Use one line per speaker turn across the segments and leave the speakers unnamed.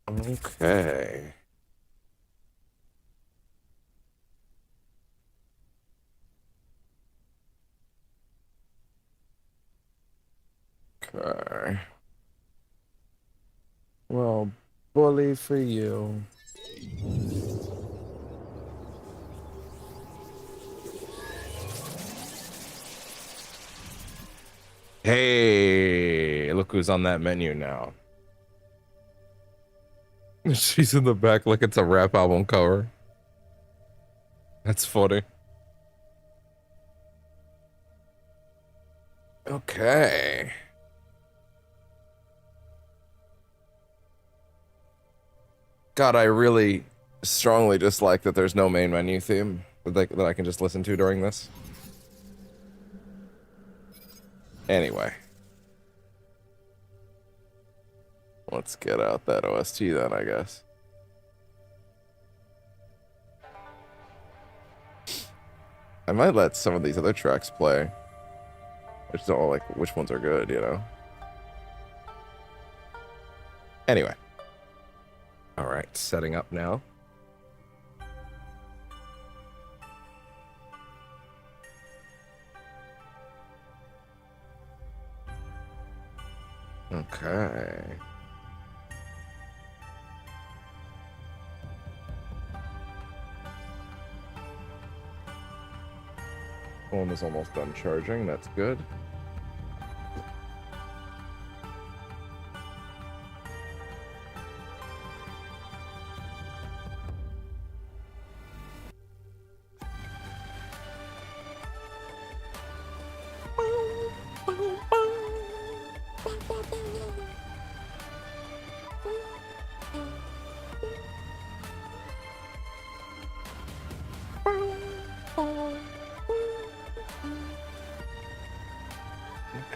Okay. Okay. Well, bully for you. Hey, look who's on that menu now. She's in the back like it's a rap album cover. That's funny. Okay. God, I really strongly dislike that there's no main menu theme that I can just listen to during this. Anyway, let's get out that OST then, I guess. I might let some of these other tracks play. I just don't like which ones are good, you know? Anyway. All right, setting up now. Okay. Phone is almost done charging. That's good.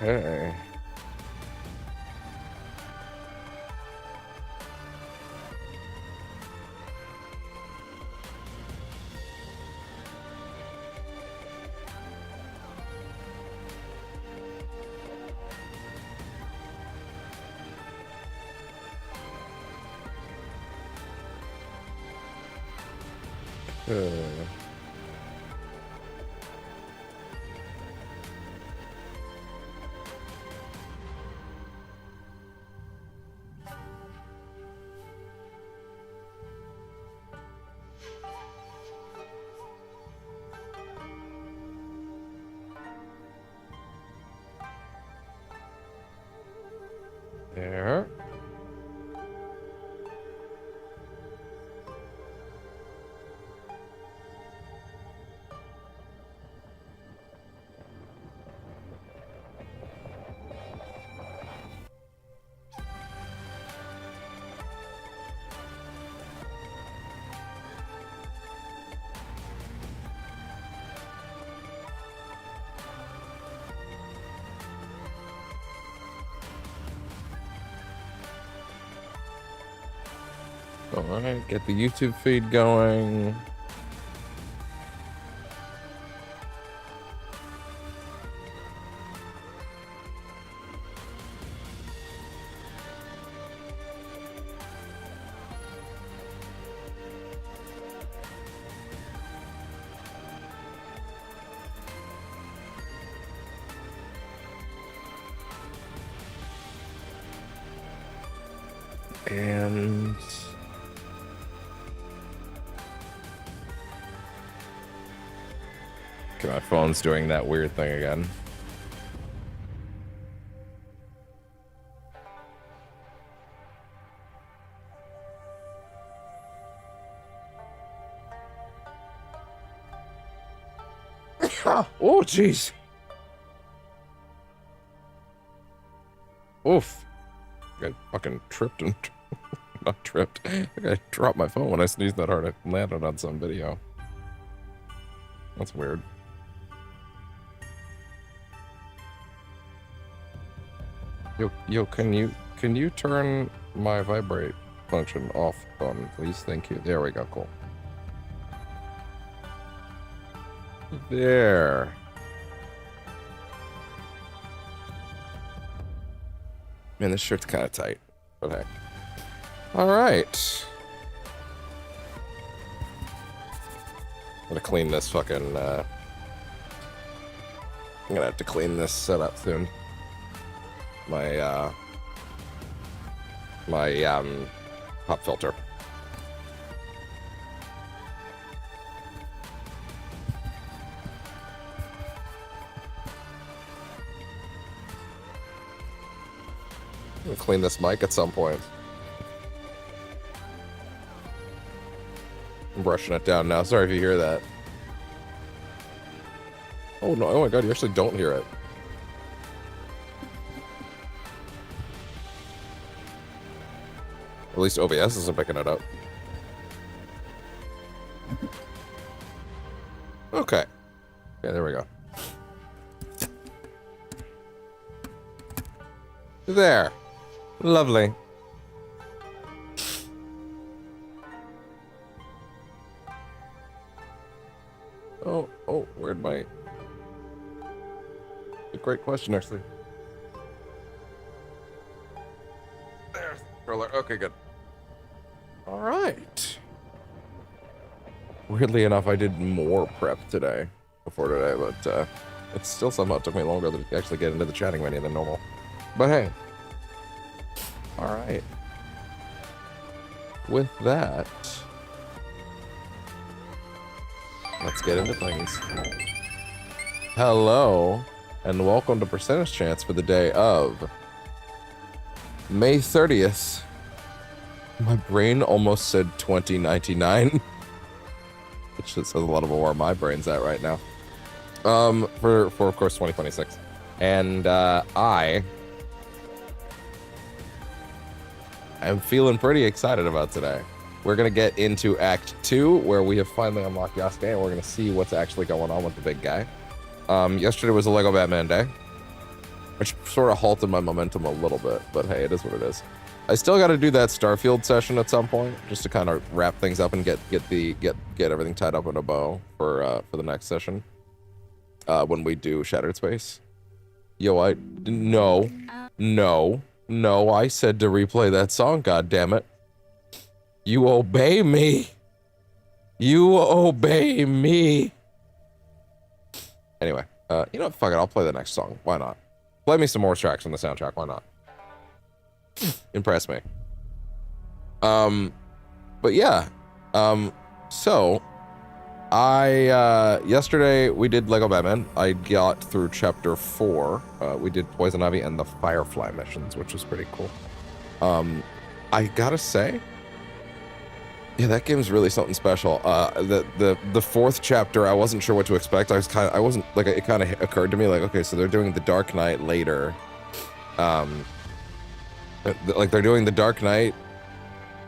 Okay. Uh, there. All right, get the YouTube feed going. And okay, my phone's doing that weird thing again. Oh, jeez. Oof. I fucking tripped and not tripped. I dropped my phone when I sneezed that hard. It landed on some video. That's weird. Yo, can you turn my vibrate function off on, please? Thank you. There we go. Cool. There. Man, this shirt's kind of tight. What the heck? All right. I'm gonna clean this fucking, I'm gonna have to clean this setup soon. My pop filter. I'm gonna clean this mic at some point. I'm brushing it down now. Sorry if you hear that. Oh no, oh my god, you actually don't hear it. At least OBS isn't picking it up. Okay. Yeah, there we go. There. Lovely. Oh, where'd my... A great question, actually. There's the controller. Okay, good. All right. Weirdly enough, I did more prep before today, but it still somehow took me longer to actually get into the chatting menu than normal. But hey. All right. With that, let's get into things. Hello, and welcome to Percentage Chance for the day of May 30th. My brain almost said 2099. Which says a lot about where my brain's at right now. For of course 2026. And I am feeling pretty excited about today. We're gonna get into Act 2, where we have finally unlocked Yasuke, and we're gonna see what's actually going on with the big guy. Yesterday was a Lego Batman day, which sort of halted my momentum a little bit, but hey, it is what it is. I still got to do that Starfield session at some point, just to kind of wrap things up and get everything tied up in a bow for the next session. When we do Shattered Space. Yo, I I said to replay that song. God damn it! You obey me. You obey me. Anyway, you know what? Fuck it. I'll play the next song. Why not? Play me some more tracks on the soundtrack. Why not? Impress me. But yeah. So I yesterday we did Lego Batman. I got through chapter 4. We did Poison Ivy and the Firefly missions, which was pretty cool. I gotta say, yeah, that game's really something special. The fourth chapter, I wasn't sure what to expect. I wasn't like, it kind of occurred to me like, okay, so they're doing the Dark Knight later. Like they're doing the Dark Knight,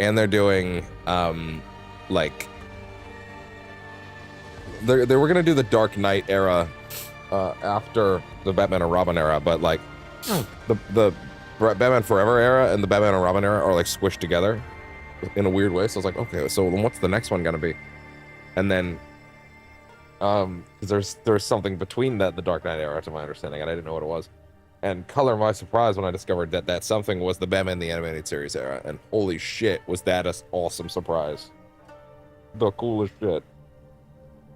and they're doing like they were gonna do the Dark Knight era after the Batman and Robin era, but like the Batman Forever era and the Batman and Robin era are like squished together in a weird way. So I was like, okay, so then what's the next one gonna be? And then because there's something between the Dark Knight era, to my understanding, and I didn't know what it was. And color my surprise when I discovered that something was the Batman the Animated Series era, and holy shit, was that an awesome surprise. The coolest shit.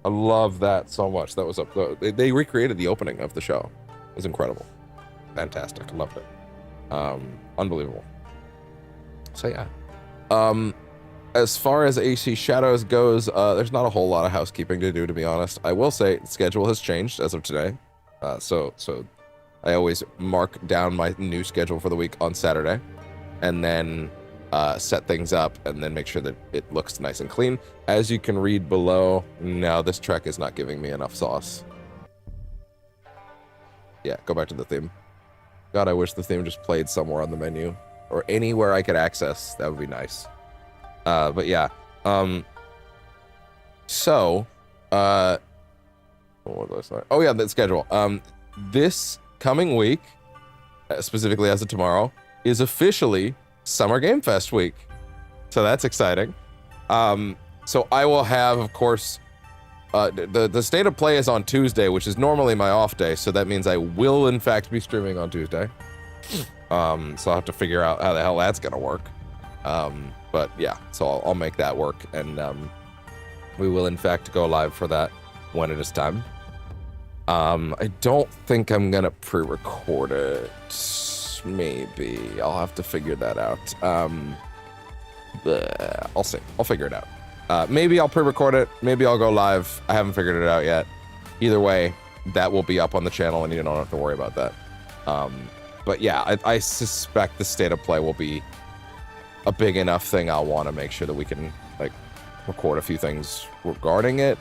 I love that so much. That was they recreated the opening of the show. It was incredible. Fantastic. I loved it. Unbelievable. So yeah. As far as AC Shadows goes, there's not a whole lot of housekeeping to do, to be honest. I will say the schedule has changed as of today. So I always mark down my new schedule for the week on Saturday, and then set things up, and then make sure that it looks nice and clean. As you can read below, now this track is not giving me enough sauce. Yeah, go back to the theme. God, I wish the theme just played somewhere on the menu, or anywhere I could access. That would be nice. But yeah. So, what was I saying? Oh yeah, the schedule. This coming week, specifically as of tomorrow, is officially Summer Game Fest week. So that's exciting. So I will have, of course, the State of Play is on Tuesday, which is normally my off day. So that means I will, in fact, be streaming on Tuesday. So I'll have to figure out how the hell that's going to work. But yeah, so I'll make that work, and we will in fact go live for that when it is time. I don't think I'm gonna pre-record it. Maybe I'll have to figure that out. I'll see. I'll figure it out. Maybe I'll pre-record it. Maybe I'll go live. I haven't figured it out yet. Either way, that will be up on the channel, and you don't have to worry about that. But yeah, I suspect the state of play will be a big enough thing. I'll want to make sure that we can like record a few things regarding it.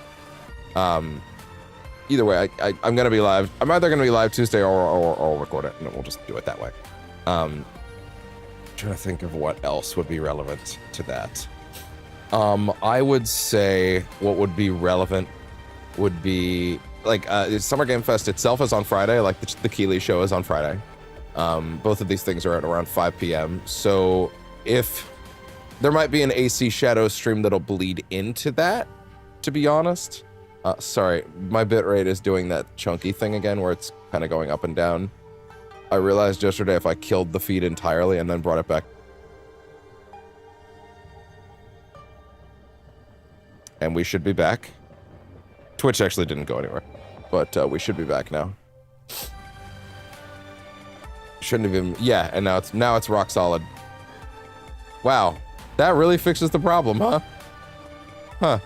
Either way, I'm gonna be live. I'm either gonna be live Tuesday or record it, and we'll just do it that way. Trying to think of what else would be relevant to that. I would say what would be relevant would be like Summer Game Fest itself is on Friday, like the Keeley show is on Friday. Both of these things are at around 5 p.m. So if there might be an AC Shadow stream that'll bleed into that, to be honest. Sorry, my bitrate is doing that chunky thing again where it's kind of going up and down. I realized yesterday if I killed the feed entirely and then brought it back. And we should be back. Twitch actually didn't go anywhere, but we should be back now. Shouldn't have even, yeah, and now it's rock solid. Wow, that really fixes the problem, huh? Huh.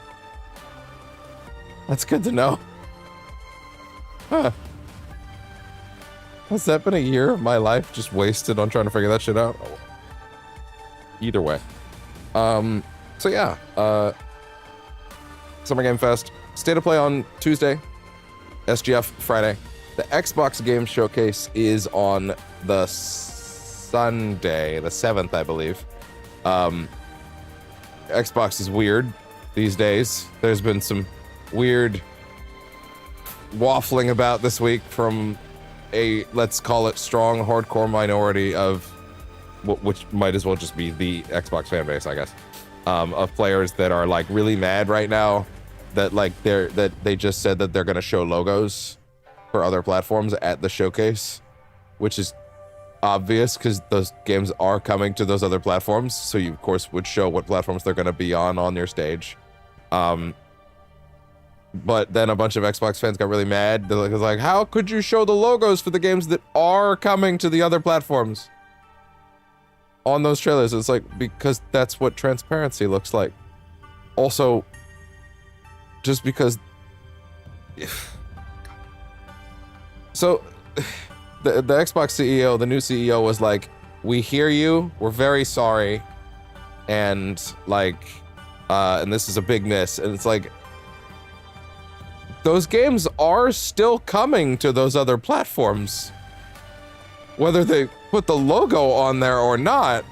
That's good to know. Huh. Has that been a year of my life just wasted on trying to figure that shit out? Either way. So yeah, Summer Game Fest, State of Play on Tuesday, SGF Friday. The Xbox Game Showcase is on the Sunday, the 7th, I believe. Xbox is weird these days. There's been some weird waffling about this week from a, let's call it, strong hardcore minority of, which might as well just be the Xbox fan base, I guess, of players that are like really mad right now that like they just said that they're going to show logos for other platforms at the showcase, which is obvious because those games are coming to those other platforms, so you of course would show what platforms they're going to be on your stage. But then a bunch of Xbox fans got really mad. They're like, how could you show the logos for the games that are coming to the other platforms on those trailers? It's like, because that's what transparency looks like. Also, just because... So, the Xbox CEO, the new CEO was like, we hear you, we're very sorry, and like, and this is a big miss. And it's like, those games are still coming to those other platforms. Whether they put the logo on there or not.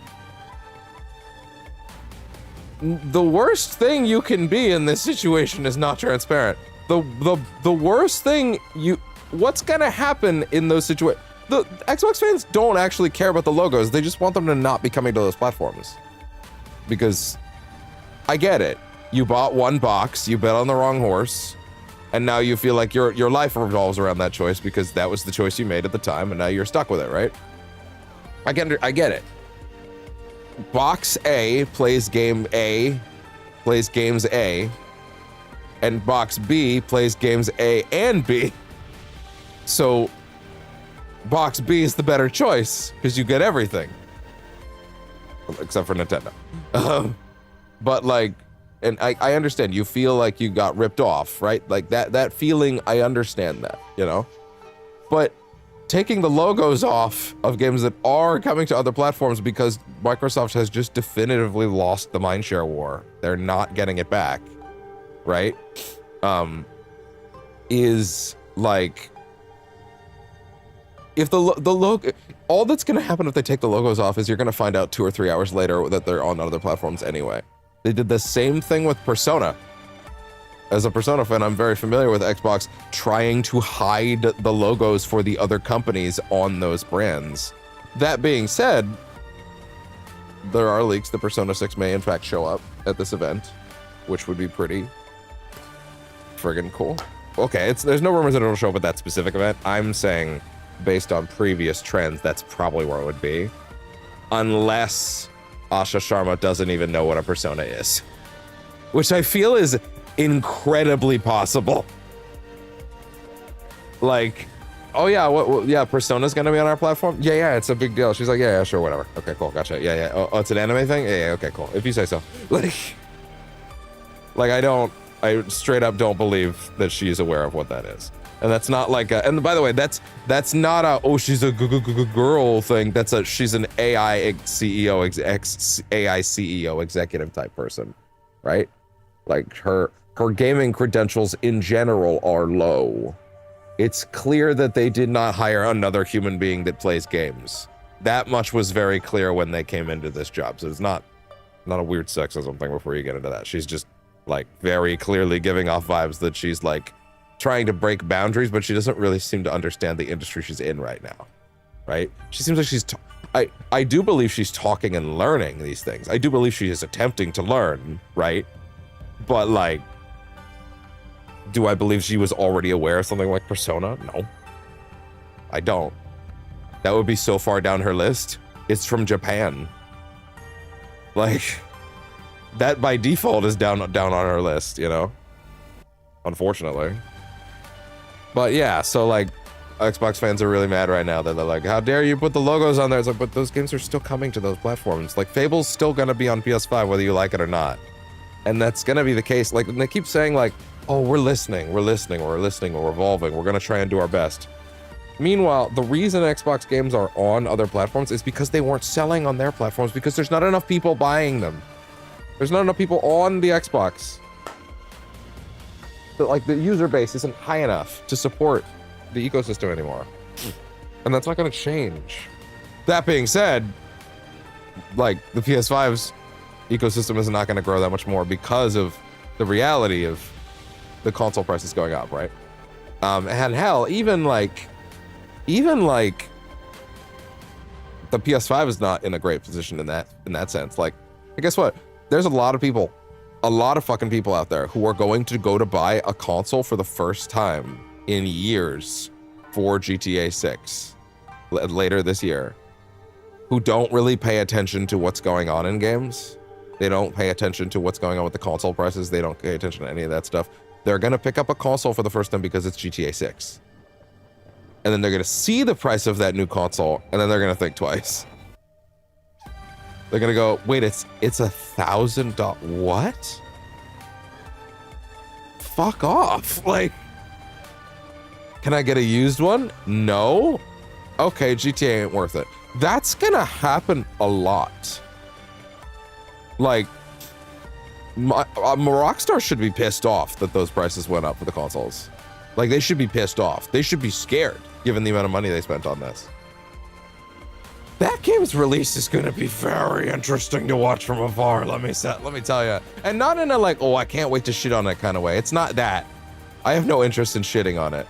The worst thing you can be in this situation is not transparent. The worst thing what's gonna happen in those situations? The Xbox fans don't actually care about the logos. They just want them to not be coming to those platforms. Because I get it. You bought one box, you bet on the wrong horse, and now you feel like your life revolves around that choice because that was the choice you made at the time, and now you're stuck with it, right? I get it. Box A plays games A, and box B plays games A and B. So box B is the better choice because you get everything, except for Nintendo. But like, and I understand you feel like you got ripped off, right? Like that feeling, I understand that, you know? But taking the logos off of games that are coming to other platforms because Microsoft has just definitively lost the mindshare war. They're not getting it back, right? Is like, if the logo, all that's going to happen if they take the logos off is you're going to find out 2 or 3 hours later that they're on other platforms anyway. They did the same thing with Persona. As a Persona fan, I'm very familiar with Xbox trying to hide the logos for the other companies on those brands. That being said, there are leaks that Persona 6 may in fact show up at this event, which would be pretty friggin' cool. Okay, there's no rumors that it'll show up at that specific event. I'm saying, based on previous trends, that's probably where it would be. Unless Asha Sharma doesn't even know what a persona is, which I feel is incredibly possible. Like, oh yeah, yeah, Persona's gonna be on our platform. Yeah, it's a big deal. She's like, yeah, sure, whatever. Okay, cool, gotcha. Yeah. Oh, it's an anime thing. Yeah, okay, cool. If you say so. Like I straight up don't believe that she's aware of what that is. And that's not like a, and by the way, that's not a, oh, she's a girl thing. That's a, she's an AI CEO, AI CEO executive type person, right? Like her gaming credentials in general are low. It's clear that they did not hire another human being that plays games. That much was very clear when they came into this job. So it's not a weird sexism thing before you get into that. She's just like very clearly giving off vibes that she's like trying to break boundaries, but she doesn't really seem to understand the industry she's in right now, right? She seems like she's, I do believe she's talking and learning these things. I do believe she is attempting to learn, right? But like, do I believe she was already aware of something like Persona? No, I don't. That would be so far down her list. It's from Japan. Like, that by default is down on her list, you know? Unfortunately. But yeah, so like, Xbox fans are really mad right now. They're like, how dare you put the logos on there? It's like, but those games are still coming to those platforms. Like, Fable's still gonna be on PS5 whether you like it or not. And that's gonna be the case. Like, and they keep saying like, oh, we're listening, we're evolving, we're gonna try and do our best. Meanwhile, the reason Xbox games are on other platforms is because they weren't selling on their platforms because there's not enough people buying them. There's not enough people on the Xbox. Like, the user base isn't high enough to support the ecosystem anymore. And that's not gonna change. That being said, like, the PS5's ecosystem is not gonna grow that much more because of the reality of the console prices going up, right? And hell, even like the PS5 is not in a great position in that sense. Like, guess what? There's a lot of fucking people out there who are going to go to buy a console for the first time in years for GTA 6 later this year, who don't really pay attention to what's going on in games. They don't pay attention to what's going on with the console prices. They don't pay attention to any of that stuff. They're gonna pick up a console for the first time because it's GTA 6. And then they're gonna see the price of that new console, and then they're gonna think twice. They're gonna go, wait, it's $1,000, what? Fuck off. Like, can I get a used one? No? Okay, GTA ain't worth it. That's gonna happen a lot. Like, Rockstar should be pissed off that those prices went up for the consoles. Like, they should be pissed off. They should be scared, given the amount of money they spent on this. That game's release is going to be very interesting to watch from afar, let me tell you. And not in a like, oh, I can't wait to shit on it kind of way. It's not that. I have no interest in shitting on it.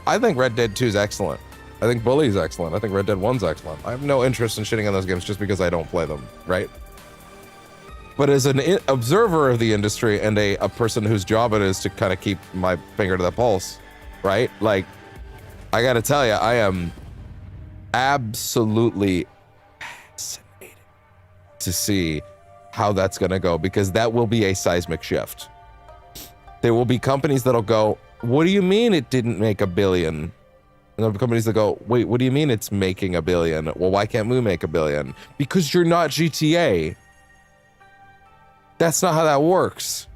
I think Red Dead 2 is excellent. I think Bully's excellent. I think Red Dead 1's excellent. I have no interest in shitting on those games just because I don't play them, right? But as an observer of the industry and a person whose job it is to kind of keep my finger to the pulse, right? Like, I gotta tell you, I am absolutely fascinated to see how that's gonna go, because that will be a seismic shift. There will be companies that'll go, what do you mean it didn't make $1 billion? And there'll be companies that go, wait, what do you mean it's making $1 billion? Well, why can't we make $1 billion? Because you're not GTA. That's not how that works.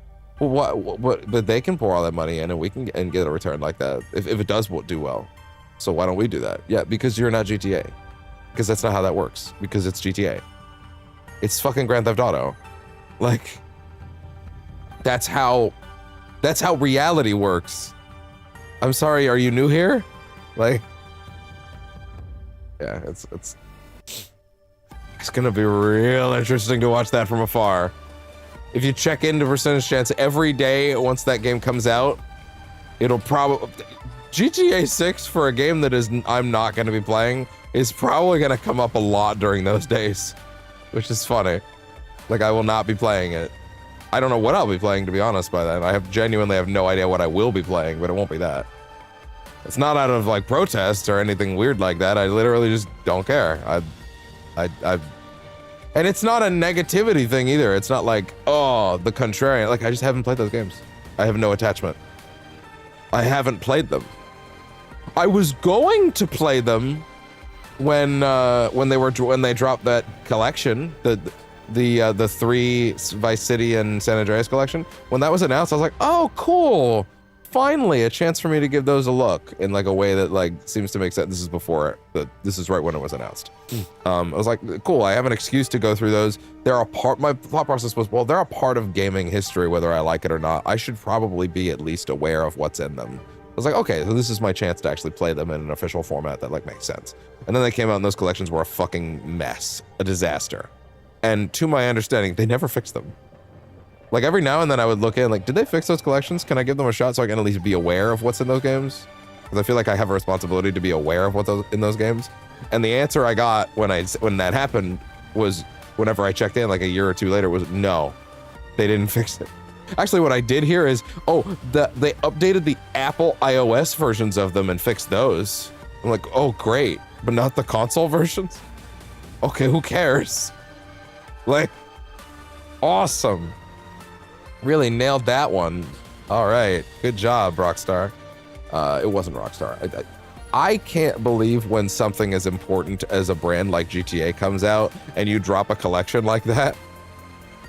Well, what? But they can pour all that money in, and we can get a return like that if it does do well. So why don't we do that? Yeah, because you're not GTA. Because that's not how that works. Because it's GTA. It's fucking Grand Theft Auto. Like, that's how reality works. I'm sorry, are you new here? Like, yeah, it's gonna be real interesting to watch that from afar. If you check into percentage chance every day once that game comes out, it'll probably... GTA 6 for a game that I'm not going to be playing is probably going to come up a lot during those days, which is funny. Like, I will not be playing it. I don't know what I'll be playing, to be honest, by then. I genuinely have no idea what I will be playing, but it won't be that. It's not out of, like, protest or anything weird like that. I literally just don't care. And it's not a negativity thing either. It's not like, oh, the contrarian. Like, I just haven't played those games. I have no attachment. I haven't played them. I was going to play them when they dropped that collection, the 3 Vice City and San Andreas collection. When that was announced, I was like, oh, cool. Finally, a chance for me to give those a look in like a way that like seems to make sense. This is before this is right when it was announced. I was like, cool, I have an excuse to go through those. They're a part, my thought process was, well, they're a part of gaming history, whether I like it or not. I should probably be at least aware of what's in them. I was like, okay, so this is my chance to actually play them in an official format that like makes sense. And then they came out and those collections were a fucking mess, a disaster. And to my understanding, they never fixed them. Like every now and then I would look in like, did they fix those collections? Can I give them a shot so I can at least be aware of what's in those games? Because I feel like I have a responsibility to be aware of what's in those games. And the answer I got when that happened was, whenever I checked in like a year or two later, was no, they didn't fix it. Actually, what I did hear is, oh, they updated the Apple iOS versions of them and fixed those. I'm like, oh, great, but not the console versions? Okay, who cares? Like, awesome. Really nailed that one. All right, good job, Rockstar. It wasn't Rockstar. I can't believe when something as important as a brand like GTA comes out and you drop a collection like that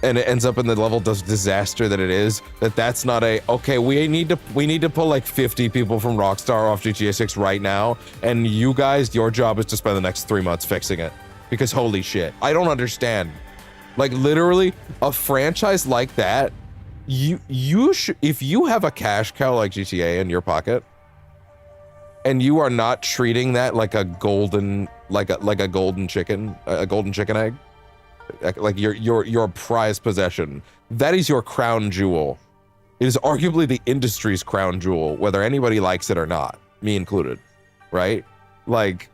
and it ends up in the level of disaster that it is, that's not a, okay, we need to pull like 50 people from Rockstar off GTA 6 right now, and you guys, your job is to spend the next 3 months fixing it. Because holy shit, I don't understand. Like literally, a franchise like that, you should, if you have a cash cow like GTA in your pocket, and you are not treating that like a golden, like a golden chicken, a golden chicken egg, like your prized possession, that is your crown jewel. It is arguably the industry's crown jewel, whether anybody likes it or not, me included, right? Like,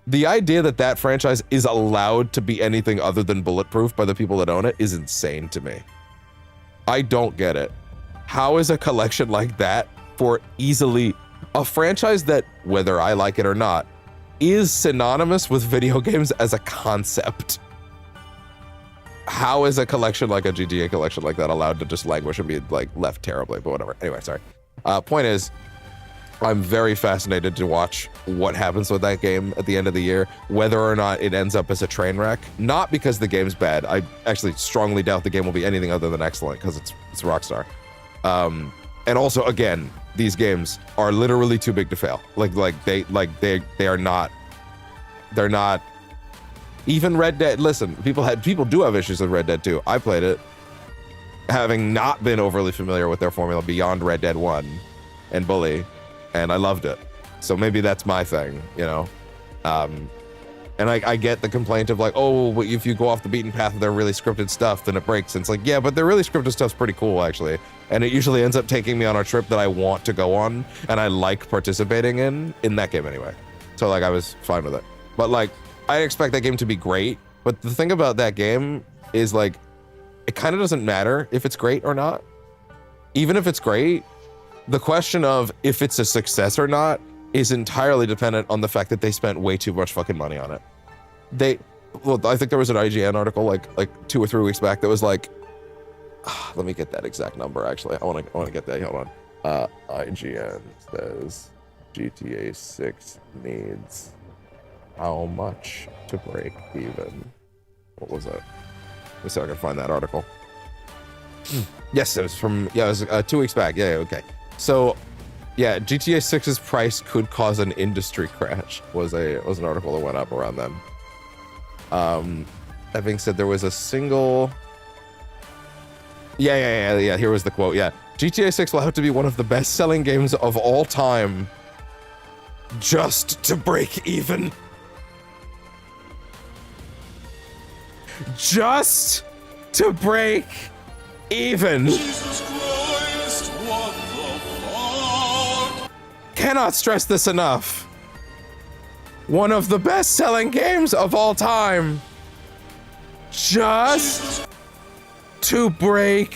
the idea that that franchise is allowed to be anything other than bulletproof by the people that own it is insane to me. I don't get it. How is a collection like that for easily a franchise that, whether I like it or not, is synonymous with video games as a concept? How is a collection like a GTA collection like that allowed to just languish and be like left terribly? But whatever. Anyway, sorry. Point is, I'm very fascinated to watch what happens with that game at the end of the year, whether or not it ends up as a train wreck. Not because the game's bad. I actually strongly doubt the game will be anything other than excellent because it's Rockstar. And also, again, these games are literally too big to fail. They are not. They're not. Even Red Dead. Listen, people do have issues with Red Dead 2. I played it, having not been overly familiar with their formula beyond Red Dead 1 and Bully, and I loved it. So maybe that's my thing, you know. And I get the complaint of like, oh, if you go off the beaten path of their really scripted stuff, then it breaks. And it's like, yeah, but their really scripted stuff's pretty cool, actually. And it usually ends up taking me on a trip that I want to go on, and I like participating in that game anyway. So like, I was fine with it. But like, I expect that game to be great. But the thing about that game is like, it kind of doesn't matter if it's great or not. Even if it's great, the question of if it's a success or not is entirely dependent on the fact that they spent way too much fucking money on it. Well, I think there was an IGN article like 2 or 3 weeks back that was like, let me get that exact number. Actually, I want to get that. Hold on. IGN says GTA 6 needs how much to break even? What was that? Let's see if I can find that article. Yes, it was from, yeah, it was 2 weeks back. Yeah, okay. So, yeah, GTA 6's price could cause an industry crash was an article that went up around then. That being said, there was a single. Yeah. Here was the quote. Yeah, GTA 6 will have to be one of the best-selling games of all time, just to break even. Just to break even. Jesus Christ, what the fuck? Cannot stress this enough. One of the best-selling games of all time. Just to break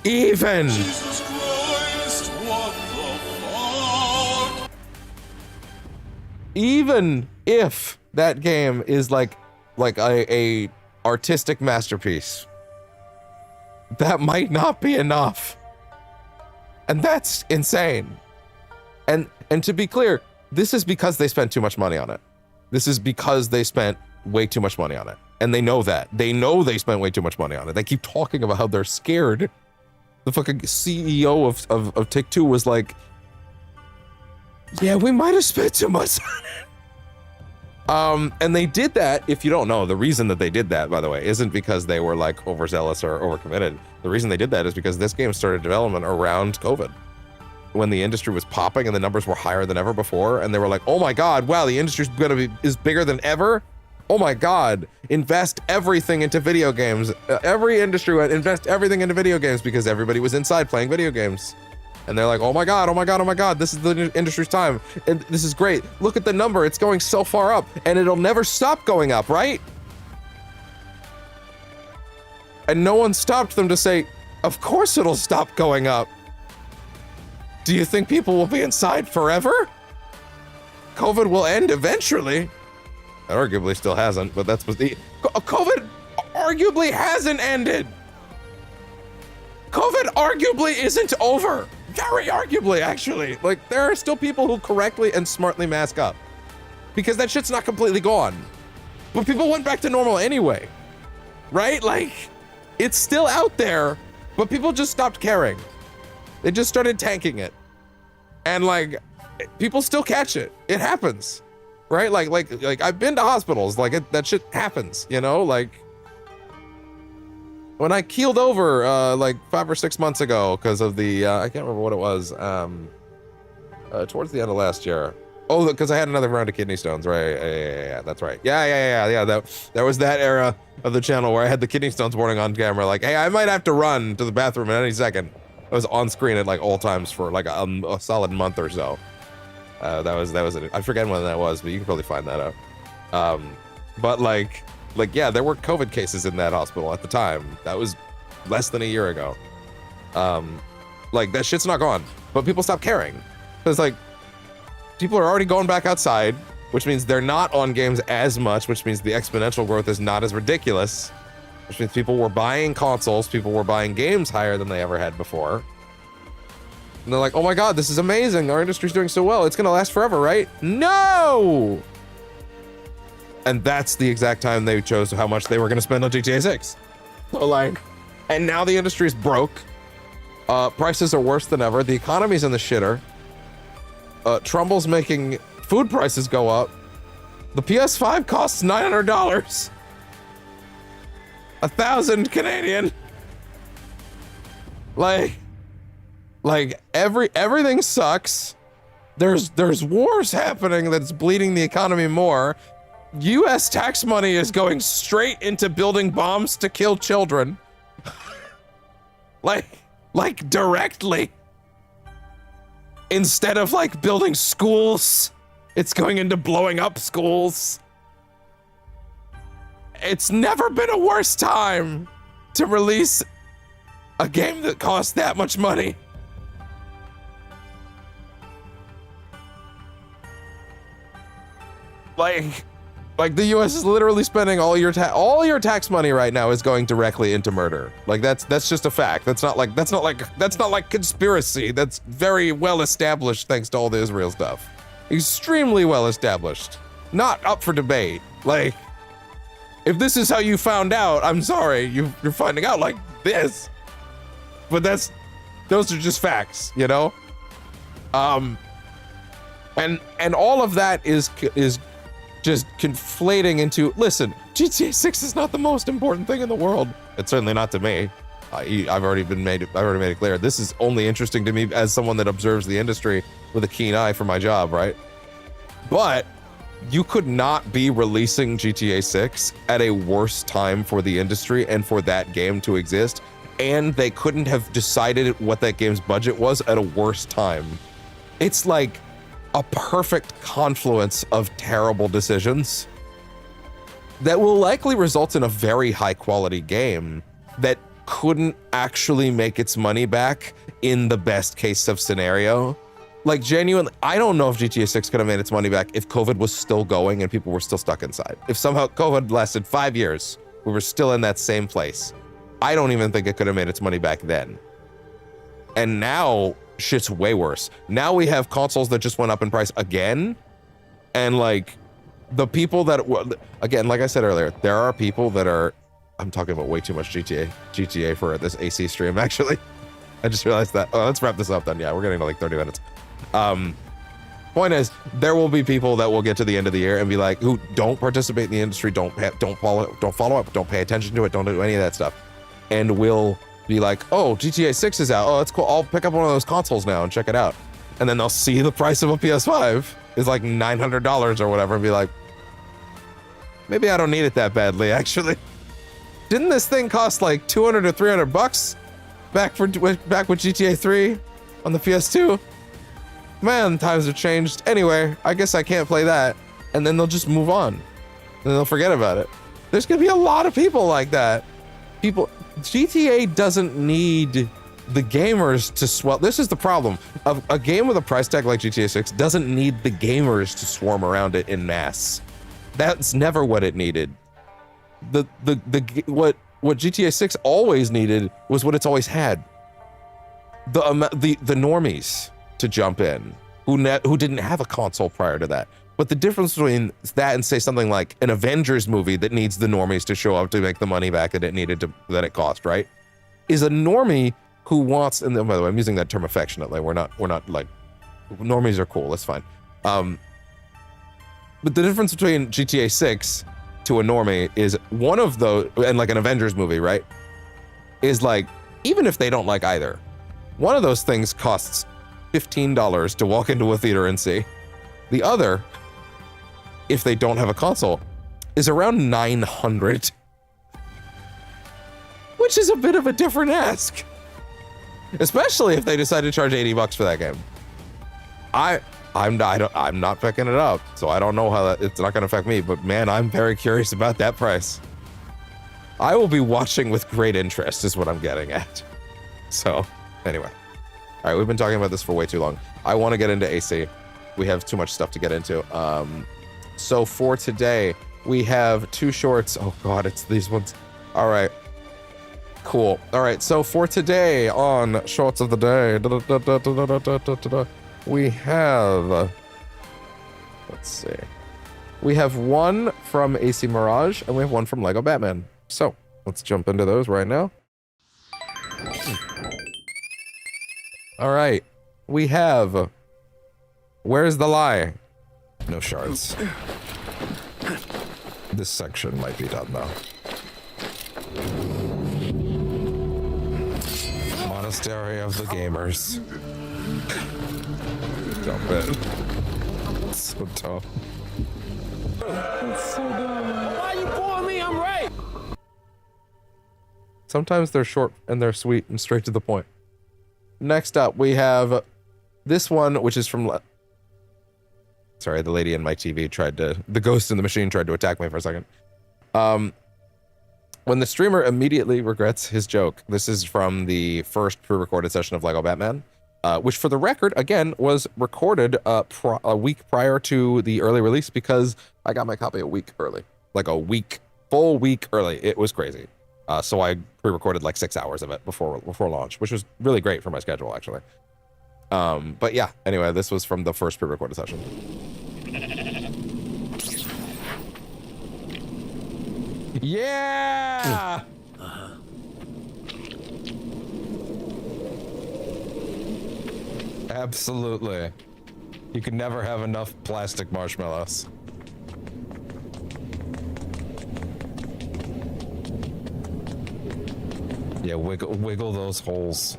even. Jesus Christ, what the fuck? Even if that game is like like a artistic masterpiece, that might not be enough. And that's insane. And to be clear, this is because they spent too much money on it. This is because they spent way too much money on it. And they know that. They know they spent way too much money on it. They keep talking about how they're scared. The fucking CEO of Take-Two was like, yeah, we might have spent too much on it. And they did that, if you don't know, the reason that they did that, by the way, isn't because they were like overzealous or overcommitted. The reason they did that is because this game started development around COVID, when the industry was popping and the numbers were higher than ever before. And they were like, oh my God, wow, the industry's is bigger than ever. Oh my God, invest everything into video games. Every industry went, invest everything into video games because everybody was inside playing video games. And they're like, oh my God, oh my God, oh my God, this is the industry's time. And this is great. Look at the number, it's going so far up and it'll never stop going up, right? And no one stopped them to say, of course it'll stop going up. Do you think people will be inside forever? COVID will end eventually. It arguably still hasn't, but that's what the COVID arguably hasn't ended. COVID arguably isn't over. Very arguably, actually. Like, there are still people who correctly and smartly mask up because that shit's not completely gone. But people went back to normal anyway, right? Like, it's still out there, but people just stopped caring. They just started tanking it. And like, people still catch it. It happens, right? Like I've been to hospitals, like that shit happens, you know? Like, when I keeled over like 5 or 6 months ago because of the, I can't remember what it was, towards the end of last year. Oh, because I had another round of kidney stones, right? Yeah, that's right. Yeah. That was that era of the channel where I had the kidney stones warning on camera, like, hey, I might have to run to the bathroom at any second. I was on screen at like all times for like a solid month or so. That was it. I forget when that was, but you can probably find that out. But like yeah, there were COVID cases in that hospital at the time. That was less than a year ago. Like, that shit's not gone, but people stop caring because like people are already going back outside, which means they're not on games as much, which means the exponential growth is not as ridiculous. Which means people were buying consoles, people were buying games higher than they ever had before. And they're like, oh my God, this is amazing. Our industry's doing so well. It's gonna last forever, right? No! And that's the exact time they chose how much they were gonna spend on GTA 6. So like, and now the industry's broke. Prices are worse than ever. The economy's in the shitter. Trumbull's making food prices go up. The PS5 costs $900. 1,000 Canadian. Like everything sucks. There's wars happening that's bleeding the economy more. US tax money is going straight into building bombs to kill children. like directly. Instead of like building schools, it's going into blowing up schools. It's never been a worse time to release a game that costs that much money. Like the US is literally spending all your tax money right now is going directly into murder. Like that's just a fact. That's not like conspiracy. That's very well established thanks to all the Israel stuff. Extremely well established. Not up for debate. Like, if this is how you found out, I'm sorry, you're finding out like this. But those are just facts, you know? And all of that is just conflating into, listen, GTA 6 is not the most important thing in the world. It's certainly not to me. I've already made it clear. This is only interesting to me as someone that observes the industry with a keen eye for my job, right? But you could not be releasing GTA 6 at a worse time for the industry and for that game to exist, and they couldn't have decided what that game's budget was at a worse time. It's like a perfect confluence of terrible decisions that will likely result in a very high quality game that couldn't actually make its money back in the best case of scenario, Like, genuinely, I don't know if GTA 6 could have made its money back if COVID was still going and people were still stuck inside. If somehow COVID lasted 5 years, we were still in that same place. I don't even think it could have made its money back then. And now, shit's way worse. Now we have consoles that just went up in price again. And like, the people that, again, like I said earlier, there are people that are, I'm talking about way too much GTA for this AC stream, actually. I just realized that. Oh, let's wrap this up then. Yeah, we're getting to like 30 minutes. Point is, there will be people that will get to the end of the year and be like, who don't participate in the industry, don't follow up, don't pay attention to it, don't do any of that stuff, and will be like, oh, GTA 6 is out. Oh, that's cool. I'll pick up one of those consoles now and check it out. And then they'll see the price of a PS5 is like $900 or whatever, and be like, maybe I don't need it that badly, actually. Didn't this thing cost like 200 or 300 bucks back with GTA 3 on the PS2? Man, times have changed. Anyway, I guess I can't play that. And then they'll just move on. And they'll forget about it. There's gonna be a lot of people like that. GTA doesn't need the gamers to swell. This is the problem. A game with a price tag like GTA 6 doesn't need the gamers to swarm around it in mass. That's never what it needed. What GTA 6 always needed was what it's always had. The normies to jump in who didn't have a console prior to that. But the difference between that and say something like an Avengers movie that needs the normies to show up to make the money back that it cost, right? Is a normie who wants, and by the way, I'm using that term affectionately. We're not like, normies are cool, that's fine. But the difference between GTA 6 to a normie is one of those, and like an Avengers movie, right? Is like, even if they don't like either, one of those things costs $15 to walk into a theater and see. The other, if they don't have a console, is around $900, which is a bit of a different ask, especially if they decide to charge 80 bucks for that game. I'm not picking it up, so I don't know how it's not going to affect me, but man, I'm very curious about that price. I will be watching with great interest is what I'm getting at. So anyway, all right, we've been talking about this for way too long. I want to get into AC. We have too much stuff to get into. So for today, we have two shorts. Oh God, it's these ones. All right, cool. All right, so for today on Shorts of the Day, we have, let's see, we have one from AC Mirage and we have one from Lego Batman. So let's jump into those right now. All right, we have Where's the Lie? No shards. This section might be done though. Monastery of the Gamers. Jump in. So tough. That's so dumb. Why you pulling me? I'm right. Sometimes they're short and they're sweet and straight to the point. Next up, we have this one, which is from... Sorry, the lady in my TV the ghost in the machine tried to attack me for a second. When the streamer immediately regrets his joke. This is from the first pre-recorded session of Lego Batman, which for the record, again, was recorded a week prior to the early release because I got my copy a week early. Like full week early. It was crazy. So I pre-recorded like 6 hours of it before launch, which was really great for my schedule, actually. But yeah, anyway, this was from the first pre-recorded session. Yeah! Absolutely. You can never have enough plastic marshmallows. Yeah, wiggle those holes.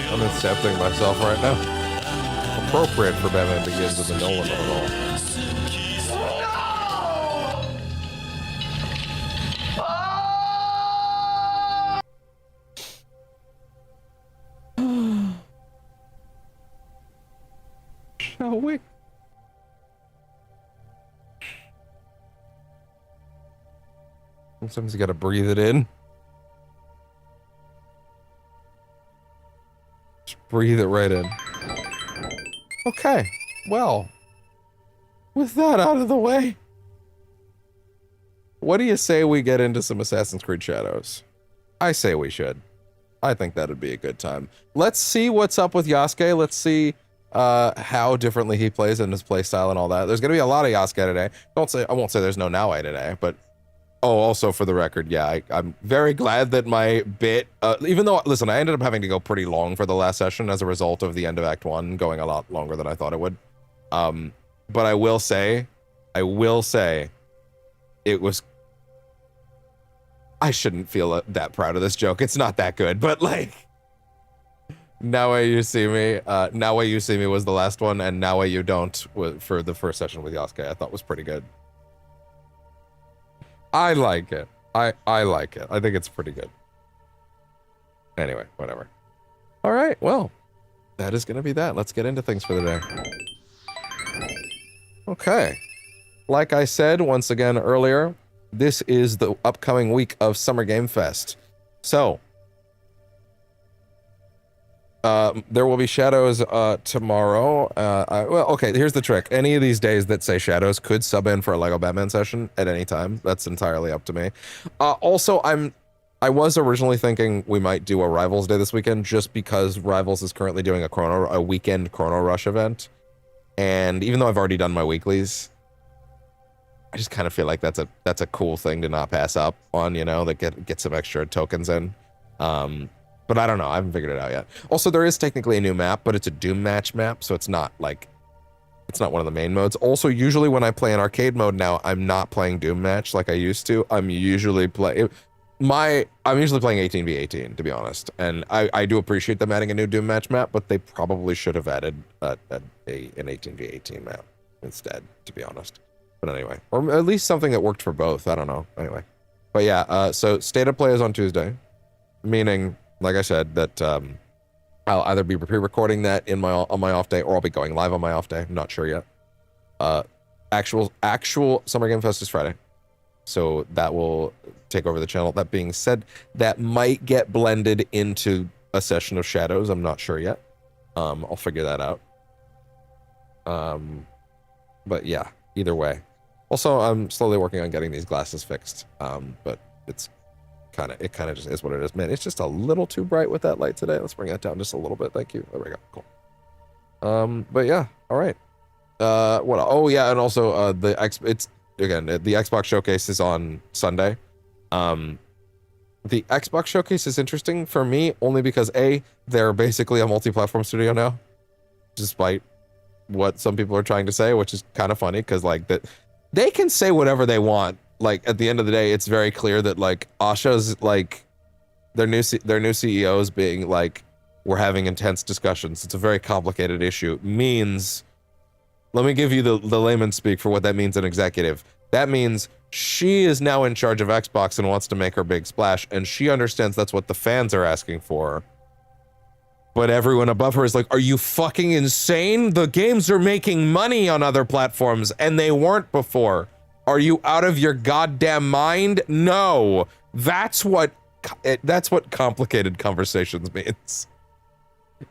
I'm accepting myself right now. Appropriate for Batman Begins with the Nolan of it all. Shall we? Sometimes you gotta breathe it in. Just breathe it right in. Okay, well, with that out of the way, what do you say we get into some Assassin's Creed Shadows? I say we should. I think that'd be a good time. Let's see what's up with Yasuke. Let's see how differently he plays in his playstyle and all that. There's gonna be a lot of Yasuke today. I won't say there's no Naoe today, but also for the record, yeah, I'm very glad that my bit, even though, listen, I ended up having to go pretty long for the last session as a result of the end of Act 1 going a lot longer than I thought it would. But I will say, it was, I shouldn't feel that proud of this joke. It's not that good, but like, Naoe You See Me, Naoe You See Me was the last one, and Naoe You Don't for the first session with Yasuke, I thought was pretty good. I like it. I like it. I think it's pretty good. Anyway, whatever. All right, well, that is going to be that. Let's get into things for the day. Okay. Like I said once again earlier, this is the upcoming week of Summer Game Fest. So, there will be Shadows tomorrow. Well, okay, here's the trick. Any of these days that say Shadows could sub in for a Lego Batman session at any time. That's entirely up to me. Also, I was originally thinking we might do a Rivals Day this weekend just because Rivals is currently doing a weekend Chrono Rush event. And even though I've already done my weeklies, I just kind of feel like that's a cool thing to not pass up on, you know, that get some extra tokens in. But I don't know. I haven't figured it out yet. Also, there is technically a new map, but it's a Doom Match map, so it's not one of the main modes. Also, usually when I play in arcade mode now, I'm not playing Doom Match like I used to. I'm usually playing 18v18, to be honest. And I do appreciate them adding a new Doom Match map, but they probably should have added an 18v18 map instead, to be honest. But anyway, or at least something that worked for both. I don't know. Anyway, but yeah. So State of Play is on Tuesday, meaning, like I said, that I'll either be pre-recording that on my off day, or I'll be going live on my off day. I'm not sure yet. Actual Summer Game Fest is Friday, so that will take over the channel. That being said, that might get blended into a session of Shadows. I'm not sure yet. I'll figure that out. But yeah, either way. Also, I'm slowly working on getting these glasses fixed. But it kind of just is what it is. Man, it's just a little too bright with that light today. Let's bring that down just a little bit. Thank you. There we go. Cool. But yeah, all right. What? Oh yeah, and also the Xbox Showcase is on Sunday. The Xbox Showcase is interesting for me only because they're basically a multi-platform studio now, despite what some people are trying to say, which is kind of funny because like that they can say whatever they want. Like at the end of the day, it's very clear that like Asha's like their new CEOs being like, we're having intense discussions. It's a very complicated issue. Means, let me give you the layman speak for what that means in executive. That means she is now in charge of Xbox and wants to make her big splash, and she understands that's what the fans are asking for. But everyone above her is like, are you fucking insane? The games are making money on other platforms, and they weren't before. Are you out of your goddamn mind? No. That's what complicated conversations means.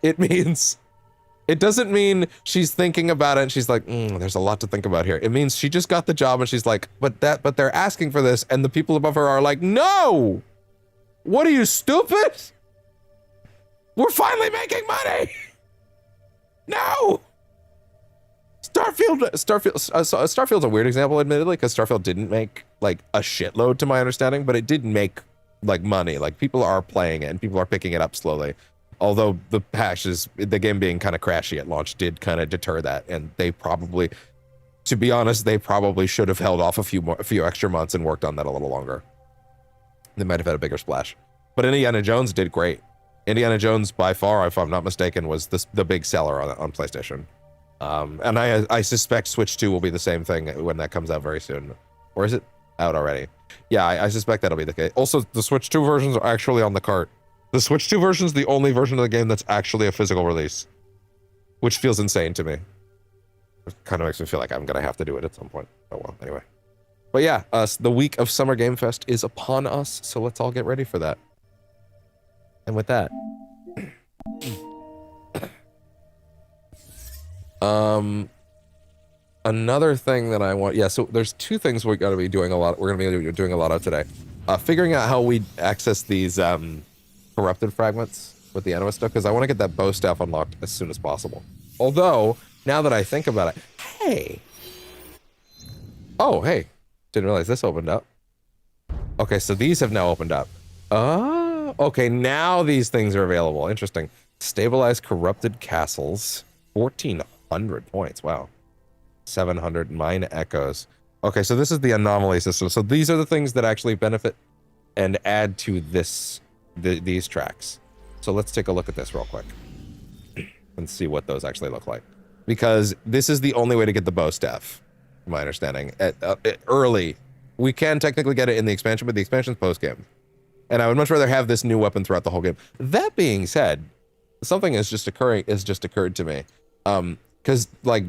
It doesn't mean she's thinking about it and she's like, there's a lot to think about here. It means she just got the job and she's like, but they're asking for this, and the people above her are like, no! What are you, stupid? We're finally making money! No! Starfield's a weird example, admittedly, because Starfield didn't make like a shitload to my understanding, but it did make like money. Like people are playing it and people are picking it up slowly. Although the game being kind of crashy at launch did kind of deter that, and they probably, to be honest, they probably should have held off a few extra months and worked on that a little longer. They might have had a bigger splash. But Indiana Jones did great. Indiana Jones, by far, if I'm not mistaken, was the big seller on PlayStation. And I suspect Switch 2 will be the same thing when that comes out very soon. Or is it out already? Yeah, I suspect that'll be the case. Also, the Switch 2 versions are actually on the cart. The Switch 2 version is the only version of the game that's actually a physical release, which feels insane to me. It kind of makes me feel like I'm going to have to do it at some point. Oh well, anyway. But yeah, the week of Summer Game Fest is upon us, so let's all get ready for that. And with that, another thing that I want, yeah, so there's two things we're gonna be doing a lot. We're gonna be doing a lot of today. Figuring out how we access these corrupted fragments with the anima stuff, because I want to get that bow staff unlocked as soon as possible. Although, now that I think about it, hey. Oh, hey. Didn't realize this opened up. Okay, so these have now opened up. Oh, okay, now these things are available. Interesting. Stabilize corrupted castles. 1,400 points, wow. 700 mine echoes. Okay, so this is the anomaly system. So these are the things that actually benefit and add to these tracks. So let's take a look at this real quick and see what those actually look like. Because this is the only way to get the bow staff, my understanding. Early. We can technically get it in the expansion, but the expansion's post-game. And I would much rather have this new weapon throughout the whole game. That being said, something has just occurred to me. Because, like,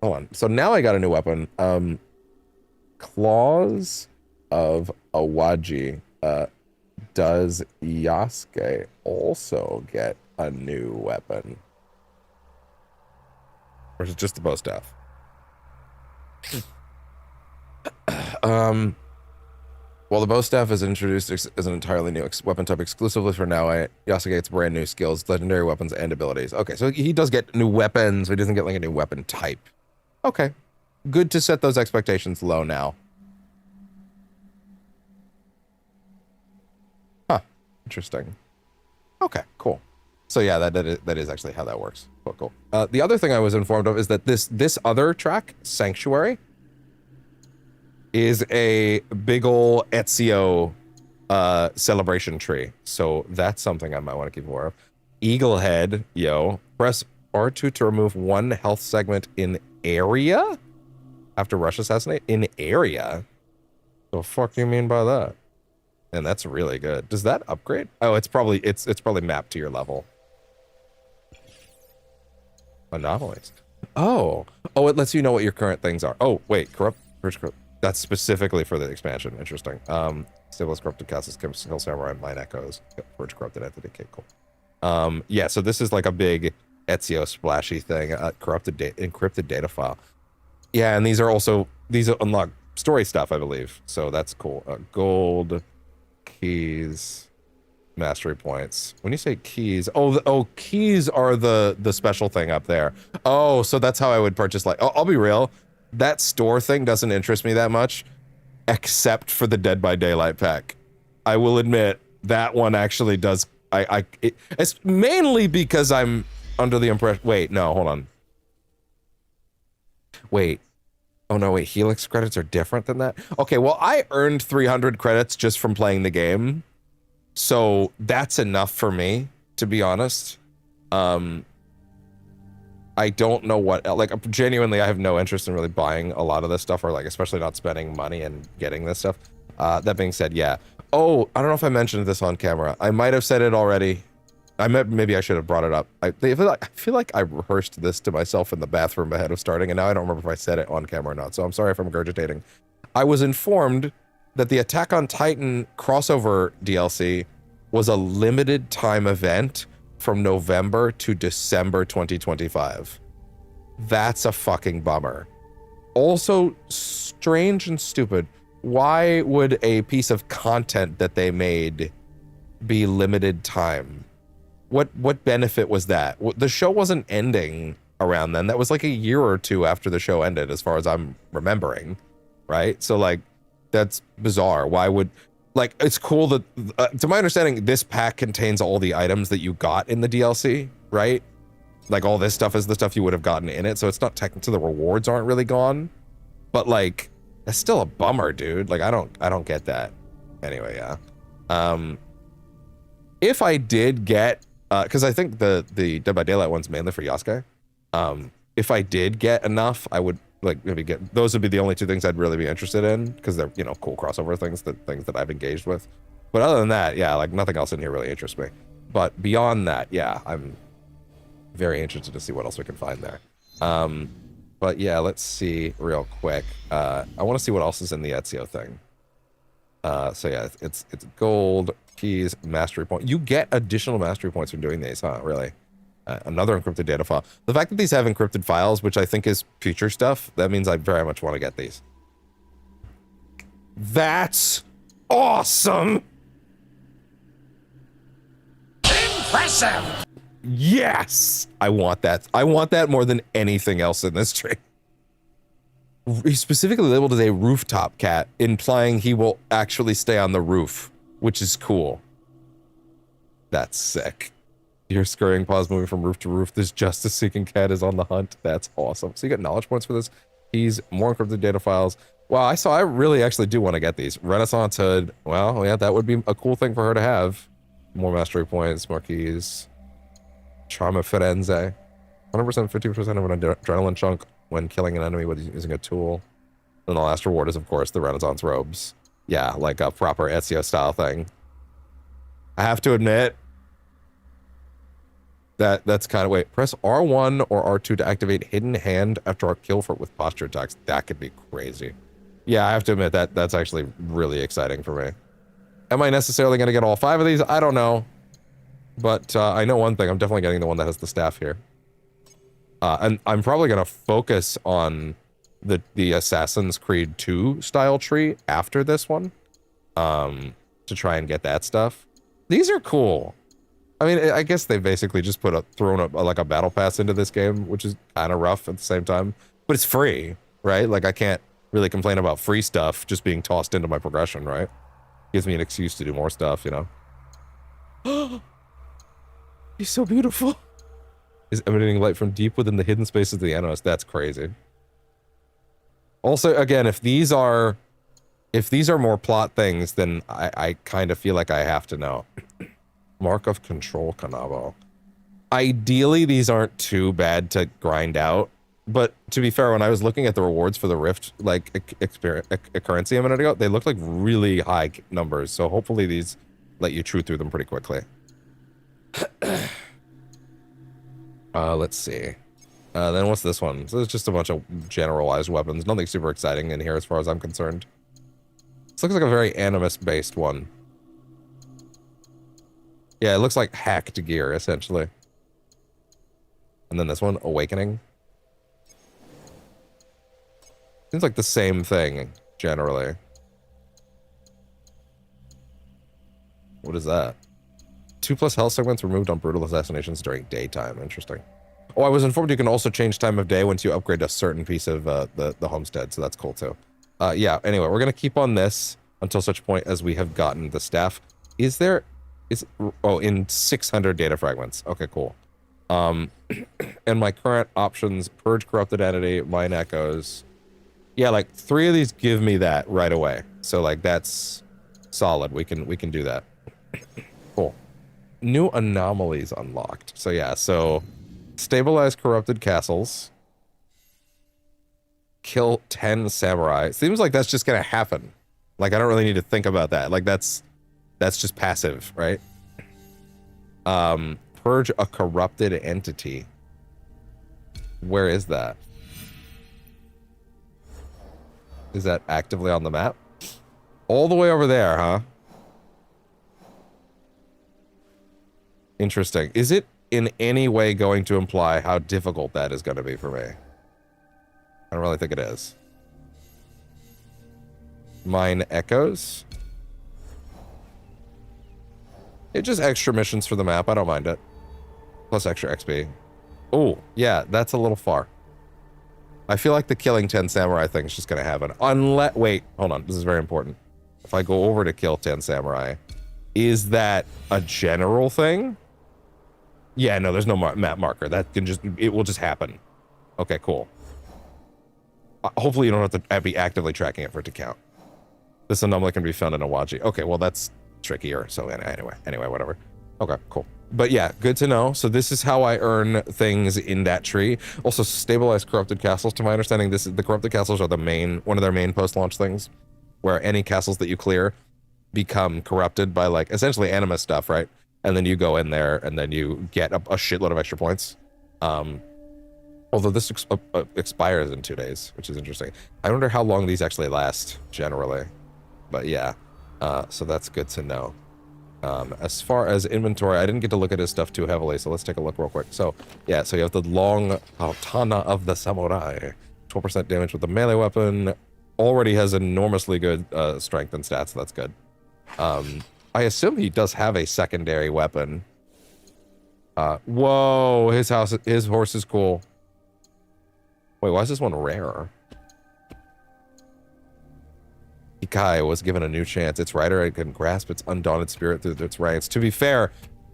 hold on. So now I got a new weapon. Claws of Awaji. Does Yasuke also get a new weapon? Or is it just the bow staff? Well, the bow staff is introduced as an entirely new weapon type exclusively for Naoe. Yasuke gets brand new skills, legendary weapons, and abilities. Okay, so he does get new weapons, but he doesn't get like a new weapon type. Okay, good to set those expectations low now. Huh, interesting. Okay, cool. So yeah, that is actually how that works. Cool. The other thing I was informed of is that this other track, Sanctuary, is a big ol' Ezio celebration tree. So that's something I might want to keep aware of. Eagle Head, yo. Press R2 to remove one health segment in area? After rush assassinate? In area? The fuck do you mean by that? And that's really good. Does that upgrade? Oh, it's probably mapped to your level. Anomalies. Oh, it lets you know what your current things are. Oh, wait, corrupt. That's specifically for the expansion. Interesting. Stabilize corrupted castles, kill samurai, mine echoes, purge corrupted entity. Okay, cool. Yeah, so this is like a big Ezio splashy thing. Encrypted data file. Yeah, and these unlock story stuff, I believe. So that's cool. Gold, keys, mastery points. When you say keys, keys are the special thing up there. Oh, so that's how I would purchase. Like, I'll be real. That store thing doesn't interest me that much, except for the Dead by Daylight pack. I will admit that one actually does. It's mainly because I'm under the impression. Wait, no, hold on. Wait. Oh no, wait. Helix credits are different than that. Okay, well, I earned 300 credits just from playing the game, so that's enough for me, to be honest. I don't know what, like, genuinely, I have no interest in really buying a lot of this stuff, or like, especially not spending money and getting this stuff. That being said, yeah. Oh, I don't know if I mentioned this on camera. I might have said it already. Maybe I should have brought it up. I feel like I rehearsed this to myself in the bathroom ahead of starting, and now I don't remember if I said it on camera or not, so I'm sorry if I'm regurgitating. I was informed that the Attack on Titan crossover DLC was a limited time event from November to December 2025. That's a fucking bummer. Also, strange and stupid. Why would a piece of content that they made be limited time? What benefit was that? The show wasn't ending around then. That was like a year or two after the show ended, as far as I'm remembering, right? So like, that's bizarre. Why would, like, it's cool that, to my understanding, this pack contains all the items that you got in the DLC, right? Like, all this stuff is the stuff you would have gotten in it, so it's not technically, the rewards aren't really gone, but like, that's still a bummer, dude. Like, I don't get that. Anyway, yeah. If I did get, because I think the Dead by Daylight one's mainly for Yasuke. If I did get enough, I would like maybe get, those would be the only two things I'd really be interested in, because they're, you know, cool crossover things that I've engaged with. But other than that, yeah, like nothing else in here really interests me. But beyond that, yeah, I'm very interested to see what else we can find there. But yeah, let's see real quick. I want to see what else is in the Ezio thing. So yeah, it's gold, keys, mastery point. You get additional mastery points from doing these, huh? Really? Another encrypted data file. The fact that these have encrypted files, which I think is future stuff, that means I very much want to get these. That's awesome!
Impressive!
Yes! I want that. I want that more than anything else in this tree. He's specifically labeled as a rooftop cat, implying he will actually stay on the roof, which is cool. That's sick. You're scurrying paws moving from roof to roof. This justice-seeking cat is on the hunt. That's awesome. So you get knowledge points for this. He's more encrypted data files. Wow, I really actually do want to get these. Renaissance hood. Well, yeah, that would be a cool thing for her to have. More mastery points, more keys. Charm of Firenze. 100%, 50% of an adrenaline chunk when killing an enemy with using a tool. And the last reward is, of course, the Renaissance robes. Yeah, like a proper Ezio style thing. I have to admit, that's kind of... Wait, press R1 or R2 to activate hidden hand after a kill with posture attacks. That could be crazy. Yeah, I have to admit that's actually really exciting for me. Am I necessarily going to get all 5 of these? I don't know. But I know one thing. I'm definitely getting the one that has the staff here. And I'm probably going to focus on the Assassin's Creed 2 style tree after this one. To try and get that stuff. These are cool. I mean, I guess they basically just thrown a battle pass into this game, which is kind of rough at the same time. But it's free, right? Like, I can't really complain about free stuff just being tossed into my progression, right? Gives me an excuse to do more stuff, you know? He's so beautiful. Is emanating light from deep within the hidden spaces of the Animus. That's crazy. Also, again, if these are more plot things, then I kind of feel like I have to know. Mark of Control Kanabo. Ideally, these aren't too bad to grind out, but to be fair, when I was looking at the rewards for the Rift, like, currency a minute ago, they looked like really high numbers, so hopefully these let you chew through them pretty quickly. Let's see. Then what's this one? So it's just a bunch of generalized weapons. Nothing super exciting in here as far as I'm concerned. This looks like a very Animus-based one. Yeah, it looks like hacked gear, essentially. And then this one, Awakening. Seems like the same thing, generally. What is that? 2+ health segments removed on brutal assassinations during daytime. Interesting. Oh, I was informed you can also change time of day once you upgrade a certain piece of the homestead, so that's cool too. Yeah, anyway, we're going to keep on this until such point as we have gotten the staff. Oh, in 600 data fragments. Okay, cool. And my current options, Purge Corrupted Entity, Mine Echoes. Yeah, like 3 of these give me that right away. So like that's solid. We can do that. Cool. New anomalies unlocked. So yeah, so stabilize corrupted castles. Kill 10 samurai. Seems like that's just gonna happen. Like I don't really need to think about that. Like that's just passive, right? Purge a corrupted entity. Where is that? Is that actively on the map? All the way over there, huh? Interesting. Is it in any way going to imply how difficult that is going to be for me? I don't really think it is. Mine Echoes? It's just extra missions for the map. I don't mind it. Plus extra XP. Oh, yeah, that's a little far. I feel like the killing 10 samurai thing is just going to happen. Unless... Wait, hold on. This is very important. If I go over to kill 10 samurai, is that a general thing? Yeah, no, there's no map marker. That can just... It will just happen. Okay, cool. Hopefully you don't have to be actively tracking it for it to count. This anomaly can be found in Awaji. Okay, well, that's trickier. So anyway, whatever. Okay, cool. But yeah, good to know. So this is how I earn things in that tree. Also, stabilize corrupted castles. To my understanding, the corrupted castles are one of their main post-launch things, where any castles that you clear become corrupted by like essentially Animus stuff, right? And then you go in there and then you get a shitload of extra points. Also, Although this expires in 2 days, which is interesting. I wonder how long these actually last generally. But yeah, so that's good to know. As far as inventory, I didn't get to look at his stuff too heavily, so let's take a look real quick. So yeah, so you have the long katana of the samurai. 12% damage with the melee weapon. Already has enormously good strength and stats, so that's good. I assume he does have a secondary weapon. Whoa, his horse is cool. Wait, why is this one rare? Ikai was given a new chance. Its rider it can grasp its undaunted spirit through its ranks. To be fair,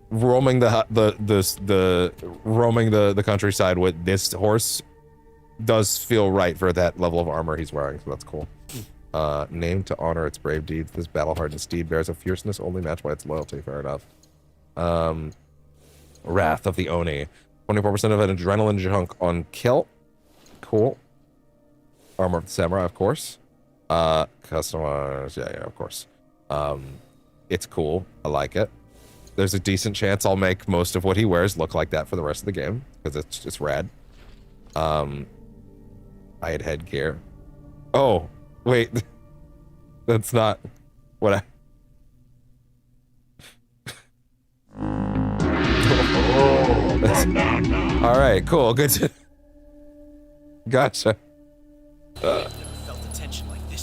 roaming the countryside with this horse does feel right for that level of armor he's wearing, so that's cool. Named to honor its brave deeds, this battle-hardened steed bears a fierceness only matched by its loyalty. Fair enough. Wrath of the Oni. 24% of an adrenaline junk on kill. Cool. Armor of the Samurai, of course. Customized. Yeah, of course. It's cool. I like it. There's a decent chance I'll make most of what he wears look like that for the rest of the game, because it's rad. I had headgear. Oh, wait. That's not what I... All right, cool. Good to... Gotcha.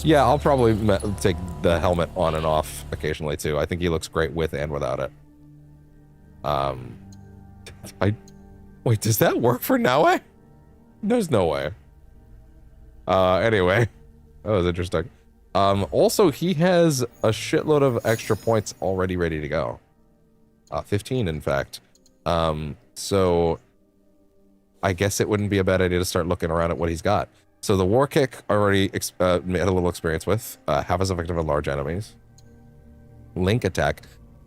Yeah, I'll probably take the helmet on and off occasionally too. I think he looks great with and without it. Wait, does that work for Naoe? There's no way. Anyway, that was interesting. Also, he has a shitload of extra points already ready to go. 15, in fact. So I guess it wouldn't be a bad idea to start looking around at what he's got. So the war kick already had a little experience with. Half as effective on large enemies. Link attack.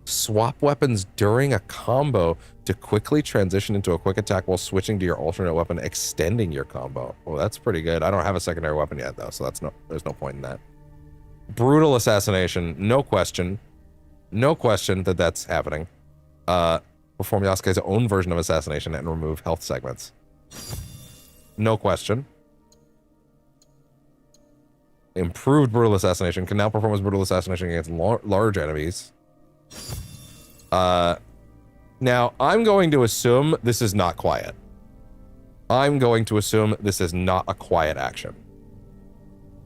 Swap weapons during a combo to quickly transition into a quick attack while switching to your alternate weapon, extending your combo. Well, that's pretty good. I don't have a secondary weapon yet though, so there's no point in that. Brutal assassination, no question. No question that that's happening. Perform Yasuke's own version of assassination and remove health segments. No question. Improved brutal assassination can now perform as brutal assassination against large enemies. Now I'm going to assume this is not quiet. I'm going to assume this is not a quiet action.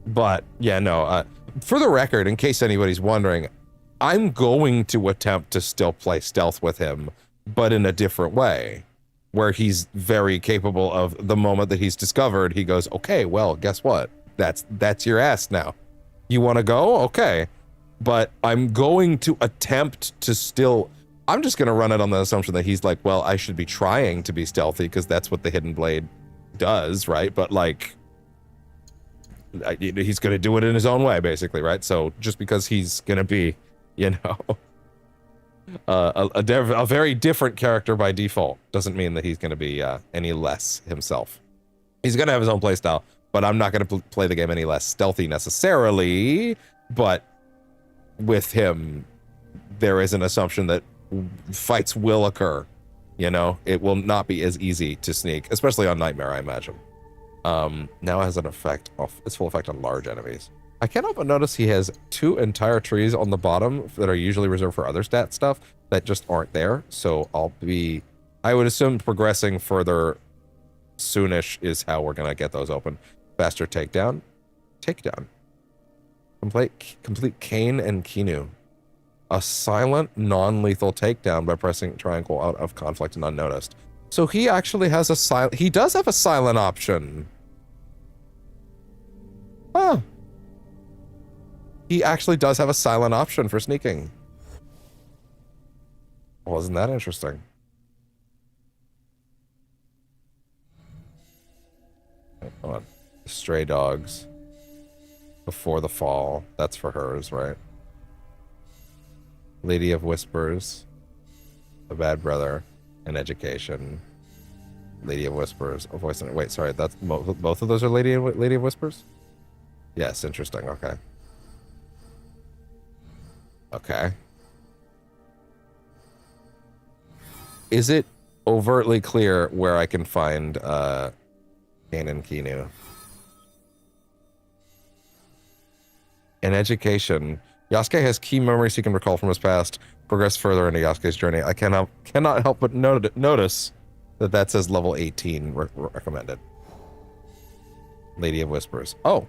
But yeah, no, for the record, in case anybody's wondering, I'm going to attempt to still play stealth with him, but in a different way, where he's very capable of the moment that he's discovered, he goes, okay, well, guess what? That's your ass now. You want to go? Okay. But I'm going to attempt to still... I'm just going to run it on the assumption that he's like, well, I should be trying to be stealthy because that's what the Hidden Blade does, right? But like, he's going to do it in his own way, basically, right? So just because he's going to be, you know, a very different character by default doesn't mean that he's going to be any less himself. He's going to have his own playstyle, but I'm not going to play the game any less stealthy necessarily. But with him, there is an assumption that fights will occur. You know, it will not be as easy to sneak, especially on Nightmare, I imagine. Now it has an effect off its full effect on large enemies. I can't help but notice he has 2 entire trees on the bottom that are usually reserved for other stat stuff that just aren't there. So I would assume progressing further soonish is how we're gonna get those open. Faster takedown. Complete Kane and Kinu. A silent, non-lethal takedown by pressing triangle out of conflict and unnoticed. So he actually has he does have a silent option. Huh. He actually does have a silent option for sneaking. Wasn't that interesting? Hold on. Stray dogs. Before the fall. That's for hers, right? Lady of Whispers. A Bad Brother. An Education. Lady of Whispers. A Voice in it. Wait, sorry. That's both of those are Lady of Whispers? Yes, interesting. Okay. Okay. Is it overtly clear where I can find Kanan Kinu. In education, Yasuke has key memories he can recall from his past. Progress further into Yasuke's journey. I cannot help but notice that says level 18 recommended. Lady of Whispers. Oh.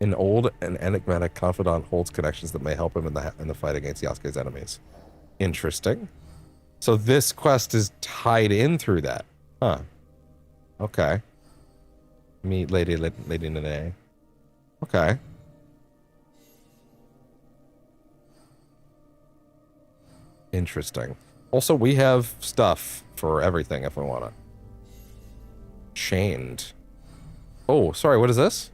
An old and enigmatic confidant holds connections that may help him in the fight against Yasuke's enemies. Interesting. So this quest is tied in through that. Huh. Okay. Meet Lady Nene. Okay. Interesting. Also, we have stuff for everything if we want it. Chained. Oh, sorry, what is this?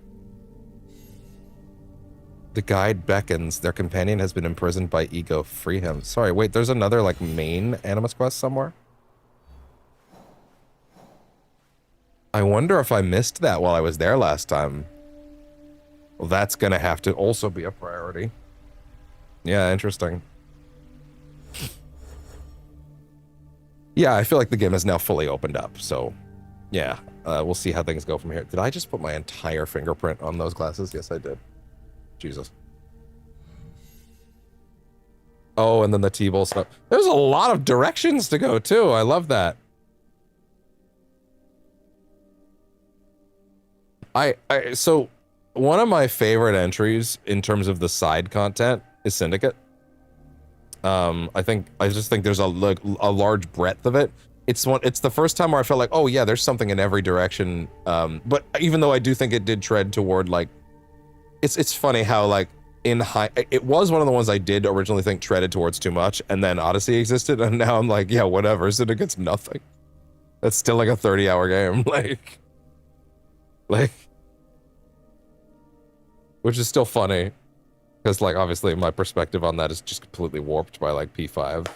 The guide beckons. Their companion has been imprisoned by ego. Free him. Sorry, wait, there's another, like, main Animus quest somewhere? I wonder if I missed that while I was there last time. Well, that's gonna have to also be a priority. Yeah, interesting. Yeah, I feel like the game is now fully opened up, so yeah, we'll see how things go from here. Did I just put my entire fingerprint on those glasses? Yes, I did. Jesus. Oh, and then the T-bowl stuff. There's a lot of directions to go, too. I love that. So one of my favorite entries in terms of the side content is Syndicate. I just think there's a large breadth of it. It's the first time where I felt like, oh yeah, there's something in every direction. But even though I do think it did tread toward, like, it's funny how, like, it was one of the ones I did originally think treaded towards too much, and then Odyssey existed, and now I'm like, yeah, whatever. Syndicate's nothing. That's still like a 30-hour game, like, which is still funny, because, like, obviously my perspective on that is just completely warped by, like, P5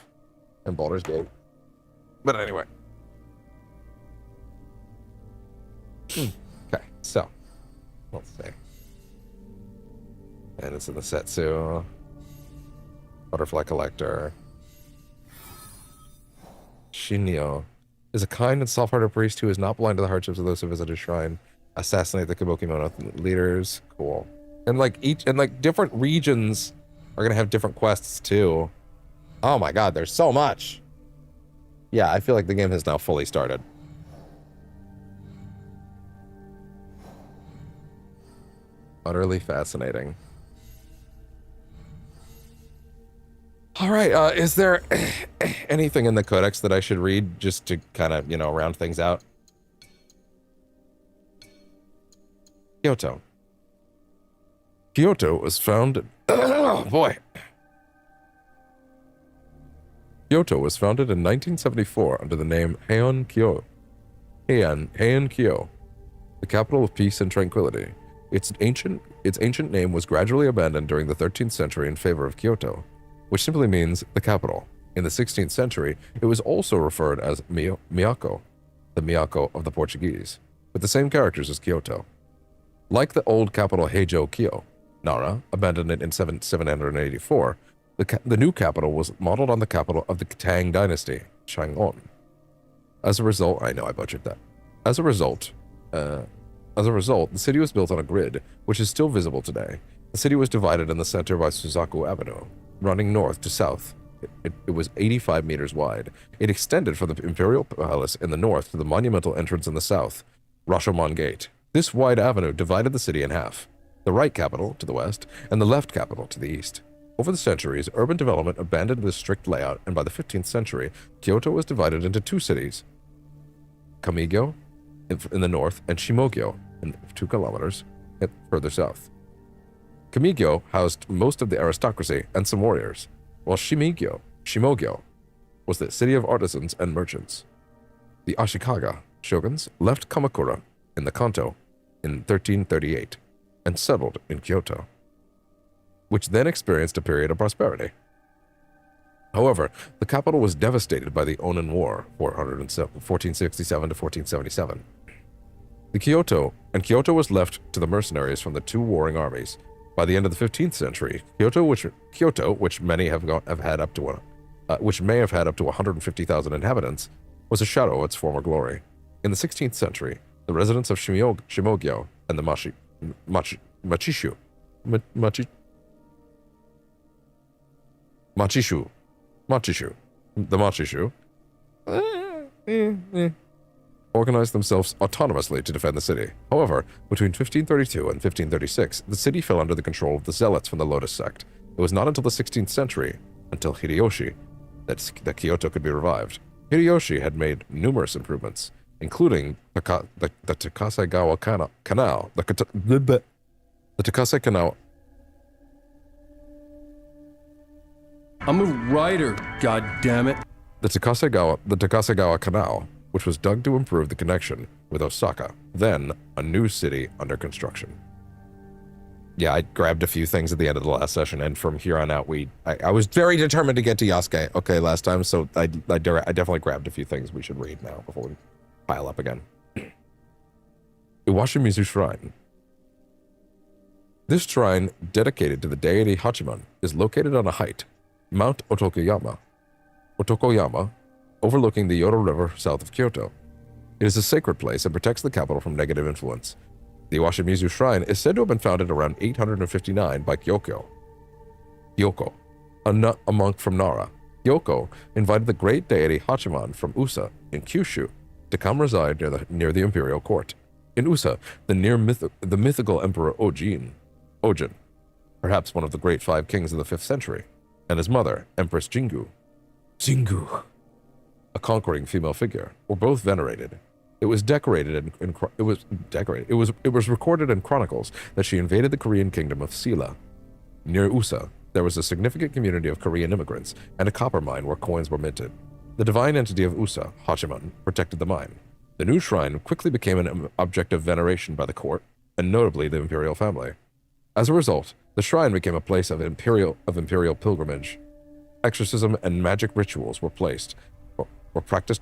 and Baldur's Gate. But anyway. Okay, so let's see. And it's in the Setsu. Butterfly Collector. Shinyo is a kind and soft-hearted priest who is not blind to the hardships of those who visit his shrine. Assassinate the Kabuki Monolith leaders. Cool. And like different regions are gonna have different quests too. Oh my god, there's so much. Yeah, I feel like the game has now fully started. Utterly fascinating. All right, is there anything in the codex that I should read just to kind of, round things out? Kyoto. Kyoto was founded... Oh, boy. Kyoto was founded in 1974 under the name Heian-kyo. Heian-kyo, the capital of peace and tranquility. Its ancient name was gradually abandoned during the 13th century in favor of Kyoto, which simply means the capital. In the 16th century, it was also referred as Miyako, the Miyako of the Portuguese, with the same characters as Kyoto. Like the old capital Heijo-kyo, Nara, abandoned it in 784, the new capital was modeled on the capital of the Tang dynasty, Chang'an. As a result, I know I butchered that. As a result, the city was built on a grid, which is still visible today. The city was divided in the center by Suzaku Avenue, running north to south. It was 85 meters wide. It extended from the Imperial Palace in the north to the monumental entrance in the south, Rashomon Gate. This wide avenue divided the city in half, the right capital to the west and the left capital to the east. Over the centuries, urban development abandoned this strict layout, and by the 15th century, Kyoto was divided into two cities, Kamigyo in the north and Shimogyo, 2 kilometers further south. Kamigyo housed most of the aristocracy and some warriors, while Shimogyo was the city of artisans and merchants. The Ashikaga shoguns left Kamakura in the Kanto in 1338 and settled in Kyoto, which then experienced a period of prosperity. However, the capital was devastated by the Onin War, 1467 to 1477. Kyoto was left to the mercenaries from the two warring armies. By the end of the 15th century, Kyoto, which may have had up to 150,000 inhabitants, was a shadow of its former glory. In the 16th century, the residents of Shimogyo and the Machishu, the Machishu, organized themselves autonomously to defend the city. However, between 1532 and 1536, the city fell under the control of the zealots from the Lotus sect. It was not until the 16th century, until Hideyoshi, that Kyoto could be revived. Hideyoshi had made numerous improvements, including the Takasegawa Canal, the Takase Canal.
I'm a writer, goddammit.
The Takasegawa Canal, which was dug to improve the connection with Osaka, then a new city under construction. Yeah, I grabbed a few things at the end of the last session, and from here on out, I was very determined to get to Yasuke, okay, last time, so I definitely grabbed a few things we should read now before we pile up again. Iwashimizu Shrine. This shrine, dedicated to the deity Hachiman, is located on a height, Mount Otokoyama, overlooking the Yodo River south of Kyoto. It is a sacred place and protects the capital from negative influence. The Iwashimizu Shrine is said to have been founded around 859 by Kyoko, a monk from Nara. Kyoko invited the great deity Hachiman from Usa in Kyushu to come reside near the imperial court. In Usa, the mythical emperor Ojin, perhaps one of the great 5 kings of the 5th century, and his mother, Empress Jingu, a conquering female figure, were both venerated. It was recorded in chronicles that she invaded the Korean kingdom of Silla. Near Usa, there was a significant community of Korean immigrants and a copper mine where coins were minted. The divine entity of Usa, Hachiman, protected the mine. The new shrine quickly became an object of veneration by the court, and notably the imperial family. As a result, the shrine became a place of imperial pilgrimage. Exorcism and magic rituals were practiced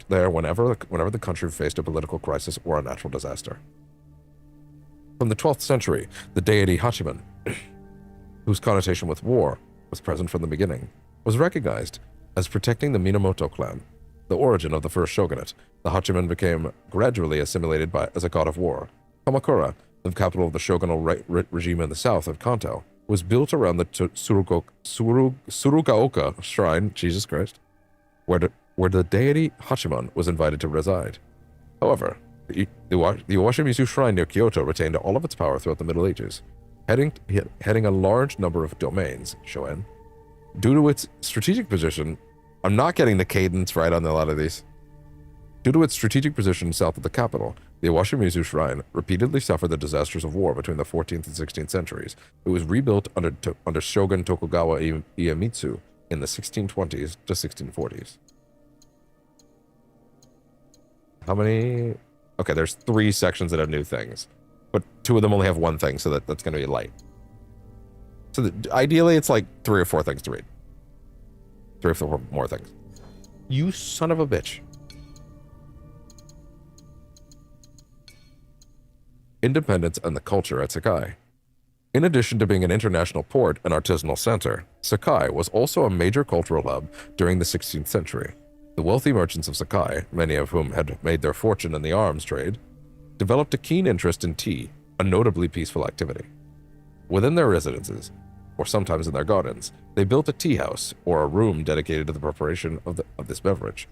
there whenever the country faced a political crisis or a natural disaster. From the 12th century, the deity Hachiman, whose connotation with war was present from the beginning, was recognized as protecting the Minamoto clan. The origin of the first shogunate, the Hachiman became gradually assimilated as a god of war. Kamakura, the capital of the shogunal regime in the south of Kanto, was built around the Tsurugaoka shrine, Jesus Christ, where the deity Hachiman was invited to reside. However, the Iwashimizu Shrine near Kyoto retained all of its power throughout the Middle Ages, heading a large number of domains, Shoen. Due to its strategic position, I'm not getting the cadence right on a lot of these. Due to its strategic position south of the capital, the Iwashimizu Shrine repeatedly suffered the disasters of war between the 14th and 16th centuries. It was rebuilt under Shogun Tokugawa Iemitsu in the 1620s to 1640s. How many? Okay, there's 3 sections that have new things, but 2 of them only have 1 thing, so that's going to be light. So ideally, it's like 3 or 4 things to read. 3 or 4 more things. You son of a bitch. Independence and the culture at Sakai. In addition to being an international port and artisanal center, Sakai was also a major cultural hub during the 16th century. The wealthy merchants of Sakai, many of whom had made their fortune in the arms trade, developed a keen interest in tea, a notably peaceful activity. Within their residences, or sometimes in their gardens, they built a tea house, or a room dedicated to the preparation of this beverage,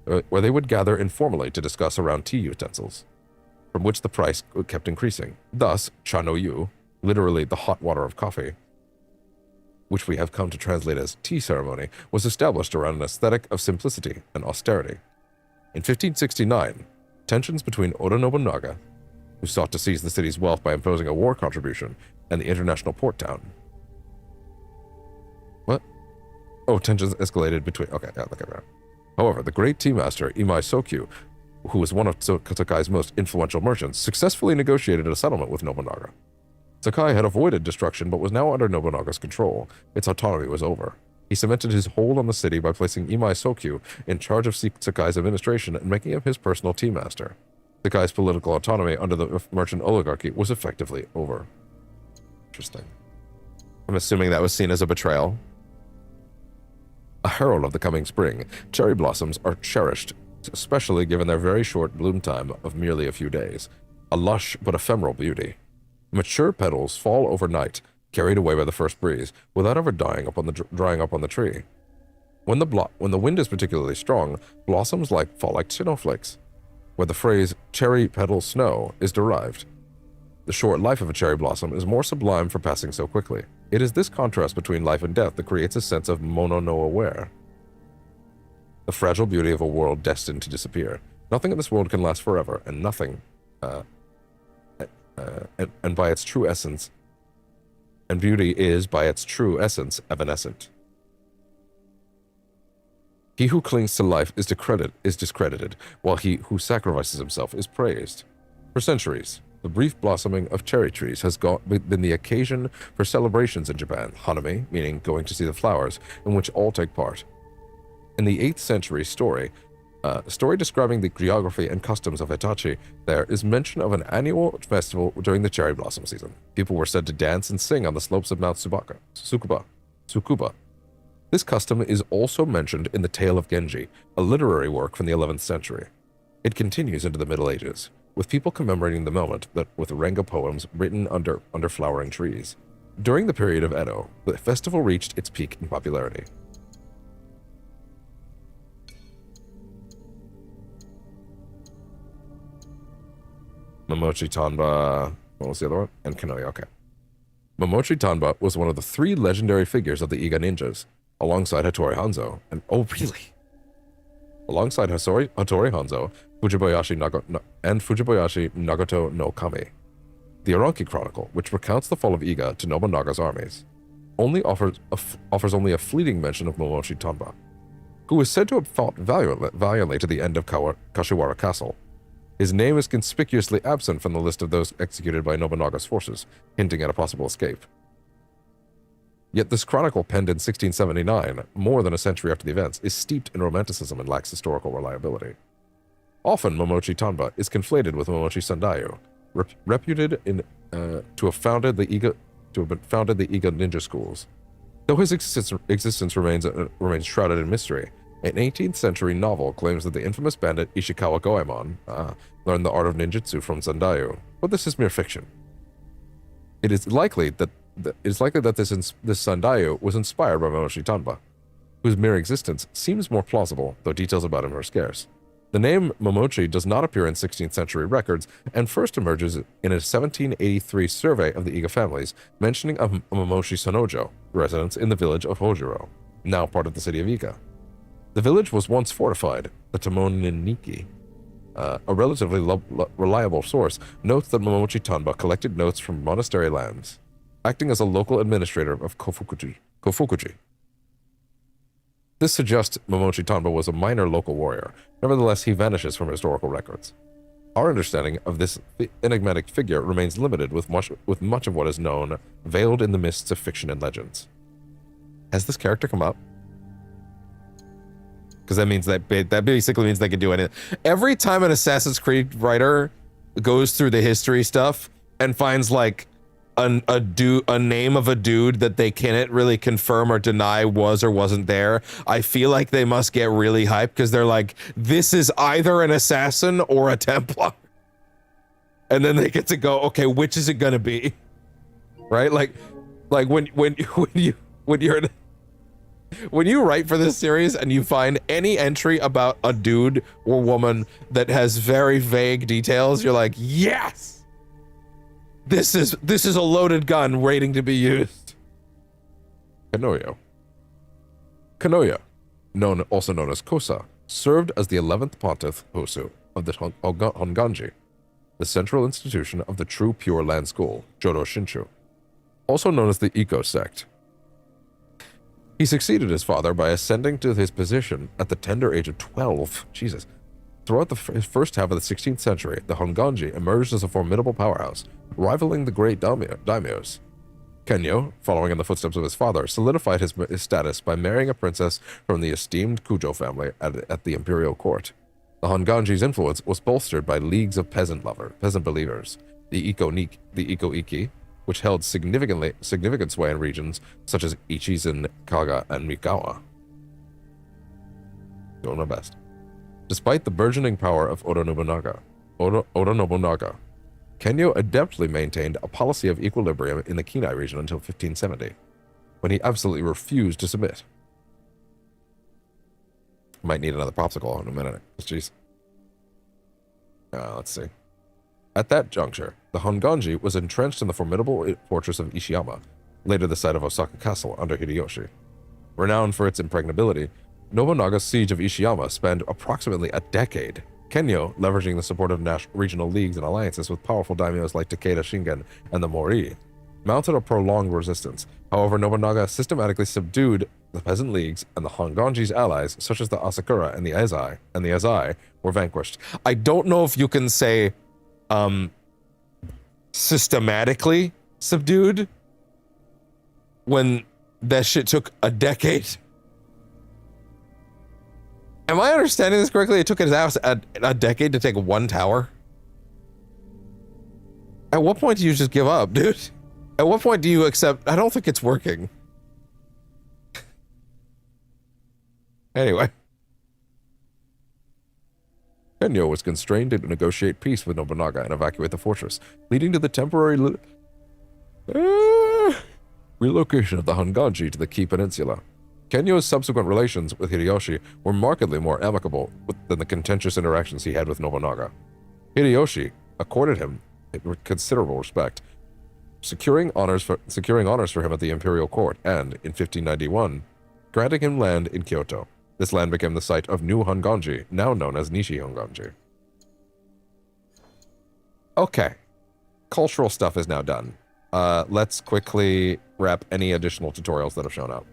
where they would gather informally to discuss around tea utensils, from which the price kept increasing. Thus, cha no yu, literally the hot water of coffee, which we have come to translate as tea ceremony, was established around an aesthetic of simplicity and austerity. In 1569, tensions between Oda Nobunaga, who sought to seize the city's wealth by imposing a war contribution, and the international port town. What? Oh, tensions escalated between... Okay, yeah, look at that. However, the great tea master, Imai Sokyu, who was one of Sakai's most influential merchants, successfully negotiated a settlement with Nobunaga. Sakai had avoided destruction but was now under Nobunaga's control. Its autonomy was over. He cemented his hold on the city by placing Imai Sokyu in charge of Sakai's administration and making him his personal tea master. Sakai's political autonomy under the merchant oligarchy was effectively over. Interesting. I'm assuming that was seen as a betrayal. A herald of the coming spring, cherry blossoms are cherished especially given their very short bloom time of merely a few days, a lush but ephemeral beauty. Mature petals fall overnight, carried away by the first breeze, without ever drying up on the tree. When the wind is particularly strong, blossoms fall like snowflakes, where the phrase cherry petal snow is derived. The short life of a cherry blossom is more sublime for passing so quickly. It is this contrast between life and death that creates a sense of mono no aware, the fragile beauty of a world destined to disappear. Nothing in this world can last forever, and nothing, and by its true essence, and beauty is, by its true essence, evanescent. He who clings to life is discredited, while he who sacrifices himself is praised. For centuries, the brief blossoming of cherry trees has been the occasion for celebrations in Japan, hanami, meaning going to see the flowers, in which all take part. In the 8th century story describing the geography and customs of Hitachi, there is mention of an annual festival during the cherry blossom season. People were said to dance and sing on the slopes of Mount Tsukuba. This custom is also mentioned in the Tale of Genji, a literary work from the 11th century. It continues into the Middle Ages, with people commemorating the moment with Renga poems written under flowering trees. During the period of Edo, the festival reached its peak in popularity. Momochi Tanba, what was the other one? And Kanoya, okay. Momochi Tanba was one of the 3 legendary figures of the Iga ninjas, alongside Hattori Hanzo, alongside Hattori Hanzo, Fujibayashi Nagato no Kami. The Aranki Chronicle, which recounts the fall of Iga to Nobunaga's armies, only offers only a fleeting mention of Momochi Tanba, who is said to have fought valiantly to the end of Kashiwara Castle. His name is conspicuously absent from the list of those executed by Nobunaga's forces, hinting at a possible escape. Yet this chronicle, penned in 1679, more than a century after the events, is steeped in romanticism and lacks historical reliability. Often, Momochi Tanba is conflated with Momochi Sandayu, reputed to have founded the Iga ninja schools. Though his existence remains shrouded in mystery, an 18th century novel claims that the infamous bandit Ishikawa Goemon learned the art of ninjutsu from Sandayu, but this is mere fiction. It is likely that this Sandayu was inspired by Momochi Tanba, whose mere existence seems more plausible, though details about him are scarce. The name Momochi does not appear in 16th century records and first emerges in a 1783 survey of the Iga families, mentioning a Momochi Sonojo, residents in the village of Hojiro, now part of the city of Iga. The village was once fortified. The Tomoniniki, a relatively reliable source, notes that Momochi Tanba collected notes from monastery lands, acting as a local administrator of Kofukuji. This suggests Momochi Tanba was a minor local warrior. Nevertheless, he vanishes from historical records. Our understanding of this enigmatic figure remains limited, with much of what is known veiled in the mists of fiction and legends. Has this character come up? Because that basically means they can do anything. Every time an Assassin's Creed writer goes through the history stuff and finds like a name of a dude that they can't really confirm or deny was or wasn't there, I feel like they must get really hyped because they're like, this is either an assassin or a Templar. And then they get to go, okay, which is it gonna be? Right? Like when you write for this series and you find any entry about a dude or woman that has very vague details, you're like, yes! This is a loaded gun waiting to be used. Kanoya, also known as Kosa, served as the 11th Pontiff Hosu of the Honganji, the central institution of the true Pure Land School, Jodo Shinshu, also known as the Iko sect. He succeeded his father by ascending to his position at the tender age of 12. Jesus. Throughout the first half of the 16th century, the Honganji emerged as a formidable powerhouse, rivaling the great daimyos. Kenyo, following in the footsteps of his father, solidified his status by marrying a princess from the esteemed Kujo family at the imperial court. The Honganji's influence was bolstered by leagues of peasant believers, the Iko-Iki, which held significant sway in regions such as Ichizen, Kaga, and Mikawa. Doing my best. Despite the burgeoning power of Oda Nobunaga, Kenyo adeptly maintained a policy of equilibrium in the Kenai region until 1570, when he absolutely refused to submit. Might need another popsicle in a minute. Jeez. Let's see. At that juncture, the Honganji was entrenched in the formidable fortress of Ishiyama, later the site of Osaka Castle under Hideyoshi. Renowned for its impregnability, Nobunaga's siege of Ishiyama spanned approximately a decade. Kenyo, leveraging the support of regional leagues and alliances with powerful daimyos like Takeda Shingen and the Mori, mounted a prolonged resistance. However, Nobunaga systematically subdued the peasant leagues, and the Honganji's allies, such as the Asakura and the Ezai, were vanquished. I don't know if you can say systematically subdued when that shit took a decade. Am I understanding this correctly? It took his ass a decade to take one tower? At what point do you just give up, dude? At what point do you accept? I don't think it's working. Anyway. Kenyo was constrained to negotiate peace with Nobunaga and evacuate the fortress, leading to the temporary relocation of the Honganji to the Kii Peninsula. Kenyo's subsequent relations with Hideyoshi were markedly more amicable than the contentious interactions he had with Nobunaga. Hideyoshi accorded him considerable respect, securing honors for him at the imperial court, and, in 1591, granting him land in Kyoto. This land became the site of New Honganji, now known as Nishi Honganji. Okay. Cultural stuff is now done. Let's quickly wrap any additional tutorials that have shown up.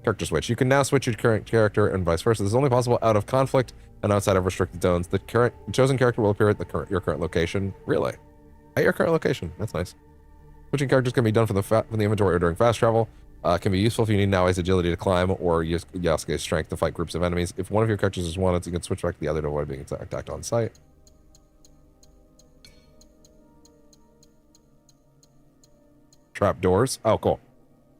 Character switch. You can now switch your current character and vice versa. This is only possible out of conflict and outside of restricted zones. The chosen character will appear at your current location. Really? At your current location. That's nice. Switching characters can be done from the inventory or during fast travel. Can be useful if you need Naoe's agility to climb or use Yasuke's strength to fight groups of enemies. If one of your characters is wanted, you can switch back to the other to avoid being attacked on sight. Trapdoors. Oh, cool.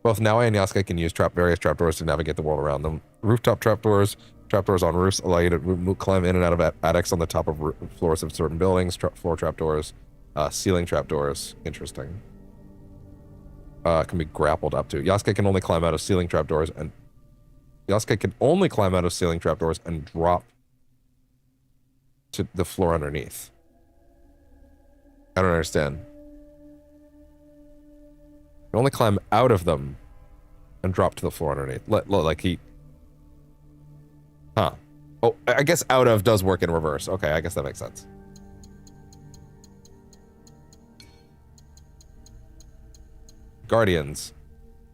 Both Naoe and Yasuke can use various trapdoors to navigate the world around them. Rooftop trapdoors on roofs allow you to climb in and out of attics on the top of floors of certain buildings. Floor trapdoors, ceiling trapdoors. Interesting. Can be grappled up to. Yasuke can only climb out of ceiling trapdoors and drop to the floor underneath. I don't understand. You can only climb out of them and drop to the floor underneath. Like he... Huh. Oh, I guess out of does work in reverse. Okay, I guess that makes sense. Guardians.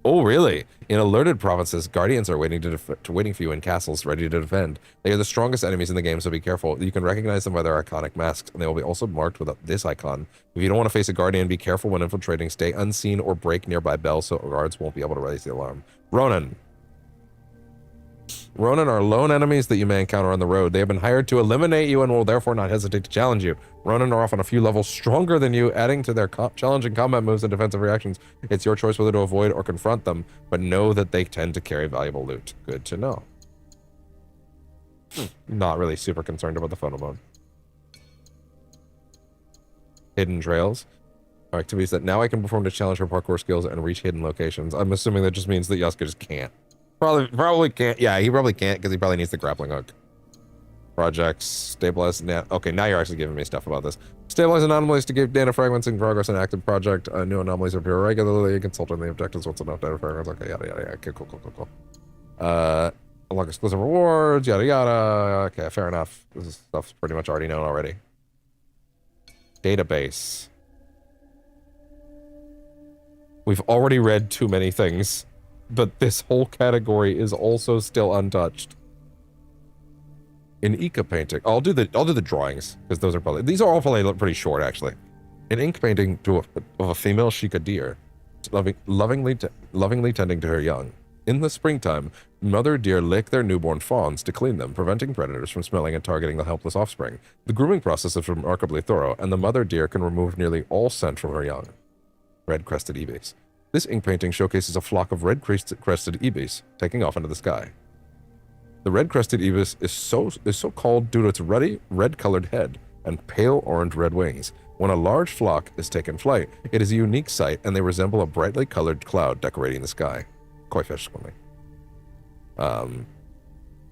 Oh, really? In alerted provinces, guardians are waiting for you in castles, ready to defend. They are the strongest enemies in the game, so be careful. You can recognize them by their iconic masks, and they will be also marked with this icon. If you don't want to face a guardian, be careful when infiltrating. Stay unseen or break nearby bells so guards won't be able to raise the alarm. Ronin. Ronin are lone enemies that you may encounter on the road. They have been hired to eliminate you and will therefore not hesitate to challenge you. Ronin are often a few levels stronger than you, adding to their challenging combat moves and defensive reactions. It's your choice whether to avoid or confront them, but know that they tend to carry valuable loot. Good to know. Not really super concerned about the photo mode. Hidden trails. Activities that now I can perform to challenge her parkour skills and reach hidden locations. I'm assuming that just means that Yasuke just can't. Probably can't. Yeah, he probably can't because he probably needs the grappling hook. Projects, stabilize. Okay, now you're actually giving me stuff about this. Stabilize anomalies to give data fragments in progress. An active project. New anomalies appear regularly. Consult on the objectives once enough data fragments. Okay, yada yada yada. Okay, cool. Unlock exclusive rewards. Yada yada. Okay, fair enough. This stuff's pretty much already known already. Database. We've already read too many things. But this whole category is also still untouched. In Ika painting, I'll do the drawings because these are all probably pretty short actually. In ink painting of a female Shika deer, lovingly tending to her young. In the springtime, mother deer lick their newborn fawns to clean them, preventing predators from smelling and targeting the helpless offspring. The grooming process is remarkably thorough, and the mother deer can remove nearly all scent from her young. Red-crested ibis. This ink painting showcases a flock of red-crested ibis taking off into the sky. The red-crested ibis is so called due to its ruddy red-colored head and pale orange-red wings. When a large flock is taken flight, it is a unique sight, and they resemble a brightly colored cloud decorating the sky. Koi fish swimming. An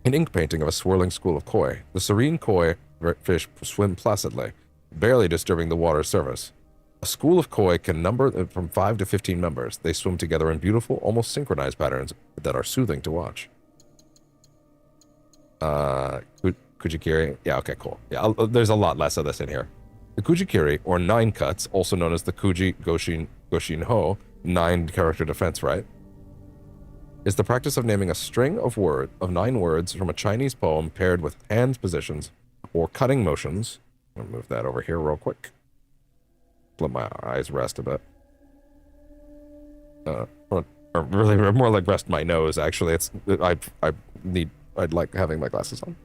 ink painting of a swirling school of koi. The serene koi fish swim placidly, barely disturbing the water's surface. A school of koi can number from 5 to 15 members. They swim together in beautiful, almost synchronized patterns that are soothing to watch. Kujikiri? Yeah, okay, cool. Yeah, there's a lot less of this in here. The Kujikiri, or 9 cuts, also known as the Kuji Goshin Ho, 9-character defense right, is the practice of naming a string of 9 words from a Chinese poem paired with hand positions or cutting motions. I'm gonna move that over here real quick. Let my eyes rest a bit. Or really more like rest my nose, actually. I'd like having my glasses on.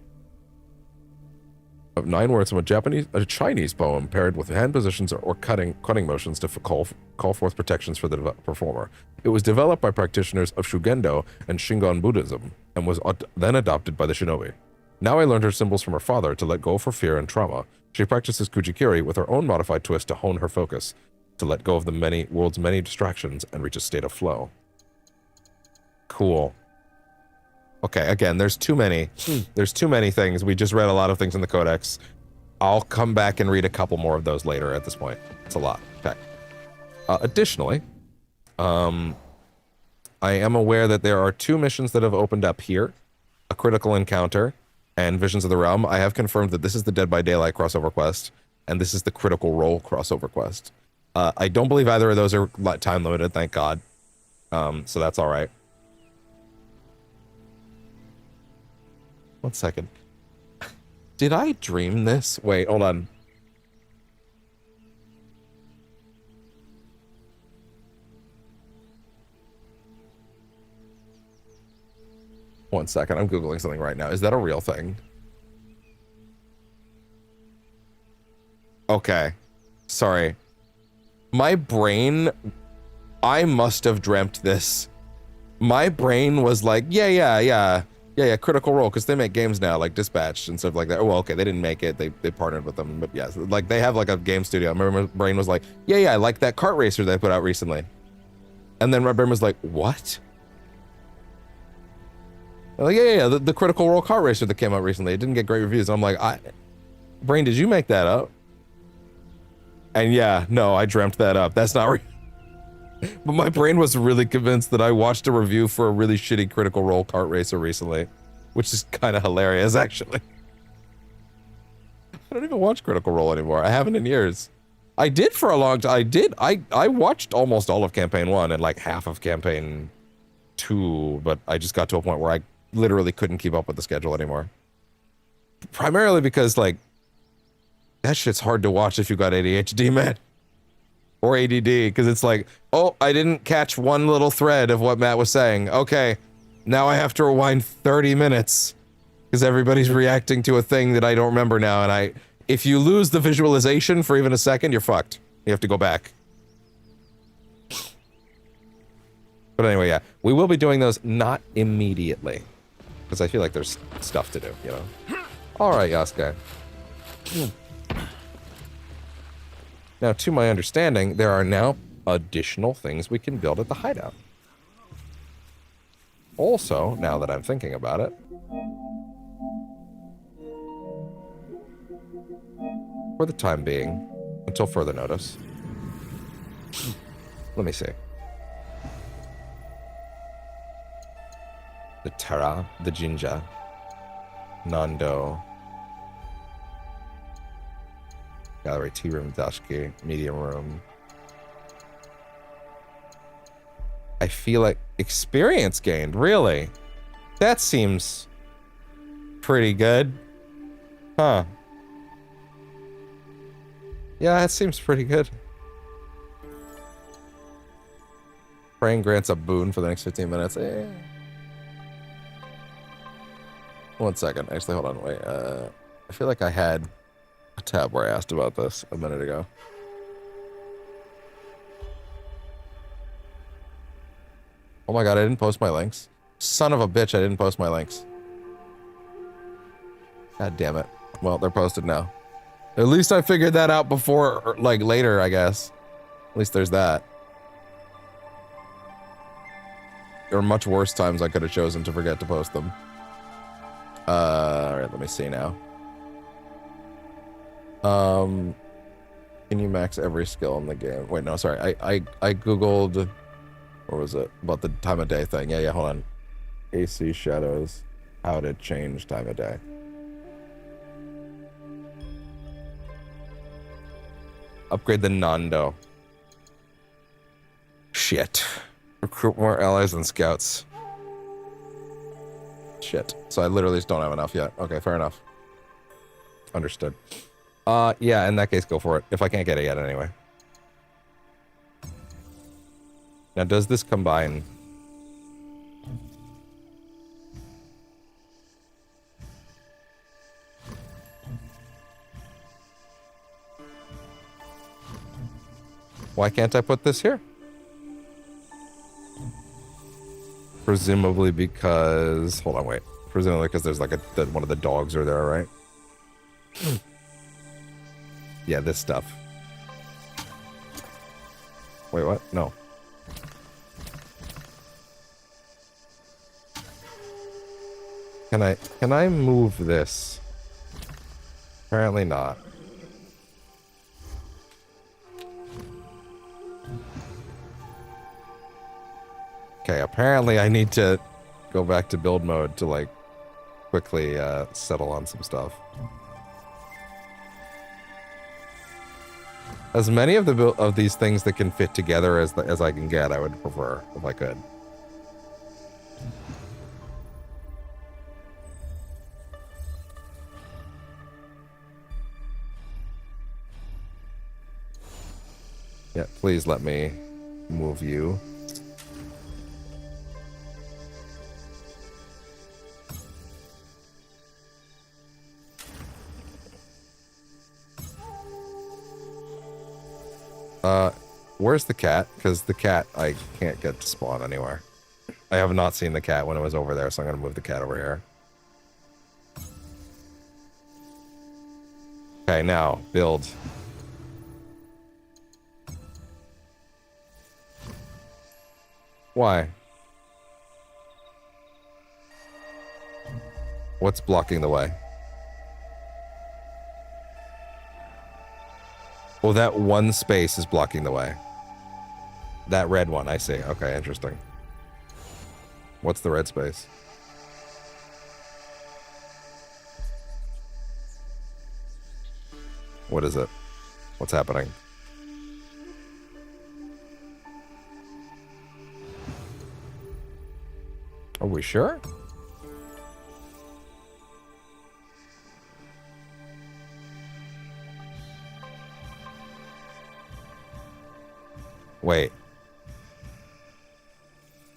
Of 9 words from a Chinese poem paired with hand positions or cutting motions to call forth protections for the performer. It was developed by practitioners of Shugendo and Shingon Buddhism and was then adopted by the shinobi. Naoe learned her symbols from her father to let go for fear and trauma. She practices Kujikiri with her own modified twist to hone her focus, to let go of the world's many distractions and reach a state of flow. Cool. Okay, again, there's too many. There's too many things. We just read a lot of things in the codex. I'll come back and read a couple more of those later at this point. It's a lot. Okay. Additionally, I am aware that there are 2 missions that have opened up here. A critical encounter and Visions of the Realm. I have confirmed that this is the Dead by Daylight crossover quest, and this is the Critical Role crossover quest. I don't believe either of those are time limited, thank God. So that's all right. 1 second. Did I dream this? Wait, hold on. One second, I'm Googling something right now. Is that a real thing? Okay. Sorry. My brain... I must have dreamt this. My brain was like, yeah, Critical Role, because they make games now, like Dispatch and stuff like that. Oh, well, okay, they didn't make it. They partnered with them, but yes, like they have like a game studio. I remember my brain was like, yeah, I like that kart racer they put out recently. And then my brain was like, what? I'm like, yeah, the Critical Role kart racer that came out recently. It didn't get great reviews. I'm like, brain, did you make that up? And yeah, no, I dreamt that up. That's not real. But my brain was really convinced that I watched a review for a really shitty Critical Role kart racer recently, which is kind of hilarious, actually. I don't even watch Critical Role anymore. I haven't in years. I did for a long time. I watched almost all of Campaign 1 and like half of Campaign 2, but I just got to a point where I literally couldn't keep up with the schedule anymore. Primarily because, like, that shit's hard to watch if you got ADHD, man. Or ADD, because it's like, oh, I didn't catch one little thread of what Matt was saying. Okay, now I have to rewind 30 minutes because everybody's reacting to a thing that I don't remember now. And if you lose the visualization for even a second, you're fucked. You have to go back. But anyway, yeah, we will be doing those not immediately because I feel like there's stuff to do, you know? All right, Yasuke. Now, to my understanding, there are now additional things we can build at the hideout. Also, now that I'm thinking about it, for the time being, until further notice, let me see. The Terra, the Jinja, Nando, Gallery, tea room, dashki, medium room. I feel like experience gained, really? That seems pretty good. Huh. Yeah, that seems pretty good. Praying grants a boon for the next 15 minutes. Eh. 1 second. Actually, hold on. Wait. I feel like I had a tab where I asked about this a minute ago. Oh my god, I didn't post my links. Son of a bitch, I didn't post my links. God damn it. Well, they're posted now. At least I figured that out before, or, like, later, I guess. At least there's that. There are much worse times I could have chosen to forget to post them. Alright, let me see now. Can you max every skill in the game? Wait, no, sorry. I googled, what was it? About the time of day thing. Yeah, hold on. AC shadows, how to change time of day. Upgrade the Nando. Shit. Recruit more allies and scouts. Shit. So I literally just don't have enough yet. Okay, fair enough. Understood. Yeah, in that case, go for it. If I can't get it yet, anyway. Now, does this combine? Why can't I put this here? Presumably because... Hold on, wait. Presumably because there's like one of the dogs are there, right? Yeah, this stuff. Wait, what? No. Can I move this? Apparently not. Okay, apparently I need to go back to build mode to, like, quickly settle on some stuff. As many of these things that can fit together as I can get, I would prefer, if I could. Yeah, please let me move you. Where's the cat? Because the cat I can't get to spawn anywhere. I have not seen the cat when it was over there, so I'm gonna move the cat over here. Okay, now, build. Why? What's blocking the way? Oh, that one space is blocking the way. That red one, I see. Okay, interesting. What's the red space? What is it? What's happening? Are we sure? Wait.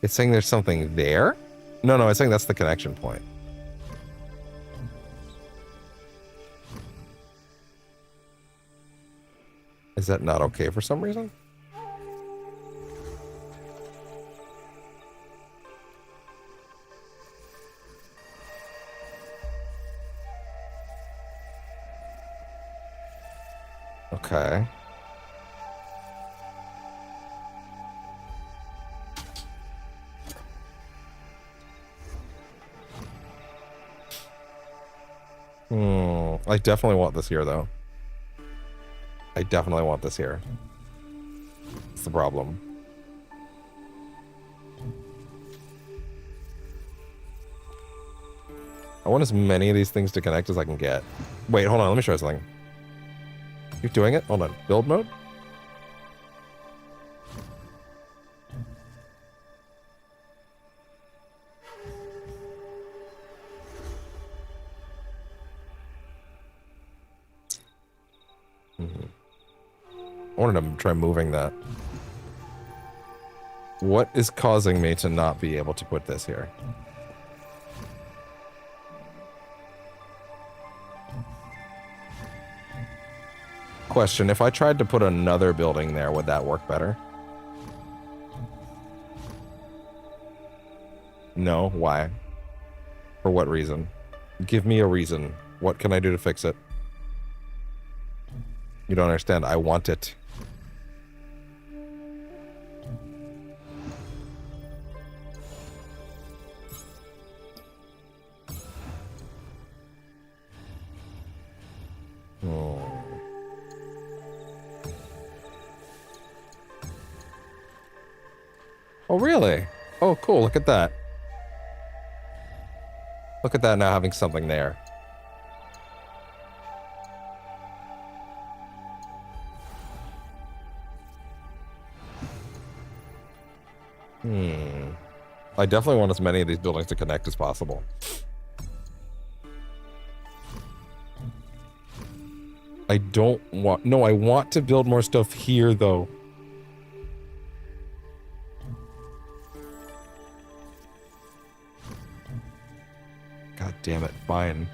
It's saying there's something there? No, it's saying that's the connection point. Is that not okay for some reason? Okay. I definitely want this here, though. I definitely want this here. It's the problem. I want as many of these things to connect as I can get. Wait, hold on. Let me show you something. You're doing it? Hold on. Build mode? I wanted to try moving that. What is causing me to not be able to put this here? Question, if I tried to put another building there, would that work better? No? Why? For what reason? Give me a reason. What can I do to fix it? You don't understand. I want it. Oh. Oh, really? Oh, cool. Look at that. Look at that now having something there. I definitely want as many of these buildings to connect as possible. I don't want... No, I want to build more stuff here, though. God damn it. Fine.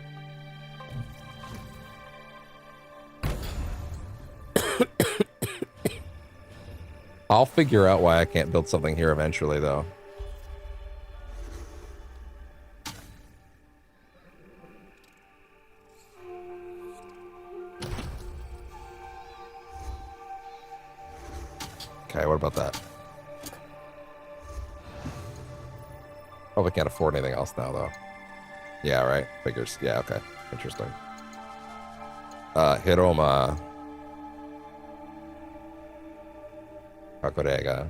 I'll figure out why I can't build something here eventually, though. Okay, what about that? Oh, we can't afford anything else now, though. Yeah, right. Figures. Yeah, okay. Interesting. Hiroma. Kakorega.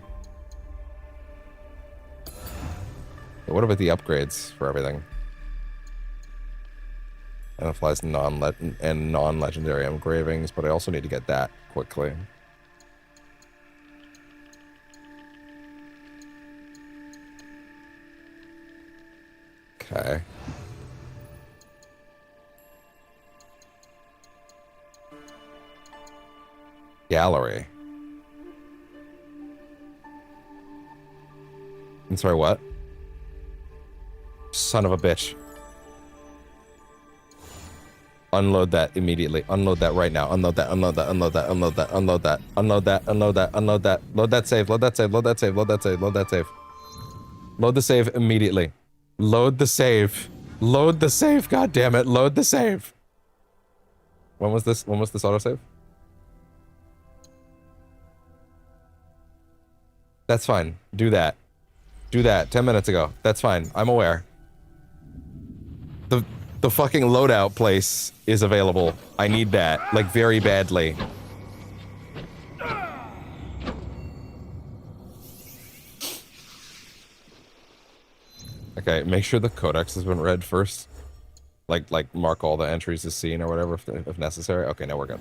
What about the upgrades for everything? And it applies non-legendary engravings, but I also need to get that quickly. Okay. Gallery. I'm sorry, what? Son of a bitch. Unload that immediately. Unload that right now. Unload that, unload that, unload that, unload that, unload that, unload that, unload that, unload that. Load that save, load that save, load that save, load that save, load that save. Load the save immediately. Load the save. Load the save, god damn it. Load the save. When was this autosave? That's fine. Do that. Do that 10 minutes ago. That's fine. I'm aware. The fucking loadout place is available. I need that, like, very badly. Okay, make sure the codex has been read first. Like mark all the entries as seen or whatever if necessary. Okay, now we're good.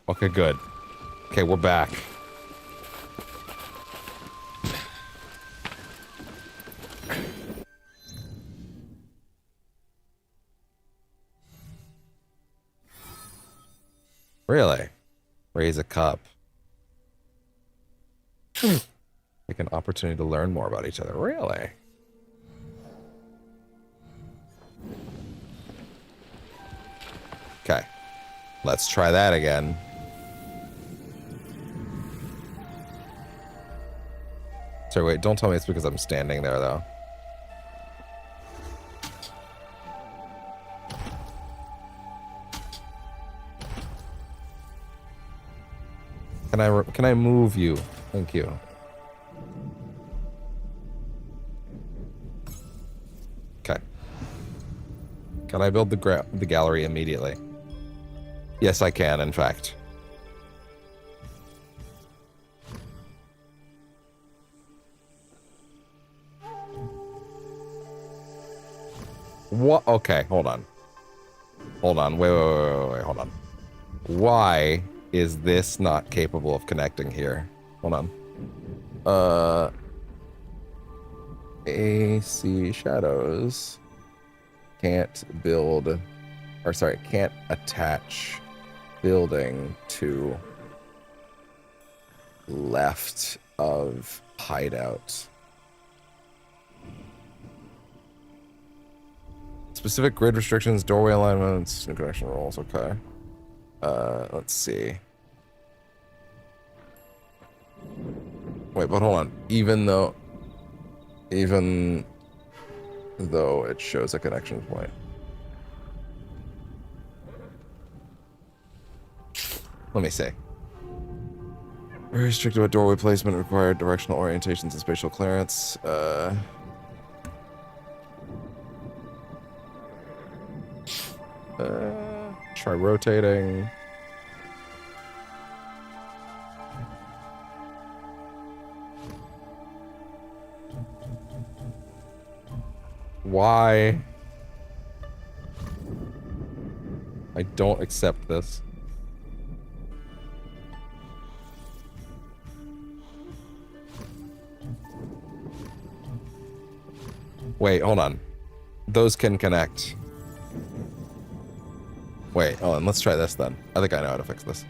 Okay, good. Okay, we're back. Really? Raise a cup. Like an opportunity to learn more about each other. Really? Okay. Let's try that again. Sorry, wait, don't tell me it's because I'm standing there, though. Can I move you? Thank you. Okay. Can I build the gallery immediately? Yes, I can, in fact. What? Okay, hold on. Hold on. Wait, hold on. Why is this not capable of connecting here? Hold on. AC Shadows can't build, or sorry, can't attach building to left of hideout. Specific grid restrictions, doorway alignments, new connection rules, okay. Let's see. Wait, but hold on. Even though it shows a connection point. Let me see. Very strict about doorway placement, required directional orientations and spatial clearance. Try rotating. Why? I don't accept this. Wait, hold on. Those can connect. Wait, hold on, let's try this then. I think I know how to fix this.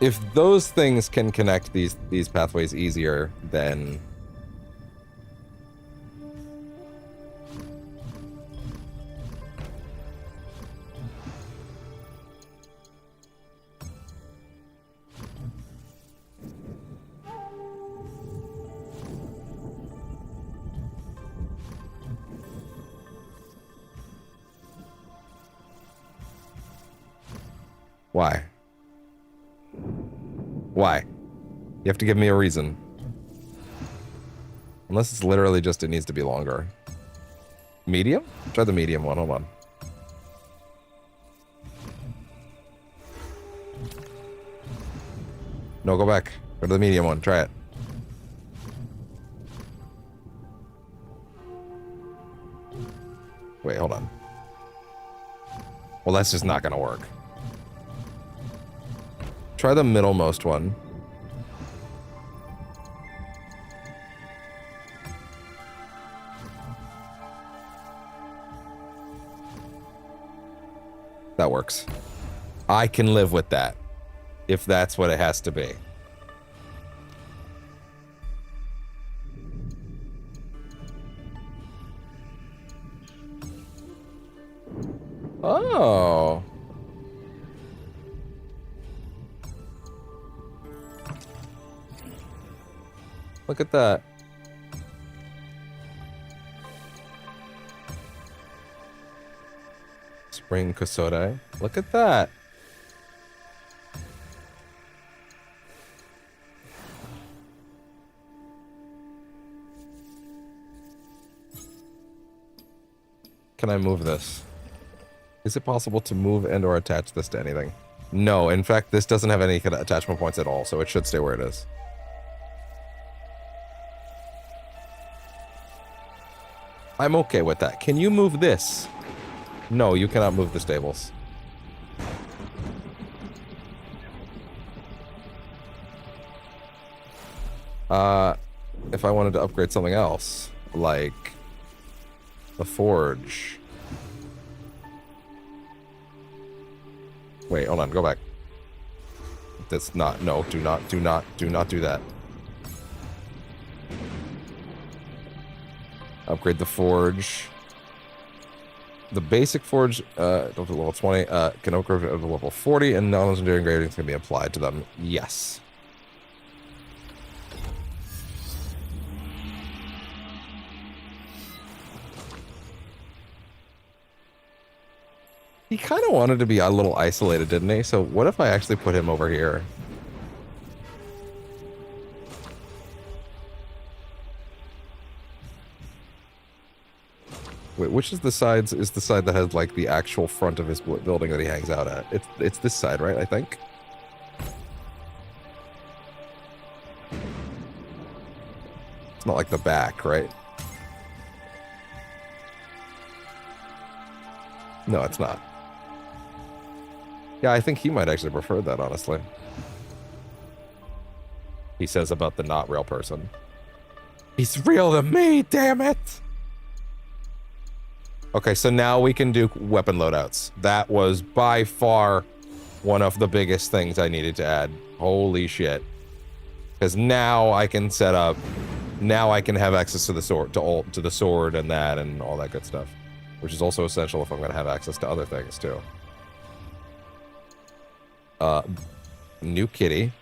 If those things can connect these pathways easier, then... Why? Why? You have to give me a reason. Unless it's literally just it needs to be longer. Medium? Try the medium one, hold on. No, go back. Go to the medium one, try it. Wait, hold on. Well, that's just not gonna work. Try the middlemost one. That works. I can live with that, if that's what it has to be. Oh. Look at that. Spring Kosode. Look at that. Can I move this? Is it possible to move and or attach this to anything? No, in fact, this doesn't have any attachment points at all, so it should stay where it is. I'm okay with that. Can you move this? No, you cannot move the stables. If I wanted to upgrade something else, like the forge. Wait, hold on, go back. That's not, no, do not do that. Upgrade the forge. The basic forge, up to level 20, can upgrade to level 40, and non-legendary engravings can be applied to them. Yes. He kind of wanted to be a little isolated, didn't he? So what if I actually put him over here? Wait, which is the side that has like the actual front of his building that he hangs out at? It's this side, right? I think. It's not like the back, right? No, it's not. Yeah, I think he might actually prefer that, honestly. He says about the not real person. He's real to me, damn it! Okay, so now we can do weapon loadouts. That was by far one of the biggest things I needed to add. Holy shit. Because now I can set up... Now I can have access to the sword, to the sword and that and all that good stuff. Which is also essential if I'm going to have access to other things, too. New kitty.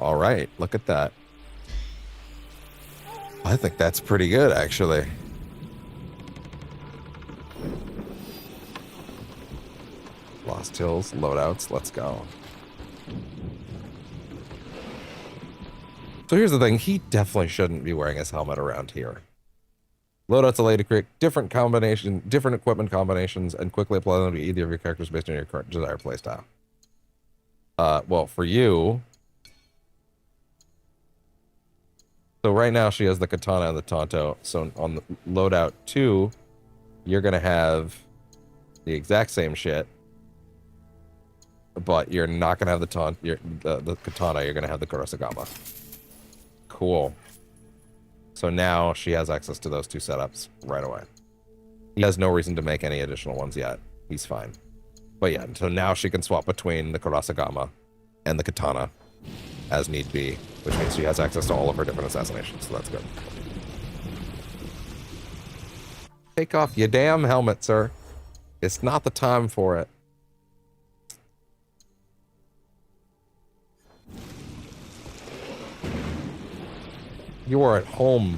All right, look at that. I think that's pretty good, actually. Lost Hills, loadouts, let's go. So here's the thing, he definitely shouldn't be wearing his helmet around here. Loadouts allow you to create different equipment combinations and quickly apply them to either of your characters based on your current desired playstyle. Well, for you... So right now she has the katana and the tonto. So on the loadout 2, you're going to have the exact same shit. But you're not going to have the katana, you're going to have the kurosagama. Cool. So now she has access to those 2 setups right away. He has no reason to make any additional ones yet. He's fine. But yeah, so now she can swap between the kurosagama and the katana as need be, which means she has access to all of her different assassinations, so that's good. Take off your damn helmet, sir. It's not the time for it. You are at home.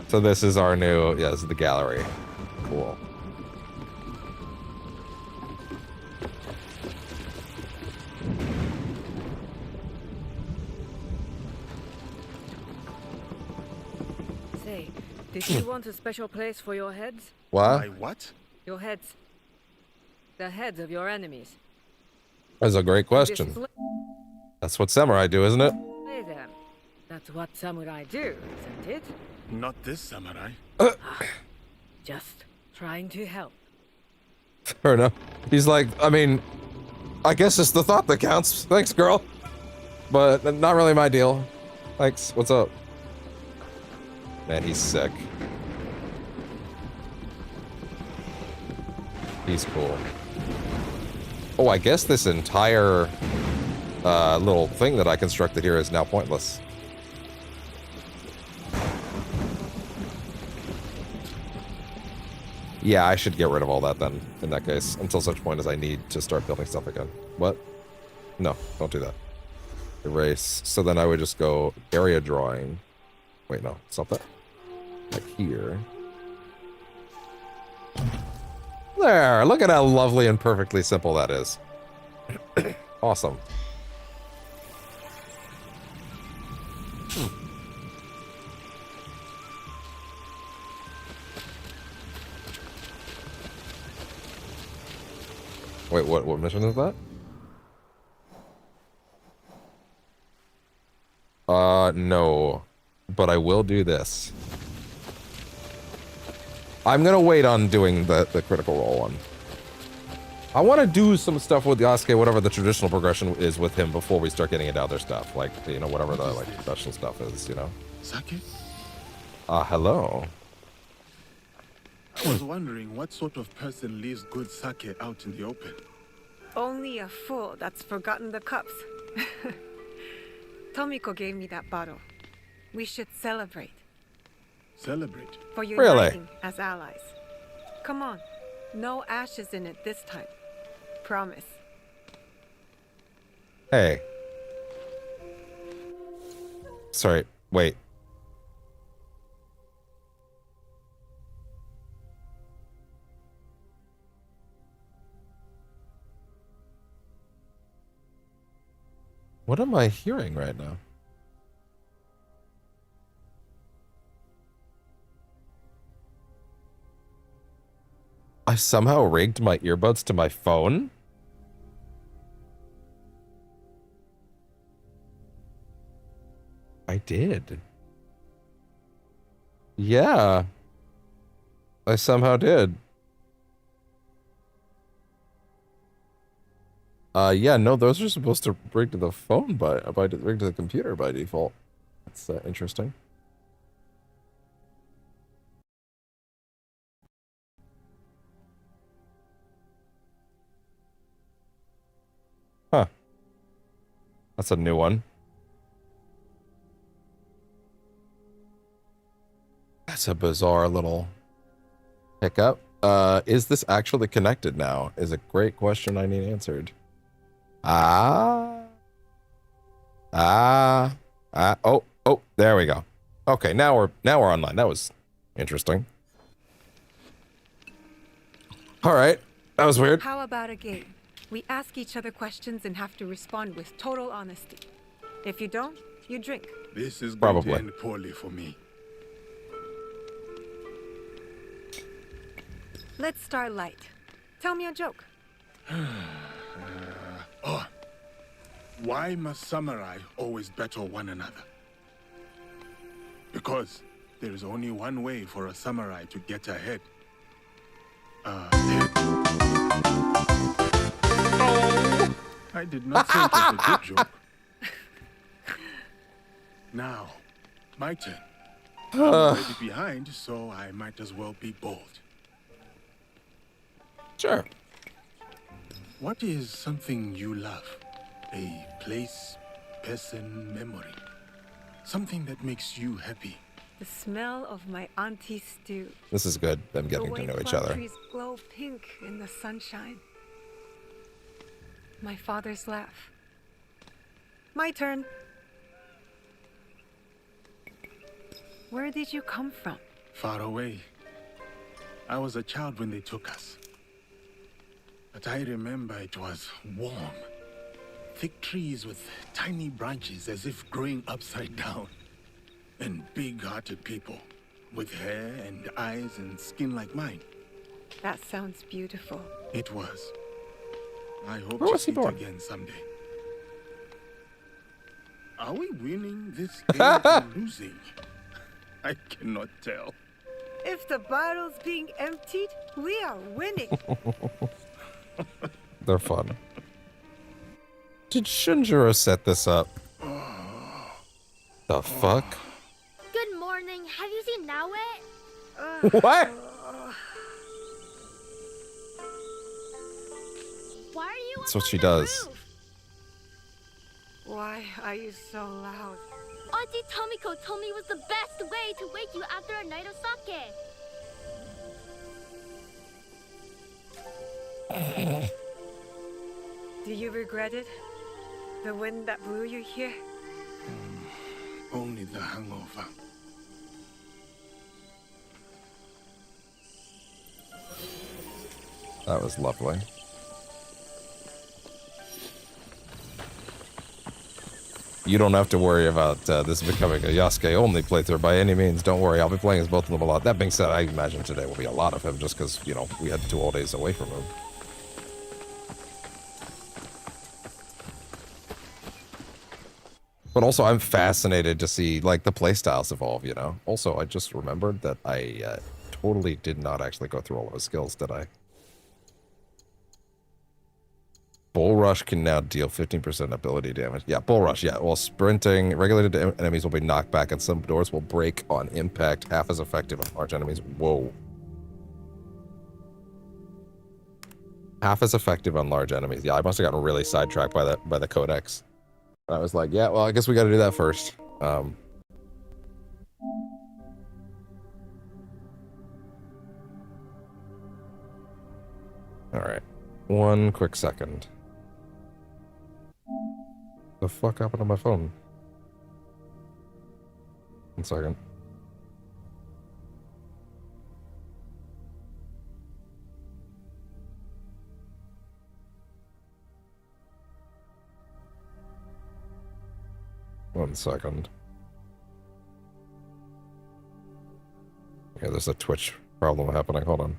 So this is our new, yeah, this is the gallery. Cool.
Say, did you want a special place for your heads?
What?
My what?
Your heads. The heads of your enemies.
That's a great question. That's what samurai do, isn't it?
Display them. That's what samurai do, isn't it?
Not this samurai.
Just trying to help.
Fair enough. He's like, I mean, I guess it's the thought that counts. Thanks, girl. But not really my deal. Thanks. What's up? Man, he's sick. He's cool. Oh, I guess this entire little thing that I constructed here is now pointless. Yeah, I should get rid of all that then, in that case, until such point as I need to start building stuff again. What? No, don't do that. Erase. So then I would just go area drawing. Wait, no, stop that. Like here. There, look at how lovely and perfectly simple that is. Awesome. Wait, what mission is that? No. But I will do this. I'm gonna wait on doing the critical role one. I want to do some stuff with Yasuke, whatever the traditional progression is with him before we start getting into other stuff. Like, you know, whatever the like special stuff is, you know?
Sake?
Hello.
I was wondering what sort of person leaves good sake out in the open.
Only a fool that's forgotten the cups. Tomiko gave me that bottle. We should celebrate.
Celebrate?
For
Really?
uniting as allies. Come on. No ashes in it this time. Promise.
Hey. Sorry, wait. What am I hearing right now? I somehow rigged my earbuds to my phone? I did. Yeah. I somehow did. Yeah, no, those are supposed to rig to the phone rig to the computer by default. That's interesting. Huh. That's a new one. That's a bizarre little hiccup. Is this actually connected now? Is a great question I need answered. Ah. Ah. Ah. Oh. Oh. There we go. Okay. Now we're online. That was interesting. All right. That was weird.
How about a game? We ask each other questions and have to respond with total honesty. If you don't, you drink.
This is going
Probably.
to end poorly for me.
Let's start light. Tell me a joke.
Why must samurai always battle one another? Because there is only one way for a samurai to get ahead. I did not think it was a good joke. Now, my turn. I'm already behind, so I might as well be bold.
Sure.
What is something you love? A place, person, memory. Something that makes you happy.
The smell of my auntie's stew.
This is good. Them
The
getting
way
to know each
plum
other.
trees glow pink in the sunshine. My father's laugh. My turn. Where did you come from?
Far away. I was a child when they took us. But I remember it was warm. Thick trees with tiny branches as if growing upside down. And big-hearted people with hair and eyes and skin like mine.
That sounds beautiful.
It was. I hope
Where
to
was he
see it
born?
again someday. Are we winning this game or losing? I cannot tell.
If the bottle's being emptied, we are winning.
They're fun. Did Shinjiro set this up? The fuck?
Good morning. Have you seen Naoe?
What?
Why are you
That's
up
what
on
she
the
does.
roof?
Why are you so loud?
Auntie Tomiko told me it was the best way to wake you after a night of sake.
Do you regret it? The wind that blew you here?
Only the hangover.
That was lovely. You don't have to worry about this becoming a Yasuke-only playthrough by any means. Don't worry, I'll be playing as both of them a lot. That being said, I imagine today will be a lot of him just because, you know, we had 2 whole days away from him. But also, I'm fascinated to see, like, the playstyles evolve, you know? Also, I just remembered that I totally did not actually go through all of his skills, did I? Bull Rush can now deal 15% ability damage. Yeah, Bull Rush, yeah. While sprinting, regulated enemies will be knocked back and some doors will break on impact, half as effective on large enemies. Whoa. Half as effective on large enemies. Yeah, I must have gotten really sidetracked by the codex. And I was like, yeah, well, I guess we got to do that first. All right. One quick second. The fuck happened to my phone? 1 second. One second. Yeah, there's a Twitch problem happening. Hold on.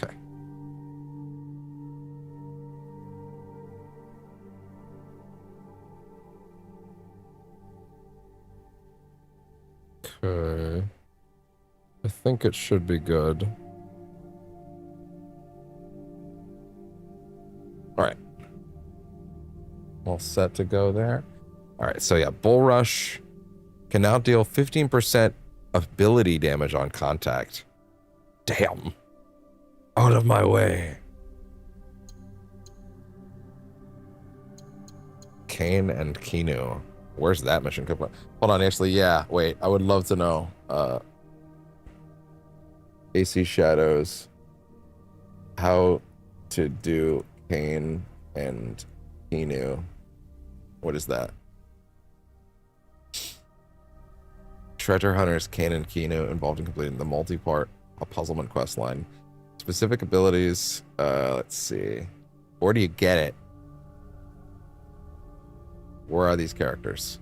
Okay. Okay. I think it should be good. All right. All set to go there. All right, so yeah, Bull Rush Can now deal 15% ability damage on contact. Damn. Out of my way. Kane and Kinu. Where's that mission? Hold on, actually, yeah. Wait, I would love to know. AC Shadows. How to do Kane and Kinu. What is that? Treasure Hunters, Kane and Kinu involved in completing the multi-part puzzlement quest line. Specific abilities, let's see. Where do you get it? Where are these characters?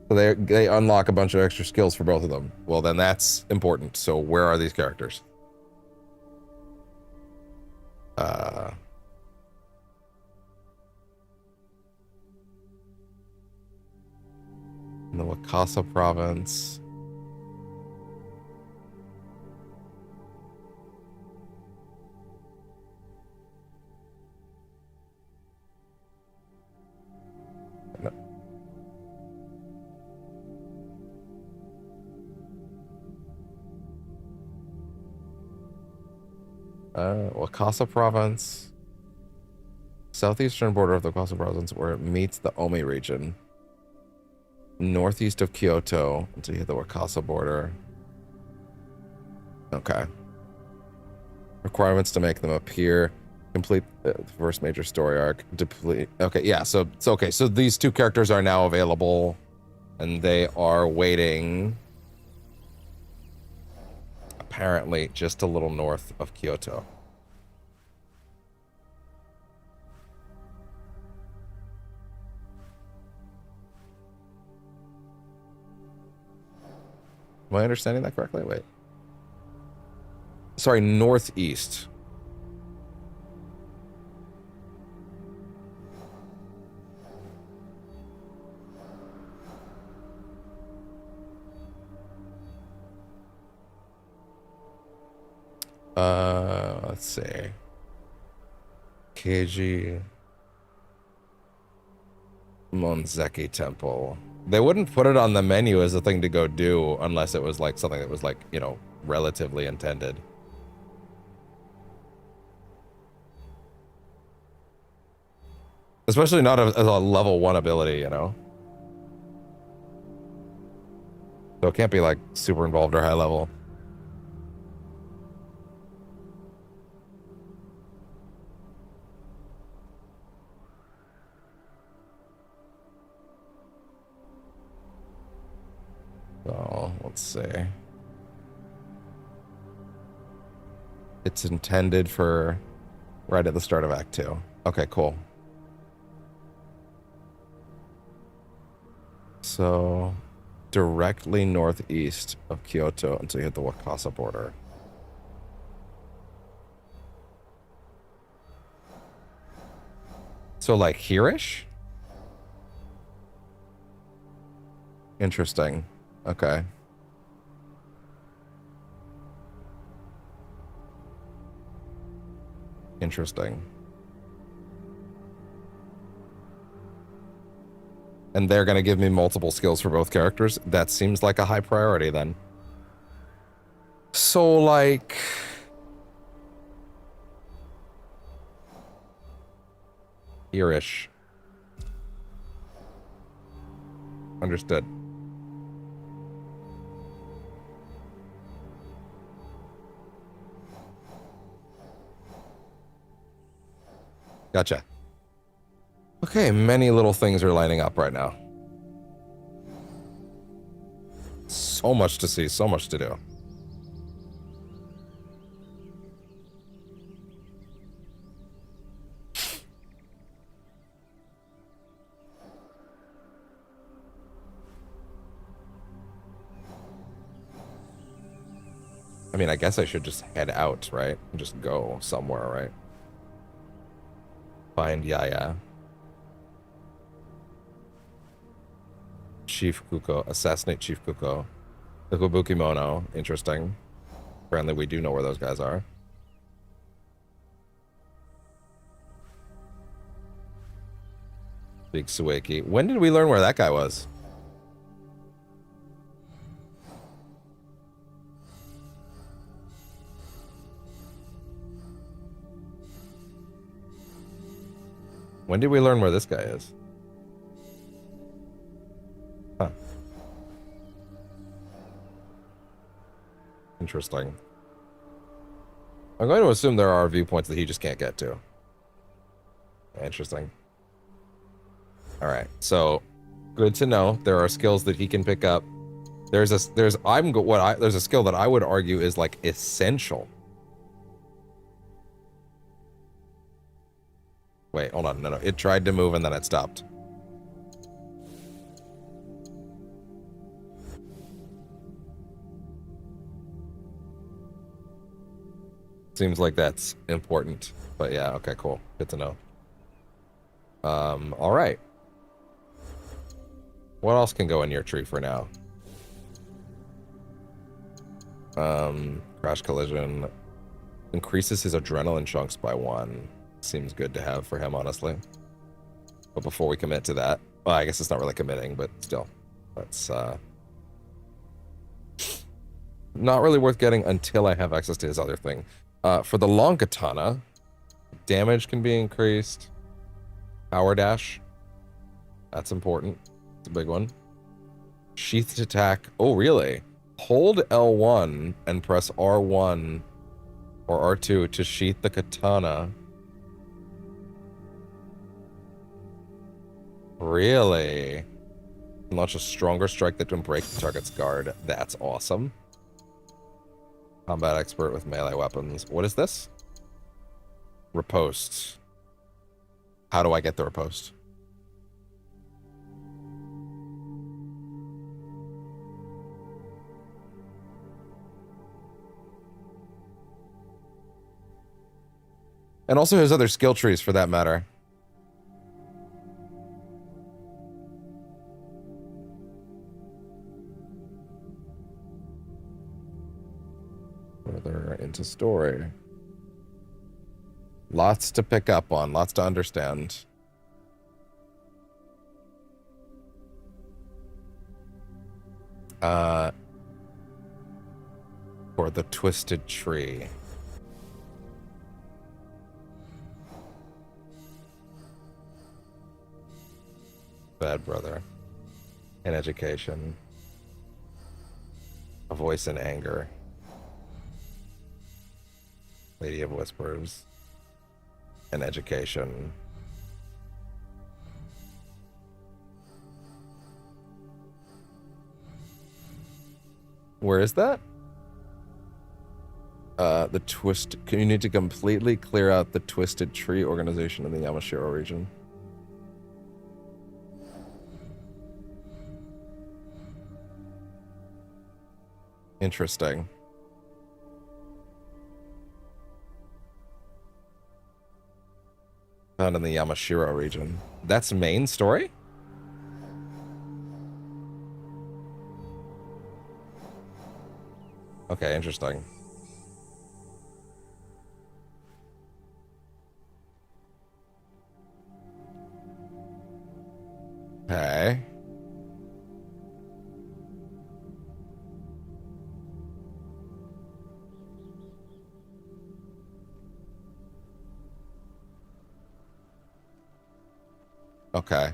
So they unlock a bunch of extra skills for both of them. Well, then that's important. So where are these characters? In the Wakasa province. No. Wakasa province. Southeastern border of the Wakasa province where it meets the Omi region. Northeast of Kyoto until you hit the Wakasa border. Okay. Requirements to make them appear. Complete the first major story arc. Deplete. Okay, yeah, so it's okay. So these two characters are now available and they are waiting apparently just a little north of Kyoto. Am I understanding that correctly? Wait. Sorry, northeast. Let's see. Keiji Monzeki Temple. They wouldn't put it on the menu as a thing to go do unless it was like something that was like, you know, relatively intended. Especially not as a level 1 ability, you know? So it can't be like super involved or high level. So, let's see. It's intended for right at the start of Act 2. Okay, cool. So, directly northeast of Kyoto until you hit the Wakasa border. So, like here-ish? Interesting. Okay. Interesting. And they're going to give me multiple skills for both characters? That seems like a high priority then. So, like... here-ish. Understood. Gotcha. Okay, many little things are lining up right now. So much to see, so much to do. I mean, I guess I should just head out, right? Just go somewhere, right? Find Yaya. Chief Kuko. Assassinate Chief Kuko. The Kubukimono. Interesting. Apparently we do know where those guys are. Big Sueki. When did we learn where that guy was? When did we learn where this guy is? Huh. Interesting. I'm going to assume there are viewpoints that he just can't get to. Interesting. All right, so good to know. There are skills that he can pick up. There's a skill that I would argue is like essential. Wait, hold on. No. It tried to move and then it stopped. Seems like that's important. But yeah, okay, cool. Good to know. All right. What else can go in your tree for now? Crash collision increases his adrenaline chunks by 1. Seems good to have for him, honestly. But before we commit to that, well, I guess it's not really committing, but still, that's not really worth getting until I have access to his other thing. For the long katana, damage can be increased. Power dash, that's important. It's a big one. Sheathed attack. Oh, really? Hold L1 and press R1 or R2 to sheath the katana. Really? Launch a stronger strike that can break the target's guard. That's awesome. Combat expert with melee weapons. What is this? Riposte. How do I get the riposte? And also his other skill trees, for that matter. Further into story. Lots to pick up on, lots to understand. For the twisted tree. Bad brother. An education. A voice in anger. Lady of Whispers. An education. Where is that? The twist. You need to completely clear out the Twisted Tree organization in the Yamashiro region. Interesting. Found in the Yamashiro region. That's main story? Okay, interesting. Okay. Okay.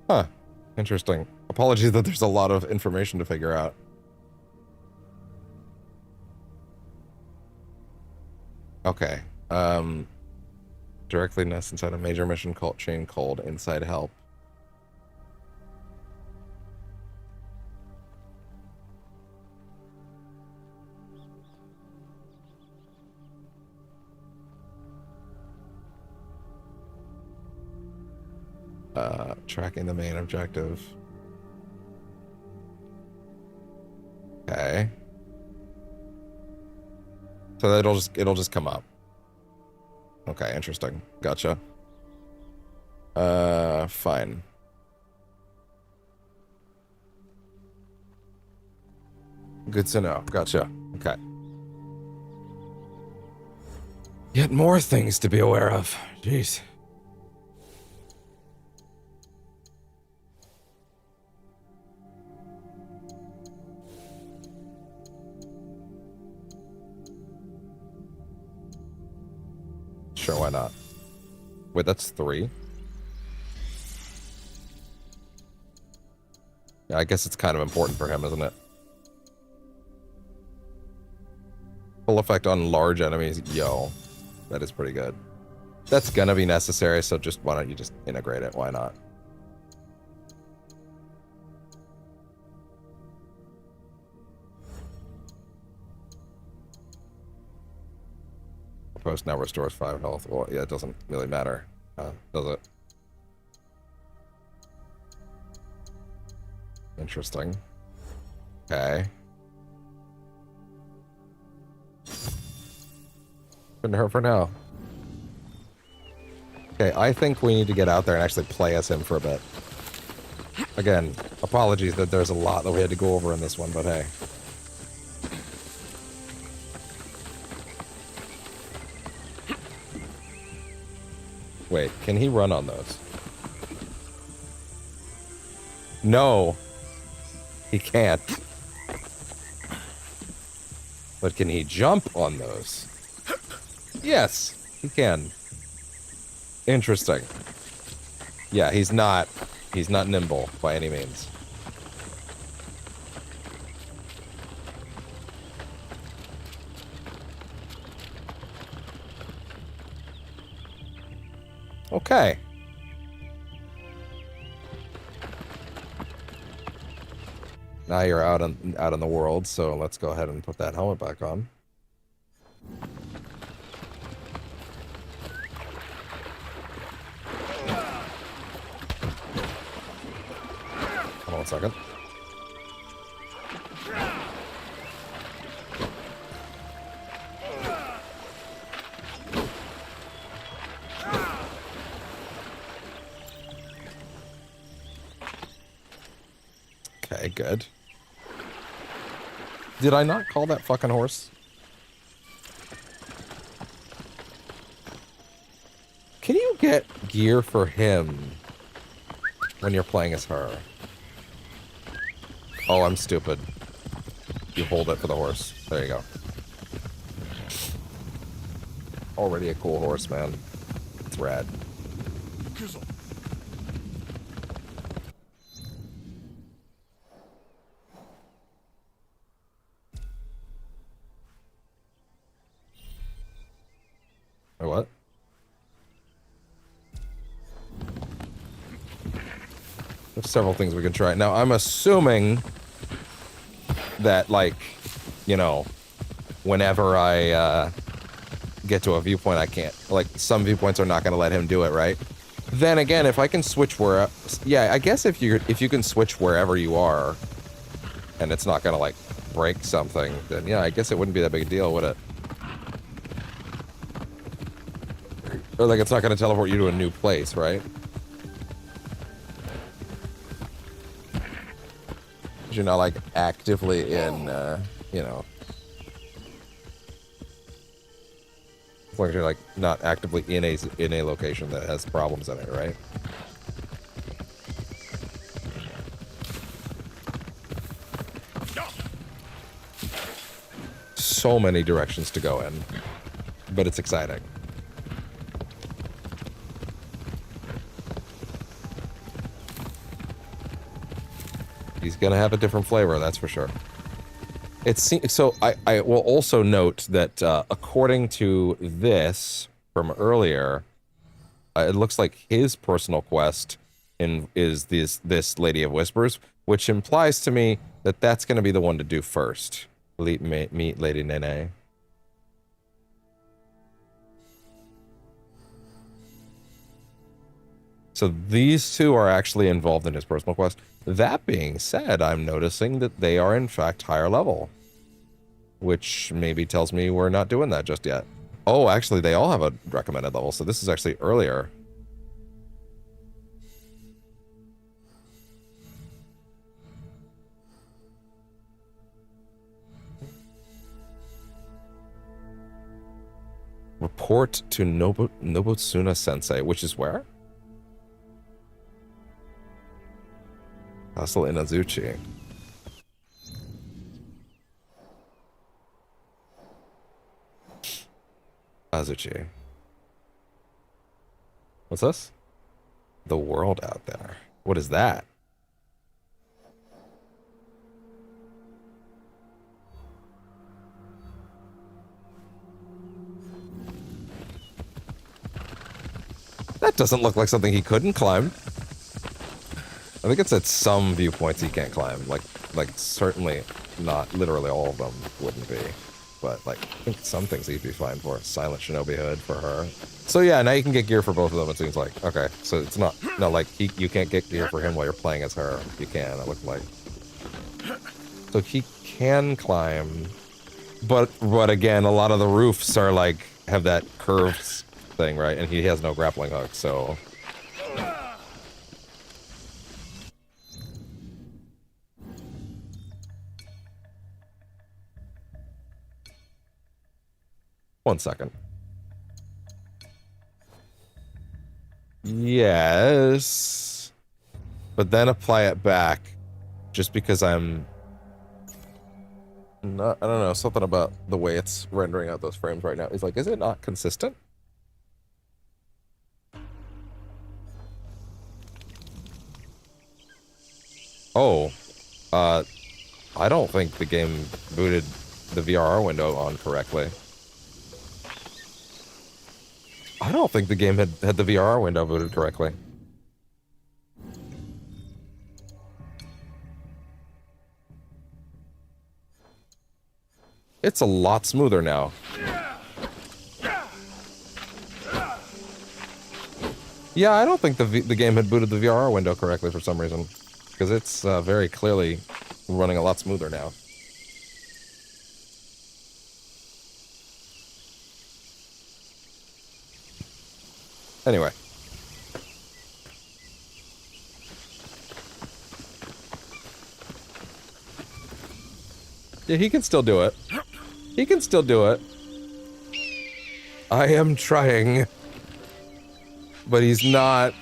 Huh. Interesting. Apologies that there's a lot of information to figure out. Okay. Directly nest inside a major mission called chain called Inside Help. Tracking the main objective. Okay. So it'll just come up. Okay, interesting. Gotcha. Fine. Good to know. Gotcha. Okay. Yet more things to be aware of. Jeez. Sure, why not? Wait, that's 3? Yeah, I guess it's kind of important for him, isn't it? Full effect on large enemies. Yo, that is pretty good. That's gonna be necessary, so just why don't you just integrate it? Why not? Post now restores 5 health. Well, yeah, it doesn't really matter, does it? Interesting. Okay. Couldn't hurt for now. Okay, I think we need to get out there and actually play as him for a bit. Again, apologies that there's a lot that we had to go over in this one, but hey. Wait, can he run on those? No. He can't. But can he jump on those? Yes, he can. Interesting. Yeah, he's not nimble by any means. Okay. Now you're out in the world, so let's go ahead and put that helmet back on. Hold on a second. Okay, good. Did I not call that fucking horse? Can you get gear for him when you're playing as her? Oh, I'm stupid. You hold it for the horse. There you go. Already a cool horse, man. It's rad. Or what? There's several things we can try. Now, I'm assuming that, like, you know, whenever I get to a viewpoint, I can't. Like, some viewpoints are not going to let him do it, right? Then again, if I can switch where... Yeah, I guess if you can switch wherever you are, and it's not going to, like, break something, then yeah, I guess it wouldn't be that big a deal, would it? Or, like, it's not going to teleport you to a new place, right? You're not, like, actively in, you know... As long as you're, like, not actively in a location that has problems in it, right? So many directions to go in. But it's exciting. He's gonna have a different flavor, that's for sure. So I will also note that according to this from earlier, it looks like his personal quest is this Lady of Whispers, which implies to me that that's going to be the one to do first. Meet Lady Naoe. So these two are actually involved in his personal quest. That being said, I'm noticing that they are in fact higher level, which maybe tells me we're not doing that just yet. Oh, actually, they all have a recommended level, so this is actually earlier. Report to Nobutsuna Sensei, which is where? Castle Inazuchi. Azuchi. What's this? The world out there. What is that? That doesn't look like something he couldn't climb. I think it's at some viewpoints he can't climb. Like certainly not literally all of them wouldn't be. But like, I think some things he'd be fine for. Silent Shinobi Hood for her. So yeah, now you can get gear for both of them, it seems like. Okay, so it's not like you can't get gear for him while you're playing as her. You can, it looked like. So he can climb. But again, a lot of the roofs are like, have that curved thing, right? And he has no grappling hook, so... One second. Yes. But then apply it back. Just because I'm... not, I don't know, something about the way it's rendering out those frames right now. Is like, is it not consistent? Oh. I don't think the game booted the VRR window on correctly. I don't think the game had the VRR window booted correctly. It's a lot smoother now. Yeah, I don't think the game had booted the VRR window correctly for some reason. Because it's very clearly running a lot smoother now. Anyway. Yeah, he can still do it. He can still do it. I am trying. But he's not,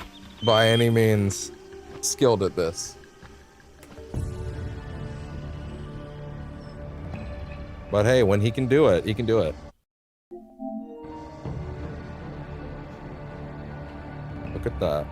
by any means, skilled at this. But hey, when he can do it, he can do it. Look at that.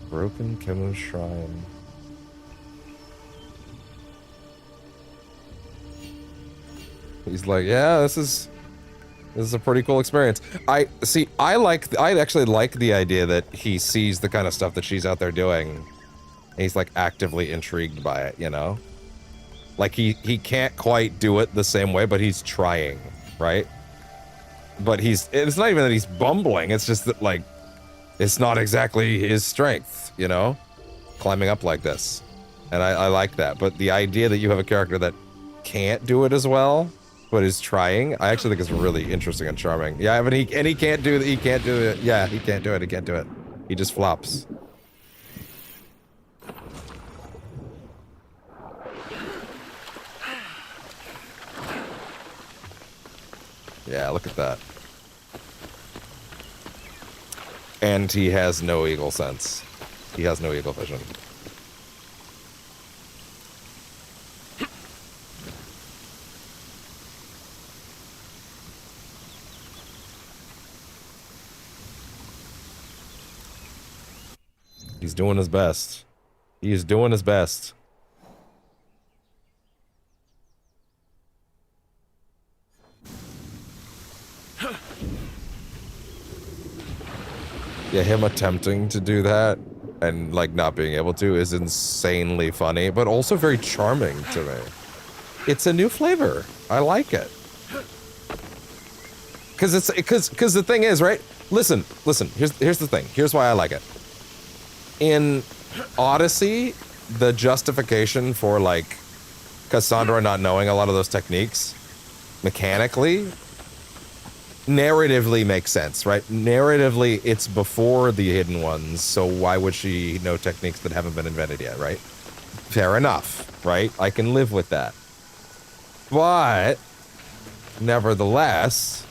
Broken Kemo Shrine. He's like, yeah, this is a pretty cool experience. I actually like the idea that he sees the kind of stuff that she's out there doing. And he's like actively intrigued by it, you know? Like he can't quite do it the same way, but he's trying, right? But it's not even that he's bumbling, it's just that like, it's not exactly his strength, you know? Climbing up like this. And I like that, but the idea that you have a character that can't do it as well, but is trying, I actually think is really interesting and charming. Yeah, but he can't do it. He can't do it. Yeah, he can't do it. He can't do it. He just flops. Yeah, look at that. And he has no eagle sense. He has no eagle vision. He's doing his best. He is doing his best. Yeah, him attempting to do that and like not being able to is insanely funny, but also very charming to me. It's a new flavor. I like it. Cause the thing is, right? Listen, here's the thing. Here's why I like it. In Odyssey, the justification for like Cassandra not knowing a lot of those techniques mechanically, narratively makes sense, right? Narratively, it's before the hidden ones, so why would she know techniques that haven't been invented yet, right? Fair enough, right? I can live with that. But, nevertheless,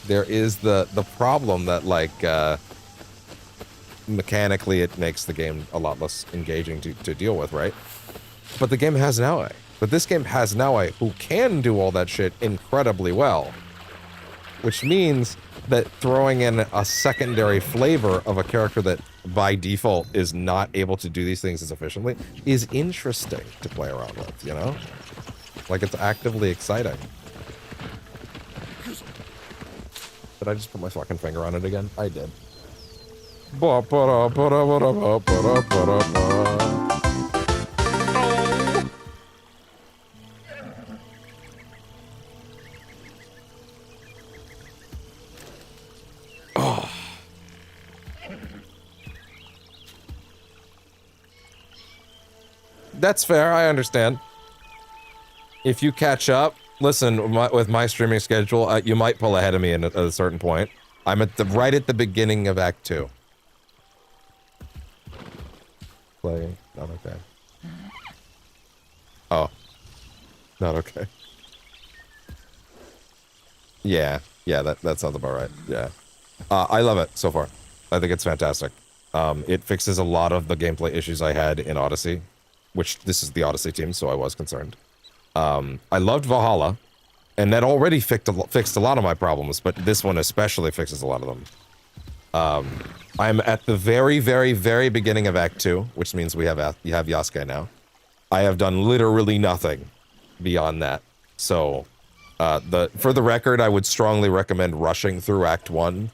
there is the problem that, like, mechanically it makes the game a lot less engaging to deal with, right? But the game has Naoe. But this game has Naoe, who can do all that shit incredibly well. Which means that throwing in a secondary flavor of a character that, by default, is not able to do these things as efficiently is interesting to play around with, you know? Like, it's actively exciting. Did I just put my fucking finger on it again? I did. Oh. That's fair, I understand. If you catch up, listen, with my streaming schedule, you might pull ahead of me at a certain point. I'm right at the beginning of Act 2. Play, not okay. Oh. Not okay. Yeah, that sounds about right, yeah. I love it so far. I think it's fantastic. It fixes a lot of the gameplay issues I had in Odyssey, which this is the Odyssey team, so I was concerned. I loved Valhalla, and that already fixed a lot of my problems, but this one especially fixes a lot of them. I'm at the very, very, very beginning of Act 2, which means you have Yasuke now. I have done literally nothing beyond that. So, for the record, I would strongly recommend rushing through Act 1,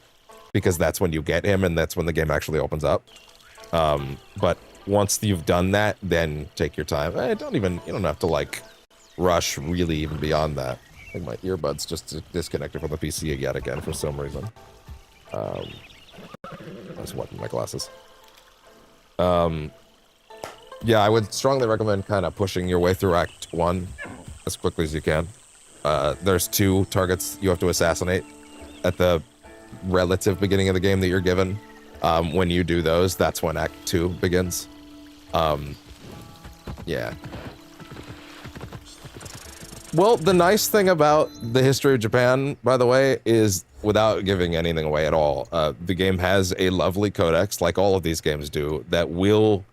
because that's when you get him, and that's when the game actually opens up. But once you've done that, then take your time. You don't have to, like, rush really even beyond that. I think my earbuds just disconnected from the PC yet again for some reason. I was wiping my glasses. Yeah, I would strongly recommend kind of pushing your way through Act 1 as quickly as you can. There's 2 targets you have to assassinate at the relative beginning of the game that you're given. When you do those, that's when Act 2 begins. Yeah. Well, the nice thing about the history of Japan, by the way, is, without giving anything away at all, the game has a lovely codex, like all of these games do, that will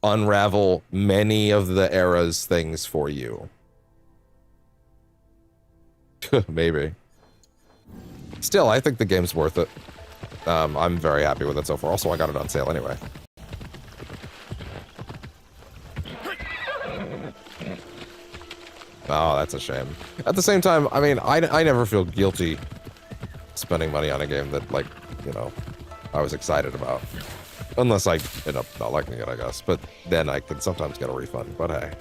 unravel many of the era's things for you. Maybe. Still, I think the game's worth it. I'm very happy with it so far. Also, I got it on sale anyway. Oh, that's a shame. At the same time, I mean, I never feel guilty spending money on a game that, like, you know, I was excited about. Unless I end up not liking it, I guess. But then I can sometimes get a refund, but hey.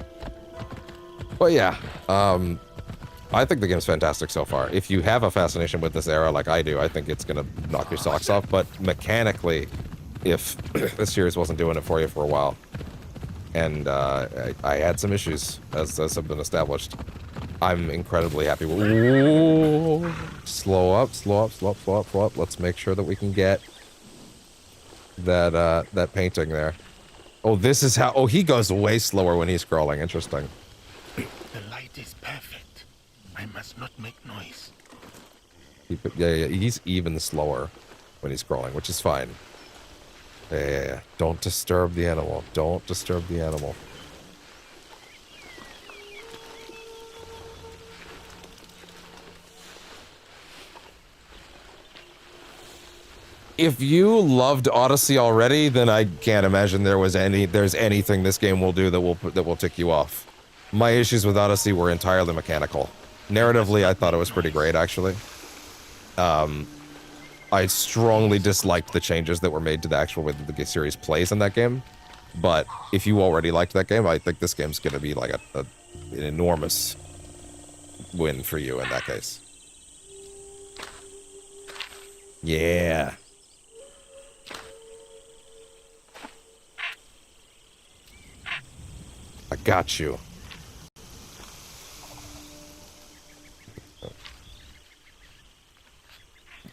But yeah, I think the game's fantastic so far. If you have a fascination with this era like I do, I think it's gonna knock your socks off. But mechanically, if this series wasn't doing it for you for a while, and I had some issues, as have been established, I'm incredibly happy with... Ooh, slow up. Let's make sure that we can get that painting there. Oh, this is how... Oh, he goes way slower when he's scrolling. Interesting.
The light is perfect. I must not make noise.
Yeah, he's even slower when he's scrolling, which is fine. Yeah. Don't disturb the animal. Don't disturb the animal. If you loved Odyssey already, then I can't imagine there's anything this game will do that will tick you off. My issues with Odyssey were entirely mechanical. Narratively, I thought it was pretty great, actually. I strongly disliked the changes that were made to the actual way that the series plays in that game. But if you already liked that game, I think this game's going to be like an enormous win for you in that case. Yeah. got you.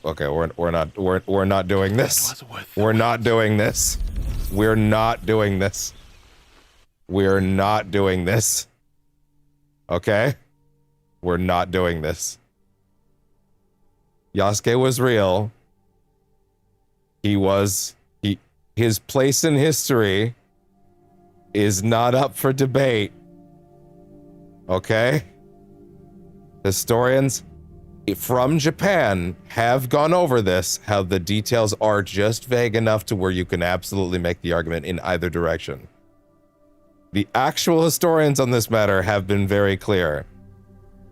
Okay, we're not doing this. We're not doing this. We're not doing this. We're not doing this. Okay? We're not doing this. Yasuke was real. His place in history is not up for debate. Okay? Historians from Japan have gone over this, how the details are just vague enough to where you can absolutely make the argument in either direction. The actual historians on this matter have been very clear.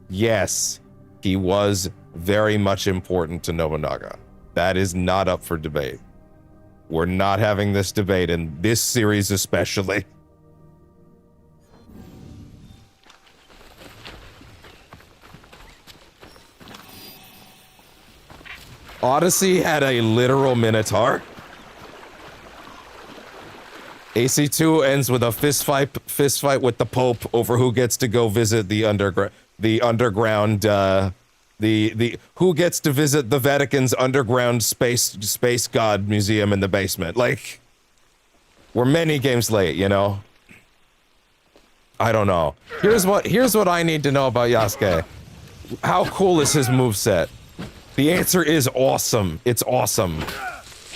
Yes, he was very much important to Nobunaga. That is not up for debate. We're not having this debate in this series especially. Odyssey had a literal minotaur. AC2 ends with a fist fight with the Pope over who gets to go visit the underground who gets to visit the Vatican's underground space god museum in the basement. Like, we're many games late, you know. I don't know. Here's what I need to know about Yasuke. How cool is his moveset? The answer is awesome. It's awesome.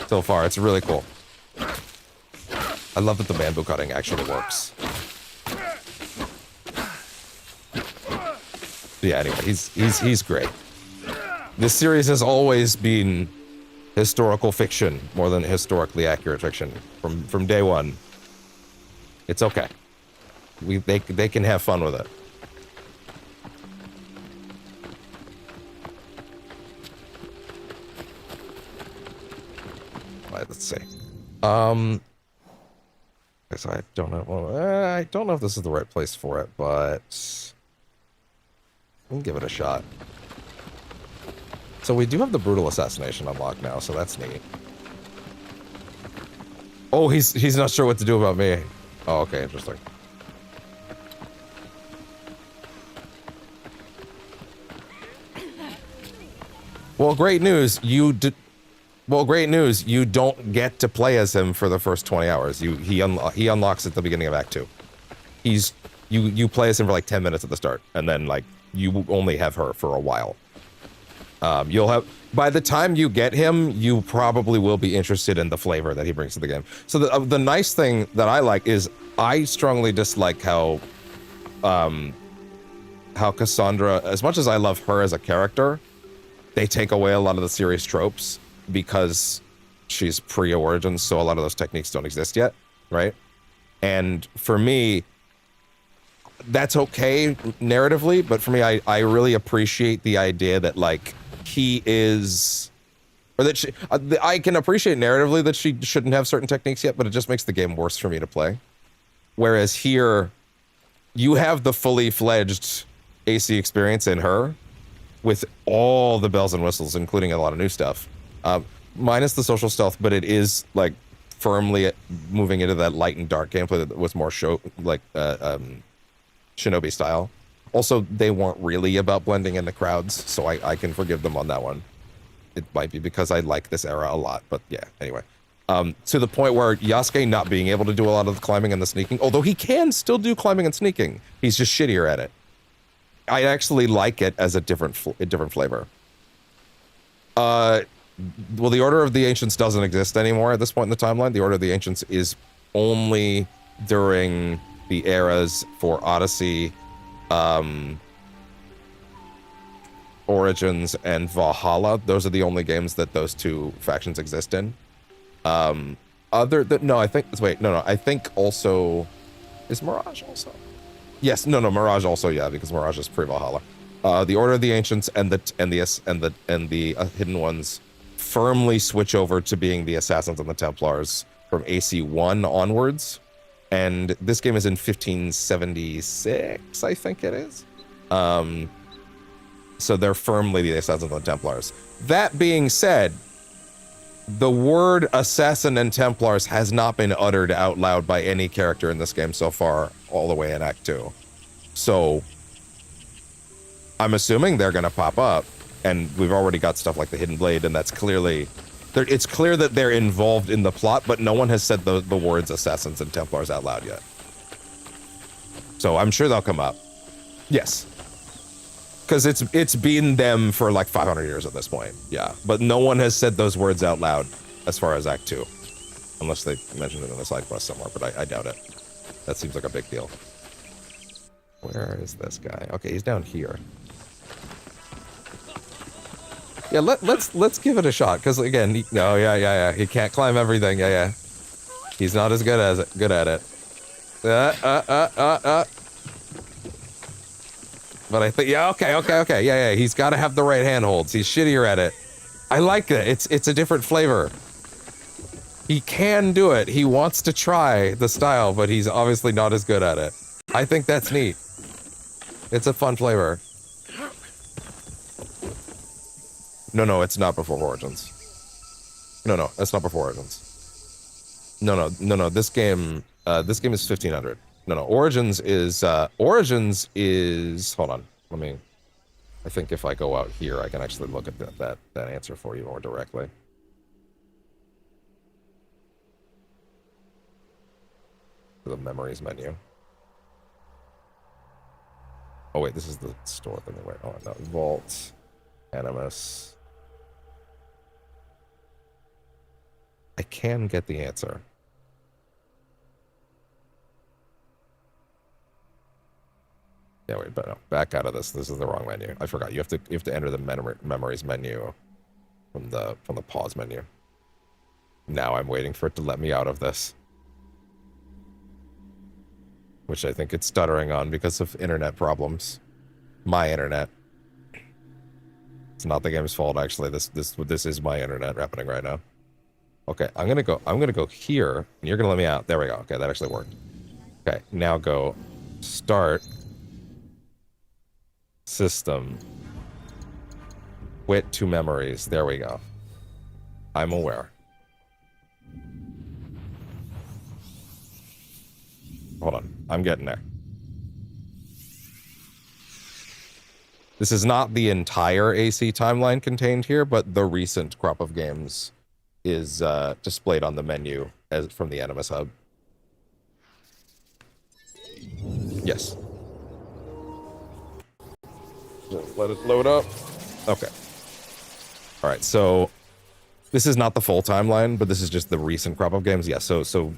So far, it's really cool. I love that the bamboo cutting actually works. Yeah, anyway, he's great. This series has always been historical fiction more than historically accurate fiction from day one. It's okay. They can have fun with it. All right, let's see. So I don't know. Well, I don't know if this is the right place for it, but we can give it a shot. So we do have the brutal assassination unlocked now, so that's neat. Oh, he's not sure what to do about me. Oh, okay, interesting. Well, great news. Great news. You don't get to play as him for the first 20 hours. He unlocks at the beginning of Act 2. You play as him for like 10 minutes at the start, and then like you only have her for a while. You'll have, by the time you get him, you probably will be interested in the flavor that he brings to the game. So the nice thing that I like is I strongly dislike how Cassandra, as much as I love her as a character, they take away a lot of the series tropes because she's pre-Origins, so a lot of those techniques don't exist yet, right? And for me, that's okay narratively, but for me, I really appreciate the idea that like he is, or that she, I can appreciate narratively that she shouldn't have certain techniques yet, but it just makes the game worse for me to play. Whereas here, you have the fully fledged AC experience in her with all the bells and whistles, including a lot of new stuff. Minus the social stealth, but it is like firmly moving into that light and dark gameplay that was more Shinobi style. Also, they weren't really about blending in the crowds, so I can forgive them on that one. It might be because I like this era a lot, but yeah, anyway. To the point where Yasuke not being able to do a lot of the climbing and the sneaking, although he can still do climbing and sneaking, he's just shittier at it. I actually like it as a different flavor. Well, the Order of the Ancients doesn't exist anymore at this point in the timeline. The Order of the Ancients is only during the eras for Odyssey, Origins, and Valhalla. Those are the only games that those two factions exist in. I think also, is Mirage also? Yes, no, Mirage also, yeah, because Mirage is pre-Valhalla. The Order of the Ancients and the Hidden Ones firmly switch over to being the Assassins and the Templars from AC1 onwards. And this game is in 1576, I think it is. So they're firmly the Assassins and the Templars. That being said, the word Assassin and Templars has not been uttered out loud by any character in this game so far all the way in Act 2. So I'm assuming they're going to pop up, and we've already got stuff like the Hidden Blade, and that's clearly... It's clear that they're involved in the plot, but no one has said the words Assassins and Templars out loud yet. So I'm sure they'll come up. Yes. Because it's been them for like 500 years at this point. Yeah. But no one has said those words out loud as far as Act 2. Unless they mentioned it in a side quest somewhere, but I doubt it. That seems like a big deal. Where is this guy? Okay, he's down here. Yeah, let's give it a shot, because again, he can't climb everything. Yeah. He's not as good at it. But I think okay. Yeah. He's got to have the right handholds. He's shittier at it. I like it. It's a different flavor. He can do it. He wants to try the style, but he's obviously not as good at it. I think that's neat. It's a fun flavor. No, it's not before Origins. No, that's not before Origins. No. This game is 1500. No. Origins is. Hold on. I think if I go out here, I can actually look at that answer for you more directly. The memories menu. Oh wait, this is the store thing. Wait, oh no, Vault, Animus. I can get the answer. Yeah, wait, but no, back out of this. This is the wrong menu. I forgot. You have to enter the memories menu from the pause menu. Now I'm waiting for it to let me out of this, which I think it's stuttering on because of internet problems. My internet. It's not the game's fault, actually. This is my internet happening right now. Okay, I'm gonna go here, and you're gonna let me out. There we go. Okay, that actually worked. Okay, now go start system. Quit to memories. There we go. I'm aware. Hold on. I'm getting there. This is not the entire AC timeline contained here, but the recent crop of games is displayed on the menu as from the Animus Hub. Yes. Just let it load up. Okay. All right, so this is not the full timeline, but this is just the recent crop of games. Yeah, so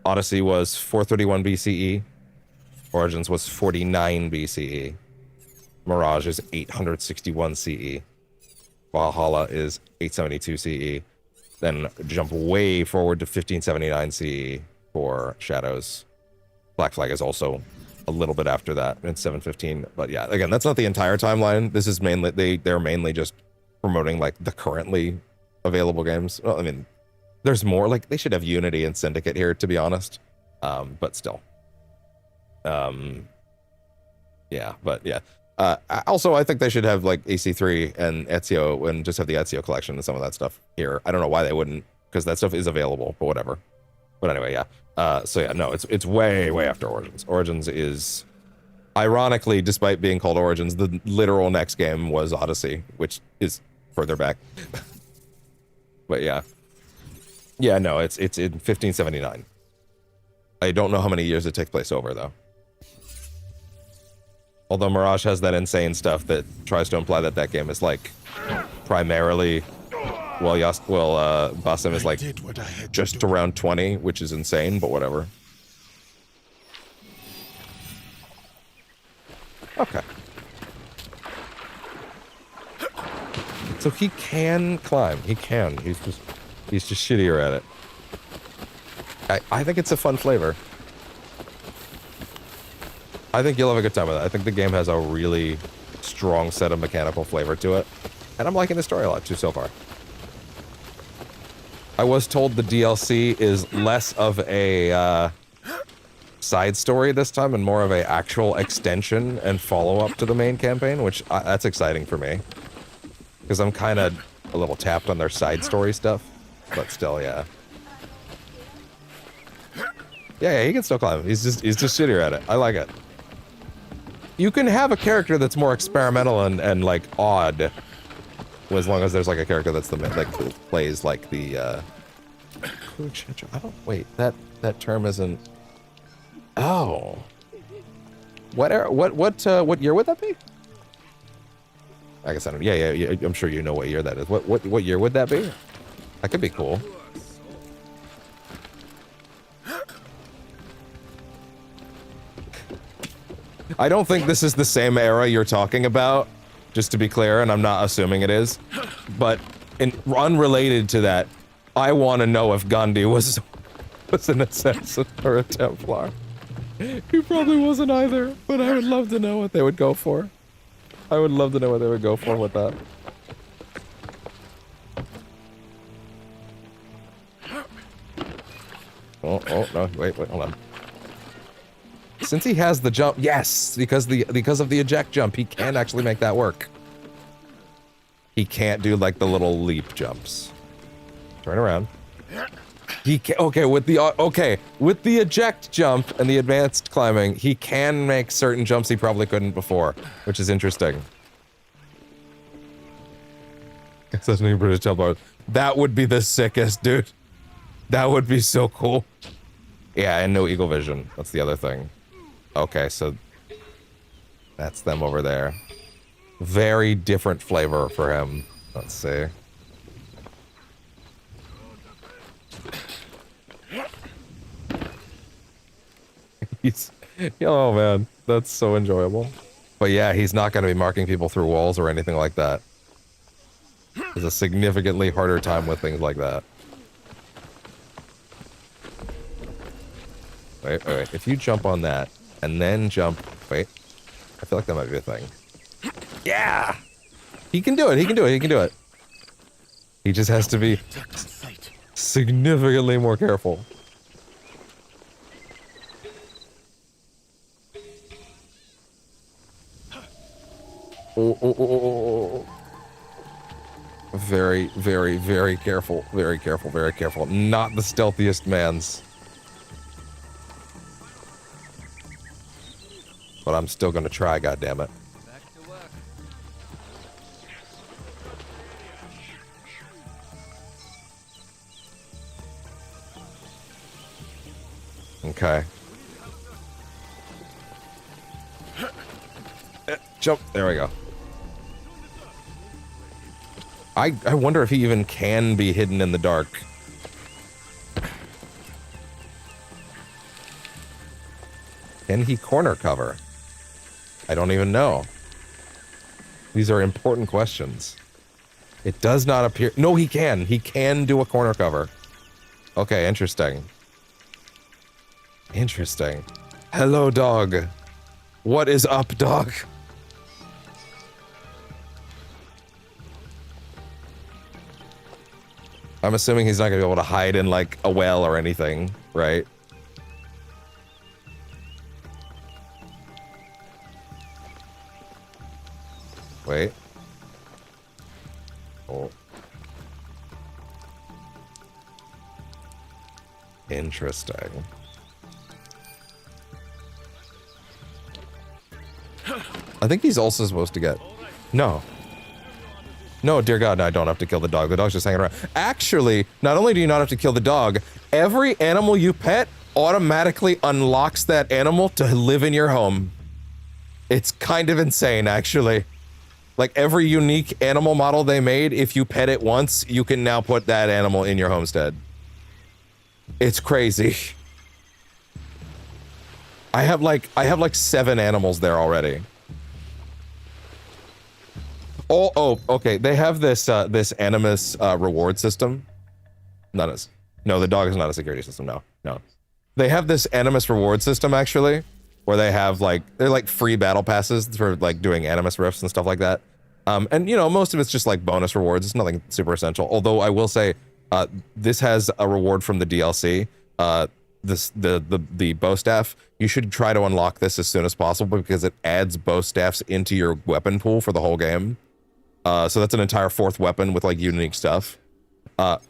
Odyssey was 431 BCE. Origins was 49 BCE. Mirage is 861 CE. Valhalla is 872 CE. Then jump way forward to 1579 CE for Shadows. Black Flag is also a little bit after that in 715. But yeah, again, that's not the entire timeline. This is mainly, they're mainly just promoting like the currently available games. Well, I mean, there's more, like they should have Unity and Syndicate here, to be honest. But still. Yeah, but yeah. Also, I think they should have like AC3 and Ezio and just have the Ezio collection and some of that stuff here. I don't know why they wouldn't, because that stuff is available, but whatever. But anyway, yeah. So yeah, no, it's way after Origins. Origins is, ironically, despite being called Origins, the literal next game was Odyssey, which is further back. But yeah. Yeah, no, it's in 1579. I don't know how many years it takes place over, though. Although Mirage has that insane stuff that tries to imply that that game is like primarily, Basim is like just around 20, which is insane, but whatever. Okay. So he can climb. He can. He's just shittier at it. I think it's a fun flavor. I think you'll have a good time with it. I think the game has a really strong set of mechanical flavor to it. And I'm liking the story a lot, too, so far. I was told the DLC is less of a side story this time and more of a actual extension and follow-up to the main campaign, which that's exciting for me. Because I'm kind of a little tapped on their side story stuff. But still, yeah. Yeah, he can still climb. He's just shittier at it. I like it. You can have a character that's more experimental and like odd, as long as there's like a character that's like plays like the. I don't wait. That term isn't. Oh. What year would that be? I guess I don't. Yeah. I'm sure you know what year that is. What year would that be? That could be cool. I don't think this is the same era you're talking about, just to be clear, and I'm not assuming it is. But unrelated to that, I want to know if Gandhi was an assassin or a Templar. He probably wasn't either, but I would love to know what they would go for. I would love to know what they would go for with that. Oh, no, wait, hold on. Since he has the jump, yes, because of the eject jump, he can actually make that work. He can't do like the little leap jumps. Turn around. He can, with the eject jump and the advanced climbing, he can make certain jumps he probably couldn't before, which is interesting. Such an British Templar. That would be the sickest, dude. That would be so cool. Yeah, and no eagle vision. That's the other thing. Okay, so that's them over there. Very different flavor for him. Let's see. Oh man, that's so enjoyable. But yeah, he's not going to be marking people through walls or anything like that. There's a significantly harder time with things like that. Wait. If you jump on that and then jump, wait. I feel like that might be a thing. Yeah, he can do it. He can do it. He just has to be significantly more careful. Oh. Very, very, very careful. Very careful, very careful. Not the stealthiest man's. But I'm still gonna try, goddammit. Okay. Jump. There we go. I wonder if he even can be hidden in the dark. Can he corner cover? I don't even know. These are important questions. It does not appear... No, he can. He can do a corner cover. Okay, interesting. Interesting. Hello, dog. What is up, dog? I'm assuming he's not gonna be able to hide in, like, a well or anything, right? Wait. Oh. Interesting. I think he's also supposed to get... No. No, dear God, no, I don't have to kill the dog. The dog's just hanging around. Actually, not only do you not have to kill the dog, every animal you pet automatically unlocks that animal to live in your home. It's kind of insane, actually. Like, every unique animal model they made, if you pet it once, you can now put that animal in your homestead. It's crazy. I have like 7 animals there already. Oh, okay. They have this this animus reward system. No, the dog is not a security system. No. They have this animus reward system actually, where they have they're like free battle passes for like doing animus rifts and stuff like that. And you know, most of it's just like bonus rewards. It's nothing super essential. Although I will say, this has a reward from the DLC. The bow staff. You should try to unlock this as soon as possible because it adds bow staffs into your weapon pool for the whole game. So that's an entire 4th weapon with like unique stuff. But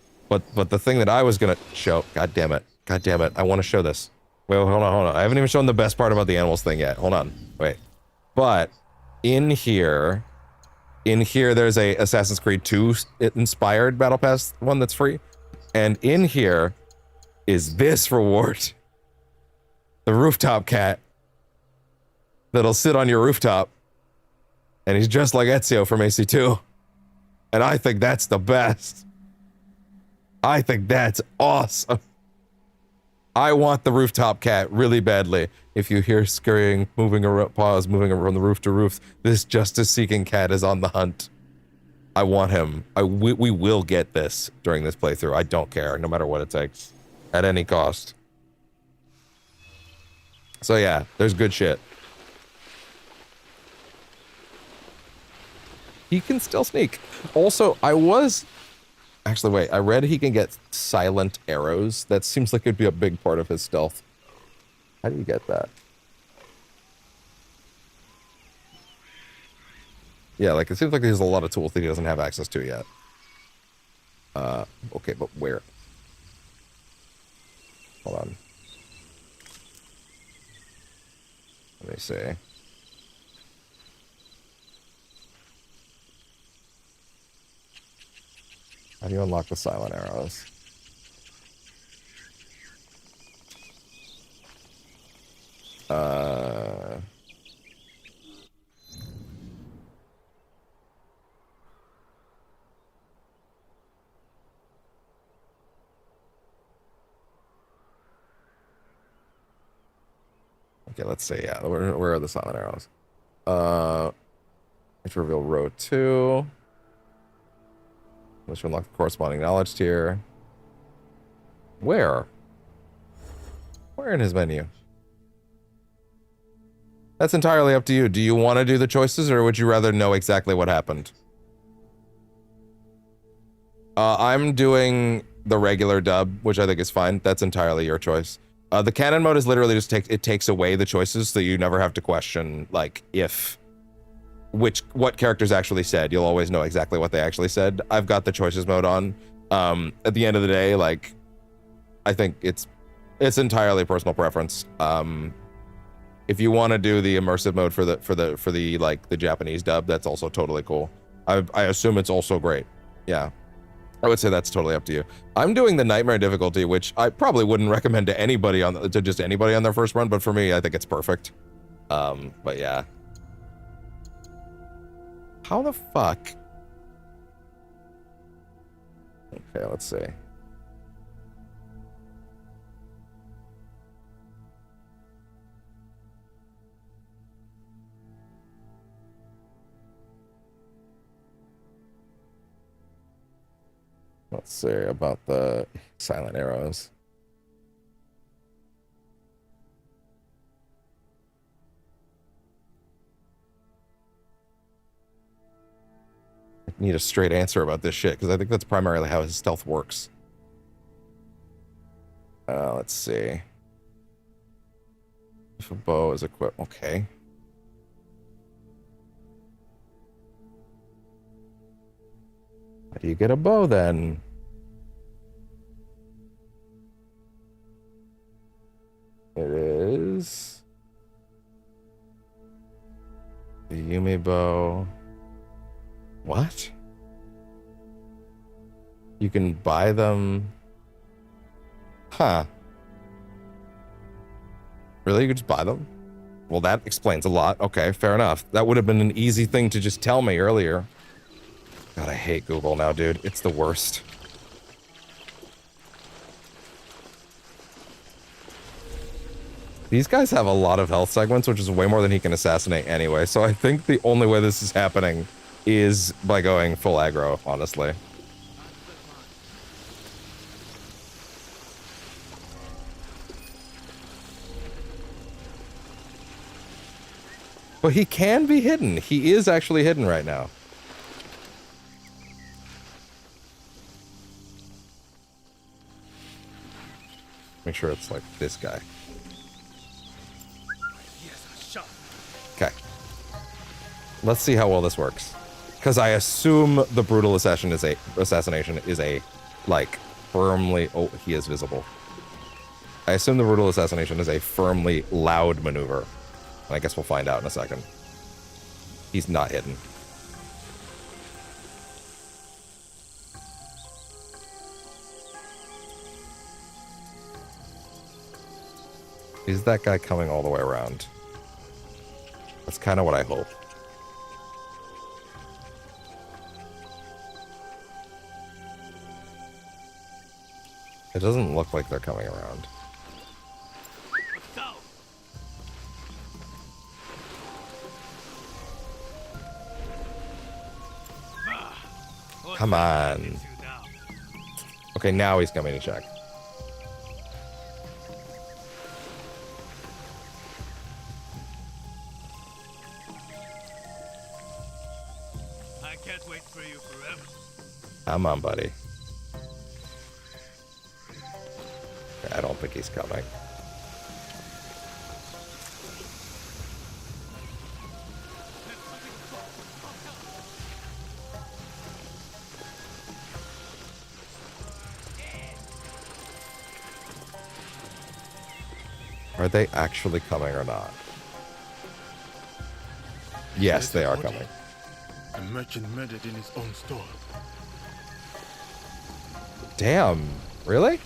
the thing that I was gonna show, god damn it, I want to show this. Wait, hold on. I haven't even shown the best part about the animals thing yet. Hold on. Wait. But in here there's a Assassin's Creed 2 inspired battle pass one that's free. And in here is this reward. The rooftop cat that'll sit on your rooftop. And he's just like Ezio from AC2. And I think that's the best. I think that's awesome. I want the rooftop cat really badly. If you hear scurrying, paws moving from the roof to roof, this justice-seeking cat is on the hunt. I want him. We will get this during this playthrough. I don't care, no matter what it takes. At any cost. So yeah, there's good shit. He can still sneak. Also, actually, wait, I read he can get silent arrows. That seems like it'd be a big part of his stealth. How do you get that? Yeah, like, it seems like there's a lot of tools that he doesn't have access to yet. Okay, but where? Hold on. Let me see. How do you unlock the silent arrows? Okay, let's see. Yeah, where are the silent arrows? Let's reveal row 2. Let's unlock the corresponding knowledge tier. Where? Where in his menu? That's entirely up to you. Do you want to do the choices, or would you rather know exactly what happened? I'm doing the regular dub, which I think is fine. That's entirely your choice. The canon mode is literally just takes away the choices, so you never have to question, like, what characters actually said. You'll always know exactly what they actually said. I've got the choices mode on. At the end of the day, like, I think it's entirely personal preference. If you want to do the immersive mode for the like the Japanese dub, that's also totally cool. I assume it's also great. Yeah, I would say that's totally up to you. I'm doing the nightmare difficulty, which I probably wouldn't recommend to anybody on just anybody on their first run, but for me, I think it's perfect. But yeah. How the fuck? Okay, let's see. Let's see about the silent arrows. I need a straight answer about this shit, because I think that's primarily how his stealth works. Let's see. If a bow is equipped, okay. How do you get a bow then? It is the Yumi bow. What? You can buy them? Huh. Really? You could just buy them? Well, that explains a lot. Okay, fair enough. That would have been an easy thing to just tell me earlier. God, I hate Google now, dude. It's the worst. These guys have a lot of health segments, which is way more than he can assassinate anyway. So I think the only way this is happening is by going full aggro, honestly. But he can be hidden. He is actually hidden right now. Make sure it's like this guy. Okay. Let's see how well this works. Because I assume the brutal assassination is a like firmly. Oh, he is visible. I assume the brutal assassination is a firmly loud maneuver. And I guess we'll find out in a second. He's not hidden. Is that guy coming all the way around? That's kind of what I hope. It doesn't look like they're coming around. Come on. Okay, now he's coming to check.
I can't wait for you forever.
Come on, buddy. I don't think he's coming. Are they actually coming or not? Yes, they are coming.
A merchant murdered in his own store.
Damn. Really?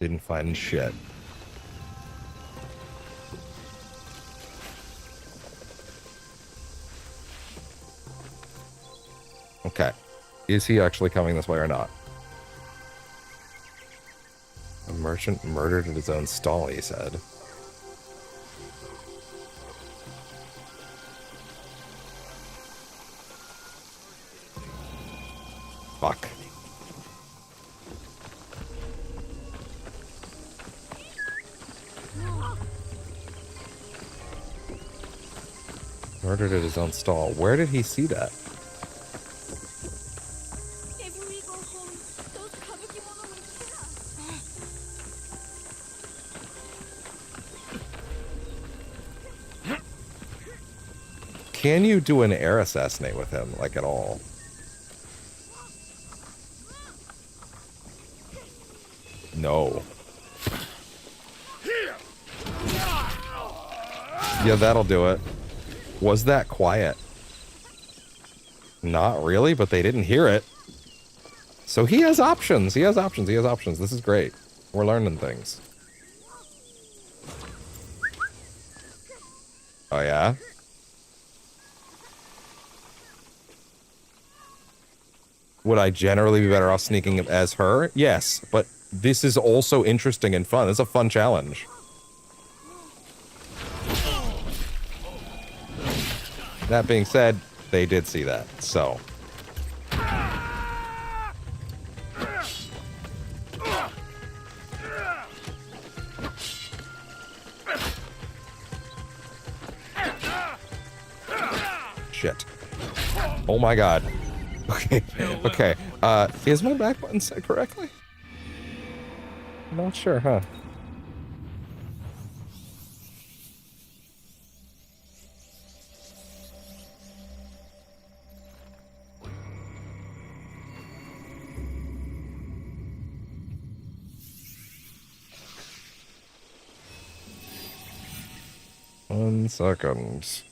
Didn't find shit. Okay. Is he actually coming this way or not? A merchant murdered in his own stall, he said. Fuck. Murdered at his own stall. Where did he see that?
If we go home, those kabuki-mono will kill us.
Can you do an air assassinate with him, like, at all? No. Yeah, that'll do it. Was that quiet? Not really, but they didn't hear it. So he has options. He has options. He has options. This is great. We're learning things. Oh, yeah? Would I generally be better off sneaking as her? Yes, but this is also interesting and fun. It's a fun challenge. That being said, they did see that, so. Shit. Oh my god. Okay, okay. Is my back button set correctly? Not sure, huh? One second.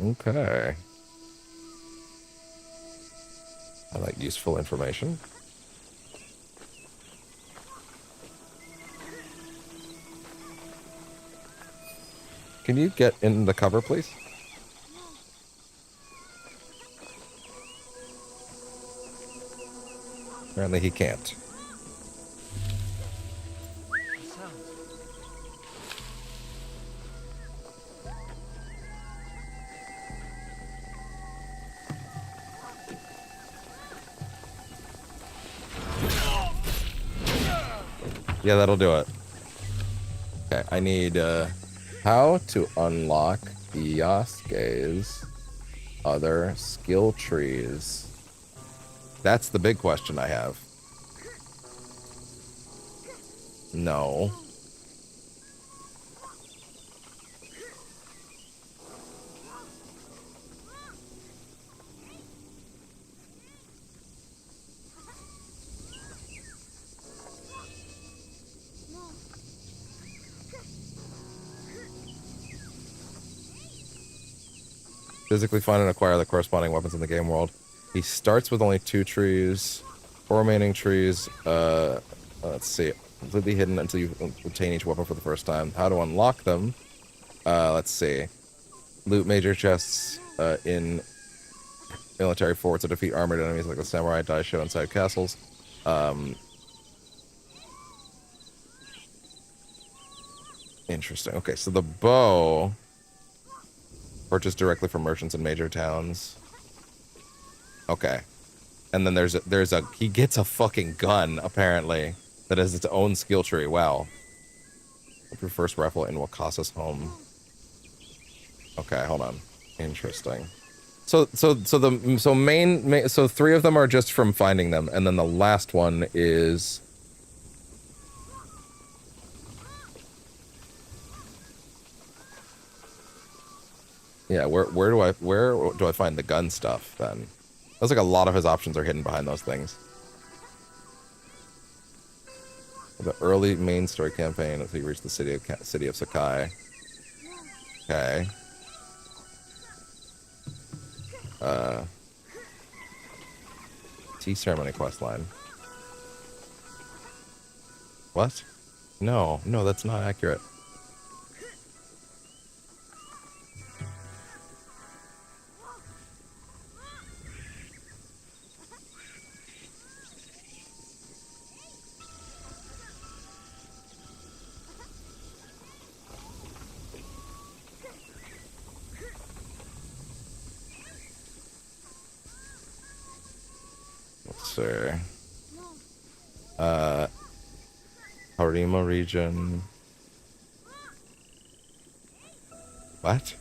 Okay. I like useful information. Can you get in the cover, please? Apparently he can't. Yeah, that'll do it. Okay, I need, how to unlock Yasuke's other skill trees. That's the big question I have. No. physically find and acquire the corresponding weapons in the game world. He starts with only 2 trees. 4 remaining trees, let's see, completely hidden until you obtain each weapon for the first time. How to unlock them? Let's see. Loot major chests in military forts to defeat armored enemies like the samurai die show inside castles. Interesting. Okay, so the bow purchased directly from merchants in major towns. Okay. And then he gets a fucking gun, apparently, that has its own skill tree. Wow. Your first rifle in Wakasa's home. Okay, hold on. Interesting. So 3 of them are just from finding them, and then the last one is yeah, where do I find the gun stuff then? Looks like a lot of his options are hidden behind those things. The early main story campaign until you reach the city of Sakai. Okay. Tea ceremony questline. What? No, that's not accurate. Sir. Harima region. What?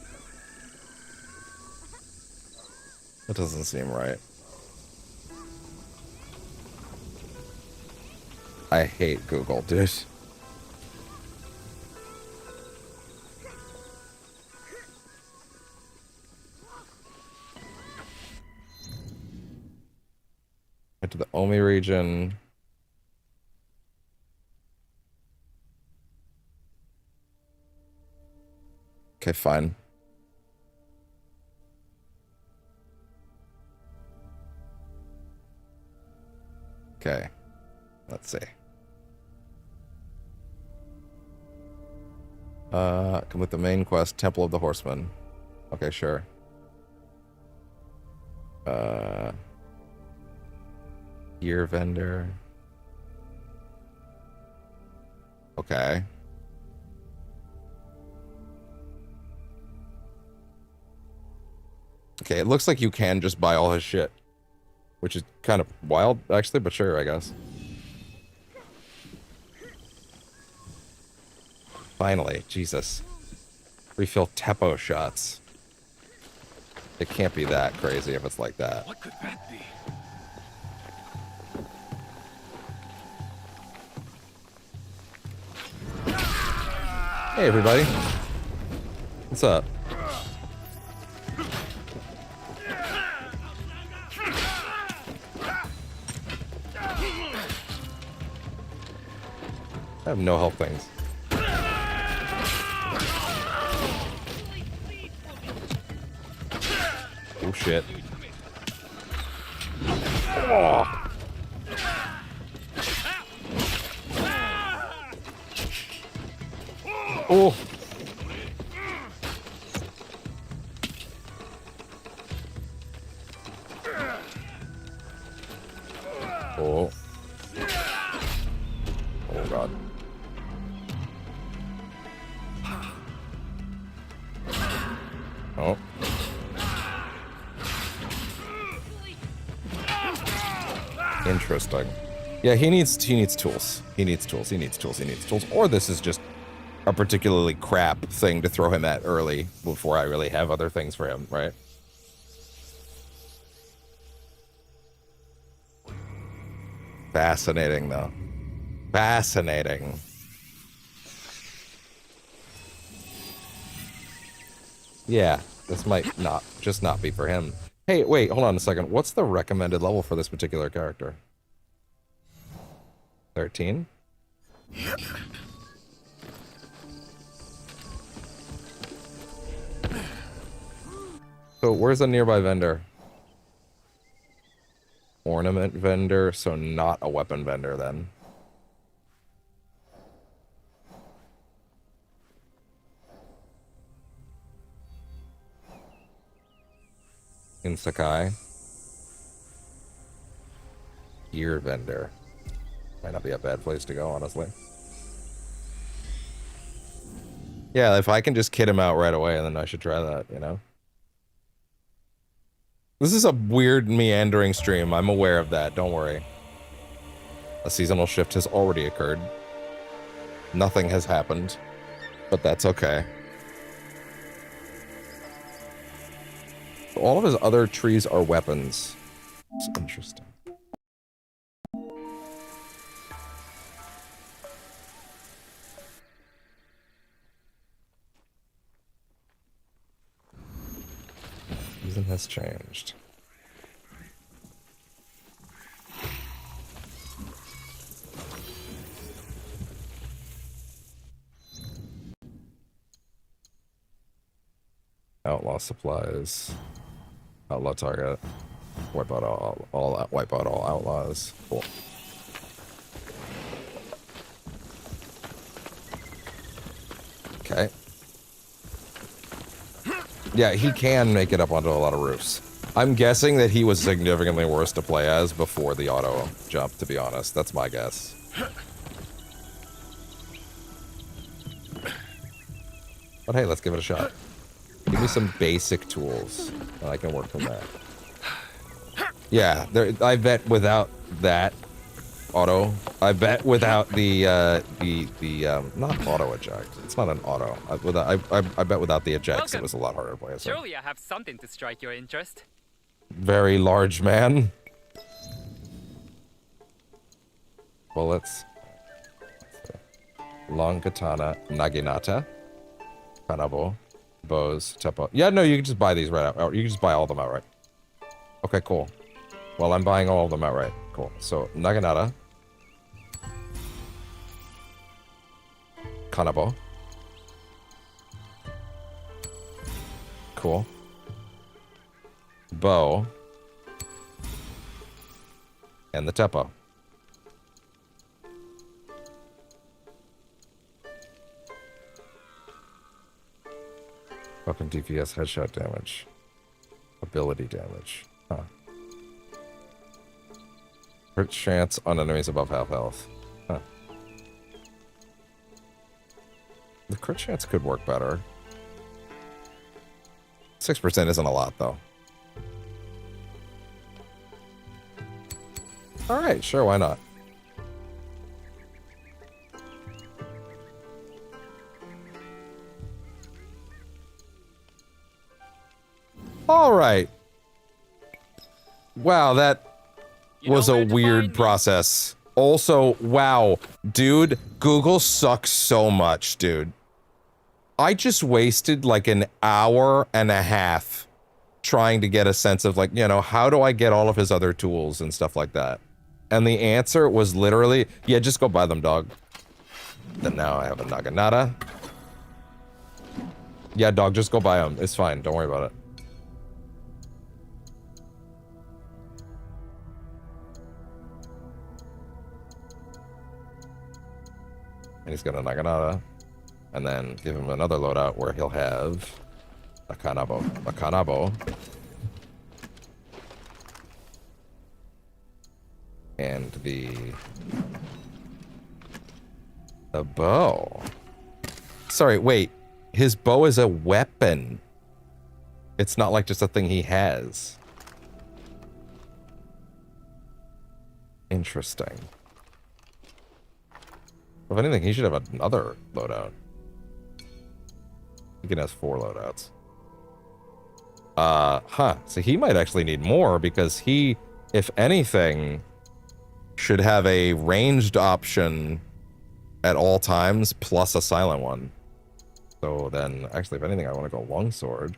That doesn't seem right. I hate Google, dude. Went to the Omi region. Okay, fine. Okay. Let's see. Complete the main quest, Temple of the Horseman. Okay, sure. Gear vendor. Okay. Okay, it looks like you can just buy all his shit. Which is kind of wild, actually, but sure, I guess. Finally, Jesus. Refill Teppo shots. It can't be that crazy if it's like that.
What could that be?
Hey, everybody. What's up? I have no health things. Oh, shit. Oh. Oh. Oh. Oh, God. Oh. Interesting. Yeah, he needs tools. He needs tools. Or this is just a particularly crap thing to throw him at early before I really have other things for him, right? Fascinating, though. Fascinating. Yeah, this might just not be for him. Hey, wait, hold on a second. What's the recommended level for this particular character? 13? So where's a nearby vendor? Ornament vendor, so not a weapon vendor then. In Sakai. Gear vendor. Might not be a bad place to go, honestly. Yeah, if I can just kid him out right away, then I should try that, you know? This is a weird meandering stream. I'm aware of that. Don't worry. A seasonal shift has already occurred. Nothing has happened, but that's okay. All of his other trees are weapons. It's interesting. Season has changed. Outlaw supplies. Outlaw target. Wipe out wipe out all outlaws. Cool. Okay. Yeah, he can make it up onto a lot of roofs. I'm guessing that he was significantly worse to play as before the auto jump, to be honest. That's my guess. But hey, let's give it a shot. Give me some basic tools, and I can work from that. Yeah, I bet without that auto, I bet without the not auto eject. It's not an auto. I bet without the ejects, it was a lot harder to play. So.
Surely I have something to strike your interest.
Very large man. Bullets. Long katana, naginata, kanabo, bows, teppo. Yeah, no, you can just buy these right out. You can just buy all of them outright. Okay, cool. Well, I'm buying all of them outright. Cool. So, naginata, kanabo. Cool. Bow. And the teppo. Weapon DPS headshot damage. Ability damage. Huh. Crit chance on enemies above half health. Huh. The crit chance could work better. 6% isn't a lot, though. Alright, sure, why not? Alright. Wow, that was a weird process. Also, wow. Dude, Google sucks so much, dude. I just wasted like an hour and a half trying to get a sense of like, you know, how do I get all of his other tools and stuff like that? And the answer was literally, yeah, just go buy them, dog. Then now I have a naginata. Yeah, dog, just go buy them. It's fine. Don't worry about it. And he's got a naginata. And then give him another loadout where he'll have a kanabo. A kanabo. And the bow. Sorry, wait. His bow is a weapon. It's not like just a thing he has. Interesting. If anything, he should have another loadout. He can have 4 loadouts. Huh. So he might actually need more because he, if anything, should have a ranged option at all times plus a silent one. So then, actually, if anything, I want to go longsword.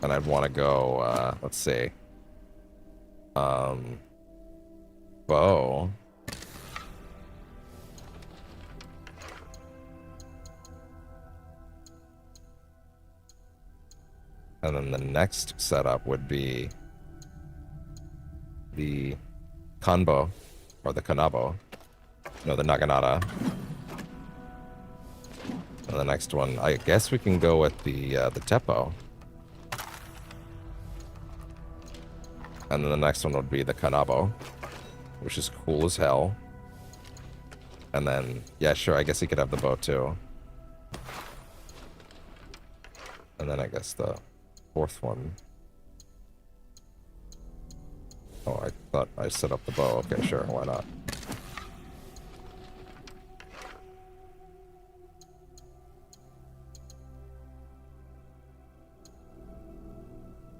And I'd want to go, let's see. Bow. And then the next setup would be the Kanbo, or the Kanabo. No, the Naginata. And the next one, I guess we can go with the Teppo. And then the next one would be the Kanabo, which is cool as hell. And then, yeah, sure, I guess he could have the bow too. And then I guess the fourth one. Oh, I thought I set up the bow. Okay, sure, why not?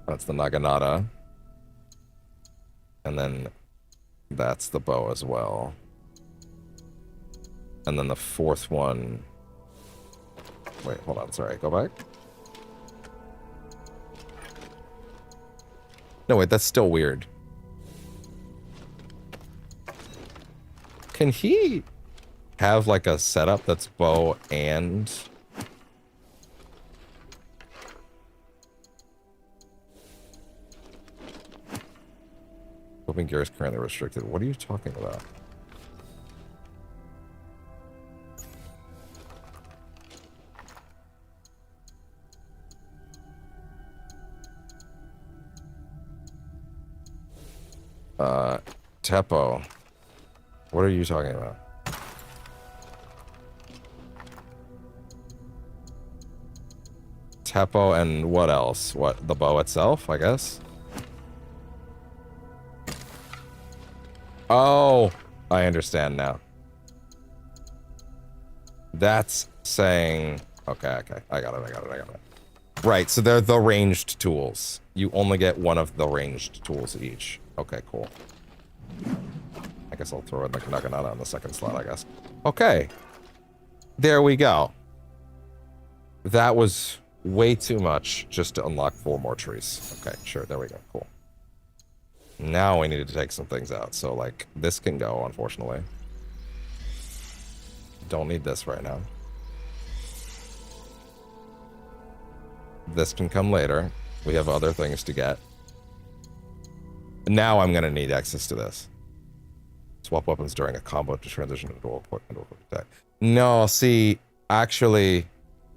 That's the Naginata. And then that's the bow as well. And then the fourth one... Wait, hold on, sorry, go back. No, wait, that's still weird. Can he have like a setup that's bow and... Flipping gear is currently restricted. What are you talking about? Teppo. What are you talking about? Teppo and what else? What, the bow itself, I guess? Oh, I understand now. That's saying... Okay, I got it. Right, so they're the ranged tools. You only get one of the ranged tools each. Okay, cool. I guess I'll throw in the Naginata on the second slot, I guess. Okay. There we go. That was way too much just to unlock 4 more trees. Okay, sure, there we go, cool. Now we need to take some things out. So, like, this can go, unfortunately. Don't need this right now. This can come later. We have other things to get. Now I'm going to need access to this. Swap weapons during a combo to transition into a quick attack. No, see, actually,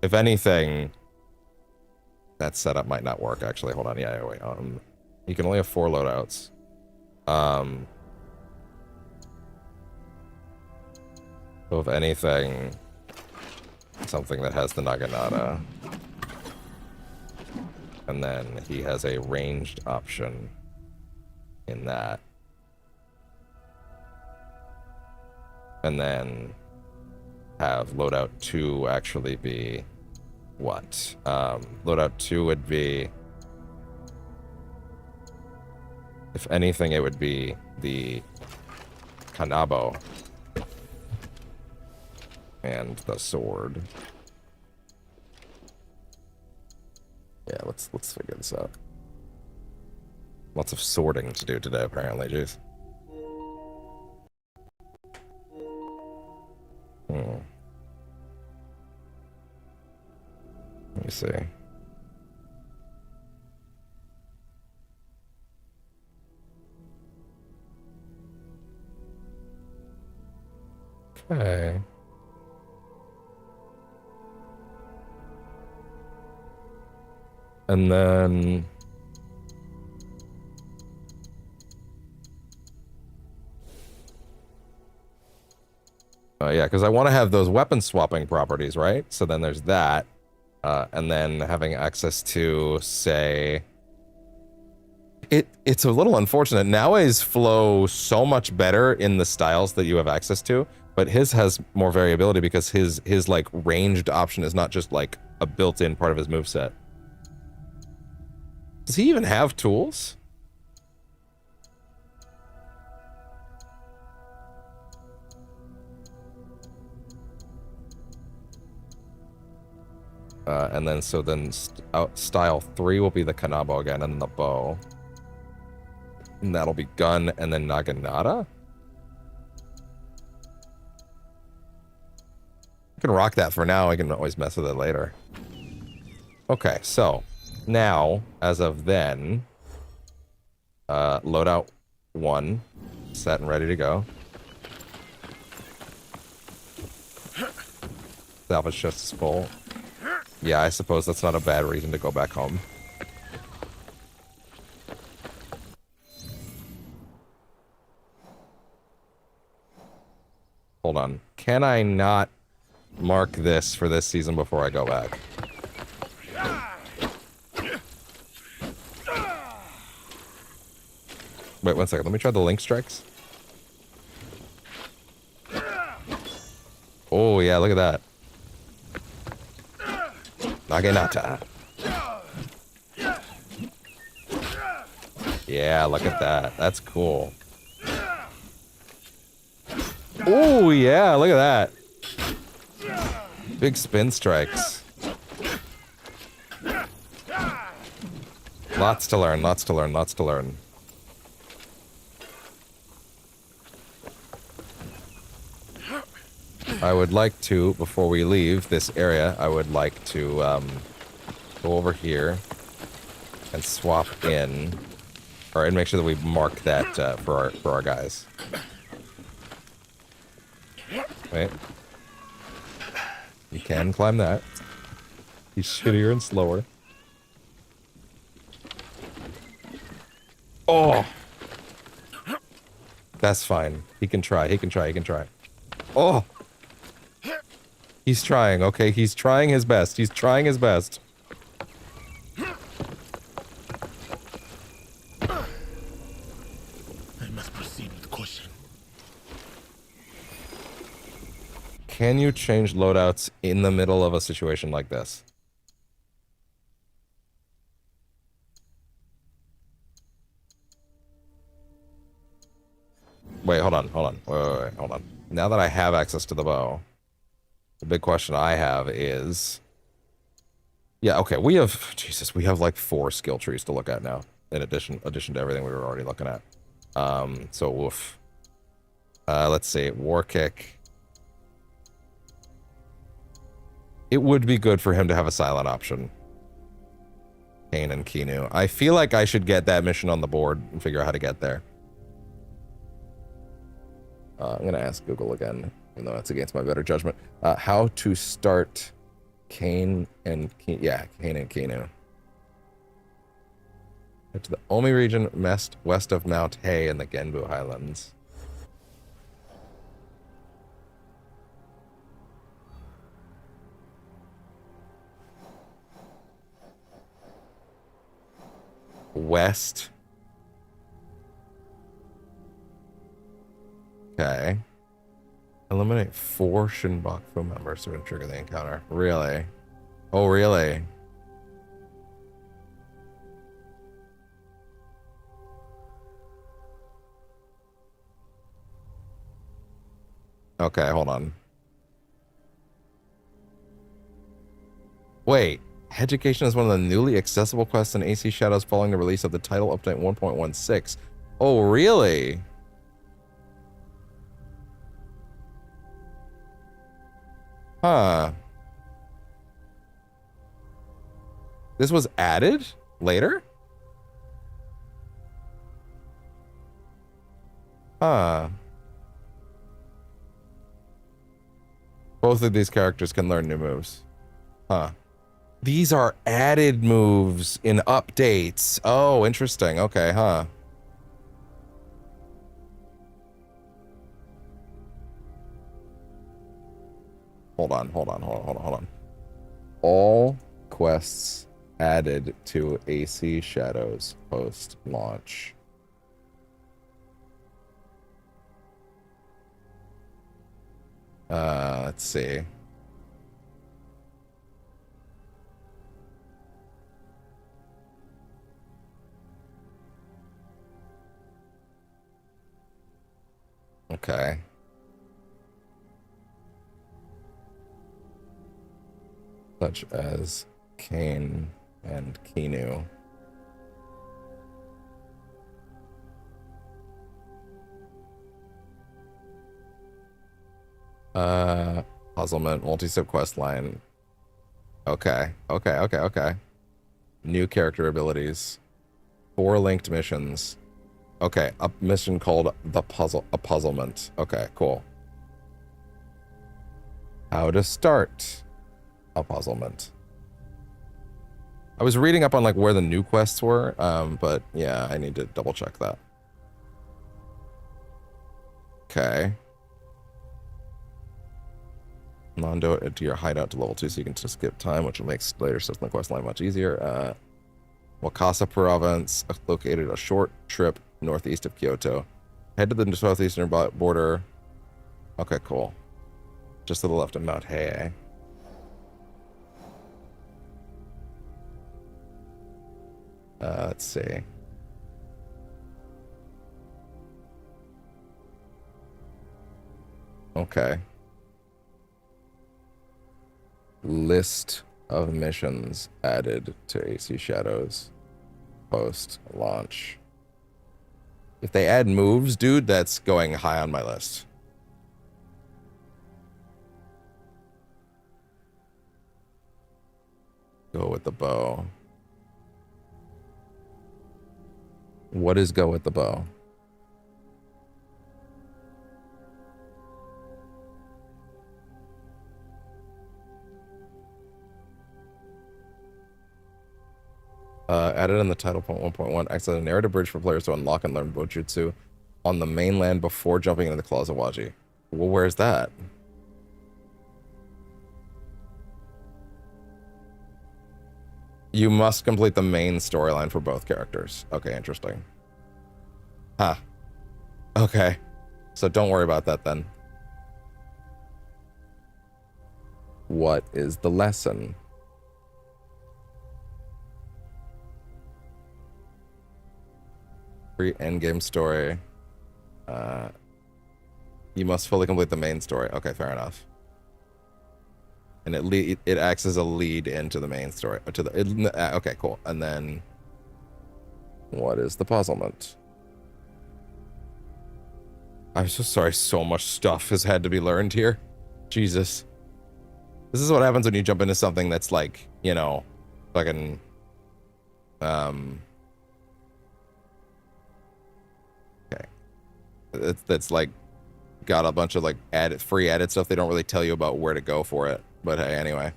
if anything, that setup might not work, actually. Hold on, yeah, wait. You can only have 4 loadouts. So if anything, something that has the Naginata. And then he has a ranged option in that. And then have loadout 2 actually be what? Loadout 2 would be, if anything, it would be the Kanabo and the sword. Yeah, let's figure this out. Lots of sorting to do today, apparently, jeez. Let me see. Okay. And then... yeah, because I want to have those weapon swapping properties, right? So then there's that. And then having access to, say... It's a little unfortunate. Naoe's flow so much better in the styles that you have access to, but his has more variability because his like ranged option is not just like a built-in part of his moveset. Does he even have tools? And then so then style 3 will be the Kanabo again, and then the bow. And that'll be gun and then Naginata. I can rock that for now. I can always mess with it later. Okay, so Now, as of then, loadout 1, set and ready to go. Salvage chest is full. Yeah, I suppose that's not a bad reason to go back home. Hold on. Can I not mark this for this season before I go back? Wait 1 second. Let me try the link strikes. Oh, yeah, look at that. Naginata. Yeah, look at that. That's cool. Oh, yeah, look at that. Big spin strikes. Lots to learn, lots to learn, lots to learn. I would like to, before we leave this area, I would like to go over here and swap in, or and make sure that we mark that for our guys. Wait. You can climb that. He's shittier and slower. Oh! That's fine. He can try, he can try, he can try. Oh! He's trying, okay? He's trying his best. He's trying his best.
I must proceed with caution.
Can you change loadouts in the middle of a situation like this? Wait, hold on, hold on. Wait, hold on. Now that I have access to the bow, the big question I have is... Yeah, okay, we have... Jesus, we have like 4 skill trees to look at now, in addition to everything we were already looking at. So, woof. Let's see, War Kick. It would be good for him to have a silent option. Kane and Kinu. I feel like I should get that mission on the board and figure out how to get there. I'm going to ask Google again, even though that's against my better judgment. How to start Kane and Kinu. Yeah, Kane and Kinu. Head to the Omi region west of Mount Hay in the Genbu Highlands. West. Okay. Eliminate 4 Shinbaku members to trigger the encounter. Really? Oh, really? Okay, hold on. Wait. Education is one of the newly accessible quests in AC Shadows following the release of the title update 1.16. Oh, really? Huh. This was added later? Huh. Both of these characters can learn new moves. Huh. These are added moves in updates. Oh, interesting. Okay, huh. Hold on. All quests added to AC Shadows post-launch. Let's see. Okay. Such as Kane and Kinu. Puzzlement, multi-step quest line. Okay. New character abilities. 4 linked missions. Okay, a mission called a puzzlement. Okay, cool. How to start a puzzlement. I was reading up on like where the new quests were, but yeah, I need to double check that. Okay. Mondo into your hideout to level 2 so you can just skip time, which will make later steps in the quest line much easier. Wakasa province, located a short trip northeast of Kyoto. Head to the southeastern border. Okay, cool. Just to the left of Mount Heie. Let's see. Okay. List of missions added to AC Shadows post launch. If they add moves, dude, that's going high on my list. Go with the bow. What is go with the bow? Added in the title point 1.1, acts as a narrative bridge for players to unlock and learn Bojutsu on the mainland before jumping into the Claws of Waji. Well, where's that? You must complete the main storyline for both characters. Okay, interesting. Huh. Okay. So don't worry about that then. What is the lesson? Pre-endgame story. You must fully complete the main story. Okay, fair enough. And it acts as a lead into the main story. To the okay, cool. And then, what is the puzzlement? I'm so sorry. So much stuff has had to be learned here. Jesus. This is what happens when you jump into something that's like, you know, fucking, okay. That's like got a bunch of like free added stuff. They don't really tell you about where to go for it. But hey, anyway.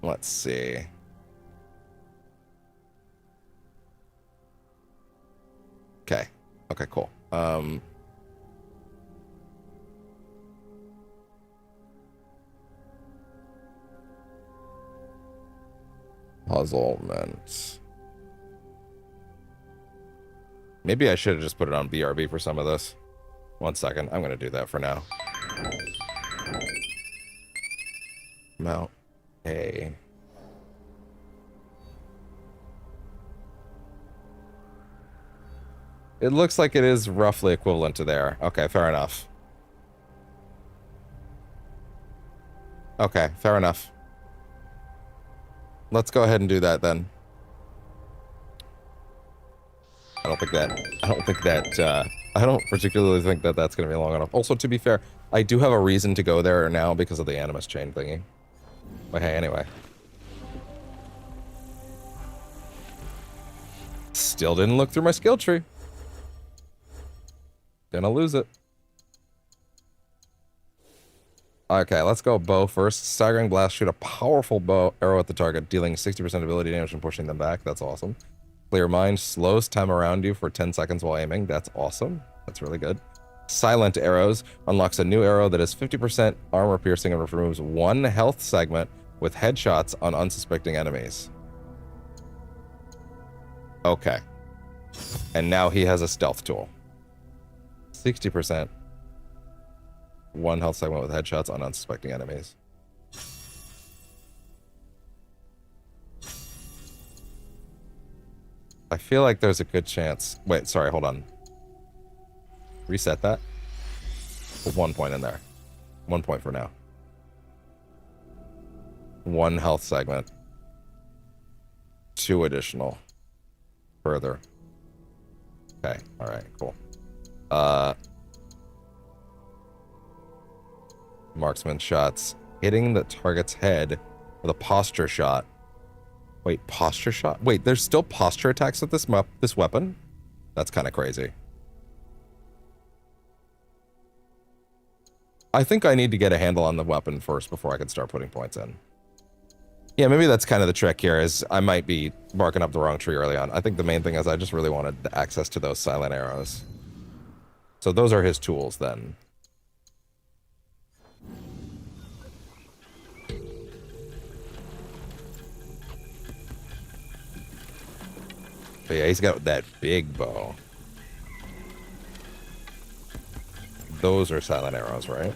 Let's see. Okay. Okay, cool. Puzzlement. Maybe I should have just put it on BRB for some of this. 1 second. I'm going to do that for now. Mount A. It looks like it is roughly equivalent to there. Okay, fair enough. Okay, fair enough. Let's go ahead and do that then. I don't particularly think that that's going to be long enough. Also, to be fair, I do have a reason to go there now because of the Animus chain thingy. But hey, anyway. Still didn't look through my skill tree. Gonna lose it. Okay, let's go bow first. Staggering blast, shoot a powerful bow arrow at the target, dealing 60% ability damage and pushing them back. That's awesome. Clear mind, slows time around you for 10 seconds while aiming. That's awesome. That's really good. Silent arrows unlocks a new arrow that is 50% armor piercing and removes 1 health segment with headshots on unsuspecting enemies. Okay. And now he has a stealth tool. 60%. 1 health segment with headshots on unsuspecting enemies. I feel like there's a good chance. Wait, sorry, hold on. Reset that. Put 1 point in there. 1 point for now. 1 health segment. 2 additional. Further. Okay, alright, cool. Marksman shots. Hitting the target's head with a posture shot Wait, posture shot? Wait, there's still posture attacks with this weapon? That's kind of crazy. I think I need to get a handle on the weapon first before I can start putting points in. Yeah, maybe that's kind of the trick here, is I might be barking up the wrong tree early on. I think the main thing is I just really wanted access to those silent arrows. So those are his tools then. But yeah, he's got that big bow. Those are silent arrows, right?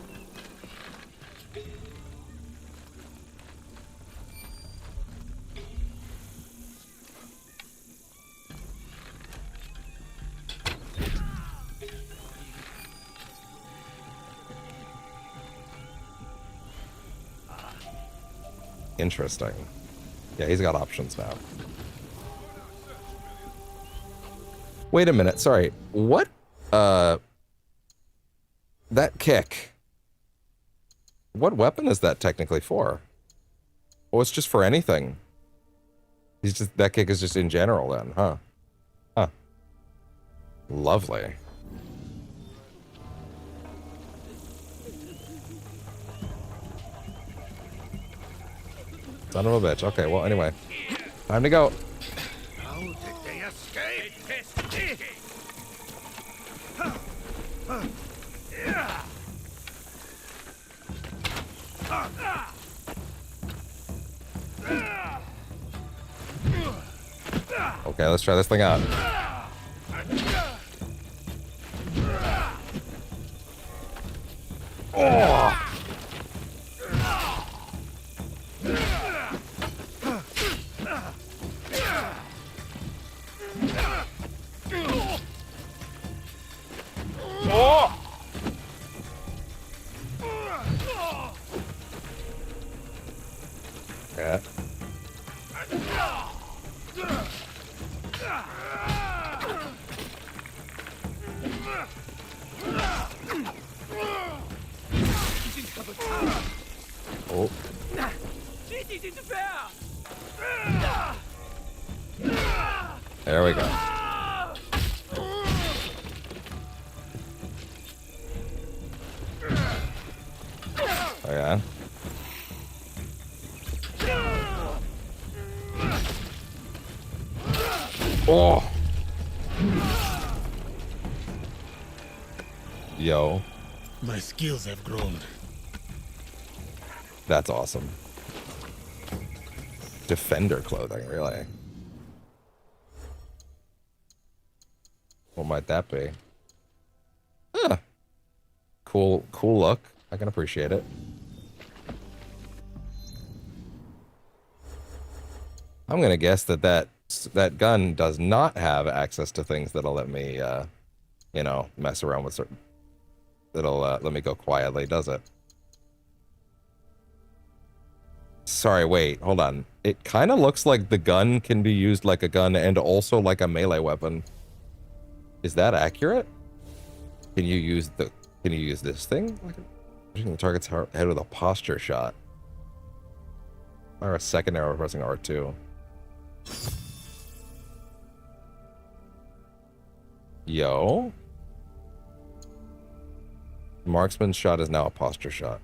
Interesting. Yeah, he's got options now. Wait a minute, sorry. What? That kick. What weapon is that technically for? Oh, it's just for anything. He's just, that kick is just in general then, huh? Huh. Lovely. Son of a bitch. Okay, well, anyway. Time to go.
How did they escape?
Okay, let's try this thing out. Oh! Oh! Yeah. Oh. There we go. Oh yeah. Oh. Yo.
My skills have grown.
That's awesome. Defender clothing, really. What might that be? Huh. Cool look. I can appreciate it. I'm gonna guess that gun does not have access to things that'll let me, you know, mess around with certain... That'll let me go quietly, does it? Sorry, wait, hold on. It kind of looks like the gun can be used like a gun and also like a melee weapon. Is that accurate? Can you use this thing? Pushing the target's head with a posture shot. Or a second arrow pressing R2. Yo. Marksman's shot is now a posture shot.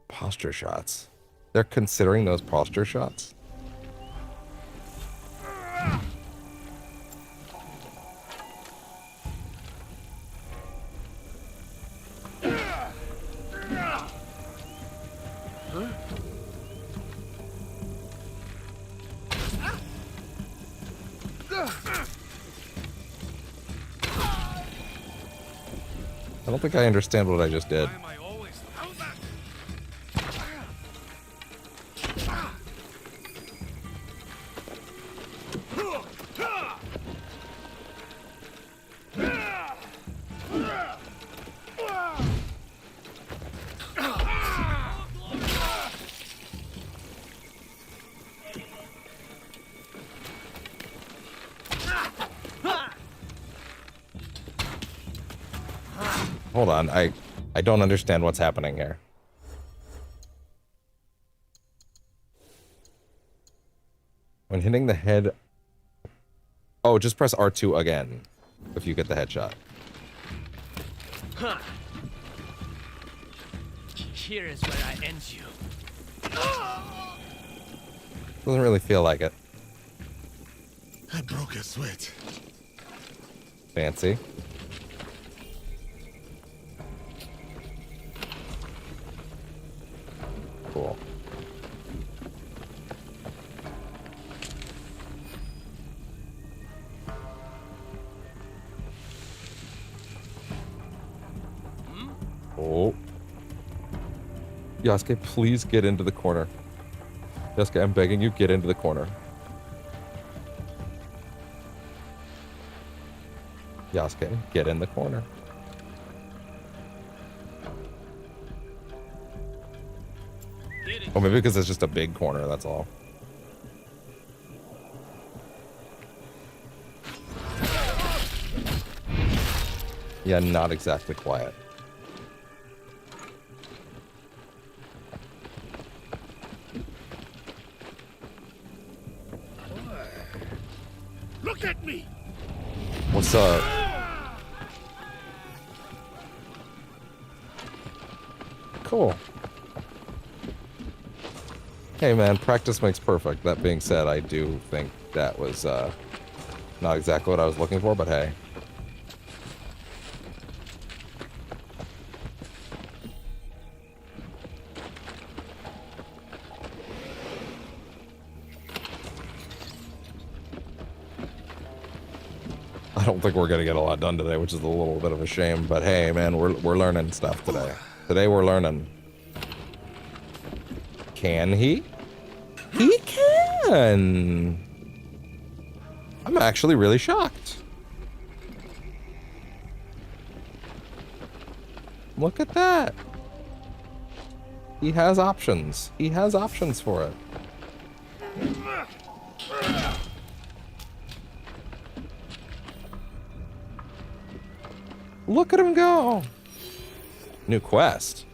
Posture shots. They're considering those posture shots? I don't think I understand what I just did. Hold on, I don't understand what's happening here. When hitting the head... Oh, just press R2 again if you get the headshot.
Huh. Here is where I end you.
Doesn't really feel like it.
I broke a sweat.
Fancy. Cool. Oh. Yasuke, please get into the corner. Yasuke, I'm begging you, get into the corner. Yasuke, get in the corner. Oh, maybe because it's just a big corner, that's all. Yeah, not exactly quiet.
Look at me!
What's up? Cool. Hey man, practice makes perfect. That being said, I do think that was not exactly what I was looking for, but hey. I don't think we're gonna get a lot done today, which is a little bit of a shame, but hey man, we're learning stuff today. Today we're learning. Can he? He can! I'm actually really shocked. Look at that. He has options. He has options for it. Look at him go. New quest.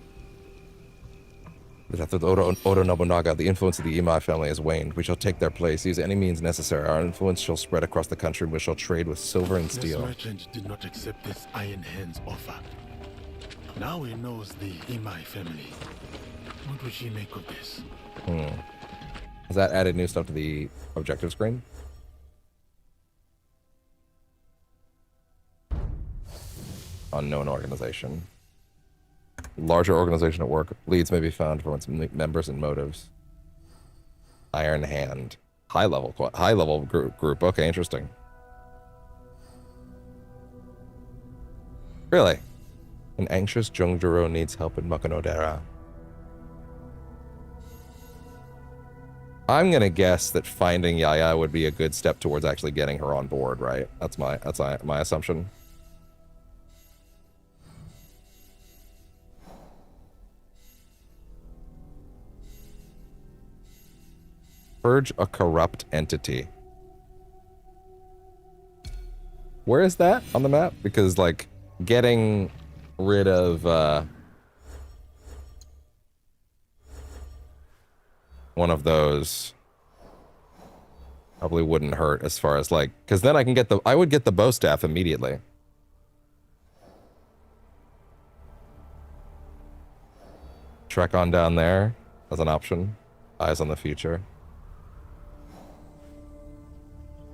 But after the Oda Nobunaga, the influence of the Imai family has waned. We shall take their place. Use any means necessary. Our influence shall spread across the country. We shall trade with silver and steel.
This merchant did not accept this Iron Hand's offer. Now he knows the Imai family. What will she make of this?
Has that added new stuff to the objective screen? Unknown organization. Larger organization at work. Leads may be found from its members and motives. Iron Hand. High level group. Okay, interesting. Really? An anxious Jongjuro needs help in Makanodera. I'm gonna guess that finding Yaya would be a good step towards actually getting her on board, right? That's my assumption. Purge a corrupt entity. Where is that on the map? Because, like, getting rid of one of those probably wouldn't hurt as far as, like, because then I would get the bow staff immediately. Trek on down there as an option. Eyes on the future.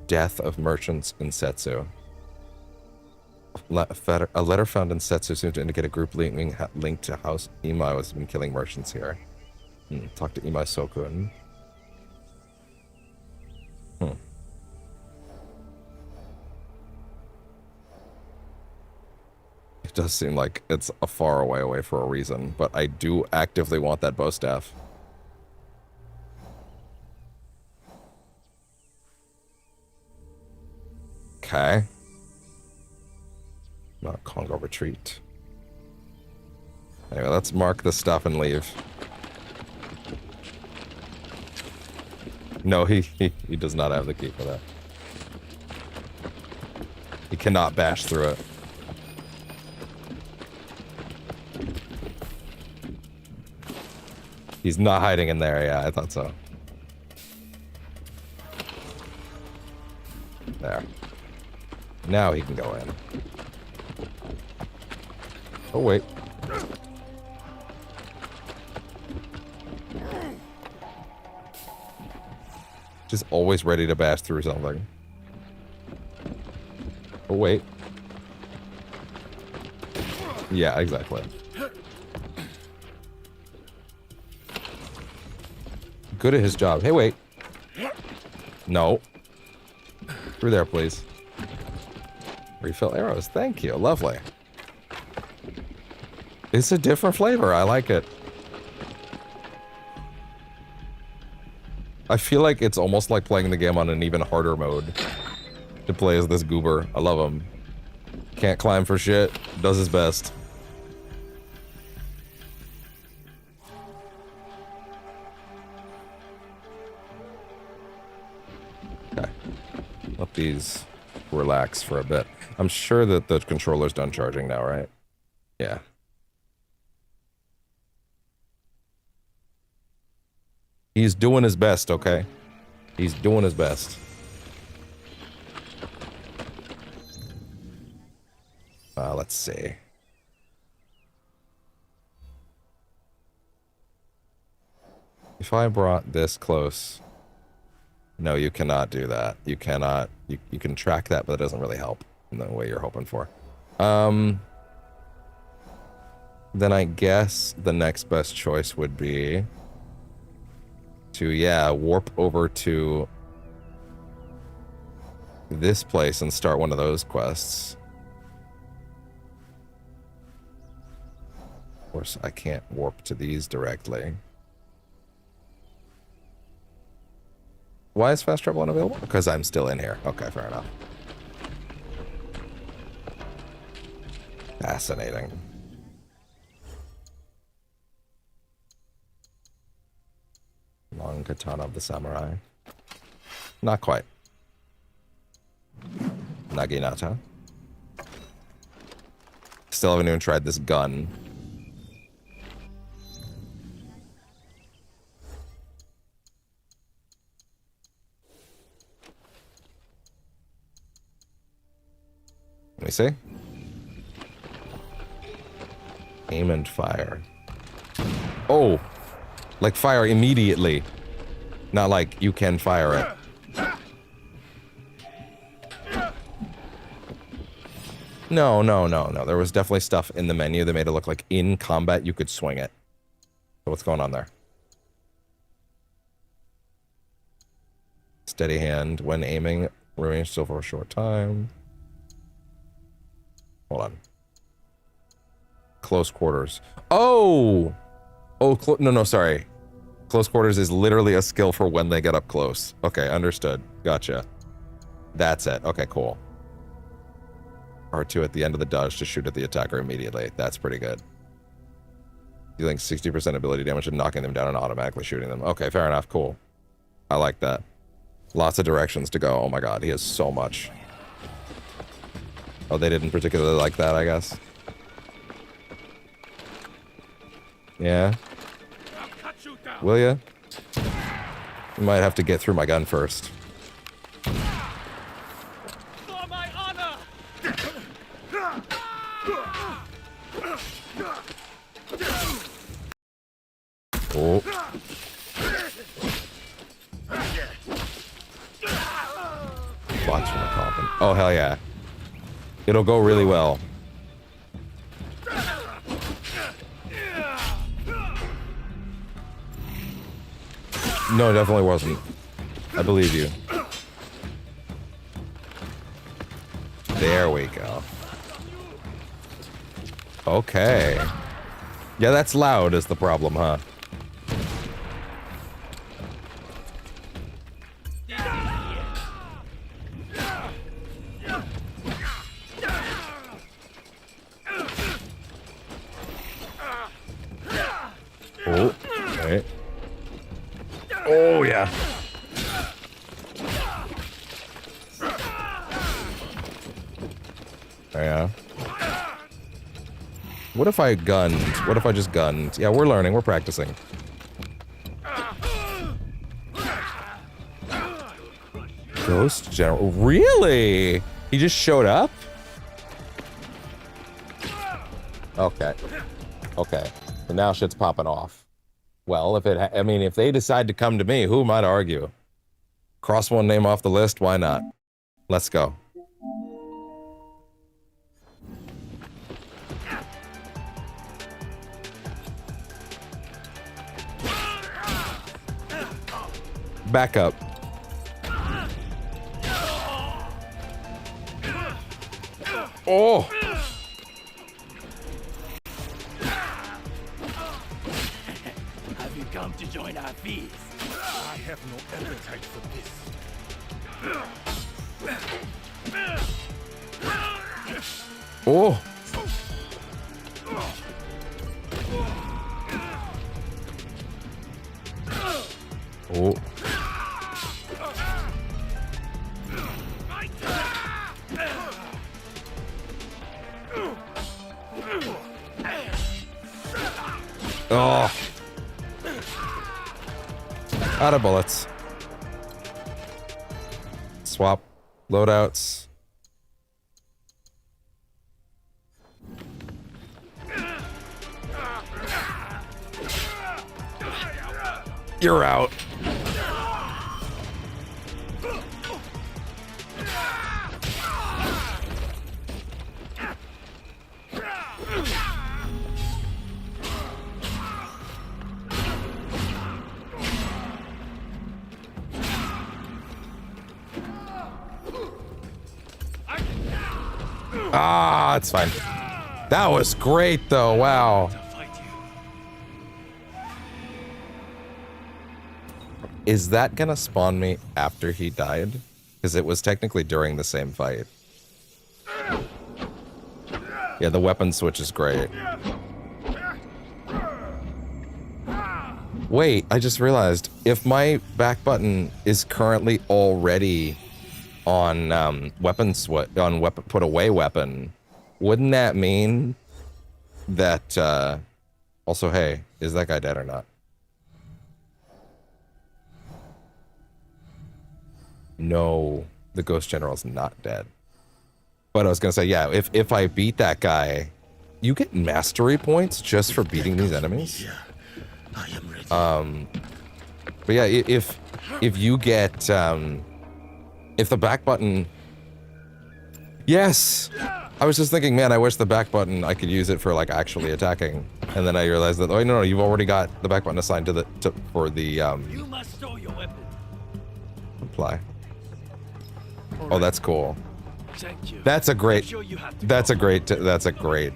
Death of merchants in Setsu. A letter found in Setsu seemed to indicate a group linked to House Imai has been killing merchants here. Talk to Imai Sokun. It does seem like it's a far away for a reason, but I do actively want that bow staff. Okay. Not Congo retreat. Anyway, let's mark this stuff and leave. No, he does not have the key for that. He cannot bash through it. He's not hiding in there, yeah, I thought so. There. Now he can go in. Oh, wait. Just always ready to bash through something. Oh, wait. Yeah, exactly. Good at his job. Hey, wait. No. Through there, please. Refill arrows. Thank you. Lovely. It's a different flavor. I like it. I feel like it's almost like playing the game on an even harder mode to play as this goober. I love him. Can't climb for shit. Does his best. Okay. Let these relax for a bit. I'm sure that the controller's done charging now, right? Yeah. He's doing his best, okay? He's doing his best. Let's see. If I brought this close... No, you cannot do that. You cannot... You can track that, but it doesn't really help in the way you're hoping for. Then I guess the next best choice would be... to, yeah, warp over to this place and start one of those quests. Of course, I can't warp to these directly. Why is fast travel unavailable? Because I'm still in here. Okay, fair enough. Fascinating. Long katana of the samurai. Not quite. Naginata. Still haven't even tried this gun. Let me see. Aim and fire. Oh! Like fire immediately. Not like you can fire it. No. There was definitely stuff in the menu that made it look like in combat you could swing it. So what's going on there? Steady hand when aiming. Remain still for a short time. Hold on. Close quarters. Oh! Oh, no, sorry. Close quarters is literally a skill for when they get up close. Okay, understood. Gotcha. That's it. Okay, cool. R2 at the end of the dodge to shoot at the attacker immediately. That's pretty good. Dealing 60% ability damage and knocking them down and automatically shooting them. Okay, fair enough. Cool. I like that. Lots of directions to go. Oh my god, he has so much. Oh, they didn't particularly like that, I guess. Yeah? Will ya? You might have to get through my gun first.
For my honor!
Oh. Watch from the coffin. Oh, hell yeah. It'll go really well. No, it definitely wasn't. I believe you. There we go. Okay. Yeah, that's loud is the problem, huh? Oh, okay. Oh, yeah. Yeah. What if I gunned? What if I just gunned? Yeah, we're learning. We're practicing. Ghost General. Really? He just showed up? Okay. Okay. And now shit's popping off. Well, if they decide to come to me, who am I to argue? Cross one name off the list, why not? Let's go. Back up. Oh!
Have you come to join our feast?
I have no appetite for this.
Oh! Oh. Oh. Out of bullets. Swap loadouts. You're out. Ah, it's fine. That was great, though. Wow. Is that gonna spawn me after he died? Because it was technically during the same fight. Yeah, the weapon switch is great. Wait, I just realized if my back button is currently already on weapon switch on weapon put away weapon, wouldn't that mean that also, hey, is that guy dead or not? No, the Ghost General's not dead. But I was gonna say, yeah, if I beat that guy, you get mastery points just for beating these enemies.
I am ready.
But yeah, if you get if the back button, yes, I was just thinking, man, I wish the back button I could use it for like actually attacking, and then I realized that oh no, you've already got the back button assigned to for the
You must show your weapon.
apply. Oh, that's cool.
Thank you.
That's a great.
Sure you have to
That's
go.
a great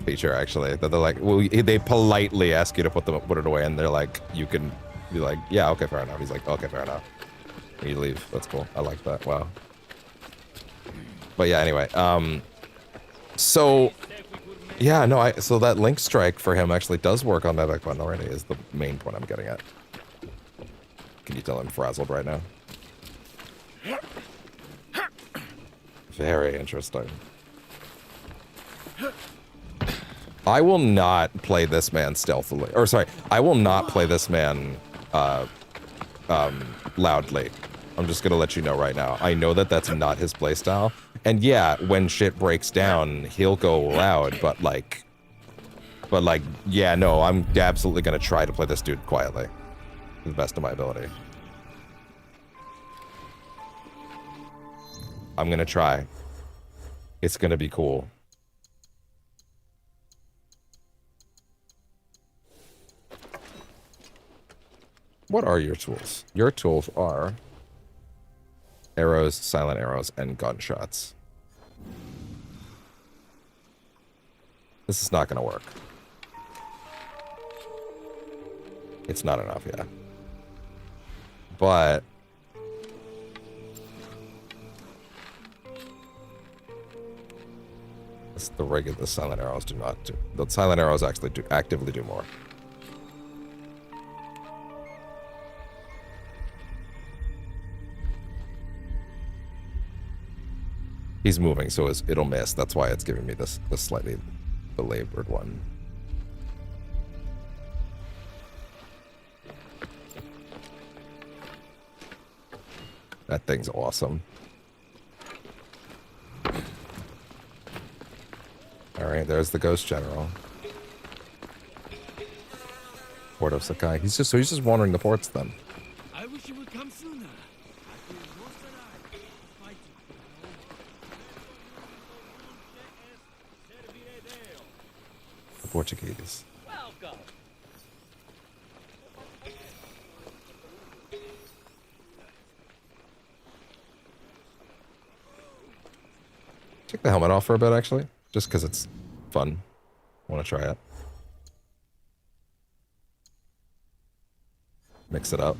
feature actually. That they're like, well, they politely ask you to put it away, and they're like, you can be like, yeah, okay, fair enough. He's like, okay, fair enough. And you leave. That's cool. I like that. Wow. But yeah, anyway, so yeah, no, so that link strike for him actually does work on that back button already. Is the main point I'm getting at. Can you tell I'm frazzled right now? Very interesting. I will not play this man stealthily. Or sorry, I will not play this man loudly. I'm just gonna let you know right now. I know that that's not his playstyle. And yeah, when shit breaks down, he'll go loud, but like, yeah, no, I'm absolutely gonna try to play this dude quietly. To the best of my ability. I'm gonna try. It's gonna be cool. What are your tools? Your tools are arrows, silent arrows, and gunshots. This is not gonna work. It's not enough, yeah. But the silent arrows do not do. The silent arrows actually actively do more. He's moving, so it'll miss. That's why it's giving me this slightly belabored one. That thing's awesome. Alright, there's the Ghost General. Port of Sakai. He's just wandering the ports then.
I wish you would come sooner. I feel most alive. Fighting.
The Portuguese.
Welcome.
Take the helmet off for a bit, actually. Just because it's fun. I want to try it. Mix it up.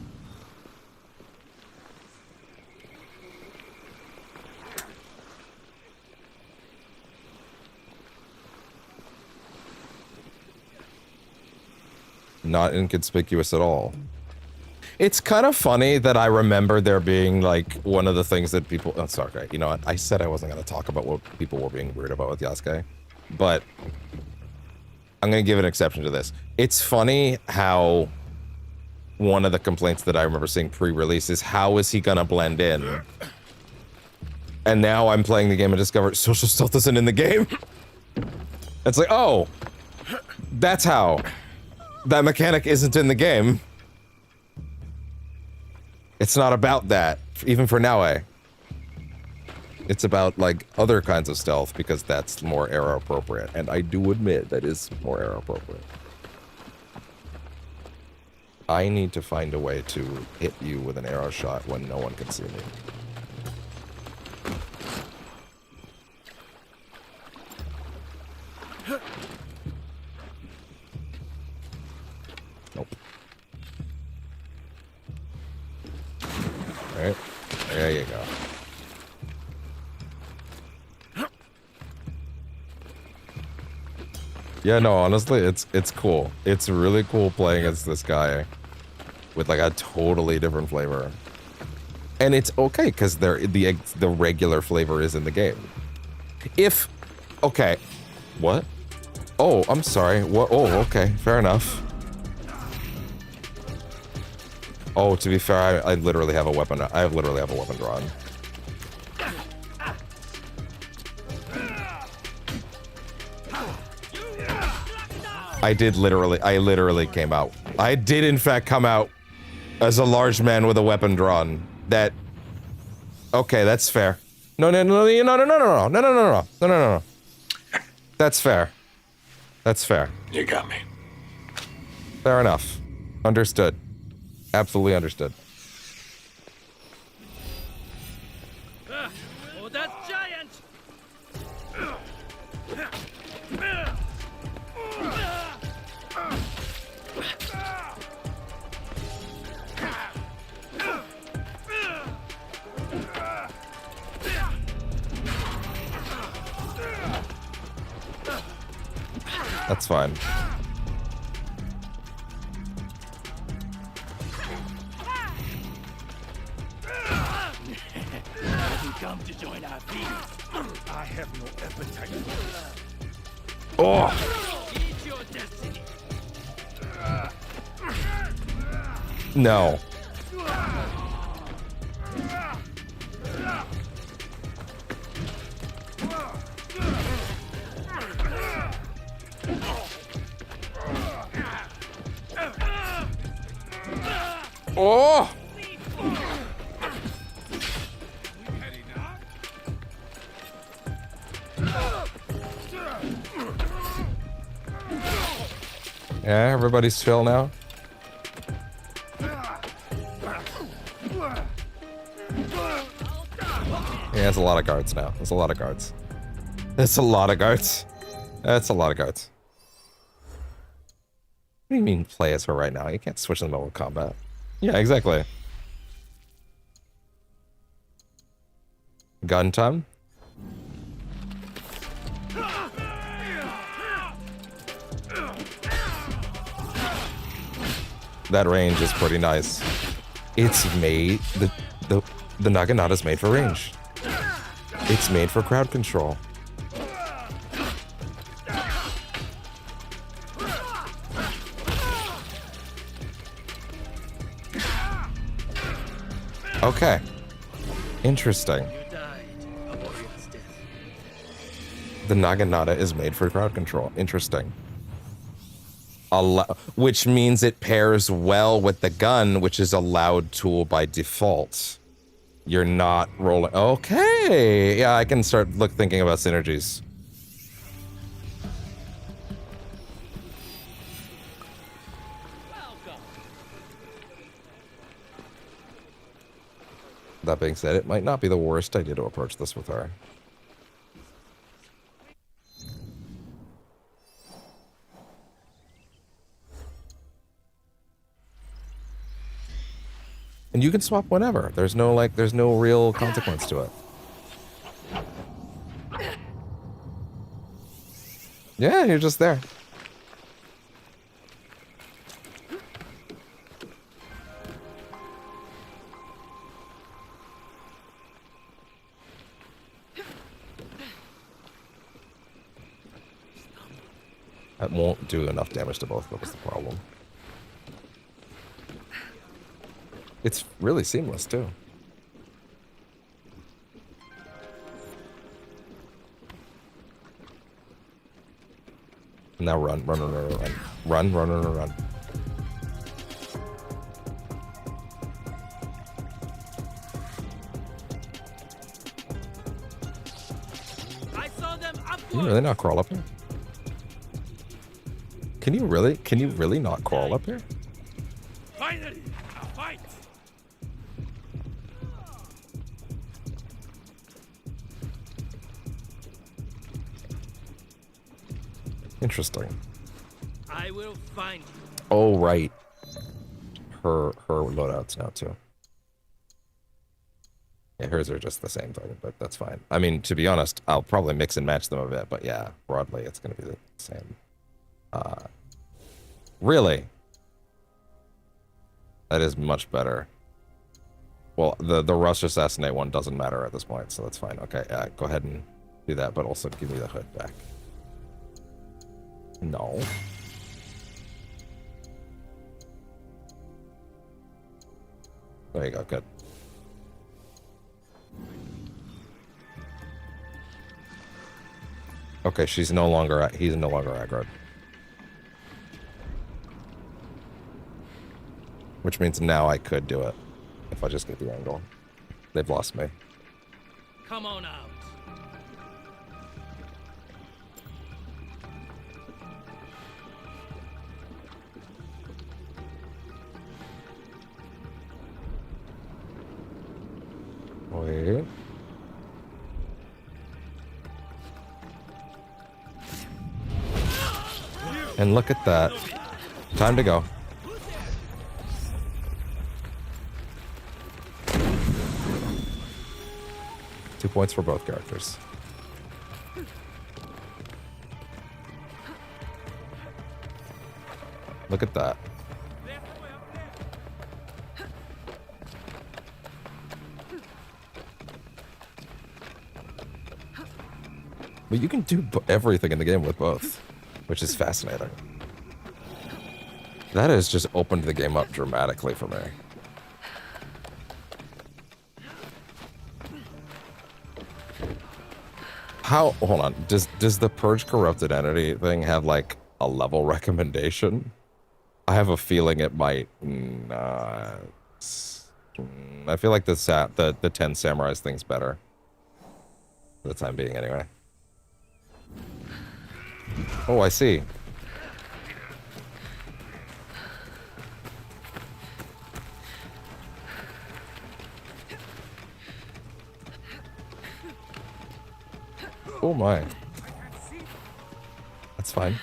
Not inconspicuous at all. It's kind of funny that I remember there being, like, one of the things that people... Oh, sorry, okay. You know what? I said I wasn't going to talk about what people were being weird about with Yasuke. But I'm going to give an exception to this. It's funny how one of the complaints that I remember seeing pre-release is how is he going to blend in? And now I'm playing the game and discover social stealth isn't in the game. It's like, oh, that's how. That mechanic isn't in the game. It's not about that, even for Naoe. It's about, like, other kinds of stealth, because that's more era appropriate. And I do admit that is more era appropriate. I need to find a way to hit you with an arrow shot when no one can see me. Nope. Alright. There you go. Yeah, no, honestly, it's cool. It's really cool playing as this guy with, like, a totally different flavor. And it's okay, because the regular flavor is in the game. If... Okay. What? Oh, I'm sorry. What? Oh, okay. Fair enough. Oh, to be fair, I literally have a weapon. I literally have a weapon drawn. I literally came out. I did in fact come out as a large man with a weapon drawn. That... Okay, that's fair. No. That's fair. That's fair.
You got me.
Fair enough. Understood. Absolutely understood.
Oh, that's giant!
That's fine.
Come to join our feast.
I have no appetite.
Oh!
Eat your destiny.
No. Oh! Yeah, everybody's chill now. Yeah, there's a lot of guards now. There's a lot of guards. That's a lot of guards. That's a lot of guards. What do you mean play as her right now? You can't switch in the middle of combat. Yeah, exactly. Gun time? That range is pretty nice. It's made... The Naginata's made for range. It's made for crowd control. Okay. Interesting.
You died a warrior's death.
The Naginata is made for crowd control. Interesting. Which means it pairs well with the gun, which is a loud tool by default. You're not rolling. Okay. Yeah, I can start thinking about synergies. That being said, it might not be the worst idea to approach this with her. And you can swap whenever. There's no real consequence to it. Yeah, you're just there. That won't do enough damage to both, that was the problem. It's really seamless, too. Now run. Run.
I saw them
Can you really not crawl up here? Can you really not crawl up here?
Finally, a fight.
Interesting.
I will find you.
Oh, right. Her loadouts now, too. Yeah, hers are just the same thing, but that's fine. I mean, to be honest, I'll probably mix and match them a bit, but yeah, broadly, it's going to be the same. Really? That is much better. Well, the Rush Assassinate one doesn't matter at this point, so that's fine. Okay, go ahead and do that, but also give me the hood back. No. There you go, good. Okay, he's no longer aggroed. Which means now I could do it if I just get the angle. They've lost me.
Come on out.
Wait. And look at that. Time to go. Two points for both characters. Look at that. But you can do everything in the game with both, which is fascinating. That has just opened the game up dramatically for me. Hold on, does the Purge Corrupted Entity thing have like a level recommendation? I have a feeling it might not. I feel like the 10 Samurais thing's better. For the time being, anyway. Oh, I see. Oh my. That's fine.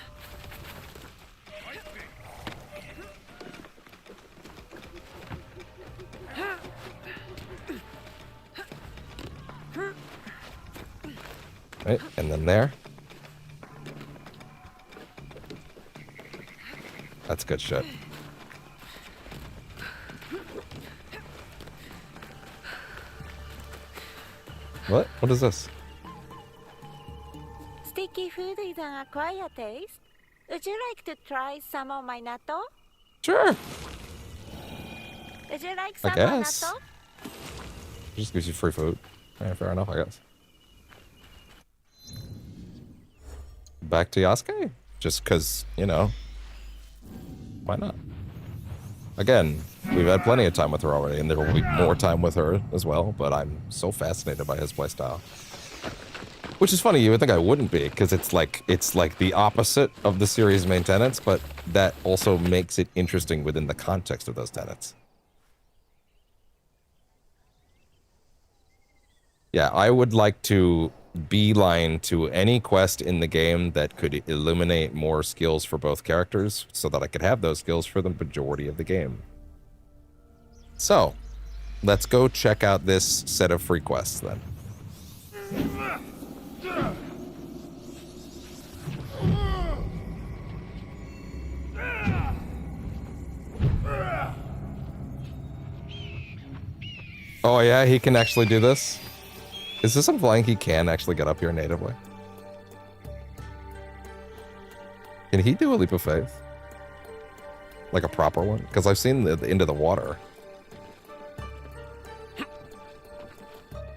Right, and then there. That's good shit. What? What is this?
Sticky food is an acquired taste. Would you like to try some of my natto?
Sure.
Would you like
I
some
guess.
natto?
Just gives you free food. Yeah, fair enough, I guess. Back to Yasuke? Just because, you know, why not? Again, we've had plenty of time with her already, and there will be more time with her as well, but I'm so fascinated by his playstyle. Which is funny, you would think I wouldn't be, because it's like the opposite of the series' main tenets, but that also makes it interesting within the context of those tenets. Yeah, I would like to beeline to any quest in the game that could illuminate more skills for both characters so that I could have those skills for the majority of the game. So, let's go check out this set of free quests then. Oh yeah, he can actually do this? Is this implying he can actually get up here natively? Can he do a leap of faith? Like a proper one? Because I've seen the into the water.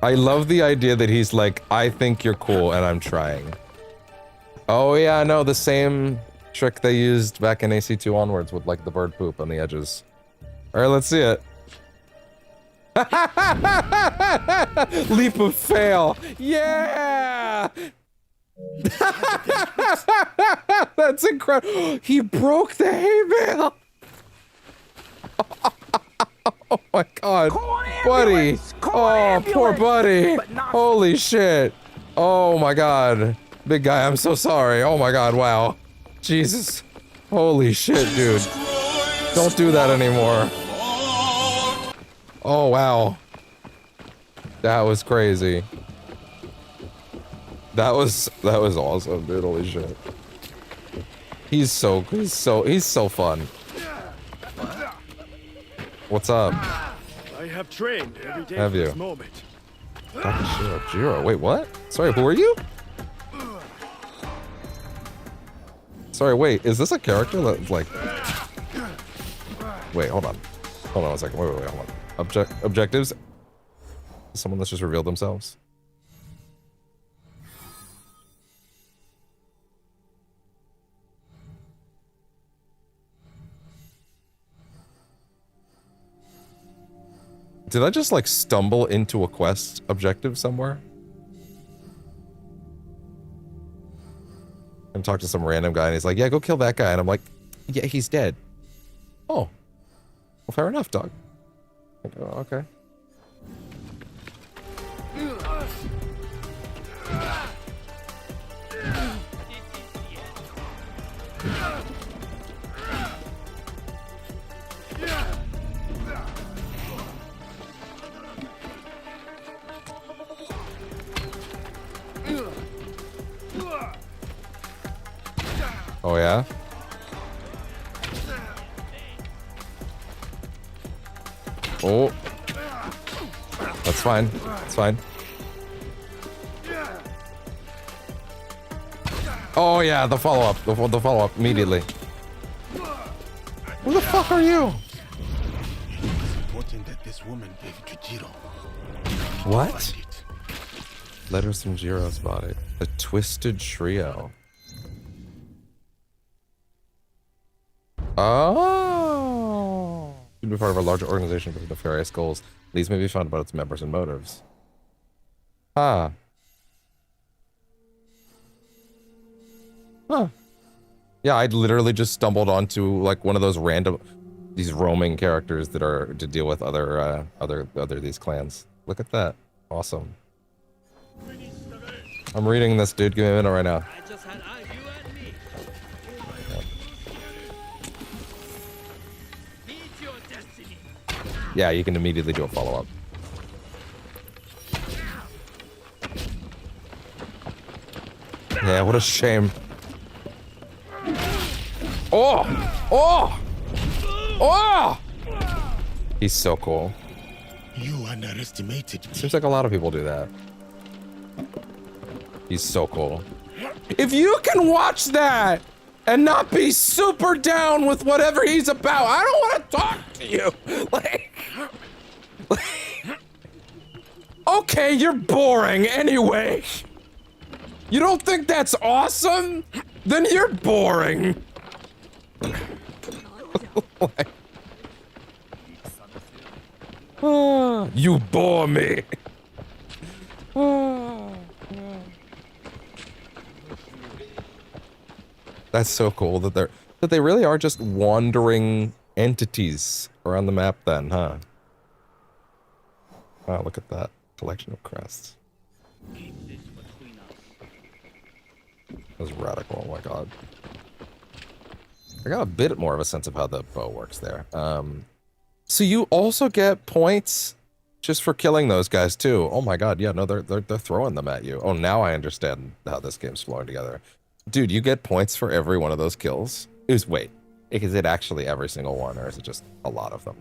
I love the idea that he's like, I think you're cool and I'm trying. Oh yeah, no, the same trick they used back in AC2 onwards with like the bird poop on the edges. Alright, let's see it. Leap of fail. Yeah! That's incredible. He broke the hay bale. Oh my god. Buddy. Oh, poor buddy. Holy shit. Oh my god. Big guy, I'm so sorry. Oh my god, wow. Jesus. Holy shit, dude. Don't do that anymore. Oh wow. That was crazy. That was awesome, dude. Holy shit. He's so fun. What's up?
I have trained every day
Have
for
you?
this moment.
Jiro. Wait, what? Sorry, who are you? Sorry, wait, is this a character that's like... Wait, hold on. Hold on a second. Wait, hold on. Objectives? Someone that's just revealed themselves? Did I just like stumble into a quest objective somewhere? And talk to some random guy and he's like, yeah, go kill that guy. And I'm like, yeah, he's dead. Oh. Well, fair enough, dog. Oh, okay. Oh yeah? Oh. That's fine. That's fine. Oh yeah, the follow-up. The follow-up immediately. Who the fuck are you?
It's important that this woman gave it to Jiro.
What? Letters from Jiro's body. A twisted trio. Oh. Should be part of a larger organization with nefarious goals. These may be found about its members and motives. Huh. Huh. Yeah, I literally just stumbled onto like one of those random, these roaming characters that are to deal with other these clans. Look at that. Awesome. I'm reading this, dude. Give me a minute right now.
I just had you and me. Meet your destiny.
Yeah, you can immediately do a follow-up. Yeah, what a shame. Oh! Oh! Oh! He's so cool.
You underestimated me.
Seems like a lot of people do that. He's so cool. If you can watch that and not be super down with whatever he's about, I don't want to talk to you. Like Okay, you're boring anyway. You don't think that's awesome? Then you're boring. Like, you bore me. That's so cool that they really are just wandering entities around the map then, huh? Wow, look at that collection of crests. That's radical, oh my god. I got a bit more of a sense of how the bow works there. So you also get points just for killing those guys too. Oh my god, yeah, no, they're throwing them at you. Oh, now I understand how this game's flowing together. Dude, you get points for every one of those kills? Wait, is it actually every single one, or is it just a lot of them?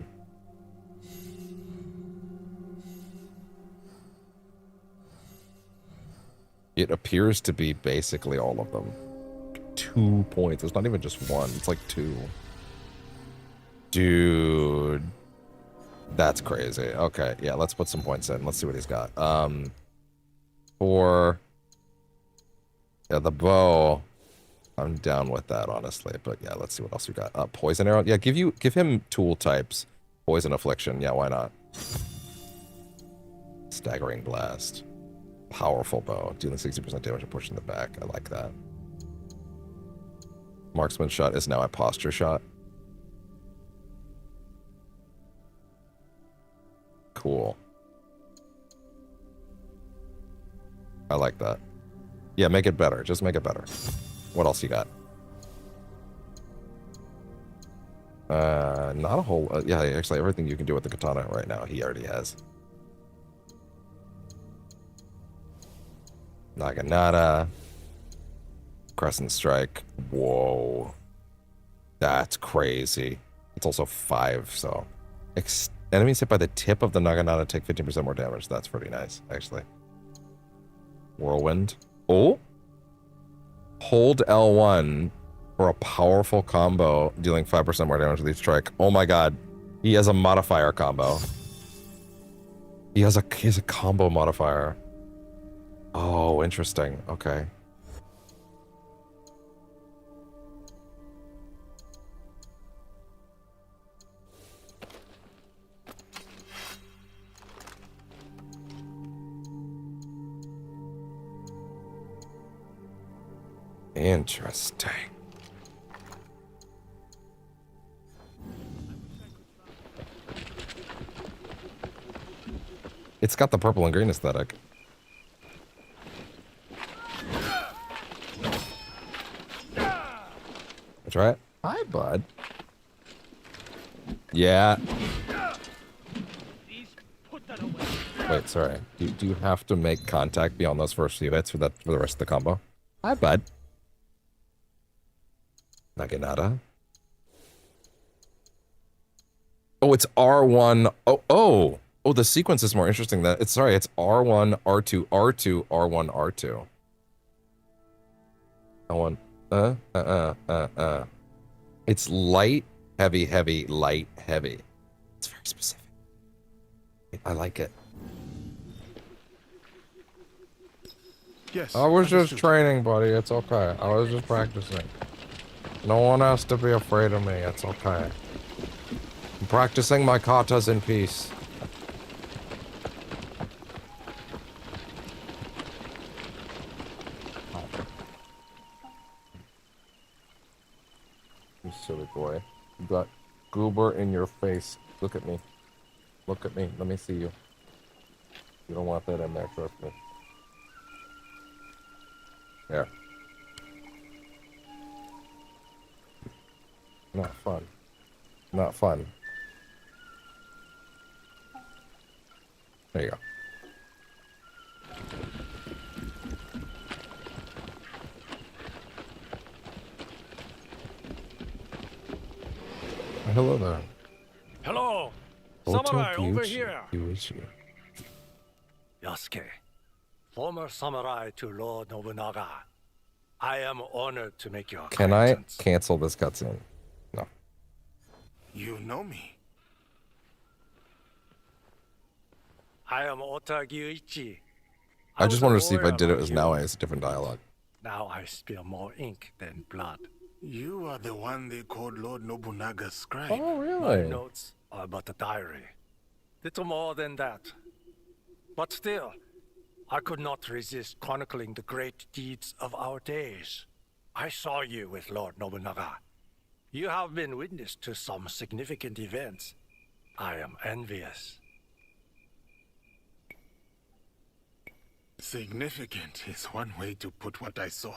It appears to be basically all of them. 2 points. It's not even just one. It's like 2. Dude. That's crazy. Okay, yeah, let's put some points in. Let's see what he's got. For... Yeah, the bow. I'm down with that, honestly. But yeah, let's see what else we got. Poison arrow. Yeah, give him tool types. Poison affliction. Yeah, why not? Staggering blast. Powerful bow. Dealing 60% damage and pushing the back. I like that. Marksman shot is now a posture shot. Cool. I like that. Yeah, make it better. Just make it better. What else you got? Not a whole... yeah, actually, everything you can do with the katana right now, he already has. Naginata. Crescent Strike. Whoa. That's crazy. It's also 5, so... Enemies hit by the tip of the Naginata take 15% more damage. That's pretty nice, actually. Whirlwind. Oh! Hold L1 for a powerful combo, dealing 5% more damage with each strike. Oh my god. He has a modifier combo. He has a combo modifier. Oh, interesting. Okay. Interesting. It's got the purple and green aesthetic. That's right. Hi, bud. Yeah. Wait, sorry. Do you have to make contact beyond those first few hits for the rest of the combo? Hi, bud. Naginata. Oh, it's R1. Oh, the sequence is more interesting. It's R1, R2, R2, R1, R2. R1. It's light, heavy, heavy, light, heavy. It's very specific. I like it.
Yes.
I was just training, buddy. It's okay. I was just practicing. No one has to be afraid of me. It's okay. I'm practicing my katas in peace. You silly boy. You got goober in your face. Look at me. Look at me. Let me see you. You don't want that in there, trust me. There. Not fun. Not fun. There you go. Hello there.
Hello, samurai over here.
Yasuke, former samurai to Lord Nobunaga. I am honored to make your acquaintance.
Can I cancel this cutscene? No.
You know me.
I am Ota Gyuichi.
I just
was a
wanted to see if I
lawyer
did it
like
as
you.
Naoe as a different dialogue.
Now I spill more ink than blood.
You are the one they called Lord Nobunaga's scribe.
Oh,
My
really?
notes are but a diary. Little more than that. But still, I could not resist chronicling the great deeds of our days. I saw you with Lord Nobunaga. You have been witness to some significant events. I am envious.
Significant is one way to put what I saw.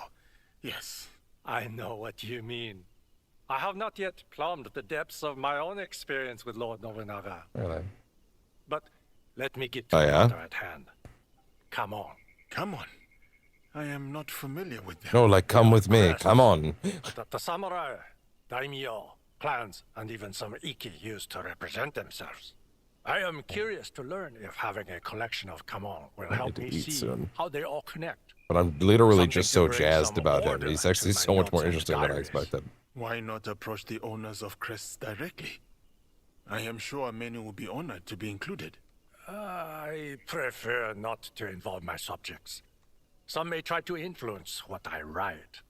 Yes.
I know what you mean. I have not yet plumbed the depths of my own experience with Lord Nobunaga.
Really?
But let me get to
Oh,
the
yeah?
matter at hand. Come on.
Come on. I am not familiar with them.
No, like, come with me.
Impressed.
Come on.
The samurai, daimyo, clans, and even some iki used to represent themselves. I am curious to learn if having a collection of Kamon will
I
help
need to
me
eat
see
soon.
how they all connect.
But I'm literally
Something
just
to
so
bring
jazzed
some
about him.
order
He's
to
actually
my
so much more
notes and
interesting than I
diaries.
expected.
Why not approach the owners of crests directly? I am sure many will be honored to be included.
I prefer not to involve my subjects. Some may try to influence what I write,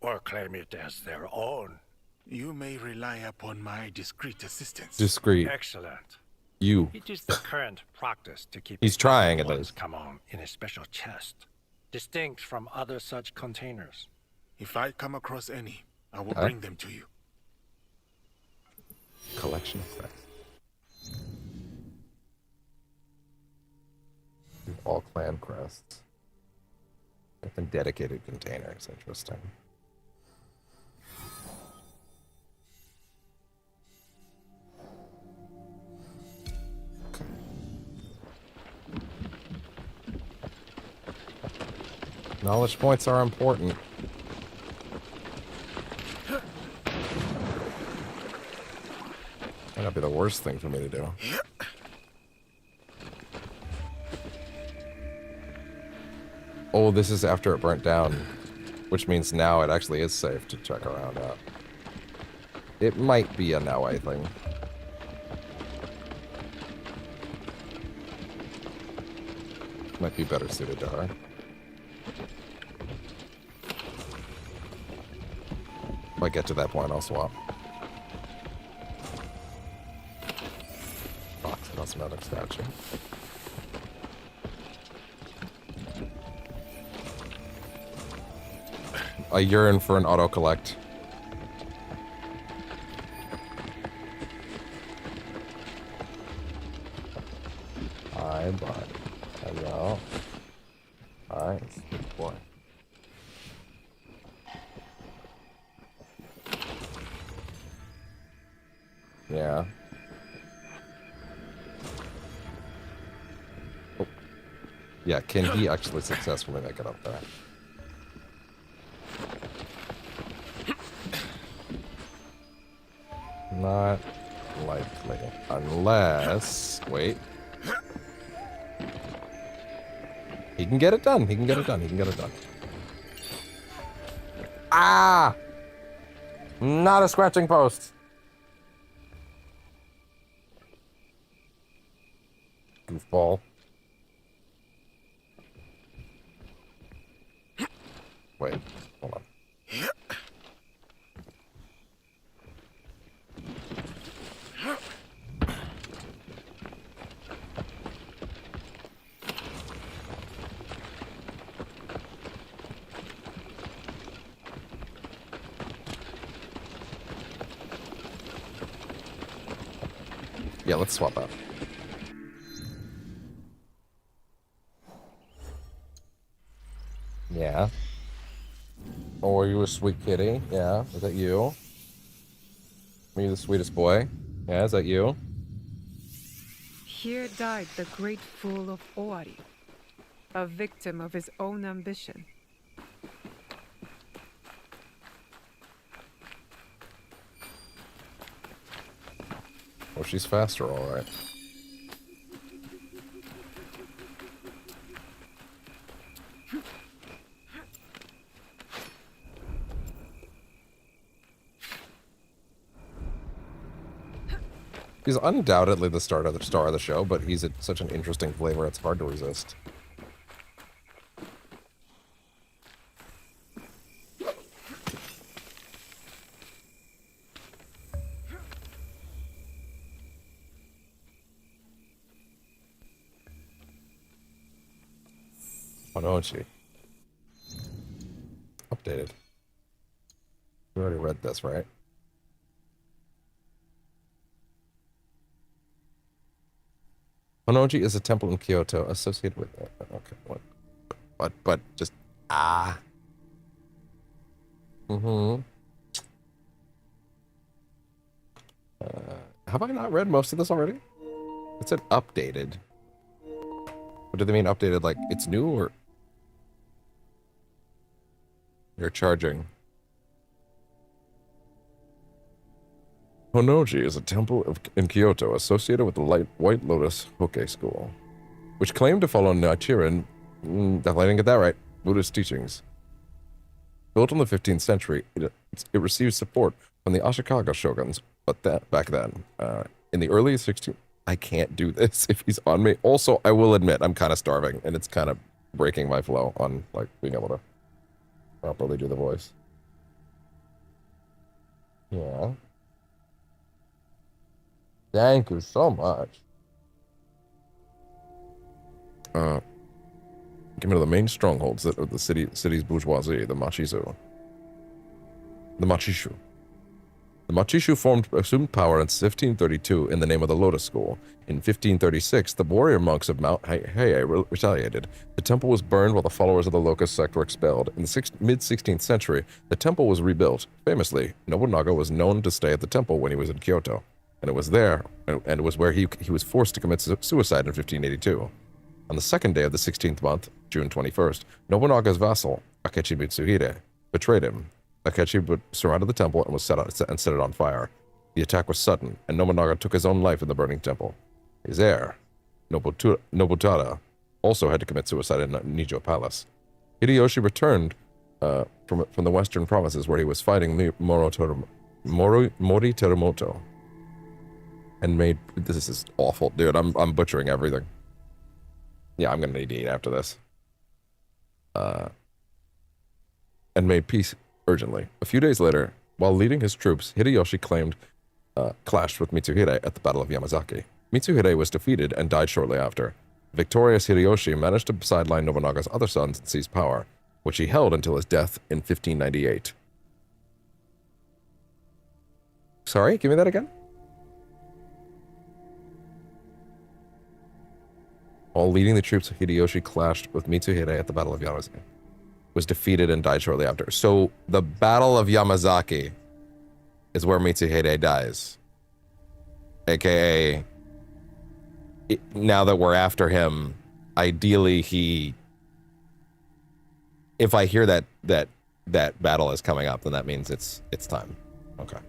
or claim it as their own.
You may rely upon my discreet assistance.
Discreet.
Excellent.
You.
It is the current practice to keep
He's trying at
one's
least.
Kamon in a special chest, distinct from other such containers.
If I come across any, I will
Okay.
bring them to you.
Collection of facts. All clan crests. Within dedicated containers. Interesting. Okay. Knowledge points are important. Might not be the worst thing for me to do. Oh, this is after it burnt down, which means now it actually is safe to check around at. It might be a Naoe thing. Might be better suited to her. If I get to that point, I'll swap. Fuck, that's another statue. I yearn for an auto-collect. Hi, bud. Hello. Alright, good boy. Yeah. Oh. Yeah, can he actually successfully make it up there? Not likely. Unless... Wait. He can get it done. He can get it done. He can get it done. Ah! Not a scratching post. Goofball. Wait. Hold on. Yeah, let's swap out. Yeah. Oh, are you a sweet kitty? Yeah. Is that you? Are you the sweetest boy? Yeah, is that you?
Here died the great fool of Owari, a victim of his own ambition.
Oh, she's faster, alright. He's undoubtedly the star of the show, but he's such an interesting flavor, it's hard to resist. Onochi. Updated. We already read this, right? Onoji is a temple in Kyoto associated with it. Okay, what? But just Mm-hmm. Have I not read most of this already? It said updated. What do they mean updated? Like it's new or you're charging? Honoji is a temple in Kyoto associated with the White Lotus Hokke School, which claimed to follow Nichiren, definitely didn't get that right, Buddhist teachings. Built in the 15th century, it received support from the Ashikaga shoguns, but back then, in the early 16th, I can't do this if he's on me. Also, I will admit, I'm kind of starving, and it's kind of breaking my flow on like being able to properly do the voice. Yeah. Thank you so much. Give me the main strongholds of the city's bourgeoisie, the Machishu. The Machishu. The Machishu assumed power in 1532 in the name of the Lotus School. In 1536, the warrior monks of Mount Heiei retaliated. The temple was burned while the followers of the Locust sect were expelled. In the mid-16th century, the temple was rebuilt. Famously, Nobunaga was known to stay at the temple when he was in Kyoto. And it was there, and it was where he was forced to commit suicide in 1582. On the second day of the 16th month, June 21st, Nobunaga's vassal, Akechi Mitsuhide, betrayed him. Akechi surrounded the temple and set it on fire. The attack was sudden, and Nobunaga took his own life in the burning temple. His heir, Nobutada, also had to commit suicide in Nijo Palace. Hideyoshi returned from the western provinces where he was fighting Mori Terumoto. And made, this is awful, dude. I'm butchering everything. Yeah, I'm gonna need to eat after this. And made peace urgently. A few days later, while leading his troops, Hideyoshi clashed with Mitsuhide at the Battle of Yamazaki. Mitsuhide was defeated and died shortly after. Victorious Hideyoshi managed to sideline Nobunaga's other sons and seize power, which he held until his death in 1598. Sorry, give me that again? While leading the troops, Hideyoshi clashed with Mitsuhide at the Battle of Yamazaki. Was defeated and died shortly after. So the Battle of Yamazaki is where Mitsuhide dies. AKA, now that we're after him, ideally if I hear that battle is coming up, then that means it's time. Okay.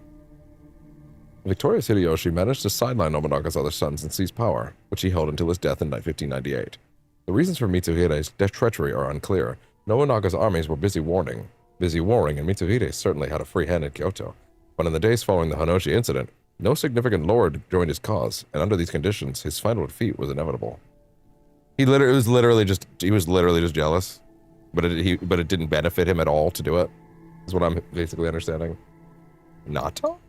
Victorious Hideyoshi managed to sideline Nobunaga's other sons and seize power, which he held until his death in 1598. The reasons for Mitsuhide's treachery are unclear. Nobunaga's armies were busy warring, and Mitsuhide certainly had a free hand in Kyoto. But in the days following the Hanoshi incident, no significant lord joined his cause, and under these conditions, his final defeat was inevitable. He was literally just jealous, but it didn't benefit him at all to do it. Is what I'm basically understanding. Nato?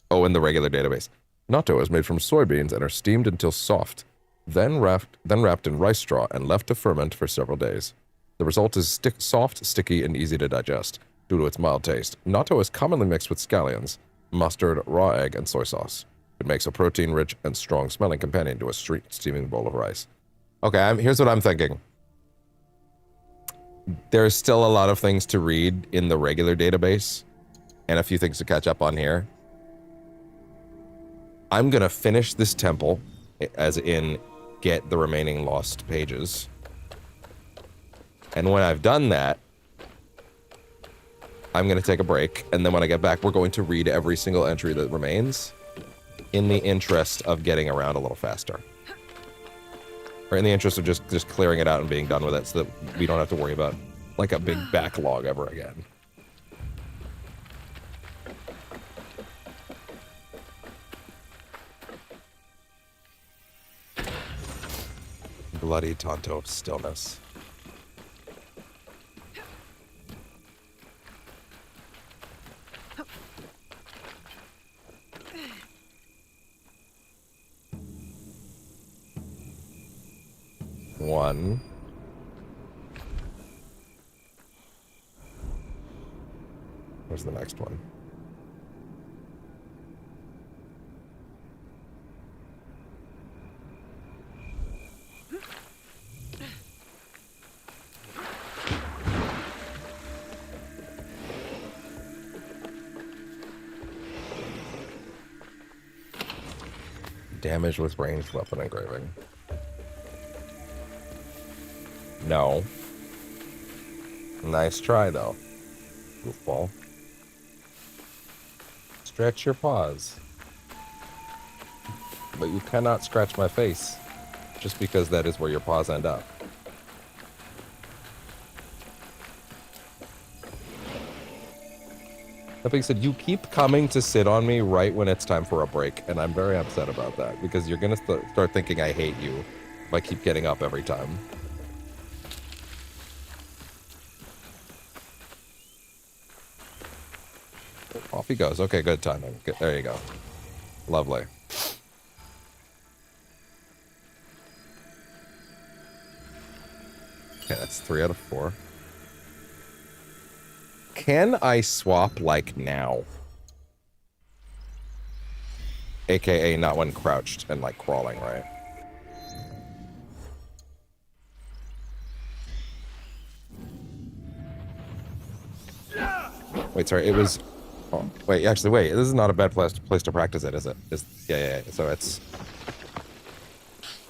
Oh, in the regular database. Natto is made from soybeans and are steamed until soft, then wrapped in rice straw and left to ferment for several days. The result is soft, sticky, and easy to digest due to its mild taste. Natto is commonly mixed with scallions, mustard, raw egg, and soy sauce. It makes a protein-rich and strong-smelling companion to a steaming bowl of rice. Okay, here's what I'm thinking. There's still a lot of things to read in the regular database, and a few things to catch up on here. I'm gonna finish this temple, as in get the remaining lost pages. And when I've done that, I'm gonna take a break, and then when I get back, we're going to read every single entry that remains in the interest of getting around a little faster. Or in the interest of just clearing it out and being done with it so that we don't have to worry about like a big backlog ever again. Bloody Tonto stillness. One. Where's the next one? Damage with ranged weapon engraving. No. Nice try, though. Goofball. Stretch your paws. But you cannot scratch my face, just because that is where your paws end up. That being said, you keep coming to sit on me right when it's time for a break, and I'm very upset about that, because you're going to start thinking I hate you if I keep getting up every time. Off he goes. Okay, good timing. Good. There you go. Lovely. Okay, that's 3 out of 4. Can I swap, like, now? AKA not when crouched and, like, crawling, right? Wait, sorry, it was... Oh, wait, actually, wait. This is not a bad place to practice it, is it? Yeah. So it's...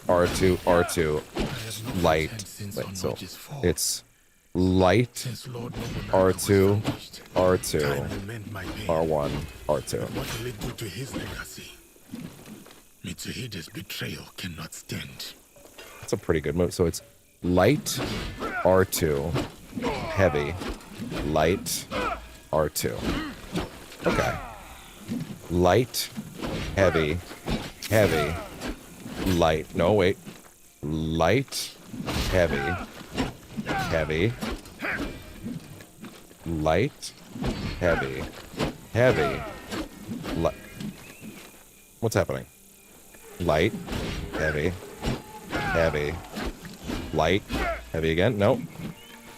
R2, light... Wait, so it's... Light, R2, R1, R2.
What will it do to his legacy? Mitsuhide's betrayal cannot stand.
That's a pretty good move. So it's light, R2, heavy, light, R2. Okay. Light, heavy, light. No, wait. Light, heavy, light, heavy, light. What's happening? Light, heavy, light, heavy again. Nope.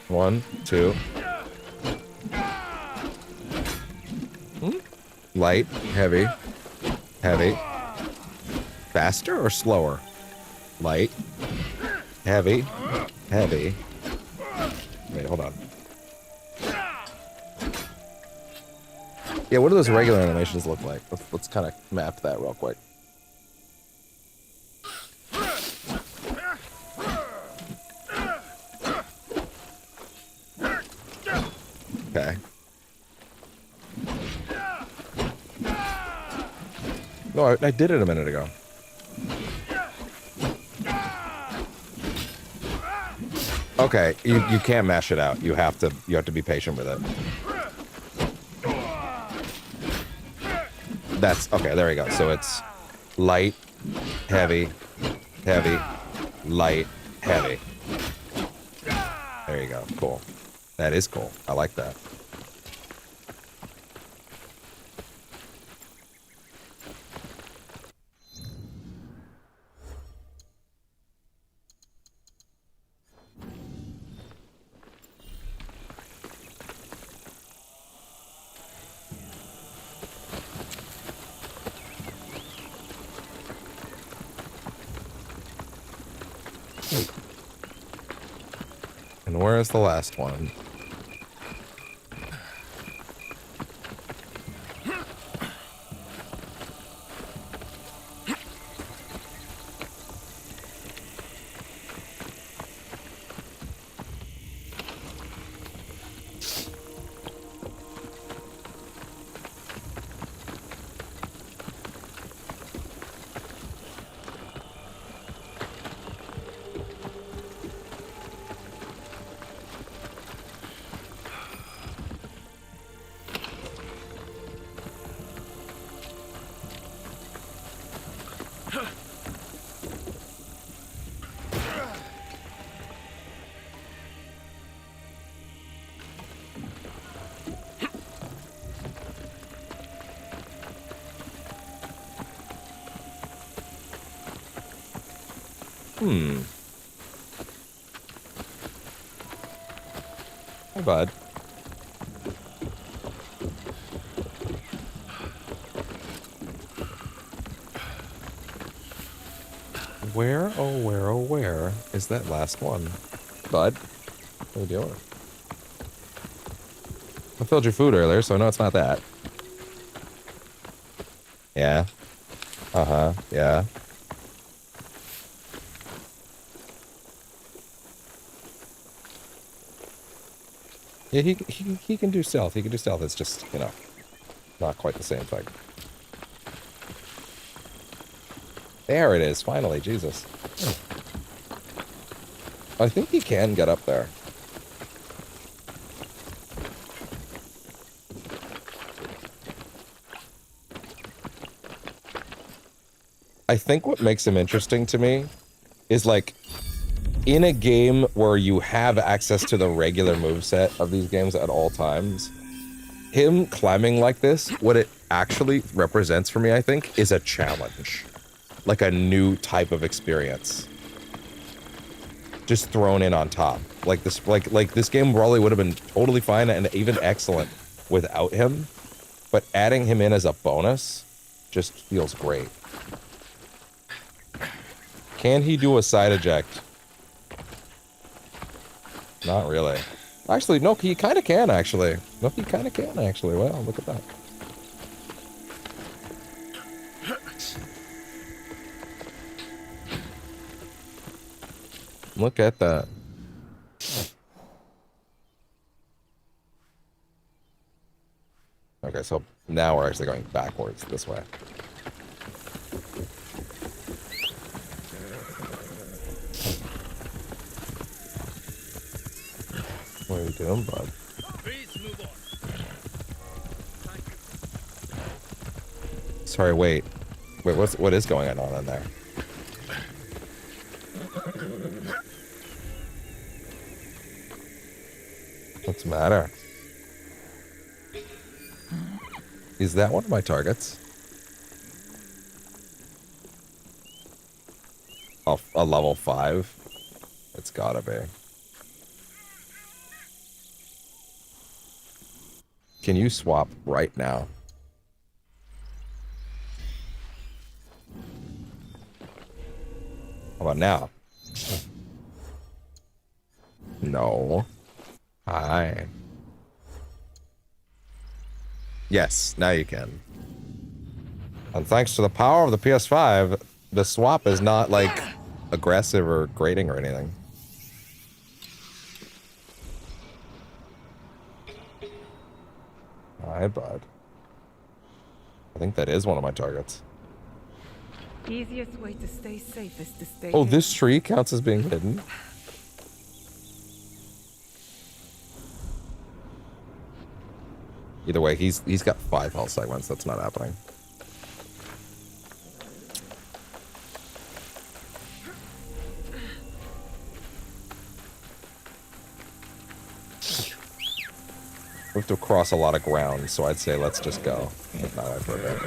1, 2. Light, heavy. Faster or slower? Light, heavy. Wait, hold on. Yeah, what do those regular animations look like? Let's kind of map that real quick. Okay. No, I did it a minute ago. Okay, you can't mash it out. You have to be patient with it. That's okay, there we go. So it's light, heavy, light, heavy. There you go. Cool. That is cool. I like that. And where is the last one? Hey, bud. Where, oh where is that last one? Bud? What are you doing? I filled your food earlier, so I know it's not that. Yeah. Uh-huh, yeah. Yeah, he can do stealth. He can do stealth. It's just, you know, not quite the same thing. There it is, finally, Jesus. I think he can get up there. I think what makes him interesting to me is, like, in a game where you have access to the regular moveset of these games at all times, him climbing like this, what it actually represents for me, I think, is a challenge. Like a new type of experience. Just thrown in on top. Like this game probably would have been totally fine and even excellent without him, but adding him in as a bonus just feels great. Can he do a side eject? Not really. Actually, no, he kind of can, actually. No, he kind of can, actually. Wow, look at that. Look at that. Okay, so now we're actually going backwards this way. What are you doing, bud?
Please move on.
Sorry, wait. Wait, what is going on in there? What's the matter? Is that one of my targets? A level 5? It's gotta be. Can you swap right now? How about now? No. Hi. Yes, now you can. And thanks to the power of the PS5, the swap is not, like, aggressive or grating or anything. Alright, bud. I think that is one of my targets.
Easiest way to stay safe is to stay
Oh,
hidden.
this tree counts as being hidden? Either way, he's got 5 health segments. That's not happening. We have to cross a lot of ground, so I'd say let's just go. Not right for a bit.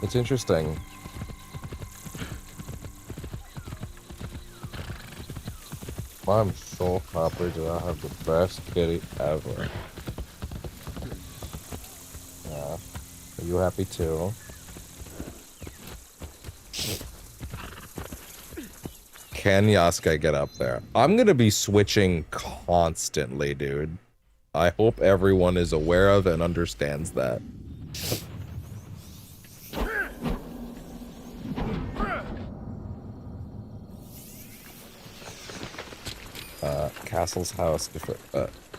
It's interesting. I'm so happy that I have the best kitty ever. Yeah. Are you happy too? Can Yasuke get up there? I'm gonna be switching constantly, dude. I hope everyone is aware of and understands that. Castle's house,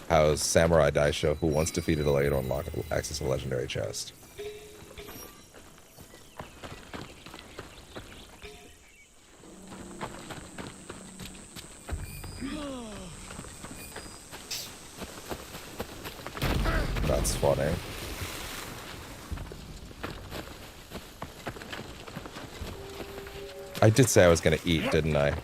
house Samurai Daisho, who once defeated a lady to unlock access to a legendary chest. That's funny. I did say I was gonna eat, didn't I?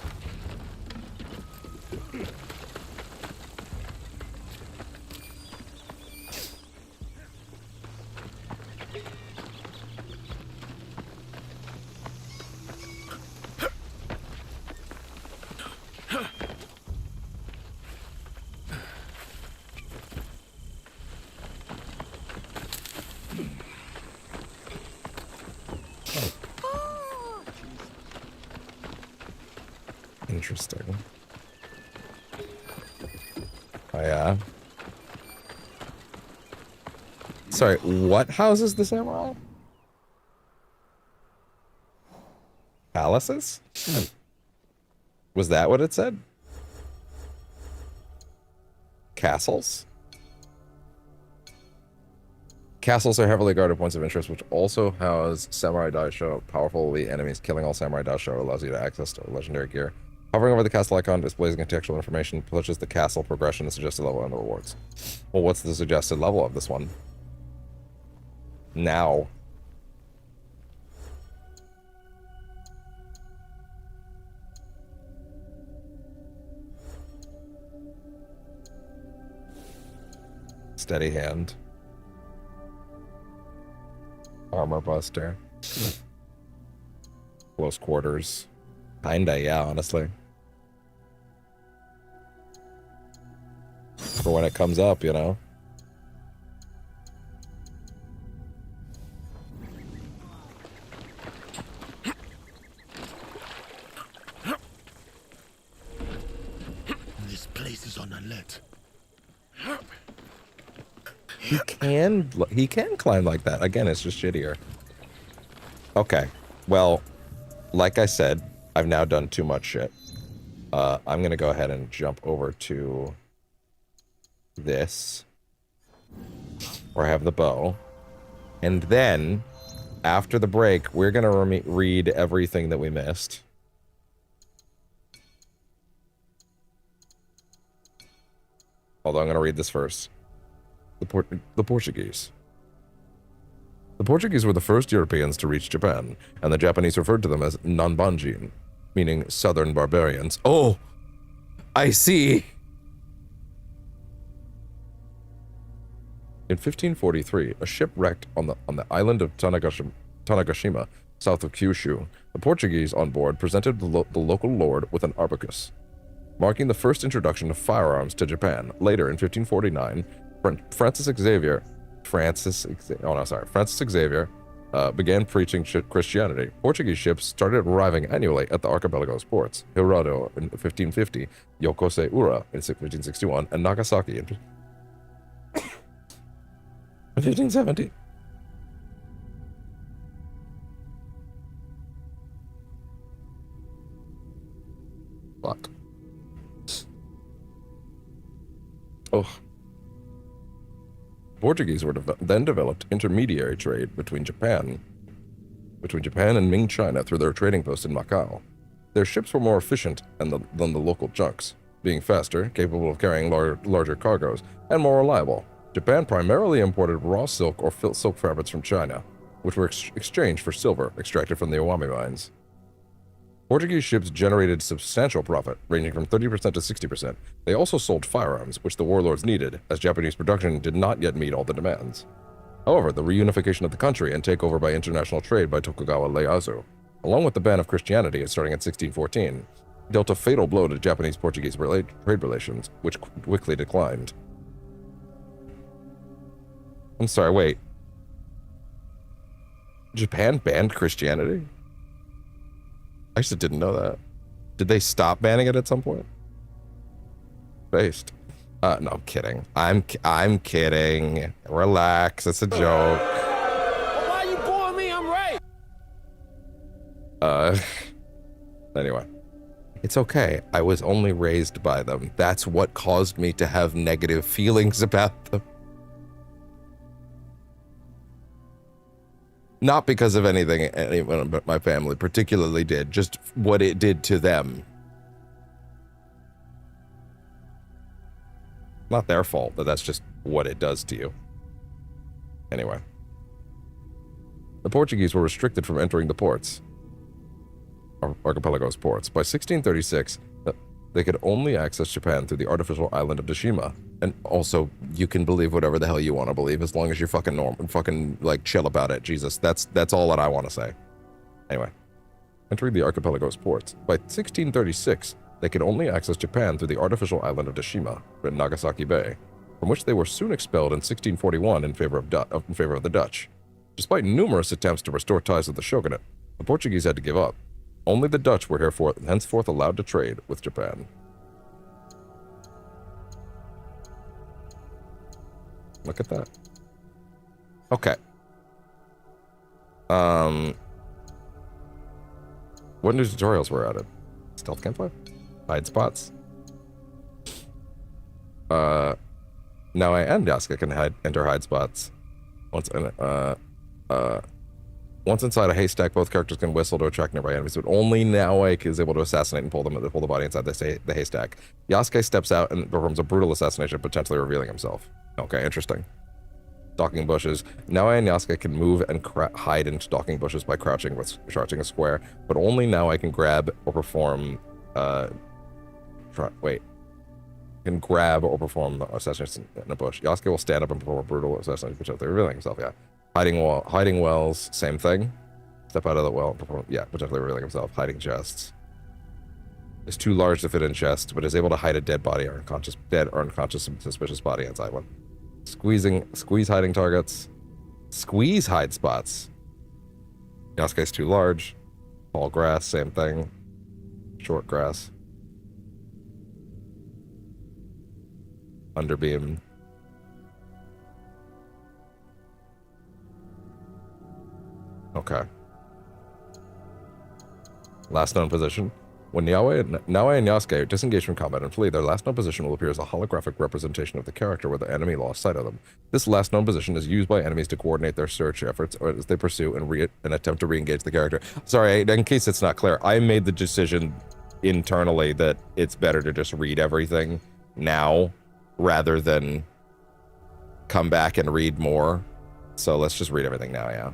Interesting. Oh, yeah. Sorry, what houses the samurai? Palaces? Was that what it said? Castles? Castles are heavily guarded points of interest, which also house samurai daisho, powerful elite enemies. Killing all samurai daisho allows you to access to legendary gear. Hovering over the castle icon displays contextual information, pushes the castle progression and suggested level and the rewards. Well, what's the suggested level of this one? Now. Steady hand. Armor buster. Close quarters. Kinda, yeah, honestly. For when it comes up, you know?
This place is on alert.
He can climb like that. Again, it's just shittier. Okay. Well, like I said, I've now done too much shit. I'm gonna go ahead and jump over to this, where I have the bow, and then after the break, we're gonna read everything that we missed. Although I'm gonna read this first. The Portuguese. The Portuguese were the first Europeans to reach Japan, and the Japanese referred to them as Nanbanjin, meaning southern barbarians. Oh, I see. In 1543, a ship wrecked on the island of Tanegashima, south of Kyushu. The Portuguese on board presented the local lord with an arquebus, marking the first introduction of firearms to Japan. Later, in 1549, Francis Xavier began preaching Christianity. Portuguese ships started arriving annually at the archipelago's ports. Hirado in 1550, Yokose Ura in 1561, and Nagasaki in 1570. Fuck. Oh. Portuguese were then developed intermediary trade between Japan and Ming China through their trading post in Macau. Their ships were more efficient than the local junks, being faster, capable of carrying larger cargoes, and more reliable. Japan primarily imported raw silk or silk fabrics from China, which were exchanged for silver extracted from the Iwami mines. Portuguese ships generated substantial profit, ranging from 30% to 60%. They also sold firearms, which the warlords needed, as Japanese production did not yet meet all the demands. However, the reunification of the country and takeover by international trade by Tokugawa Ieyasu, along with the ban of Christianity starting in 1614, dealt a fatal blow to Japanese-Portuguese trade relations, which quickly declined. I'm sorry, wait. Japan banned Christianity? I just didn't know that. Did they stop banning it at some point? Based. No, I'm kidding. I'm kidding. Relax. It's a joke.
Well, why you boring me? I'm right.
Anyway. It's okay. I was only raised by them. That's what caused me to have negative feelings about them. Not because of anything anyone but my family particularly did, just what it did to them. Not their fault, but that's just what it does to you. Anyway. The Portuguese were restricted from entering the ports. Archipelago's ports. By 1636, they could only access Japan through the artificial island of Deshima. And also, you can believe whatever the hell you want to believe, as long as you're fucking normal, fucking like chill about it. Jesus, that's all that I want to say. Anyway, entering the archipelago's ports. By 1636, they could only access Japan through the artificial island of Deshima in Nagasaki Bay, from which they were soon expelled in 1641 in favor of the Dutch. Despite numerous attempts to restore ties with the shogunate, the Portuguese had to give up. Only the Dutch were henceforth allowed to trade with Japan. Look at that. Okay. What new tutorials were added? Stealth gameplay? Hide spots? Naoe and Yasuke can enter hide spots. Once inside a haystack, both characters can whistle to attract nearby enemies, but only Naoe is able to assassinate and pull the body inside the haystack. Yasuke steps out and performs a brutal assassination, potentially revealing himself. Okay, interesting. Stalking bushes. Naoe and Yasuke can move and hide in stalking bushes by crouching a square, but only Naoe can grab or perform can grab or perform assassination in a bush. Yasuke will stand up and perform a brutal assassination, potentially revealing himself. Yeah. Hiding wells, same thing. Step out of the well and perform, yeah, potentially revealing himself. Hiding chests. Is too large to fit in chests, but is able to hide a dead or unconscious suspicious body inside one. Squeeze hiding targets. Squeeze hide spots. Yasuke's too large. Tall grass, same thing. Short grass. Underbeam. Okay. Last known position. When Naoe and Yasuke disengage from combat and flee, their last known position will appear as a holographic representation of the character where the enemy lost sight of them. This last known position is used by enemies to coordinate their search efforts or as they pursue and attempt to re-engage the character. Sorry, in case it's not clear, I made the decision internally that it's better to just read everything now rather than come back and read more. So let's just read everything now, yeah.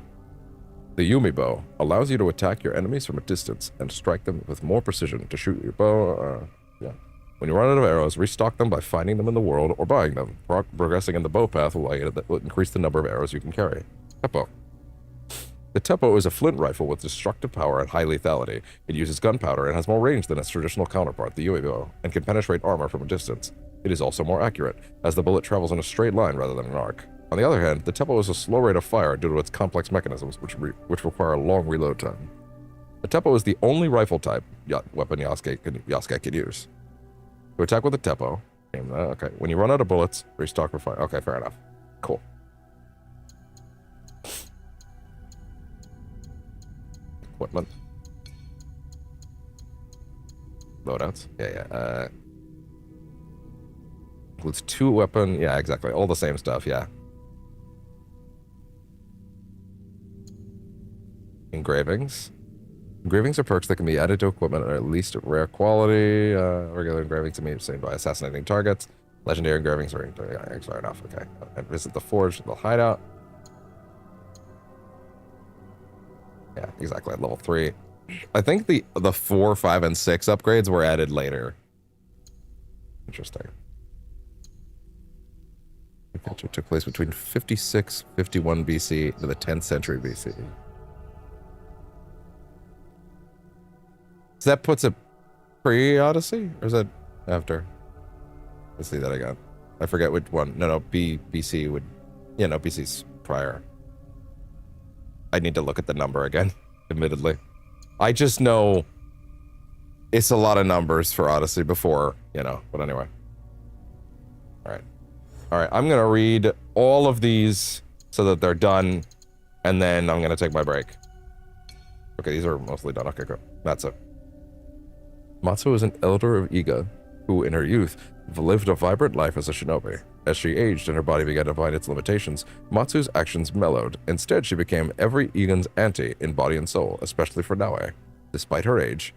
The Yumi bow allows you to attack your enemies from a distance and strike them with more precision. To shoot your bow, yeah. When you run out of arrows, restock them by finding them in the world or buying them. Progressing in the bow path will increase the number of arrows you can carry. Teppo. The Teppo is a flint rifle with destructive power and high lethality. It uses gunpowder and has more range than its traditional counterpart, the Yumi bow, and can penetrate armor from a distance. It is also more accurate, as the bullet travels in a straight line rather than an arc. On the other hand, the Teppo is a slow rate of fire due to its complex mechanisms, which require a long reload time. The Teppo is the only rifle type weapon Yasuke can use. To attack with the Teppo, okay. When you run out of bullets, restock for fire. Okay, fair enough. Cool. Equipment. Loadouts. Yeah. Includes 2 weapon. Yeah, exactly. All the same stuff. Yeah. Engravings. Engravings are perks that can be added to equipment at least rare quality. Regular engravings can be obtained by assassinating targets. Legendary engravings are fair enough. Okay. And visit the forge, the hideout. Yeah, exactly. At level 3. I think the 4, 5, and 6 upgrades were added later. Interesting. The culture took place between 51 BC to the 10th century BC. So that puts it pre-Odyssey? Or is that after? Let's see that again. I forget which one. No, BC would... Yeah, no, BC's prior. I need to look at the number again, admittedly. I just know it's a lot of numbers for Odyssey before, but anyway. Alright, I'm going to read all of these so that they're done, and then I'm going to take my break. Okay, these are mostly done. Okay, cool. That's it. Matsu is an elder of Iga, who in her youth lived a vibrant life as a shinobi. As she aged and her body began to find its limitations, Matsu's actions mellowed. Instead, she became every Igan's auntie in body and soul, especially for Naoe. Despite her age,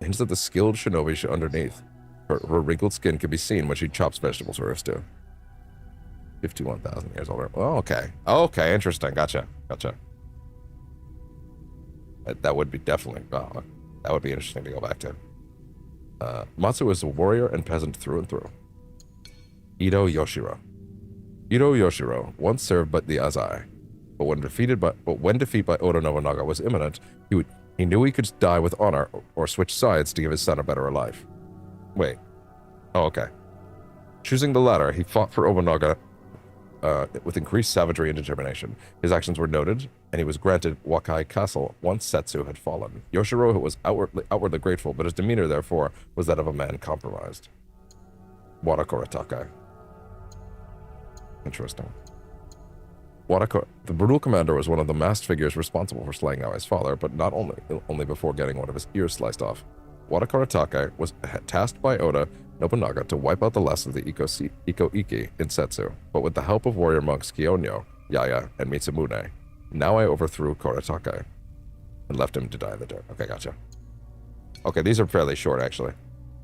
hints of the skilled shinobi underneath. Her wrinkled skin can be seen when she chops vegetables for her stew. 51,000 years older. Oh, okay. Okay, interesting. Gotcha. That would be definitely... Oh, that would be interesting to go back to. Matsu is a warrior and peasant through and through. Ito Yoshiro once served by the Azai, but when defeat by Oda Nobunaga was imminent, he knew he could die with honor or switch sides to give his son a better life. Wait. Oh, okay. Choosing the latter, he fought for Nobunaga with increased savagery and determination. His actions were noted, and he was granted Wakai Castle once Setsu had fallen. Yoshiro was outwardly grateful, but his demeanor, therefore, was that of a man compromised. Wada Kurotake. Interesting. The brutal commander was one of the masked figures responsible for slaying Naoe's father, but not only before getting one of his ears sliced off. Wada Kurotake was tasked by Oda Nobunaga to wipe out the last of the Iko-Iki in Setsu, but with the help of warrior monks Kiyonyo, Yaya, and Mitsumune, Naoe overthrew Kurotake and left him to die in the dirt. Okay, gotcha. Okay, these are fairly short, actually.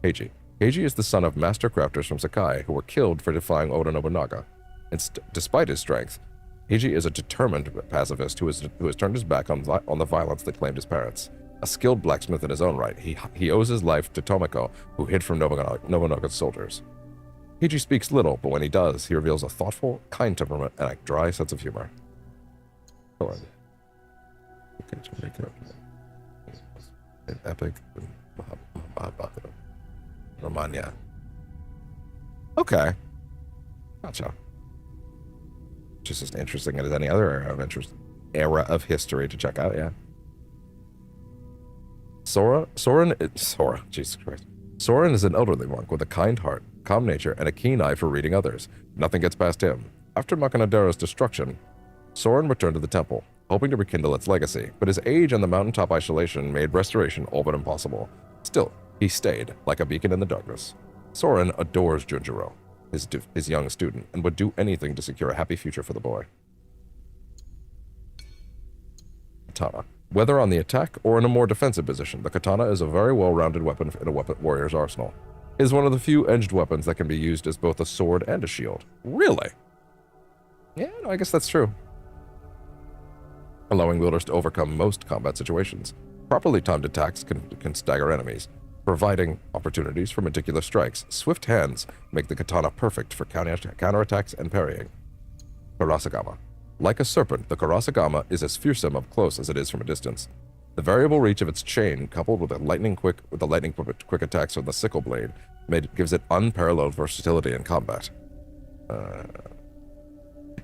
Heiji. Heiji is the son of master crafters from Sakai who were killed for defying Oda Nobunaga. And despite his strength, Heiji is a determined pacifist who has turned his back on the violence that claimed his parents. A skilled blacksmith in his own right, he owes his life to Tomoko, who hid from Nobunaga's soldiers. Heiji speaks little, but when he does, he reveals a thoughtful, kind temperament and a dry sense of humor. Epic. Romania. Okay. Gotcha. Just as interesting as any other era of history to check out, yeah. Jesus Christ. Soren is an elderly monk with a kind heart, calm nature, and a keen eye for reading others. Nothing gets past him. After Makanadera's destruction, Soren returned to the temple, hoping to rekindle its legacy, but his age and the mountaintop isolation made restoration all but impossible. Still, he stayed, like a beacon in the darkness. Soren adores Junjiro, his young student, and would do anything to secure a happy future for the boy. Katana. Whether on the attack or in a more defensive position, the katana is a very well-rounded weapon in a warrior's arsenal. It is one of the few edged weapons that can be used as both a sword and a shield. Really? Yeah, no, I guess that's true. Allowing wielders to overcome most combat situations. Properly timed attacks can stagger enemies, providing opportunities for meticulous strikes. Swift hands make the katana perfect for counterattacks and parrying. Karasagama. Like a serpent, the Karasagama is as fearsome up close as it is from a distance. The variable reach of its chain, coupled with the lightning quick attacks from the sickle blade, gives it unparalleled versatility in combat.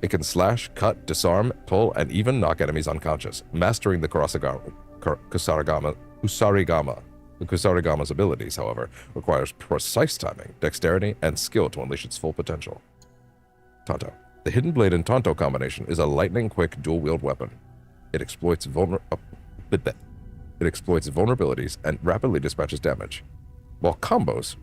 It can slash, cut, disarm, pull, and even knock enemies unconscious. Mastering the Kusarigama's abilities, however, requires precise timing, dexterity, and skill to unleash its full potential. Tanto. The Hidden Blade and Tanto combination is a lightning-quick dual-wield weapon. It exploits vulnerabilities and rapidly dispatches damage. While combos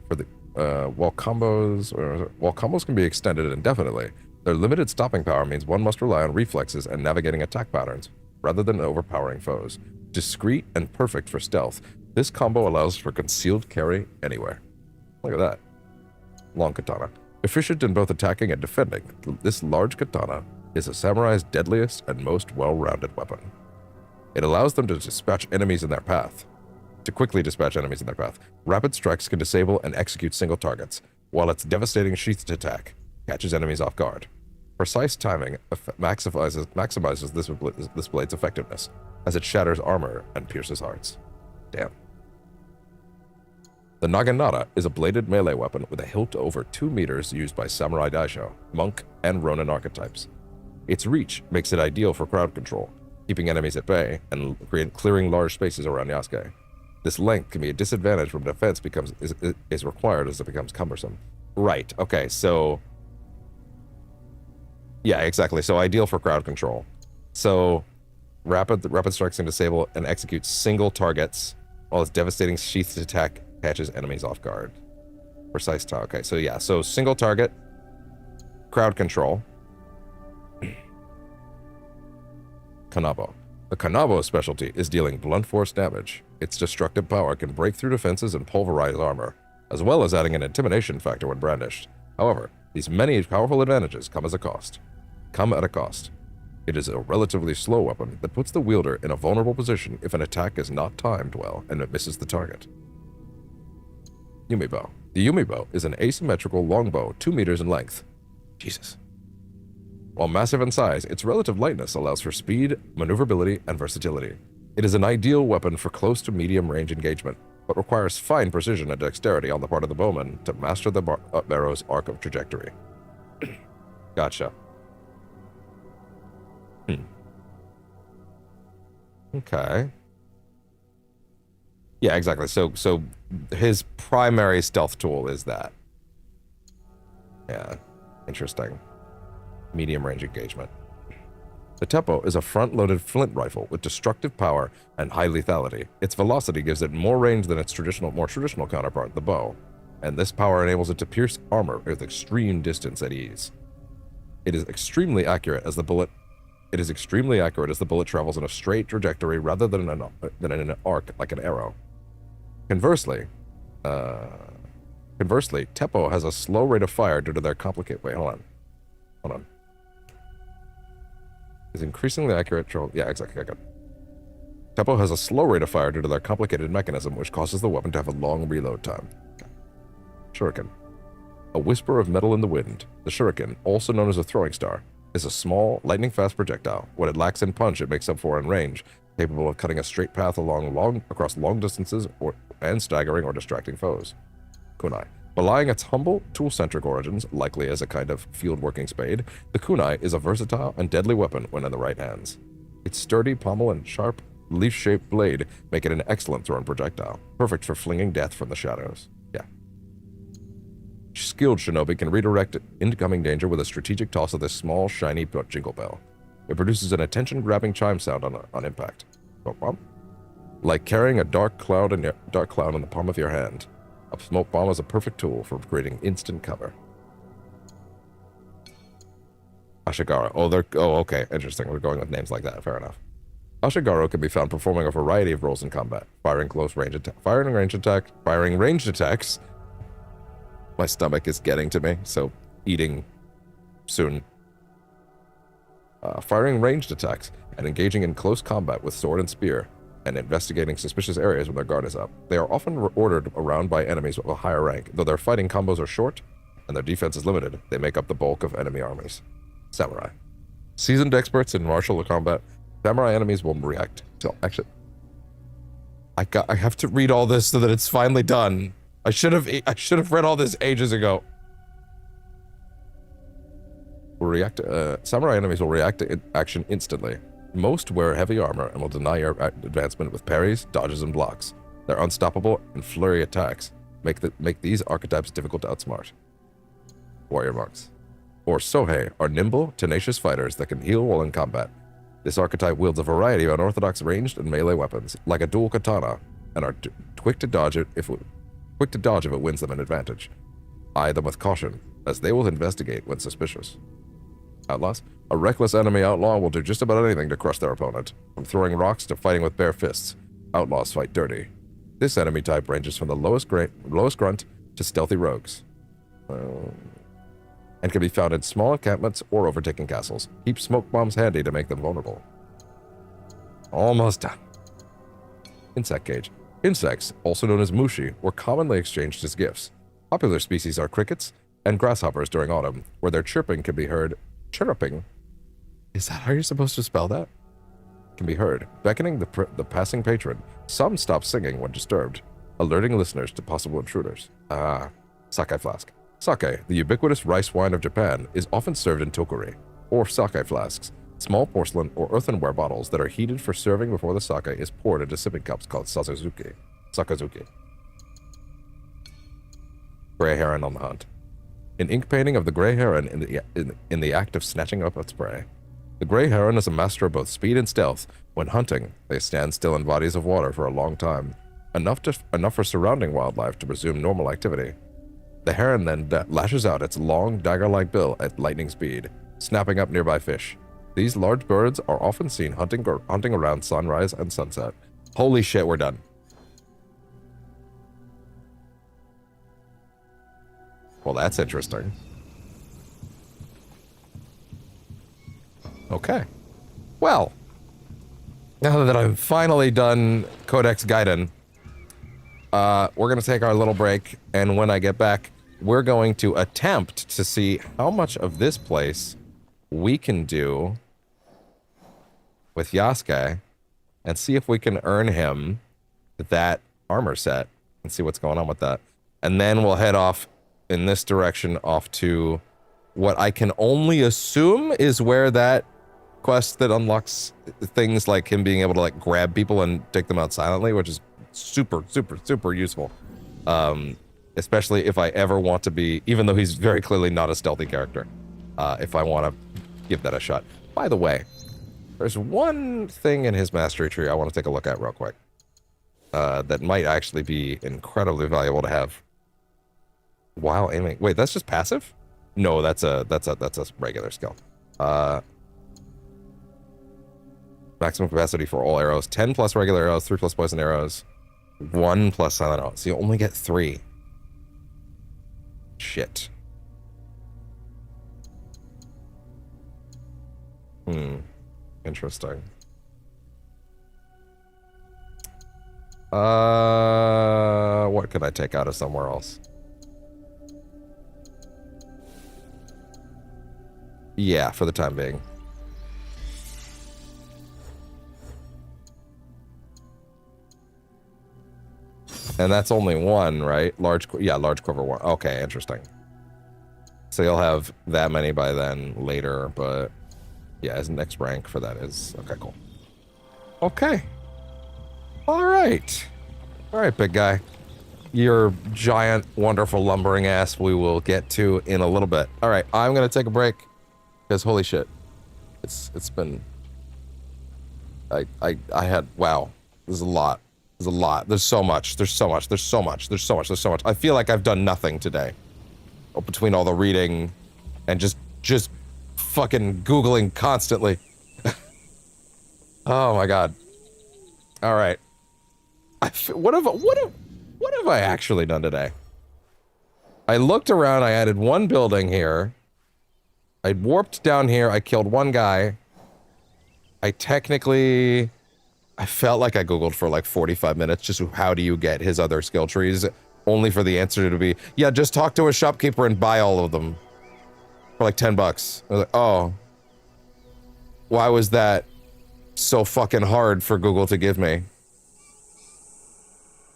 can be extended indefinitely, their limited stopping power means one must rely on reflexes and navigating attack patterns, rather than overpowering foes. Discreet and perfect for stealth, this combo allows for concealed carry anywhere. Look at that. Long katana. Efficient in both attacking and defending, this large katana is a samurai's deadliest and most well-rounded weapon. It allows them to quickly dispatch enemies in their path. Rapid strikes can disable and execute single targets, while its devastating sheathed attack catches enemies off guard. Precise timing maximizes this blade's effectiveness, as it shatters armor and pierces hearts. Damn. The Naginata is a bladed melee weapon with a hilt over 2 meters used by samurai daisho, monk, and ronin archetypes. Its reach makes it ideal for crowd control, keeping enemies at bay and clearing large spaces around Yasuke. This length can be a disadvantage when defense is required as it becomes cumbersome. Right, okay, so... Yeah, exactly, so ideal for crowd control. So, rapid strikes can disable and execute single targets, while its devastating sheathed attack catches enemies off guard. Precise time. Okay, so yeah, so single target, crowd control. Kanabo. The Kanabo's specialty is dealing blunt force damage. Its destructive power can break through defenses and pulverize armor, as well as adding an intimidation factor when brandished. However, these many powerful advantages come at a cost. It is a relatively slow weapon that puts the wielder in a vulnerable position if an attack is not timed well and it misses the target. Yumibo. The Yumibo is an asymmetrical longbow 2 meters in length. Jesus. While massive in size, its relative lightness allows for speed, maneuverability, and versatility. It is an ideal weapon for close to medium range engagement, but requires fine precision and dexterity on the part of the bowman to master the arrow's arc of trajectory. Gotcha. Okay. Yeah, exactly. So his primary stealth tool is that. Yeah. Interesting. Medium range engagement. The Teppo is a front-loaded flint rifle with destructive power and high lethality. Its velocity gives it more range than its more traditional counterpart, the bow, and this power enables it to pierce armor with extreme distance at ease. It is extremely accurate as the bullet travels in a straight trajectory rather than in an arc like an arrow. Conversely, Teppo has a slow rate of fire due to their complicated. Wait, hold on. Is increasingly accurate. Yeah, exactly. I got it. Teppo has a slow rate of fire due to their complicated mechanism, which causes the weapon to have a long reload time. Shuriken. A whisper of metal in the wind. The shuriken, also known as a throwing star, is a small, lightning-fast projectile. What it lacks in punch, it makes up for in range, capable of cutting a straight path across long distances and staggering or distracting foes. Kunai. Belying its humble, tool-centric origins, likely as a kind of field-working spade, the kunai is a versatile and deadly weapon when in the right hands. Its sturdy pommel and sharp, leaf-shaped blade make it an excellent thrown projectile, perfect for flinging death from the shadows. Yeah. Skilled shinobi can redirect incoming danger with a strategic toss of this small, shiny jingle bell. It produces an attention-grabbing chime sound on impact. Smoke bomb? Like carrying a dark cloud in the palm of your hand. A smoke bomb is a perfect tool for creating instant cover. Ashigara. Oh, okay. Interesting. We're going with names like that. Fair enough. Ashigaru can be found performing a variety of roles in combat. Firing ranged attacks. My stomach is getting to me, so eating soon. Firing ranged attacks and engaging in close combat with sword and spear, and investigating suspicious areas when their guard is up. They are often ordered around by enemies of a higher rank. Though their fighting combos are short and their defense is limited, they make up the bulk of enemy armies. Samurai. Seasoned experts in martial combat, samurai enemies will react to action. I have to read all this so that it's finally done. I should have read all this ages ago. Samurai enemies will react to action instantly. Most wear heavy armor and will deny your advancement with parries, dodges, and blocks. Their unstoppable and flurry attacks make these archetypes difficult to outsmart. Warrior monks. Or Sohei are nimble, tenacious fighters that can heal while in combat. This archetype wields a variety of unorthodox ranged and melee weapons, like a dual katana, and are quick to dodge if it wins them an advantage. Eye them with caution, as they will investigate when suspicious. Outlaws. A reckless enemy outlaw will do just about anything to crush their opponent, from throwing rocks to fighting with bare fists. Outlaws fight dirty. This enemy type ranges from the lowest grunt to stealthy rogues, and can be found in small encampments or overtaken castles. Keep smoke bombs handy to make them vulnerable. Almost done. Insect cage. Insects, also known as mushi, were commonly exchanged as gifts. Popular species are crickets and grasshoppers during autumn, where their chirping can be heard. Chirruping? Is that how you're supposed to spell that? Can be heard, beckoning the passing patron. Some stop singing when disturbed, alerting listeners to possible intruders. Sake flask. Sake, the ubiquitous rice wine of Japan, is often served in tokuri, or sake flasks, small porcelain or earthenware bottles that are heated for serving before the sake is poured into sipping cups called sakazuki. Gray heron on the hunt. An ink painting of the gray heron in the act of snatching up its prey. The gray heron is a master of both speed and stealth. When hunting, they stand still in bodies of water for a long time, enough for surrounding wildlife to resume normal activity. The heron then lashes out its long, dagger-like bill at lightning speed, snapping up nearby fish. These large birds are often seen hunting around sunrise and sunset. Holy shit, we're done. Well, that's interesting. Okay. Well, now that I'm finally done Codex Gaiden, we're going to take our little break, and when I get back, we're going to attempt to see how much of this place we can do with Yasuke, and see if we can earn him that armor set, and see what's going on with that. And then we'll head off in this direction, off to what I can only assume is where that quest that unlocks things like him being able to like grab people and take them out silently, which is super, super, super useful. Especially if I ever want to be, even though he's very clearly not a stealthy character, if I want to give that a shot. By the way, there's one thing in his mastery tree I want to take a look at real quick. That might actually be incredibly valuable to have while aiming. Wait, that's just passive? No, that's a regular skill. Maximum capacity for all arrows. 10 plus regular arrows, 3 plus poison arrows, 1 plus silent arrows. So you only get 3. Shit. Interesting. What could I take out of somewhere else? Yeah, for the time being. And that's only 1, right? Large quiver 1. Okay, interesting. So you'll have that many by then later, but yeah, his next rank for that is okay, cool. Okay. All right, big guy. Your giant, wonderful, lumbering ass we will get to in a little bit. All right, I'm gonna take a break because holy shit, it's been. I had wow. There's a lot. There's a lot. There's so much. There's so much. There's so much. There's so much. There's so much. I feel like I've done nothing today, between all the reading, and just fucking Googling constantly. Oh my god. All right. What have I actually done today? I looked around, I added 1 building here. I warped down here, I killed 1 guy. I felt like I Googled for like 45 minutes, just how do you get his other skill trees, only for the answer to be, yeah, just talk to a shopkeeper and buy all of them. For like 10 bucks. I was like, oh. Why was that so fucking hard for Google to give me?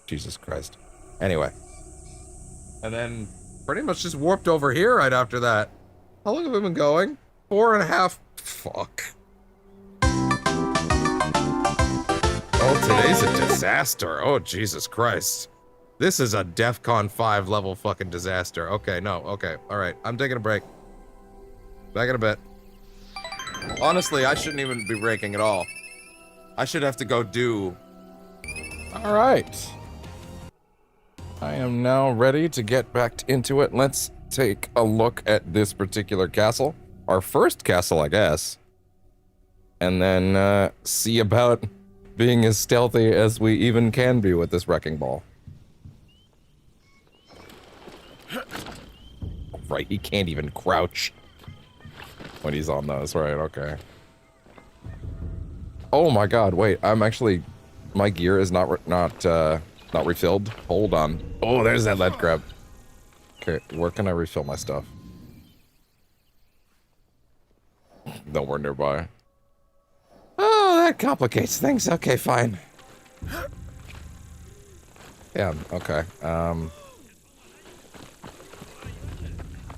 Jesus Christ. Anyway. And then pretty much just warped over here right after that. How long have I been going? 4.5. Fuck. Oh, today's a disaster. Oh, Jesus Christ. This is a DEFCON 5 level fucking disaster. Okay, no, okay. Alright, I'm taking a break. Back in a bit. Honestly, I shouldn't even be breaking at all. I should have to go do... Alright. I am now ready to get back into it. Let's take a look at this particular castle. Our first castle, I guess. And then see about being as stealthy as we even can be with this wrecking ball. Right, he can't even crouch when he's on those, right? Okay. Oh my god, wait, I'm actually... My gear is not refilled. Hold on. Oh, there's that lead crab. Okay, where can I refill my stuff? Nowhere nearby. Oh, that complicates things. Okay, fine. Yeah, okay.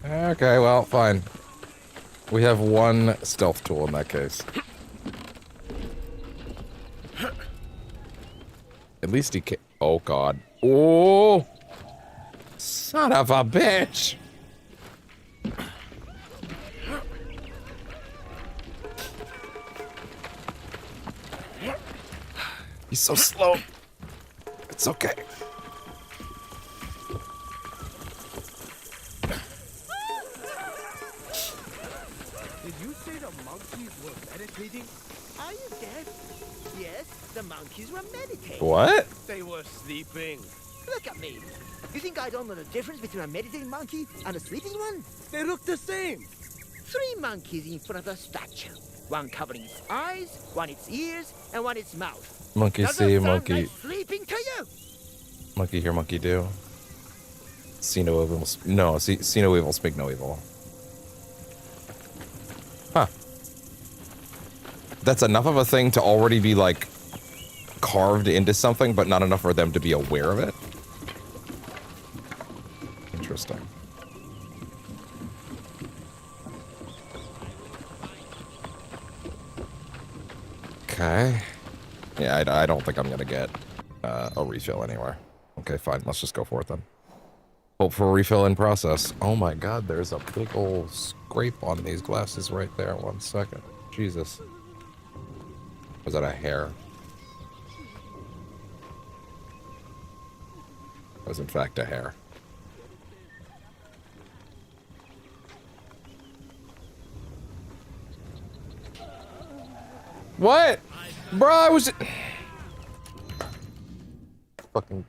Okay, well, fine. We have 1 stealth tool in that case. At least he can. Oh god. Oh! Son of a bitch! He's so slow. It's okay.
Did you say the monkeys were meditating?
Are you dead? Yes, the monkeys were meditating.
What?
They were sleeping.
Look at me. You think I don't know the difference between a meditating monkey and a sleeping one?
They look the same.
3 monkeys in front of a statue. One covering its eyes, one its ears, and one its mouth.
Monkey
Does
see,
it sound
monkey...
like sleeping to you?
Monkey hear, monkey do. See no evil... No, see no evil, speak no evil. Huh. That's enough of a thing to already be, like, carved into something, but not enough for them to be aware of it? Interesting. Okay. Yeah, I don't think I'm gonna get a refill anywhere. Okay, fine. Let's just go for it then. Hope for a refill in process. Oh my god, there's a big old scrape on these glasses right there. 1 second. Jesus. Was that a hair? It was in fact a hair. What? Bro, I was... Fucking...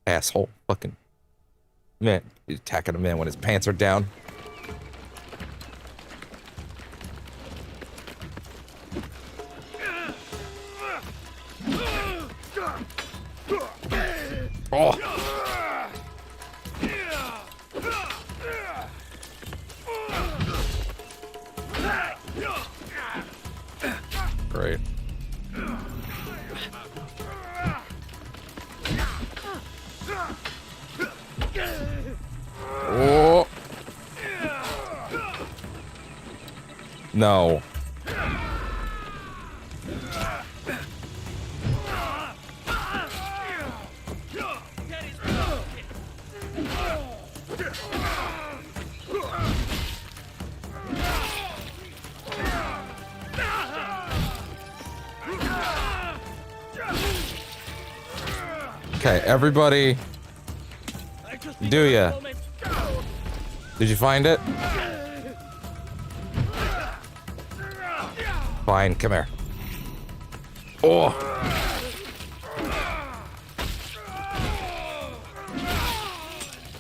asshole. Fucking... Man, he's attacking a man when his pants are down. Oh! Great. Oh! No. Okay, everybody, do ya? Did you find it? Fine, come here. Oh!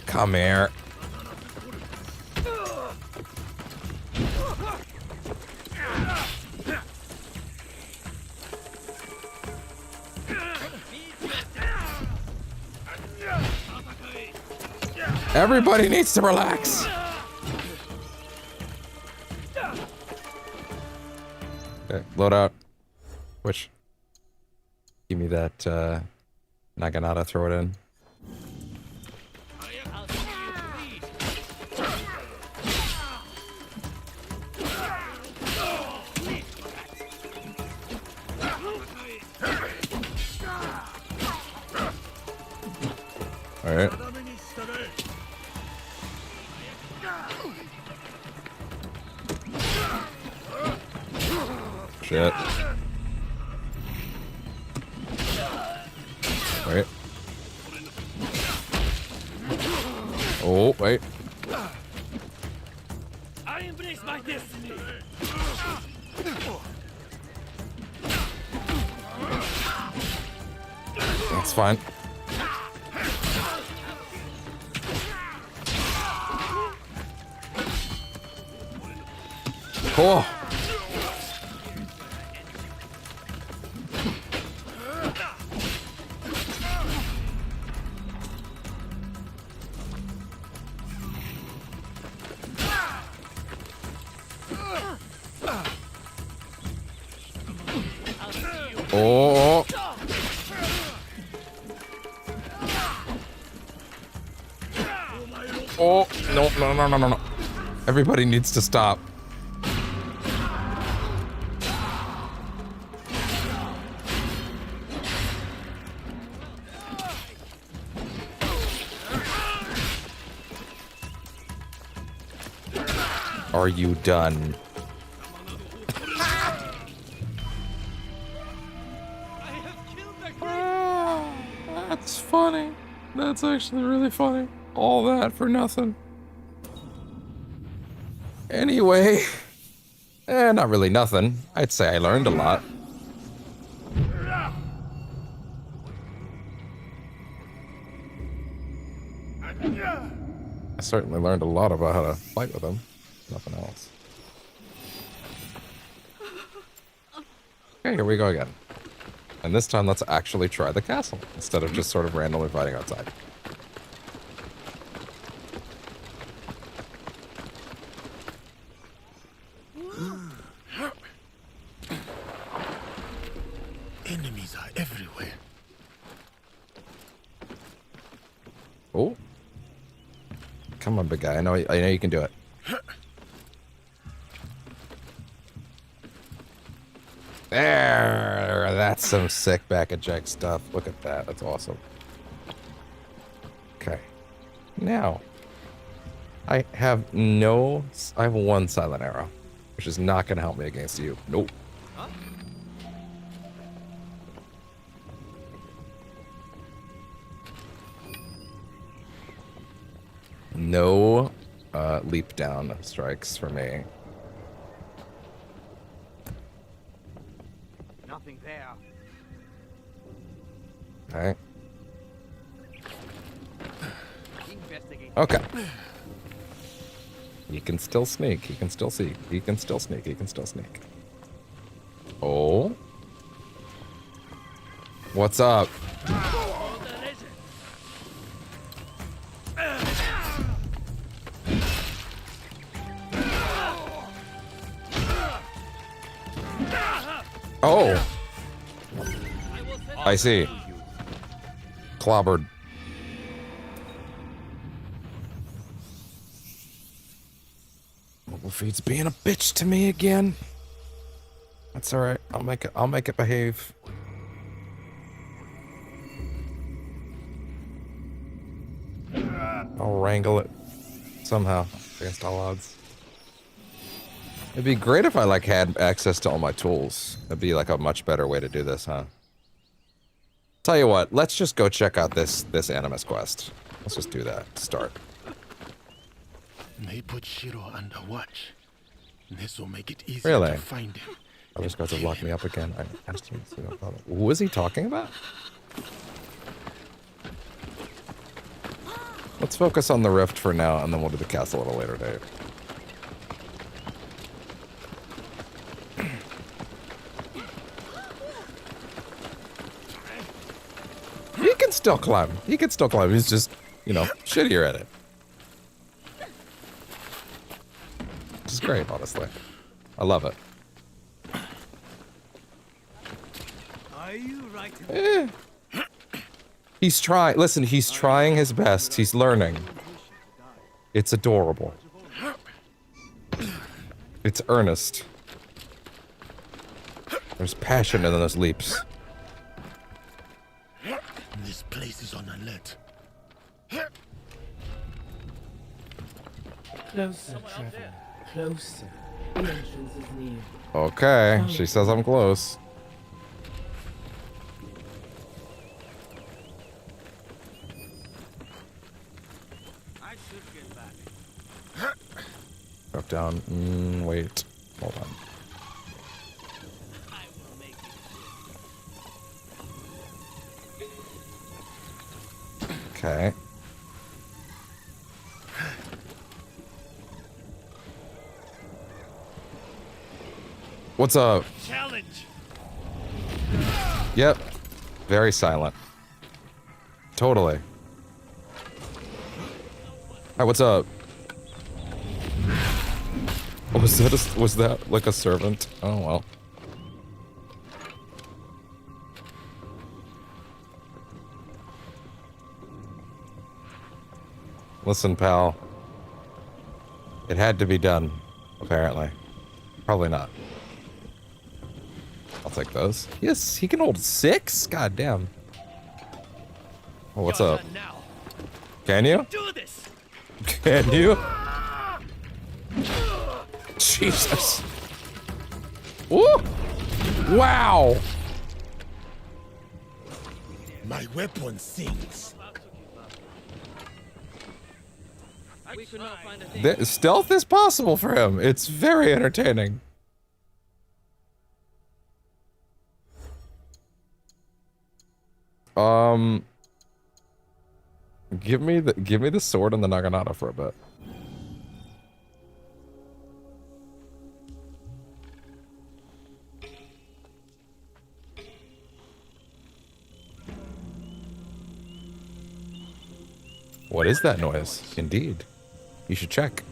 Come here. Everybody needs to relax. Okay, load out. Which? Give me that Naginata, throw it in. Alright. Shit. Wait. Oh, wait.
I embrace my destiny.
That's fine. Cool. Oh. Oh, no. Everybody needs to stop. Are you done? That's funny. That's actually really funny. All that for nothing. Anyway, not really nothing. I'd say I learned a lot. I certainly learned a lot about how to fight with him. Nothing else. Okay, here we go again. And this time, let's actually try the castle, instead of just sort of randomly fighting outside.
Enemies are everywhere.
Oh. Come on, big guy. I know you can do it. There, that's some sick back and jack stuff. Look at that. That's awesome. Okay. Now, I have one silent arrow, which is not going to help me against you. Nope.
Huh?
No leap down strikes for me.
Nothing there.
Okay.
Investigate.
Okay. You can still sneak. You can still see. You can still sneak. You can still sneak. Oh. What's up? Oh. I see. Clobbered. Mobile feed's being a bitch to me again. That's all right. I'll make it behave. I'll wrangle it somehow against all odds. It'd be great if I like had access to all my tools. That'd be like a much better way to do this, huh? Tell you what, let's just go check out this Animus quest. Let's just do that to start.
They put Shiro under watch. This will make it easier
Really?
to find him.
I was about to lock me up again. I asked him to see no problem. What was he talking about? Let's focus on the rift for now, and then we'll do the castle at a later date. He can still climb. He can still climb. He's just, you know, shittier at it. Which is great, honestly. I love it.
Are you right?
He's trying. Listen, he's trying his best. He's learning. It's adorable. It's earnest. There's passion in those leaps.
This place is on alert.
Closer, Trevor. Closer. The entrance is near.
Okay, she says I'm close.
I should get back.
Drop down. Wait. Hold on.
I will make it.
Okay. What's up?
Challenge.
Yep. Very silent. Totally. Hi, what's up? Oh, was that like a servant? Oh well. Listen, pal. It had to be done, apparently. Probably not. I'll take those. Yes, he can hold 6? God damn. Oh, what's up? Can you?
Do this.
Can you? Jesus. Woo! Wow!
My weapon sings.
We could not find a thing.
Stealth is possible for him. It's very entertaining. Give me the sword and the Naginata for a bit. What is that noise? Indeed. You should check.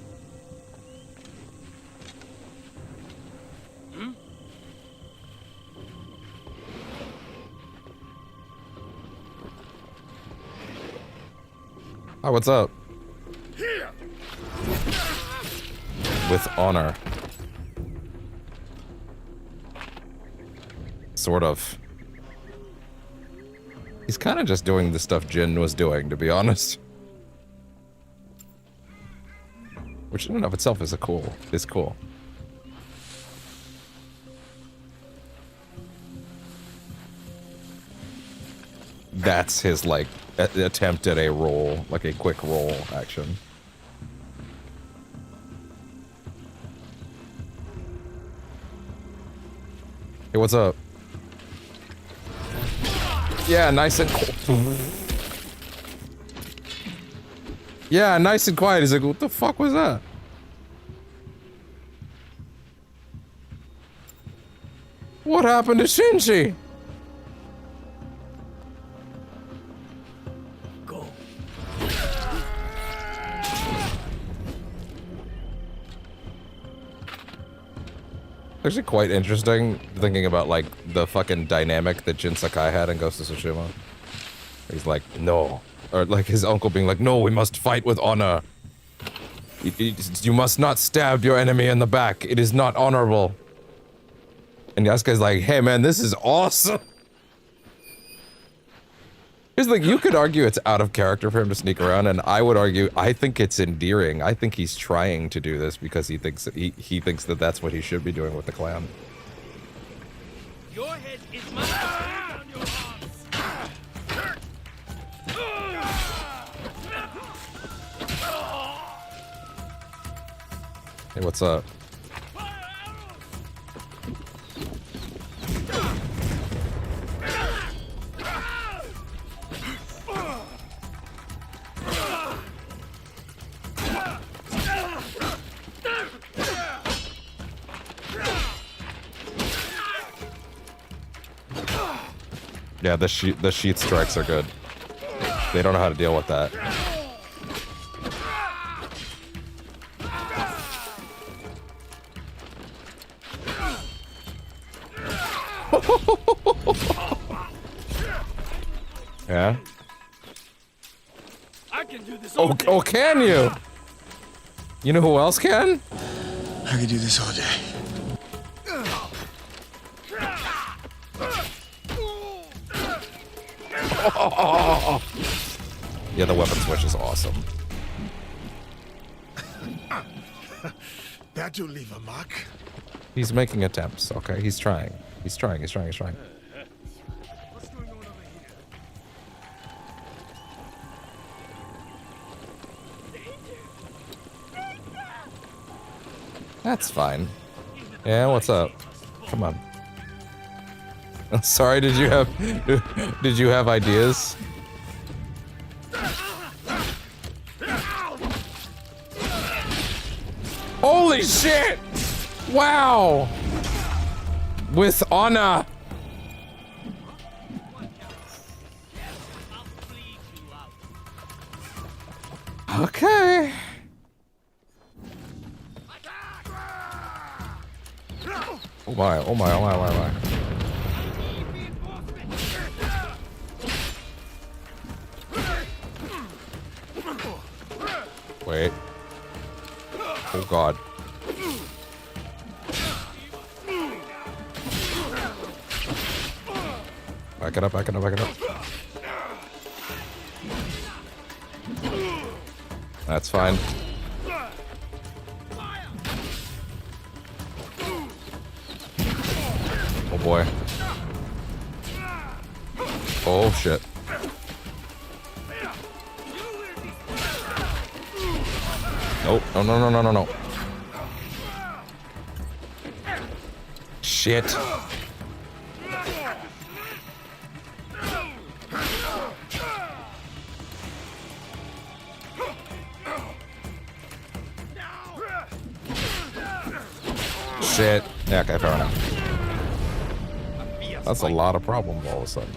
Hi, what's up? With honor. sort of... He's kind of just doing the stuff Jin was doing, to be honest. Which in and of itself is cool. That's his, like, attempt at a roll, like a quick roll action. Hey, what's up? Yeah, nice and cool. Yeah, nice and quiet. He's like, what the fuck was that? What happened to Shinji?
Go.
Actually quite interesting thinking about like the fucking dynamic that Jin Sakai had in Ghost of Tsushima. He's like, no. Or like his uncle being like, no, we must fight with honor. You must not stab your enemy in the back. It is not honorable. And Yasuke's like, hey man, this is awesome. Here's like, you could argue it's out of character for him to sneak around, and I would argue, I think it's endearing. I think he's trying to do this because he thinks that that's what he should be doing with the clan.
Your head is my on your
Hey, what's up? Yeah, the sheath strikes are good. They don't know how to deal with that. Yeah?
I can do this
Oh, can you? You know who else can?
I could do this all day.
Yeah, the weapon switch is awesome.
That'll leave a mark.
He's making attempts, okay? He's trying. He's trying.
What's going on over here?
That's fine. Yeah, what's up? Come on. Sorry, did you have ideas? Holy shit! Wow! With honor! Okay. Oh my, oh my, oh my, oh my, oh my. Wait. Oh god. Back it up, back it up, back it up. That's fine. Oh boy. Oh shit. Nope. No, no, no, no, no, no. Shit. Shit. Yeah, okay, fair enough. That's a lot of problems all of a sudden.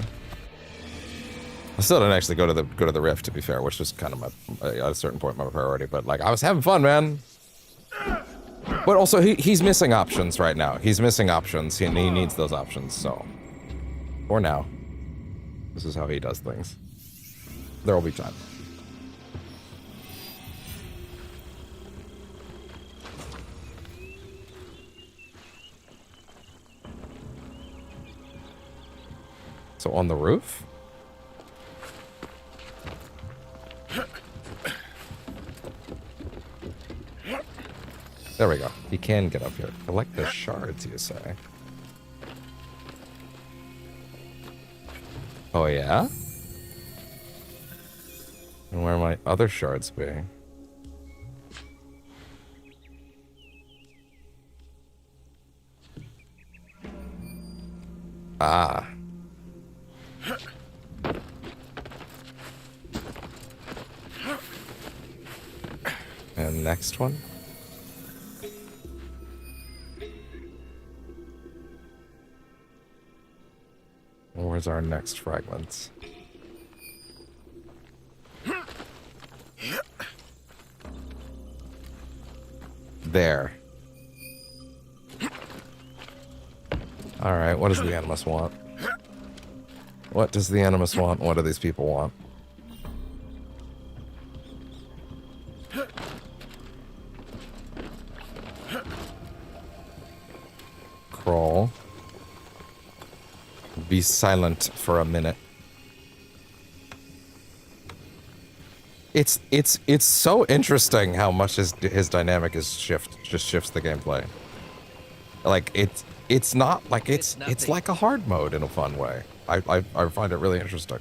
I still didn't actually go to the rift, to be fair, which was kind of my at a certain point my priority. But like, I was having fun, man. But also, he's missing options right now. He's missing options. He needs those options. So, for now, this is how he does things. There will be time. So on the roof? There we go. He can get up here. Collect the shards, you say? Oh, yeah? And where might other shards be? Ah. And next one? Where's our next fragments? There. Alright, what does the Animus want? What does the Animus want? What do these people want? Crawl. Be silent for a minute. It's so interesting how much his dynamic is just shifts the gameplay. Like it's not like it's like a hard mode in a fun way. I find it really interesting.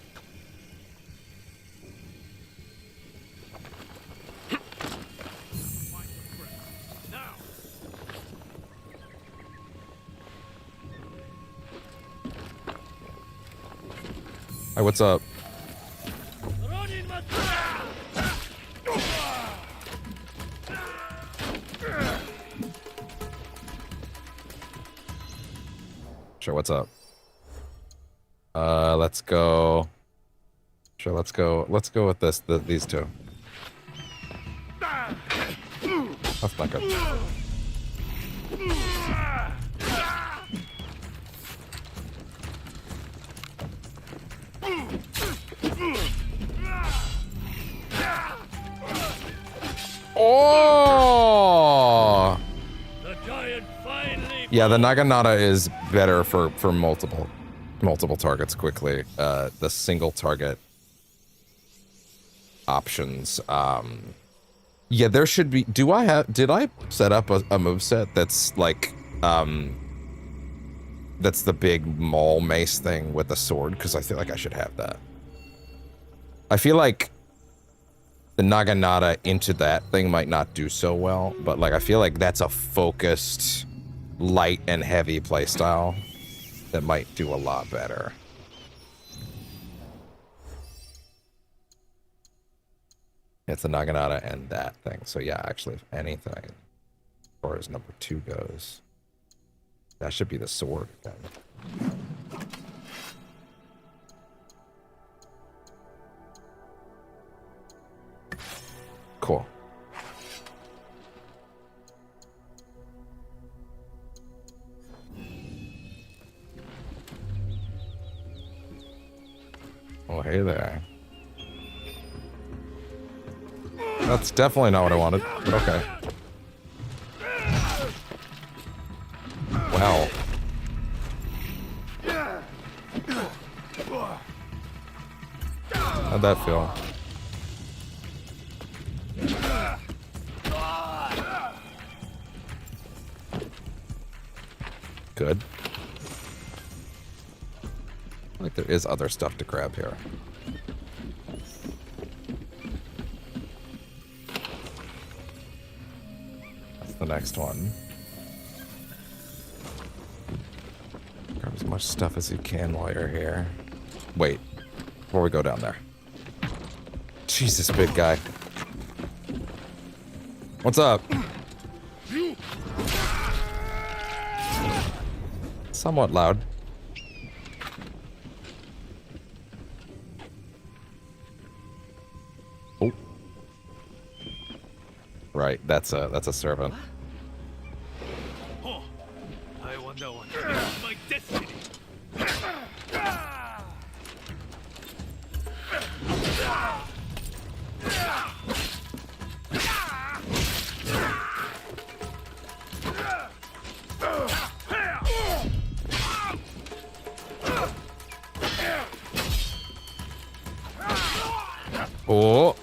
Hi, what's up? Sure, what's up? Let's go. Sure, let's go with these two. That's not good. Oh! Yeah, the Naginata is better for multiple targets quickly. The single target options. Yeah, there should be. Did I set up a moveset that's like that's the big maul mace thing with the sword? Because I feel like I should have that. I feel like the Naginata into that thing might not do so well, but like I feel like that's a focused, light and heavy playstyle that might do a lot better. It's the Naginata and that thing. So yeah, actually, if anything, as far as number 2 goes, that should be the sword again. Cool. Oh, hey there. That's definitely not what I wanted, but okay. Wow. How'd that feel? Good. Like there is other stuff to grab here. That's the next one. Grab as much stuff as you can while you're here. Wait, before we go down there. Jesus, big guy. What's up? Somewhat loud. Oh. Right, that's a servant.
Oh, I wonder what is my destiny.
Oh.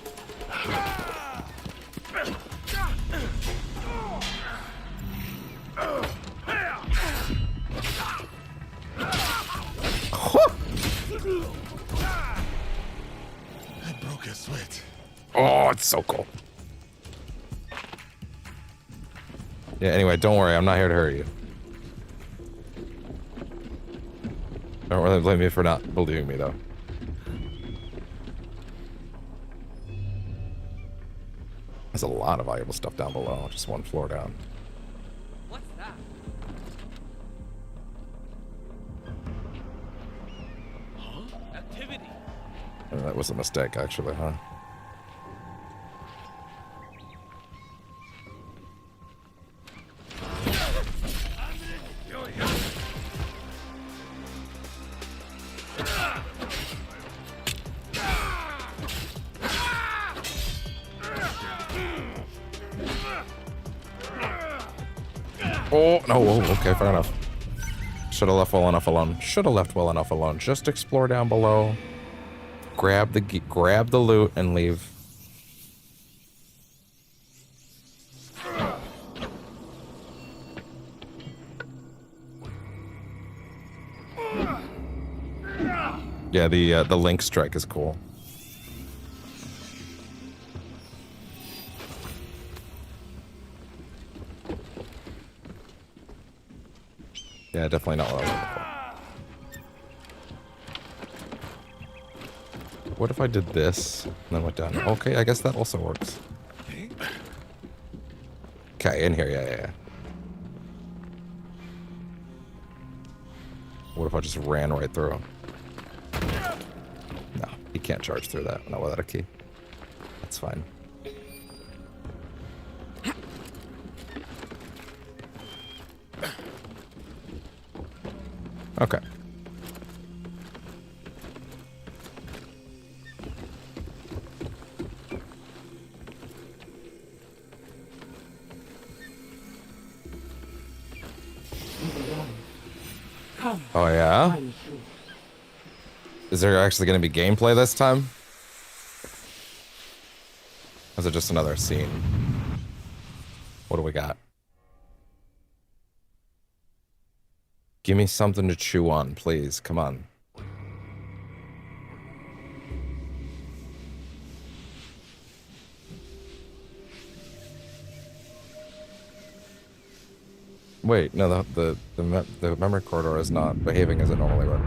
I broke a sweat.
Oh, it's so cool. Yeah, anyway, don't worry. I'm not here to hurt you. Don't really blame me for not believing me, though. There's a lot of valuable stuff down below, just one floor down.
What's that?
Huh? Activity.
That was a mistake, actually, huh? Oh, no, whoa, okay, fair enough. Should have left well enough alone. Should have left well enough alone. Just explore down below. Grab the loot and leave. Yeah, the link strike is cool. Yeah, definitely not what I was looking for. What if I did this and then went down? Okay, I guess that also works. Okay, in here, yeah. What if I just ran right through him? No, he can't charge through that. Not without a key. That's fine. Okay. Oh yeah? Is there actually going to be gameplay this time? Or is it just another scene? What do we got? Give me something to chew on, please. Come on. Wait, no, the memory corridor is not behaving as it normally would.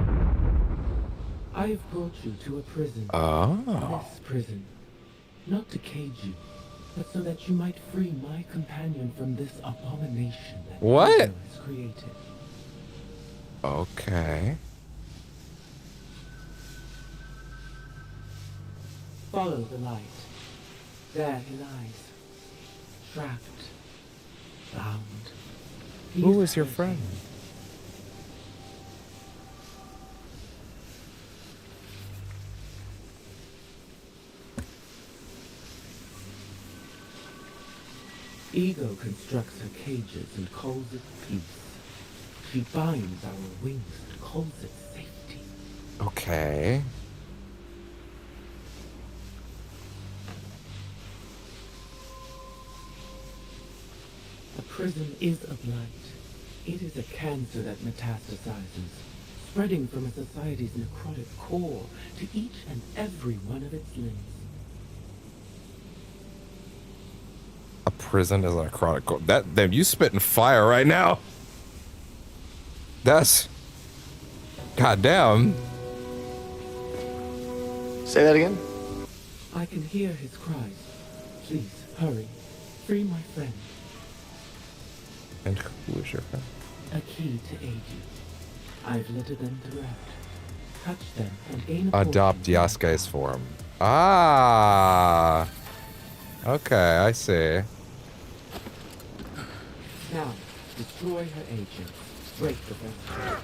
I have brought you to a prison.
Oh.
This prison. Not to cage you, but so that you might free my companion from this abomination that
What?
Ego has created.
Okay.
Follow the light. There he lies. Trapped. Bound.
Who is your friend?
Ego constructs her cages and calls it peace. She binds our wings and calls it safety.
Okay.
The prison is a blight. It is a cancer that metastasizes, spreading from a society's necrotic core to each and every one of its limbs.
A prison is a chronic. Damn, you spitting fire right now. That's. Goddamn.
Say that again?
I can hear his cries. Please, hurry. Free my friend.
And who is your friend?
A key to aid you. I've littered them throughout. Touch them and gain a
Adopt Yasuke's form. Ah. Okay, I see.
Now, destroy her agents. Break the fence.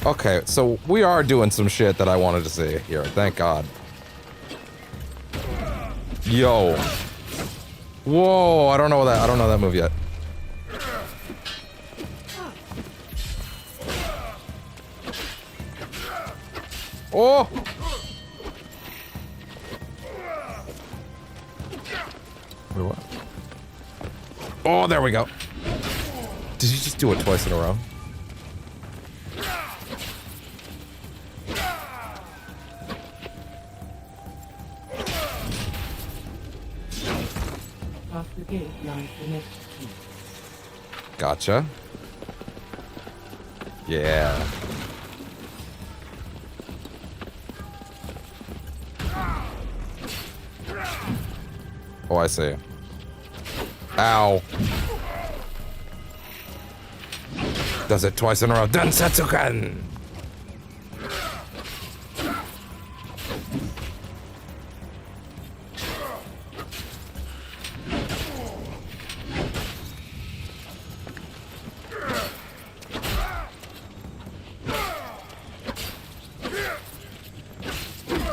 Okay, so we are doing some shit that I wanted to see here. Thank God. Yo. Whoa, I don't know that move yet. Oh! Wait, what? Oh, there we go. Did you just do it twice in a row?
Past the gate lies the next key.
Gotcha. Yeah. Oh, I see. Ow. Does it twice in a row. Densetsuken!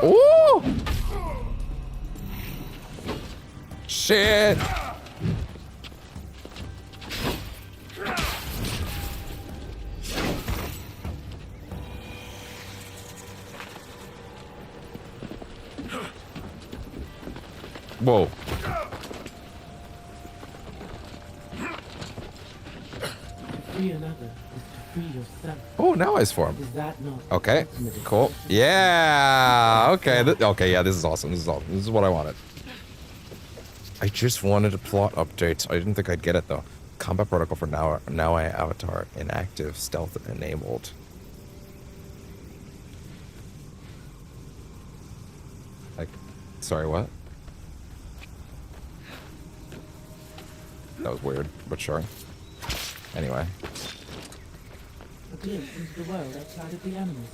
Ooh! Shit! Whoa.
Free another is to free yourself.
Oh, now Ice form.
Is that not
Okay, cool. Yeah. Okay. Okay. Yeah. This is awesome. This is awesome. This is what I wanted. I just wanted a plot update. I didn't think I'd get it though. Combat protocol for Naoe avatar inactive, stealth enabled. Like, sorry, what? That was weird, but sure. Anyway.
A glimpse into the world outside of the animals.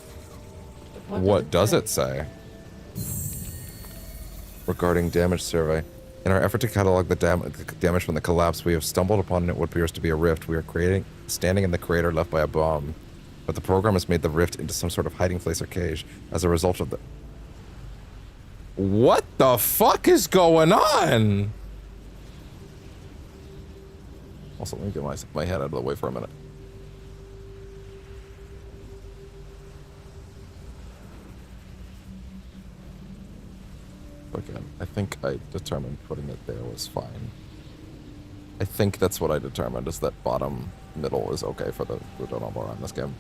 What does it say? Regarding damage survey. In our effort to catalog the damage from the collapse, we have stumbled upon what appears to be a rift. We are standing in the crater left by a bomb. But the program has made the rift into some sort of hiding place or cage as a result of the... What the fuck is going on? Also, let me get my head out of the way for a minute. Again, I think I determined putting it there was fine. I think that's what I determined, is that bottom middle is okay for the donor bar on this game.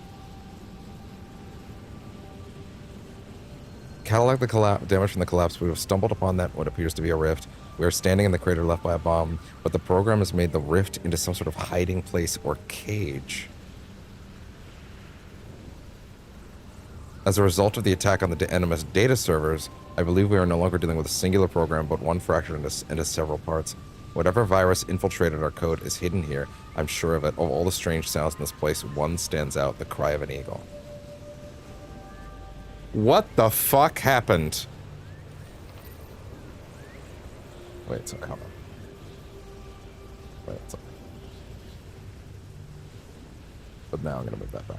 Catalog the damage from the collapse. We have stumbled upon what appears to be a rift. We are standing in the crater left by a bomb, but the program has made the rift into some sort of hiding place or cage. As a result of the attack on the NMS data servers, I believe we are no longer dealing with a singular program, but one fractured into several parts. Whatever virus infiltrated our code is hidden here. I'm sure of it. Of all the strange sounds in this place, one stands out, the cry of an eagle. What the fuck happened? Wait, so come on. Wait, so. But now I'm gonna move that back.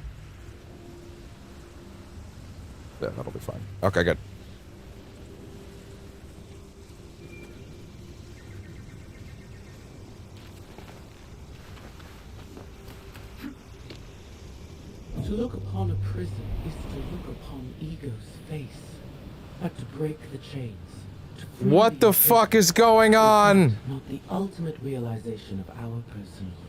Yeah, that'll be fine. Okay, good.
To look upon a prison is to look upon ego's face, but to break the chains.
What the fuck is going on?
Not the ultimate realization of our personhood.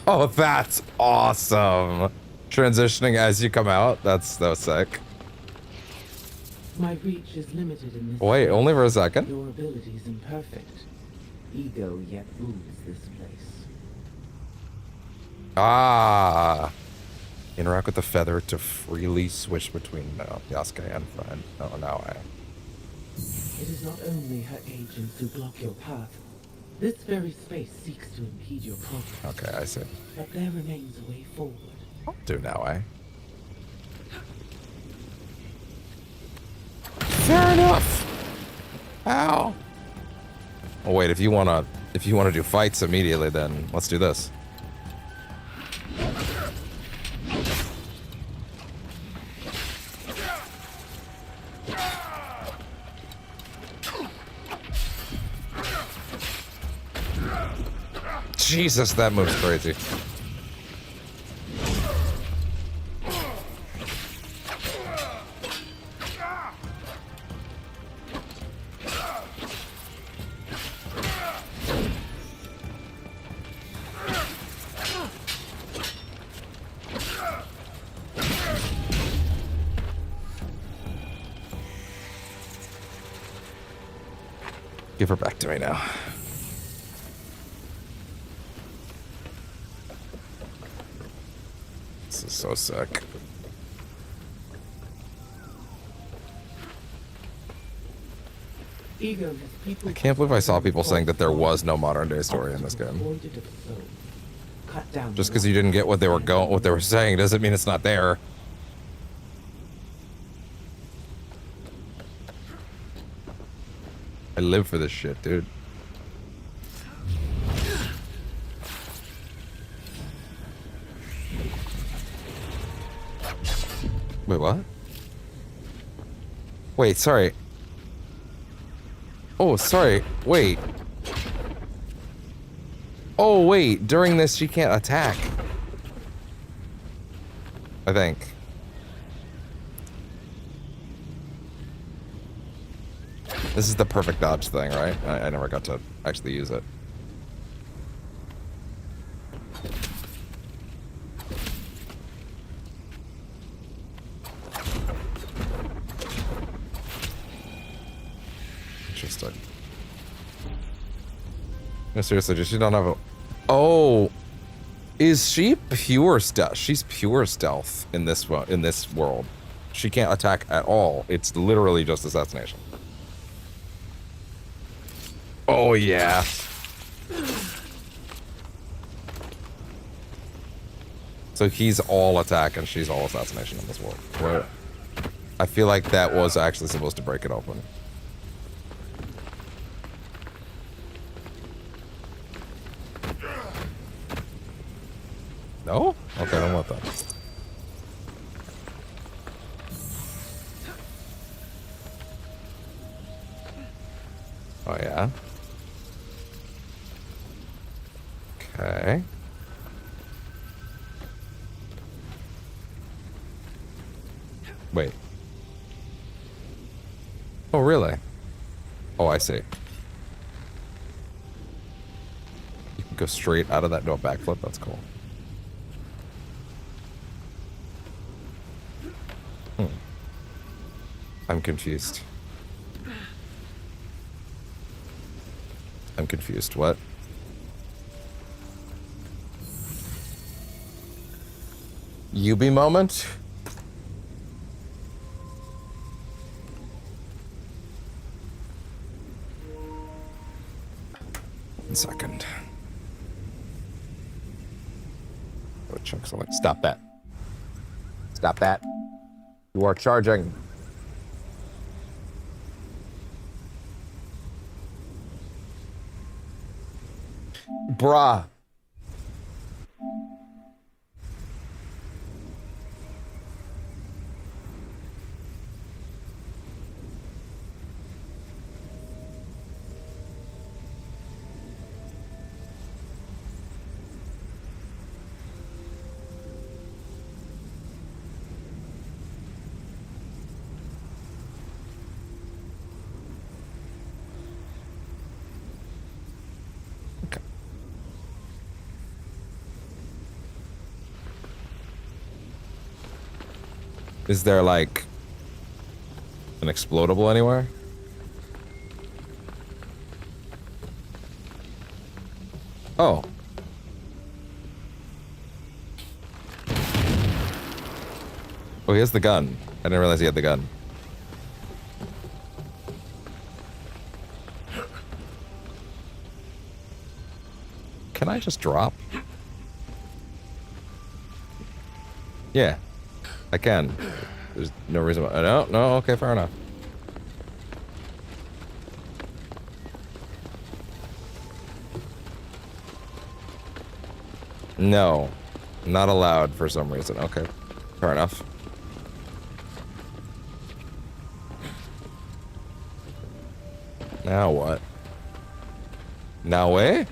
Oh, that's awesome. Transitioning as you come out, that's so sick.
My reach is limited in this.
Wait, only for a second?
Your ability is imperfect. Ego yet rules this place.
Ah. Interact with the feather to freely switch between Yasuke and Naoe.
It is not only her agents who block your path. This very space seeks to impede your progress.
Okay, I see.
But there remains a way forward.
Do Naoe. Fair enough. Ow. Oh wait, if you wanna do fights immediately, then let's do this. Jesus, that move's crazy. Give her back to me now. This is so sick. I can't believe I saw people saying that there was no modern day story in this game. Just because you didn't get what they were saying doesn't mean it's not there. I live for this shit, dude. Wait, what? Wait, sorry. Oh, sorry. Wait. Oh, wait. During this, she can't attack. I think. This is the perfect dodge thing, right? I never got to actually use it. Interesting. No, seriously, does she not have a... Oh! Is she pure stealth? She's pure stealth in this world. She can't attack at all. It's literally just assassination. Oh, yeah. So he's all attack and she's all assassination in this world. Where I feel like that was actually supposed to break it open. No? Okay, I don't want that. Oh, yeah. Okay. Wait. Oh, really? Oh, I see. You can go straight out of that, do a backflip. That's cool. I'm confused. I'm confused. What? Yubi moment? One second. What chunks like? Stop that. Stop that. You are charging. Bruh. Is there, like, an explodable anywhere? Oh. Oh, he has the gun. I didn't realize he had the gun. Can I just drop? Yeah. I can. There's no reason why. No, okay, fair enough. No. Not allowed for some reason. Okay. Fair enough. Now what? Naoe?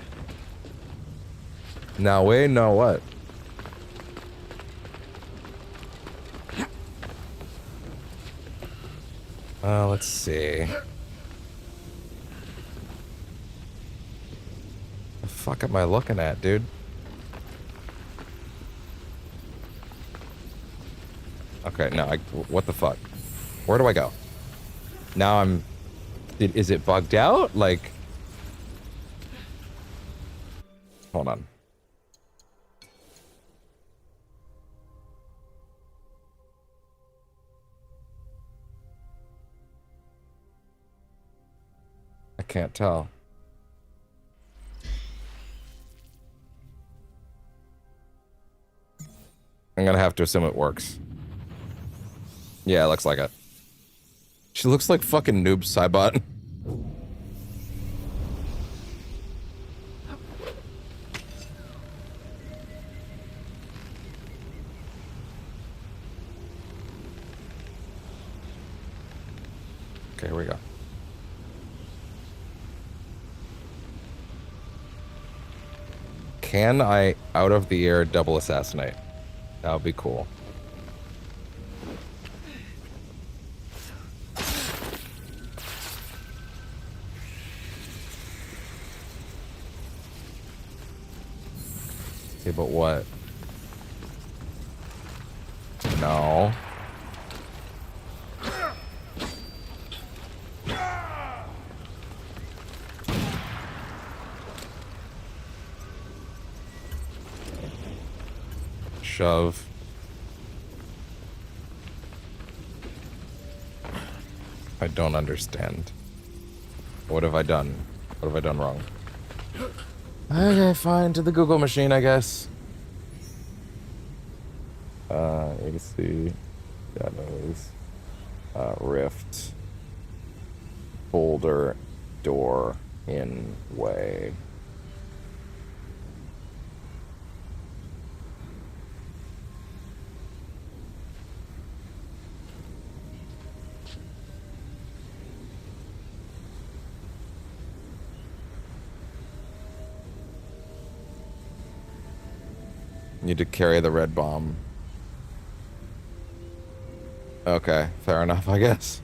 Naoe, now what? Let's see. The fuck am I looking at, dude? Okay, no, what the fuck? Where do I go? Now I'm... Is it bugged out? Like... Hold on. I can't tell. I'm gonna have to assume it works. Yeah, it looks like it. She looks like fucking Noob Saibot. Okay, here we go. Can I, out of the air, double assassinate? That would be cool. Okay, but what? No. Shove. I don't understand. What have I done? What have I done wrong? Okay, fine. To the Google machine, I guess. AC. Shadows. Rift. Boulder. Door. In. Way. Need to carry the red bomb. Okay, fair enough, I guess.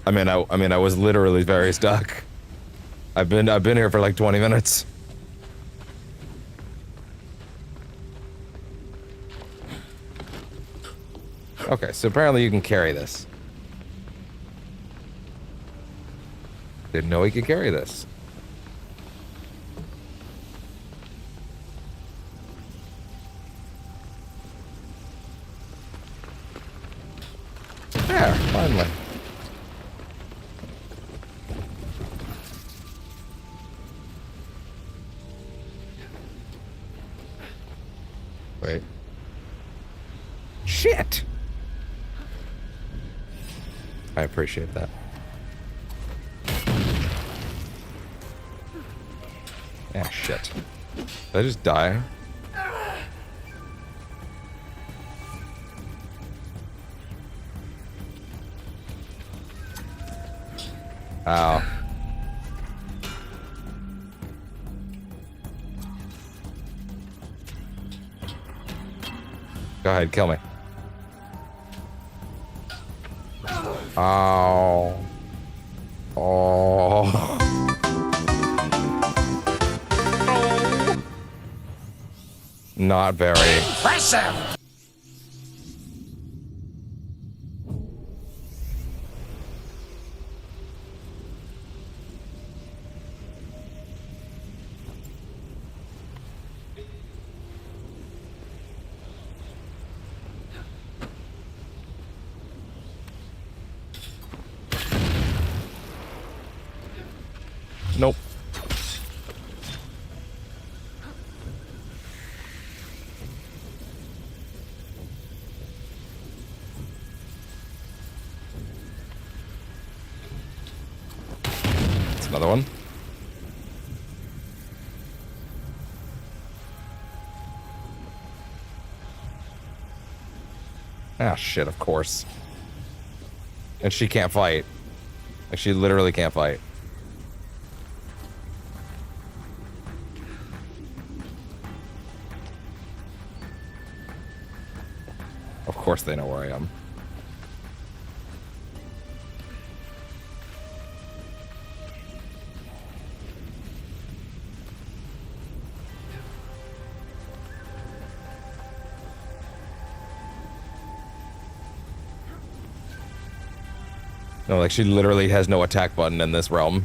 I mean, I was literally very stuck. I've been here for like 20 minutes. Okay, so apparently you can carry this. Didn't know he could carry this. There, finally. Wait. Shit! I appreciate that. Ah, shit. Did I just die? Ow. Go ahead, kill me. Ow. Oh. Not very impressive. Nope. Another one. Ah, shit, of course. And she can't fight. Like, she literally can't fight. Of course they know where I am. No, like, she literally has no attack button in this realm.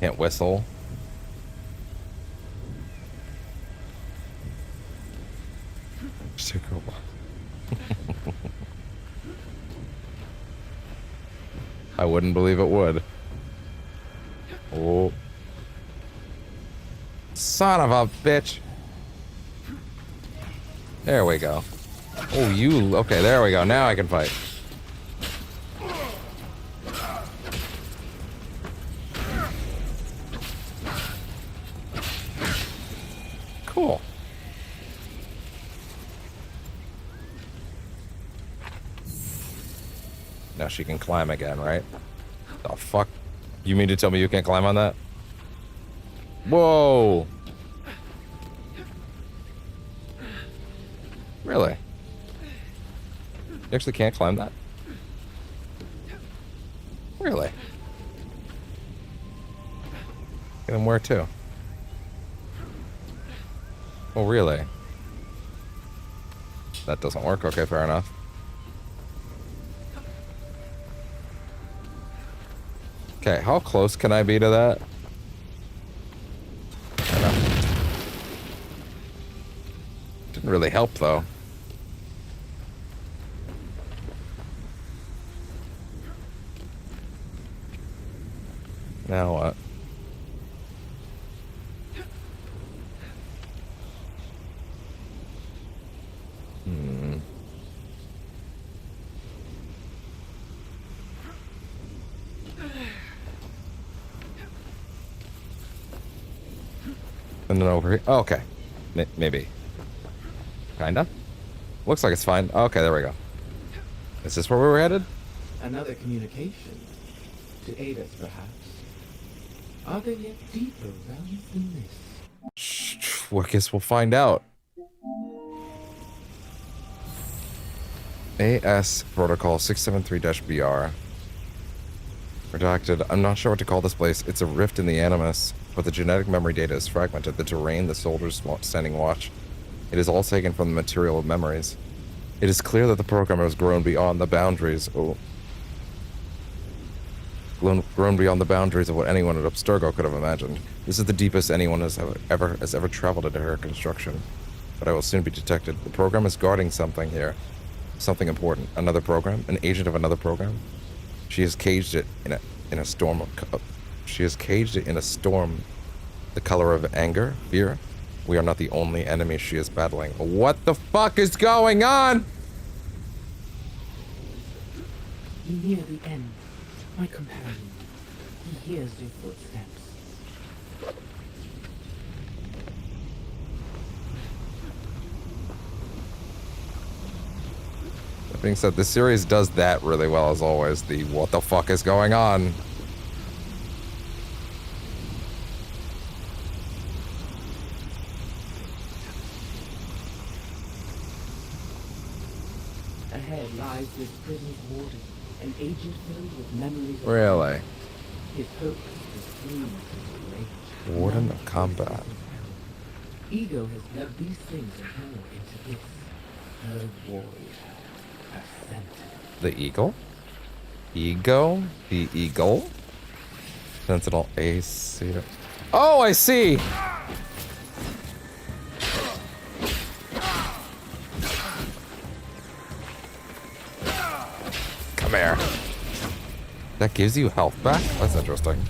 Can't whistle. Super cool. I wouldn't believe it would. Oh. Son of a bitch. There we go. Oh, you... Okay, there we go. Now I can fight. Cool. Now she can climb again, right? The fuck? You mean to tell me you can't climb on that? Whoa! Really? You actually can't climb that? Really? And where to? Oh, really? That doesn't work. Okay, fair enough. Okay, how close can I be to that? I don't know. Didn't really help, though. Now what? And then over here. Oh, okay. Maybe. Kinda. Looks like it's fine. Okay, there we go. Is this where we were headed?
Another communication. To aid us, perhaps. Are there yet deeper realms than this?
Well, I guess we'll find out. AS Protocol 673-BR. Redacted. I'm not sure what to call this place. It's a rift in the Animus, but the genetic memory data is fragmented. The terrain, the soldiers standing watch. It is all taken from the material of memories. It is clear that the programmer has grown beyond the boundaries. Oh. Grown beyond the boundaries of what anyone at Abstergo could have imagined. This is the deepest anyone has ever traveled into her construction. But I will soon be detected. The program is guarding something here. Something important. Another program? An agent of another program? She has caged it in a storm of... She has caged it in a storm. The color of anger? Fear? We are not the only enemy she is battling. What the fuck is going on?
You near the end. My companion. He hears your footsteps.
That being said, this series does that really well as always. The what the fuck is going on?
Ahead lies this prison's warden, an agent filled with memories of...
Really?
His hope is fleeing from the rage.
Warden of combat.
Ego has led these things and more into this. Her warrior. Her sentinel.
The eagle? Ego? The eagle? Sentinel AC. Oh, I see! Come here. That gives you health back? That's interesting.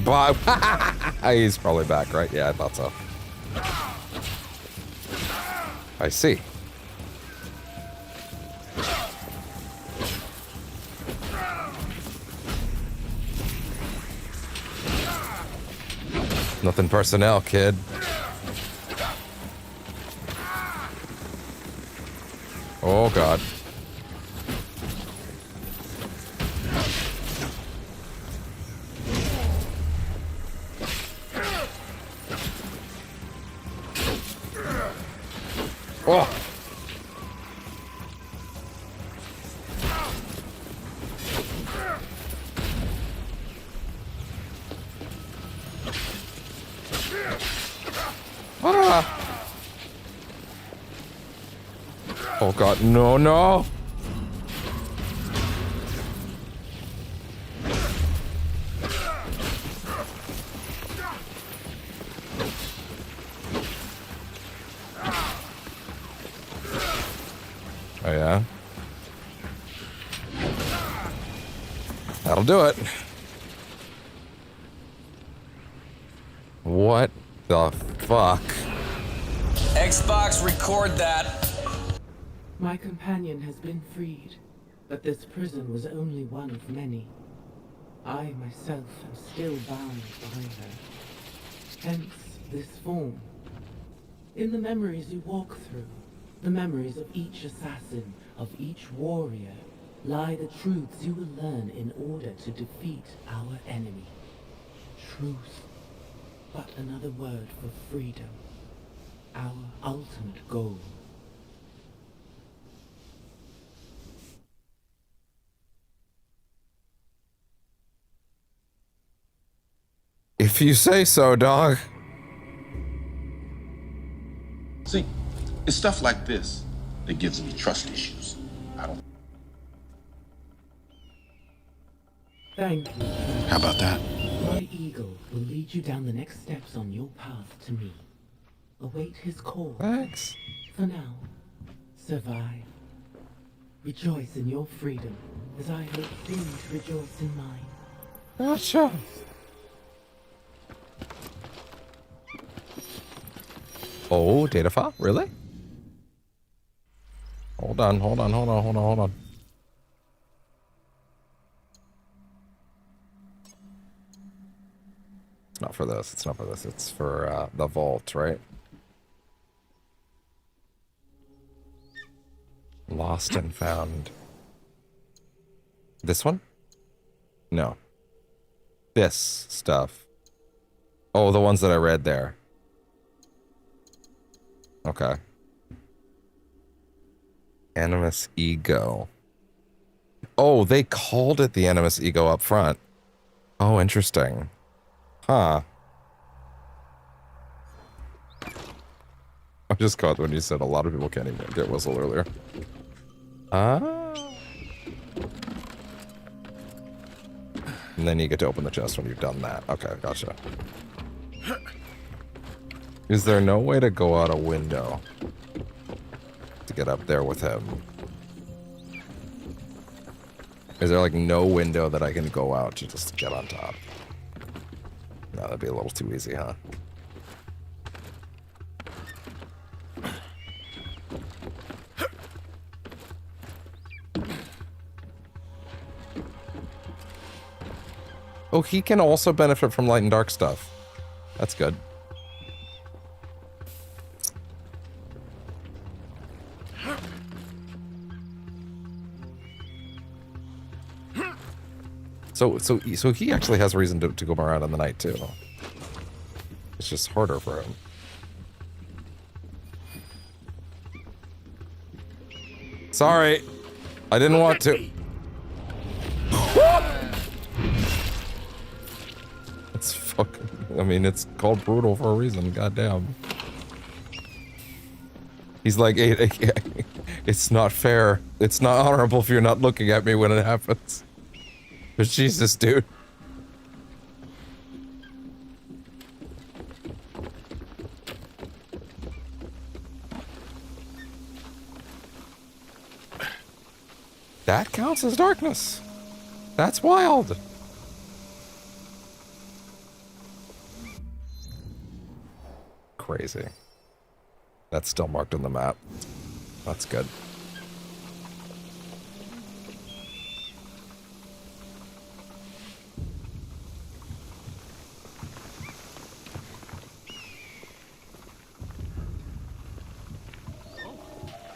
But he's probably back, right? Yeah, I thought so. I see. Nothing personnel, kid. Oh, God. Oh! Ah! Oh God, no, no! Oh yeah? That'll do it. What the fuck?
Xbox, record that.
My companion has been freed, but this prison was only one of many. I myself am still bound by her. Hence this form. In the memories you walk through, the memories of each assassin, of each warrior, lie the truths you will learn in order to defeat our enemy. Truth, but another word for freedom. Our ultimate goal.
If you say so, dog.
See, it's stuff like this that gives me trust issues. I don't.
Thank you.
How about that?
My eagle will lead you down the next steps on your path to me. Await his call.
Thanks.
For now, survive. Rejoice in your freedom, as I hope soon to rejoice in mine.
Gotcha. Oh, data file? Really? Hold on, hold on, hold on, hold on, hold on. It's not for this, it's not for this, it's for the vault, right? Lost and found. This one? No. This stuff. Oh, the ones that I read there. Okay. Animus Ego. Oh, they called it the Animus Ego up front. Oh, interesting. Huh. I just caught when you said a lot of people can't even get whistle earlier. Ah. And then you get to open the chest when you've done that. Okay, gotcha. Is there no way to go out a window to get up there with him? Is there like no window that I can go out to just get on top? No, that'd be a little too easy, huh? Oh, he can also benefit from light and dark stuff. That's good. So he actually has a reason to go around in the night too. It's just harder for him. Sorry, I didn't want to. It's fucking. I mean, it's called brutal for a reason. Goddamn. He's like, it's not fair. It's not honorable if you're not looking at me when it happens. But Jesus, dude. counts as darkness. That's wild. Crazy. That's still marked on the map. That's good.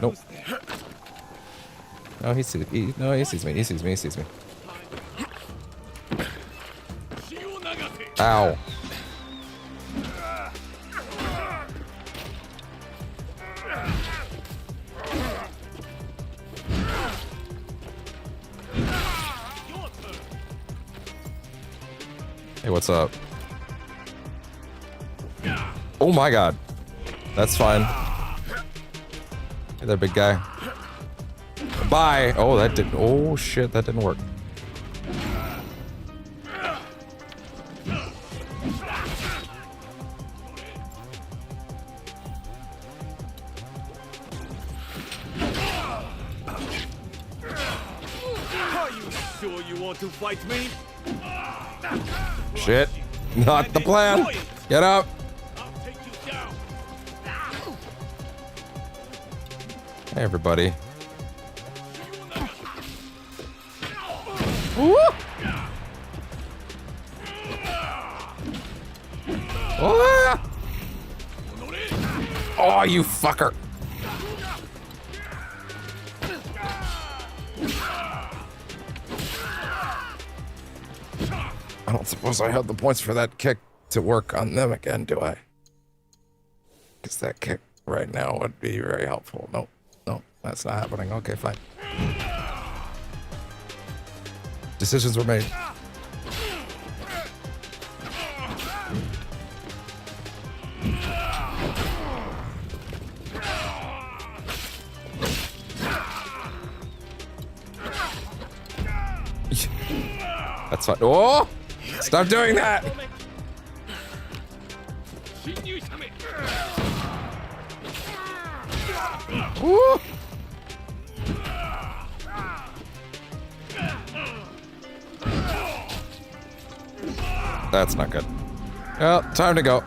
Nope. No, he sees me. He sees me. He sees me. He sees me. Ow. Hey, what's up? Oh my god. That's fine. Hey there, big guy. Bye. Oh, that didn't. Oh shit, that didn't work.
Are you sure you want to fight me?
Shit. Not the plan. Get up. Hey, everybody. Woo! Ah! Oh, you fucker. I don't suppose I have the points for that kick to work on them again, do I? Because that kick right now would be very helpful. Nope. No, that's not happening. Okay, fine. Decisions were made. That's fine. Oh! Stop doing that! Woo! That's not good. Well, time to go.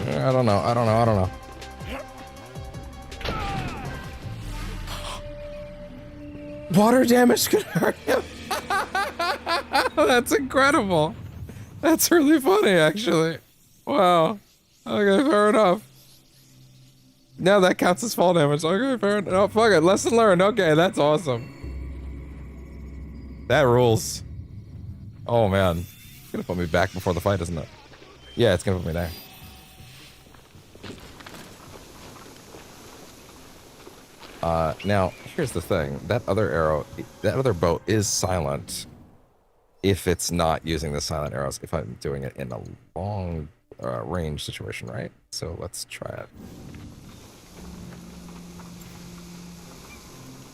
I don't know. Water damage could hurt him. That's incredible. That's really funny, actually. Wow. Okay, fair enough. No, that counts as fall damage. Okay, fair enough. No, fuck it. Lesson learned. Okay, that's awesome. That rules. Oh, man. It's gonna put me back before the fight, isn't it? Yeah, it's gonna put me there. Now, here's the thing. That other arrow, that other bow is silent if it's not using the silent arrows, if I'm doing it in a long range situation, right? So let's try it.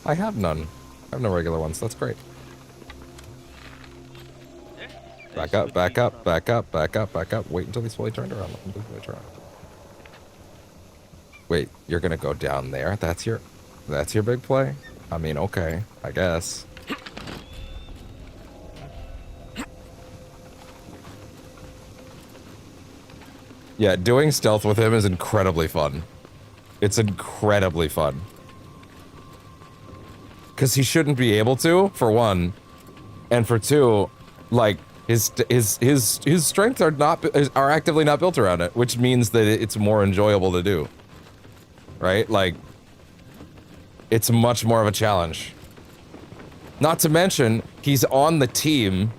I have none. I have no regular ones. That's great. Back up, back up, back up, back up, back up. Wait until he's fully turned around. Let him fully turn around. Wait, you're gonna go down there? That's your big play? I mean, okay, I guess. Yeah, doing stealth with him is incredibly fun. It's incredibly fun. Because he shouldn't be able to, for one. And for two, like, his strengths are actively not built around it, which means that it's more enjoyable to do. Right? Like, it's much more of a challenge. Not to mention, he's on the team,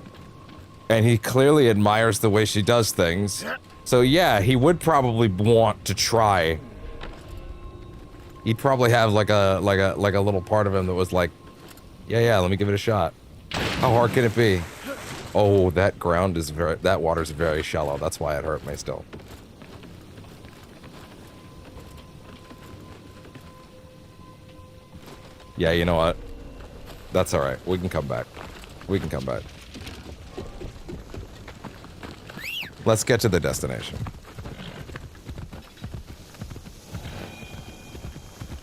and he clearly admires the way she does things. So yeah, he would probably want to try. He'd probably have like a little part of him that was like, yeah, let me give it a shot. How hard can it be? Oh, that water's very shallow. That's why it hurt me still. Yeah, you know what? That's alright. We can come back. We can come back. Let's get to the destination.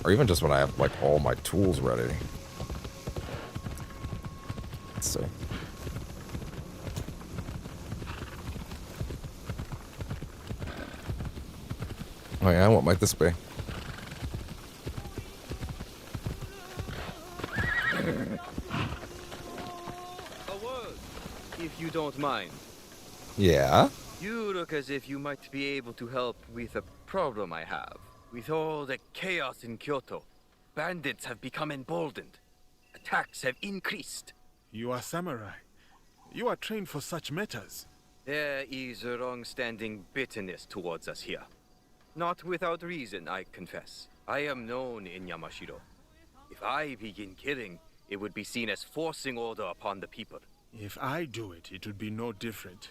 Or even just when I have, like, all my tools ready. Let's see. Oh yeah, what might this be?
A word, if you don't mind.
Yeah?
You look as if you might be able to help with a problem I have. With all the chaos in Kyoto, bandits have become emboldened. Attacks have increased.
You are samurai. You are trained for such matters.
There is a long-standing bitterness towards us here. Not without reason, I confess. I am known in Yamashiro. If I begin killing, it would be seen as forcing order upon the people.
If I do it, it would be no different.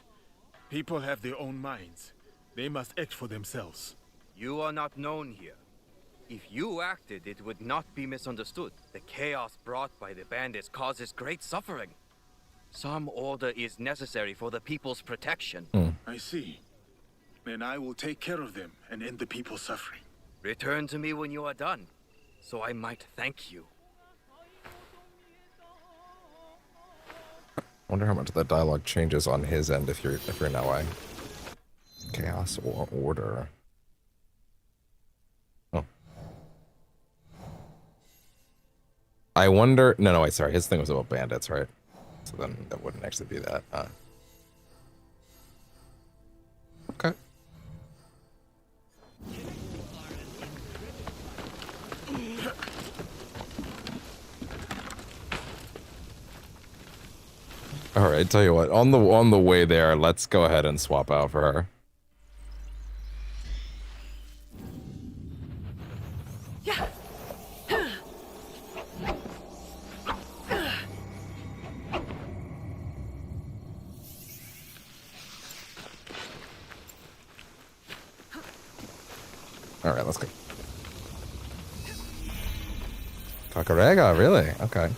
People have their own minds. They must act for themselves.
You are not known here. If you acted, it would not be misunderstood. The chaos brought by the bandits causes great suffering. Some order is necessary for the people's protection.
I see. Then I will take care of them and end the people's suffering.
Return to me when you are done, so I might thank you.
Wonder how much the dialogue changes on his end if you're Naoe. Chaos or order. Oh. I wonder. No, wait, sorry. His thing was about bandits, right? So then that wouldn't actually be that. Okay. All right, tell you what. On the way there, let's go ahead and swap out for her.
Yeah.
All right, let's go. Kakarega, really? Okay.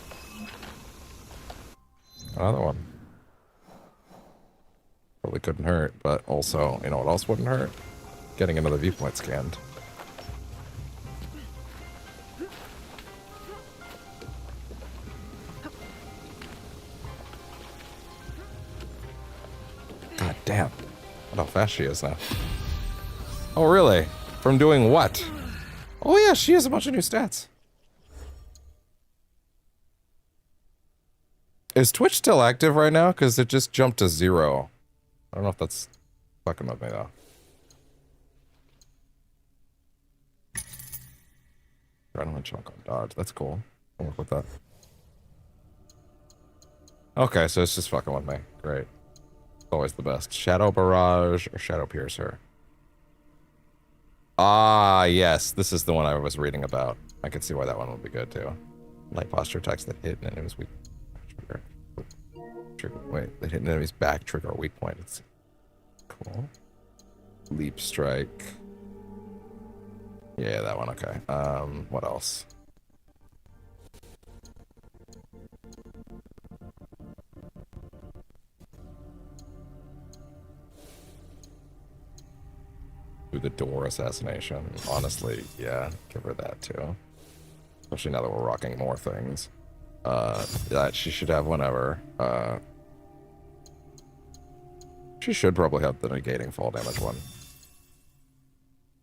Another one. Probably couldn't hurt, but also, you know what else wouldn't hurt? Getting another viewpoint scanned. God damn. What how fast she is now. Oh, really? From doing what? Oh, yeah, she has a bunch of new stats. Is Twitch still active right now? Because it just jumped to 0. I don't know if that's fucking with me, though. Adrenaline chunk on dodge. That's cool. I'll work with that. Okay, so it's just fucking with me. Great. Always the best. Shadow Barrage or Shadow Piercer? Ah, yes. This is the one I was reading about. I can see why that one would be good, too. Light posture attacks that hit an enemy's weak trigger. Wait, that hit an enemy's back trigger a weak point. It's cool. Leap strike. Yeah, that one, okay. What else? Do the door assassination. Honestly, yeah, give her that too. Especially now that we're rocking more things. That she should have whenever. She should probably have the negating fall damage one.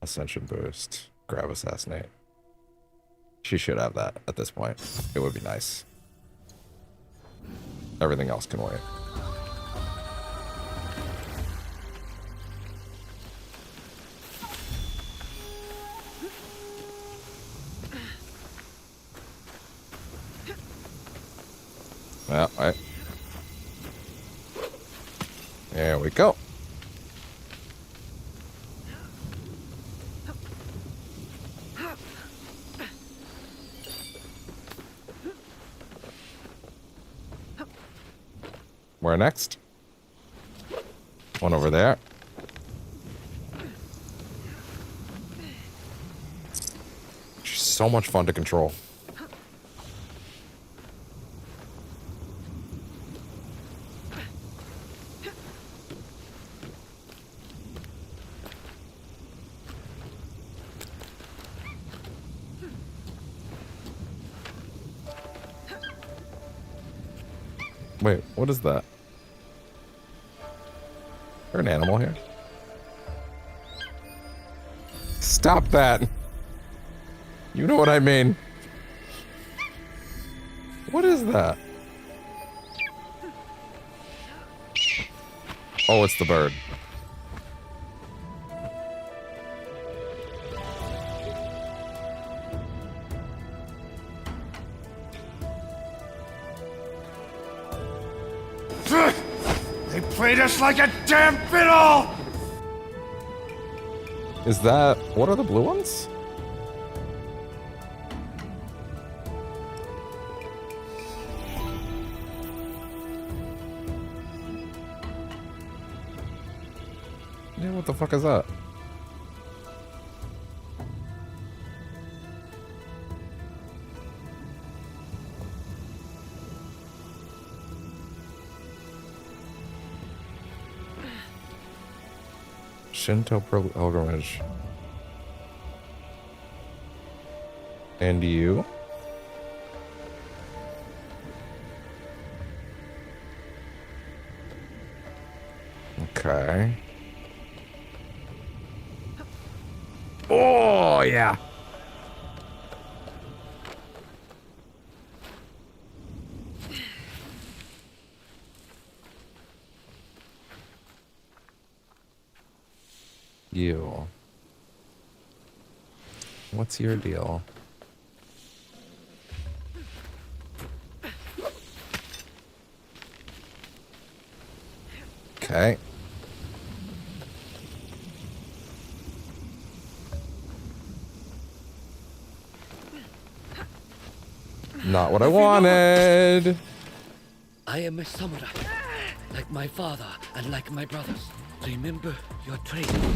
Ascension boost. Grab assassinate. She should have that at this point. It would be nice. Everything else can wait. Yeah, right. There we go. Where next? One over there. She's so much fun to control. Wait, what is that? Is there an animal here? Stop that! You know what I mean. What is that? Oh, it's the bird.
They played us like a damn fiddle!
Is that... What are the blue ones? Yeah, what the fuck is that? Shinto pilgrimage. And you? Okay. Oh, yeah. You. What's your deal? Okay. Not what I wanted.
I am a samurai, like my father and like my brothers. Remember your training.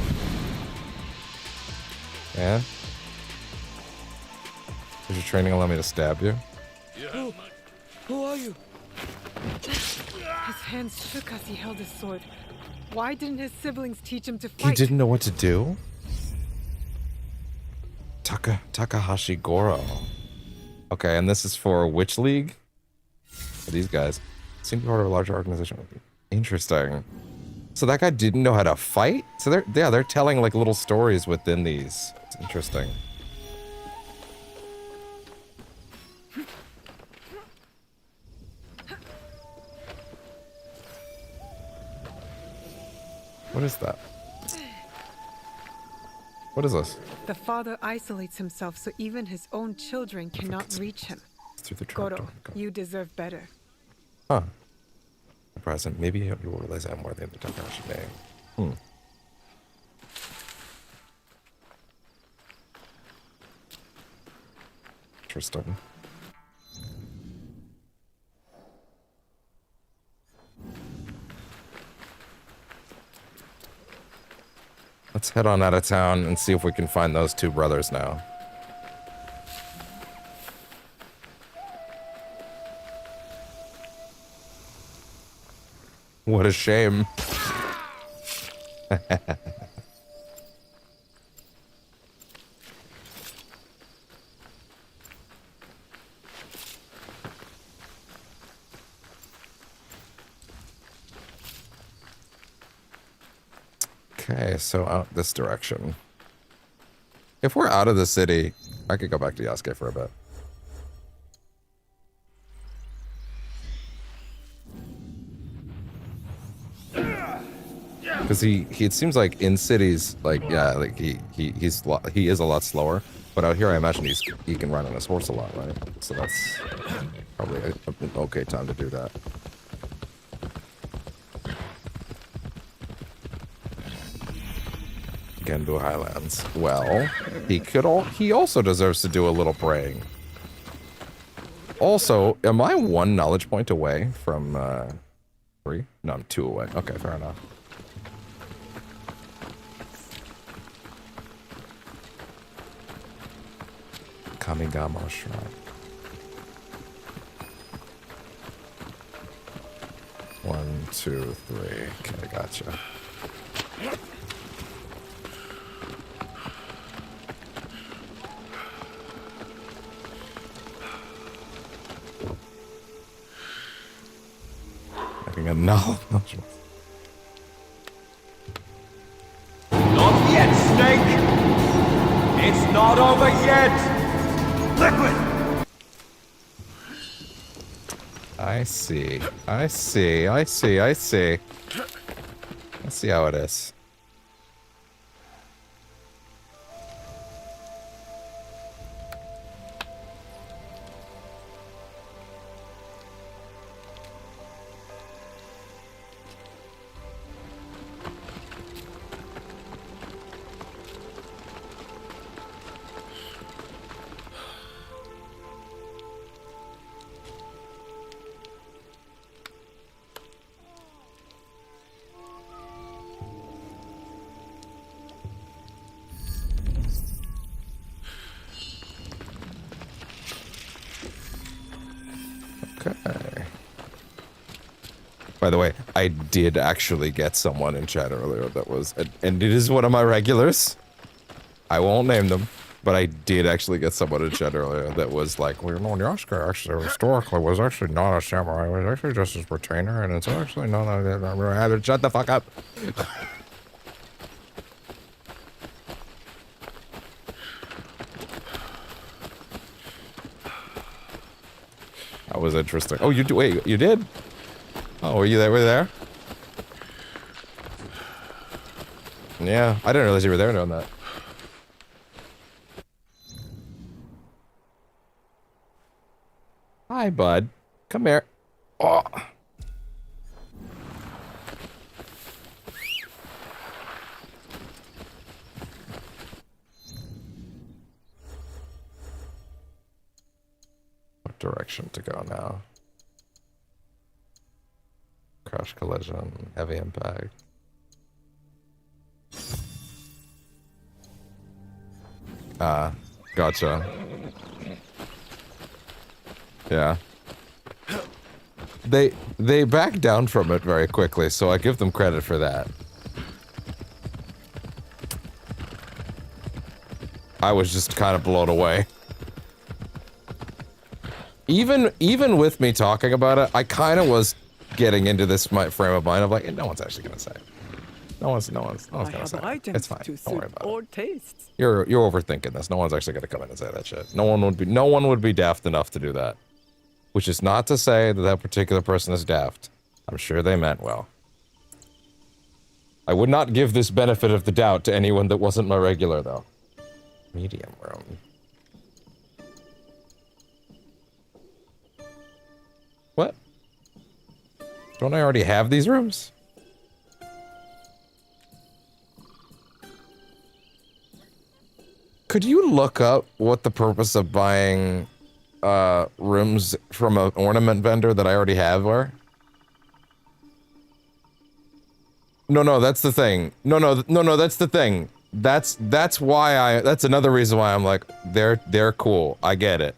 Yeah? Does your training allow me to stab you?
Who are you?
His hands shook as he held his sword. Why didn't his siblings teach him to
He
fight?
didn't know what to do? Takahashi Goro. Okay, and this is for which league? For these guys. Seem to be part of a larger organization. Interesting. So that guy didn't know how to fight? So they're telling like little stories within these. It's interesting. What is that? What is this?
The father isolates himself so even his own children cannot reach him.
Through the
Goro, you deserve better.
Huh. Present. Maybe you will realize I'm worthy of the Takahashi name. Interesting. Let's head on out of town and see if we can find those two brothers now. What a shame. Okay, so out this direction. If we're out of the city, I could go back to Yasuke for a bit. Because it seems like in cities, like yeah, like he is a lot slower. But out here, I imagine he can ride on his horse a lot, right? So that's probably an okay time to do that. Genbu Highlands. Well, he also deserves to do a little praying. Also, am I 1 knowledge point away from 3? No, I'm 2 away. Okay, fair enough. Kamigamo Shrine. 1, 2, 3. Okay, gotcha. No.
Not yet, Snake! It's not over yet! Liquid!
I see how it is. Okay. By the way, I did actually get someone in chat earlier that was, and it is one of my regulars. I won't name them, but I did actually get someone in chat earlier that was like, well, no, Yoshika actually historically was actually not a samurai. It was actually just his retainer, and it's actually not a... Shut the fuck up. That was interesting. Oh, wait, you did? Oh, were you there? Yeah, I didn't realize you were there doing that. Hi, bud. Come here. Oh. What direction to go now? Crash collision, heavy impact. Gotcha. Yeah. They back down from it very quickly, so I give them credit for that. I was just kind of blown away. Even with me talking about it, I kind of was getting into this frame of mind of like, no one's actually gonna say it. No one's gonna say it. It's fine. Don't worry about it.
Tastes.
You're overthinking this. No one's actually gonna come in and say that shit. No one would be daft enough to do that. Which is not to say that that particular person is daft. I'm sure they meant well. I would not give this benefit of the doubt to anyone that wasn't my regular, though. Medium room. What? Don't I already have these rooms? Could you look up what the purpose of buying rooms from an ornament vendor that I already have were? No, that's the thing. No, that's the thing. That's why that's another reason why I'm like, they're cool. I get it.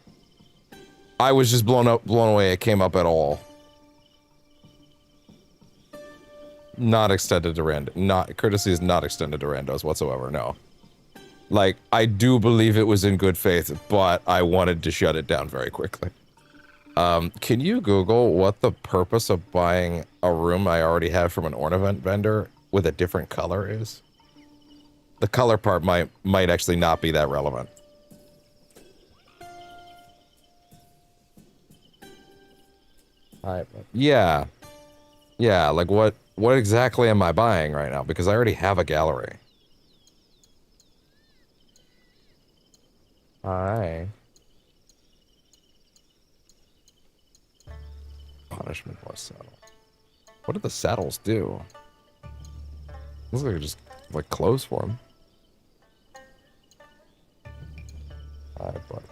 I was just blown away it came up at all. Not extended to rando. Courtesy is not extended to randos whatsoever, no. Like, I do believe it was in good faith, but I wanted to shut it down very quickly. Can you Google what the purpose of buying a room I already have from an ornament vendor with a different color is? The color part might actually not be that relevant. Yeah. Yeah, like what exactly am I buying right now? Because I already have a gallery. Hi. Punishment plus saddle. What do the saddles do? Looks like just like clothes for him. Hi, buddy.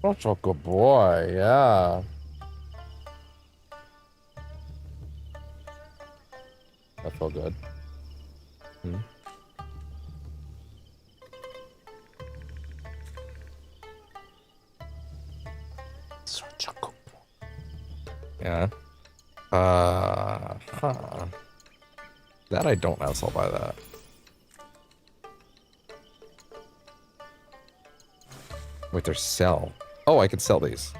Such a good boy, yeah. That felt good. Such a good boy. Yeah. That I don't know, so I'll buy that. Wait, there's sell. Oh, I can sell these.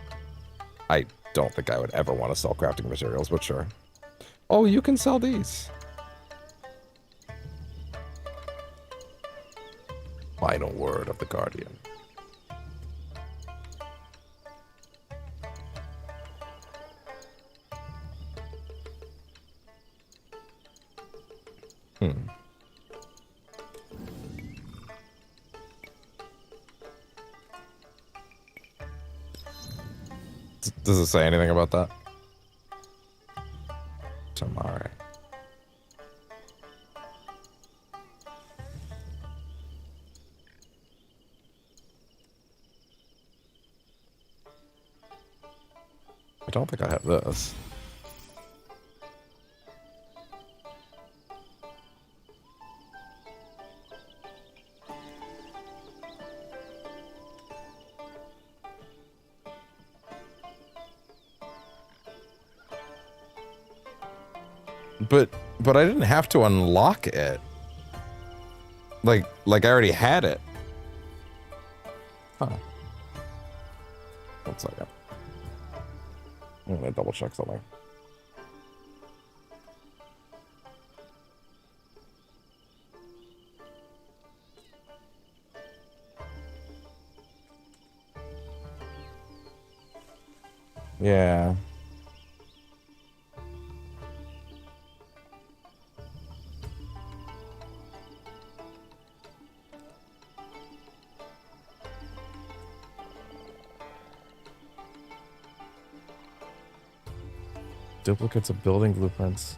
I don't think I would ever want to sell crafting materials, but sure. Oh, you can sell these. Final word of the Guardian. Does it say anything about that? Tamare. I don't think I have this. But I didn't have to unlock it. Like I already had it. Huh. 1 second. I'm gonna double check something. Yeah. Duplicates of building blueprints.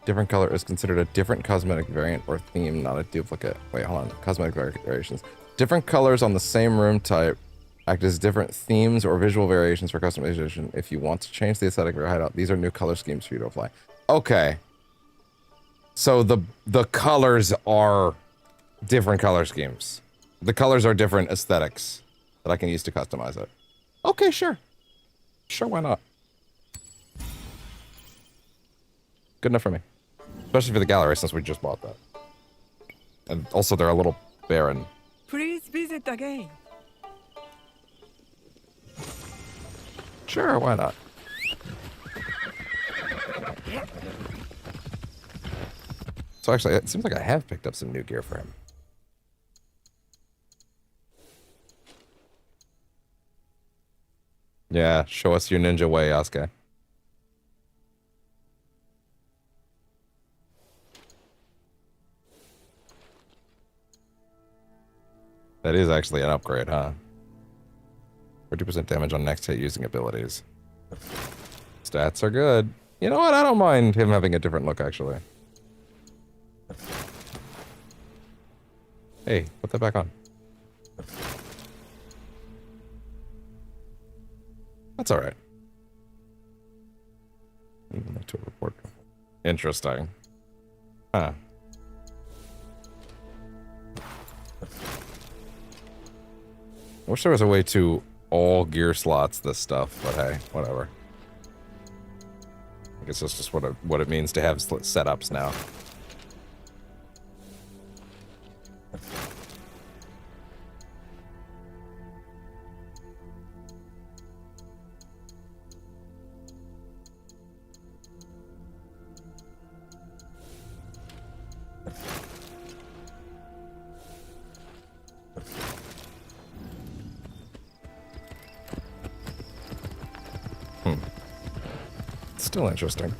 Different color is considered a different cosmetic variant or theme, not a duplicate. Wait, hold on. Cosmetic variations. Different colors on the same room type act as different themes or visual variations for customization. If you want to change the aesthetic of your hideout, these are new color schemes for you to apply. Okay. So the colors are different color schemes. The colors are different aesthetics that I can use to customize it. Okay, sure. Sure, why not? Good enough for me. Especially for the gallery, since we just bought that. And also, they're a little barren.
Please visit again.
Sure, why not? So actually, it seems like I have picked up some new gear for him. Yeah, show us your ninja way, Asuka. That is actually an upgrade, huh? 30% damage on next hit using abilities. Stats are good. You know what? I don't mind him having a different look, actually. Hey, put that back on. That's alright. To a report. Interesting. Huh. I wish there was a way to all gear slots this stuff, but hey, whatever. I guess that's just what it means to have setups now. Still interesting.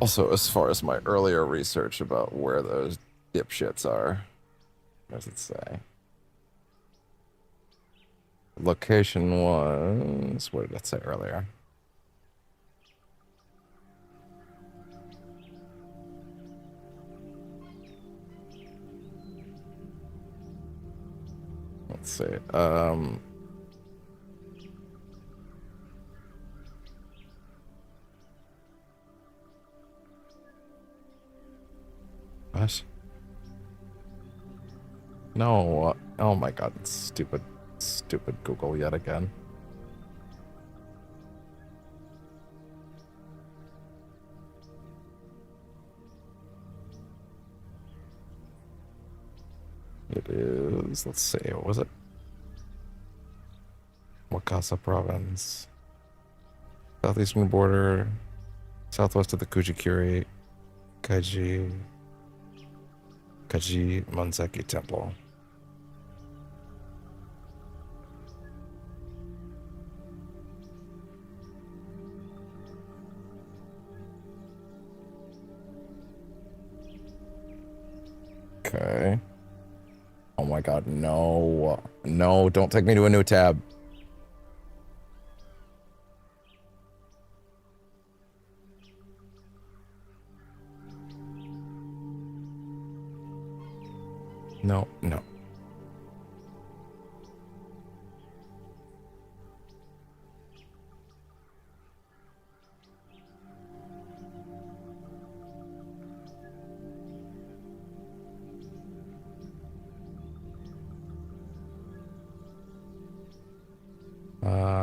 Also, as far as my earlier research about where those dipshits are, what does it say? Location was... What did it say earlier? Let's see. What? No. Oh my god, stupid Google yet again. It is, let's see, what was it? Wakasa province. Southeastern border. Southwest of the Kujikuri. Kaji Manseki Temple. Okay. Oh my god, no. No, don't take me to a new tab. No, no.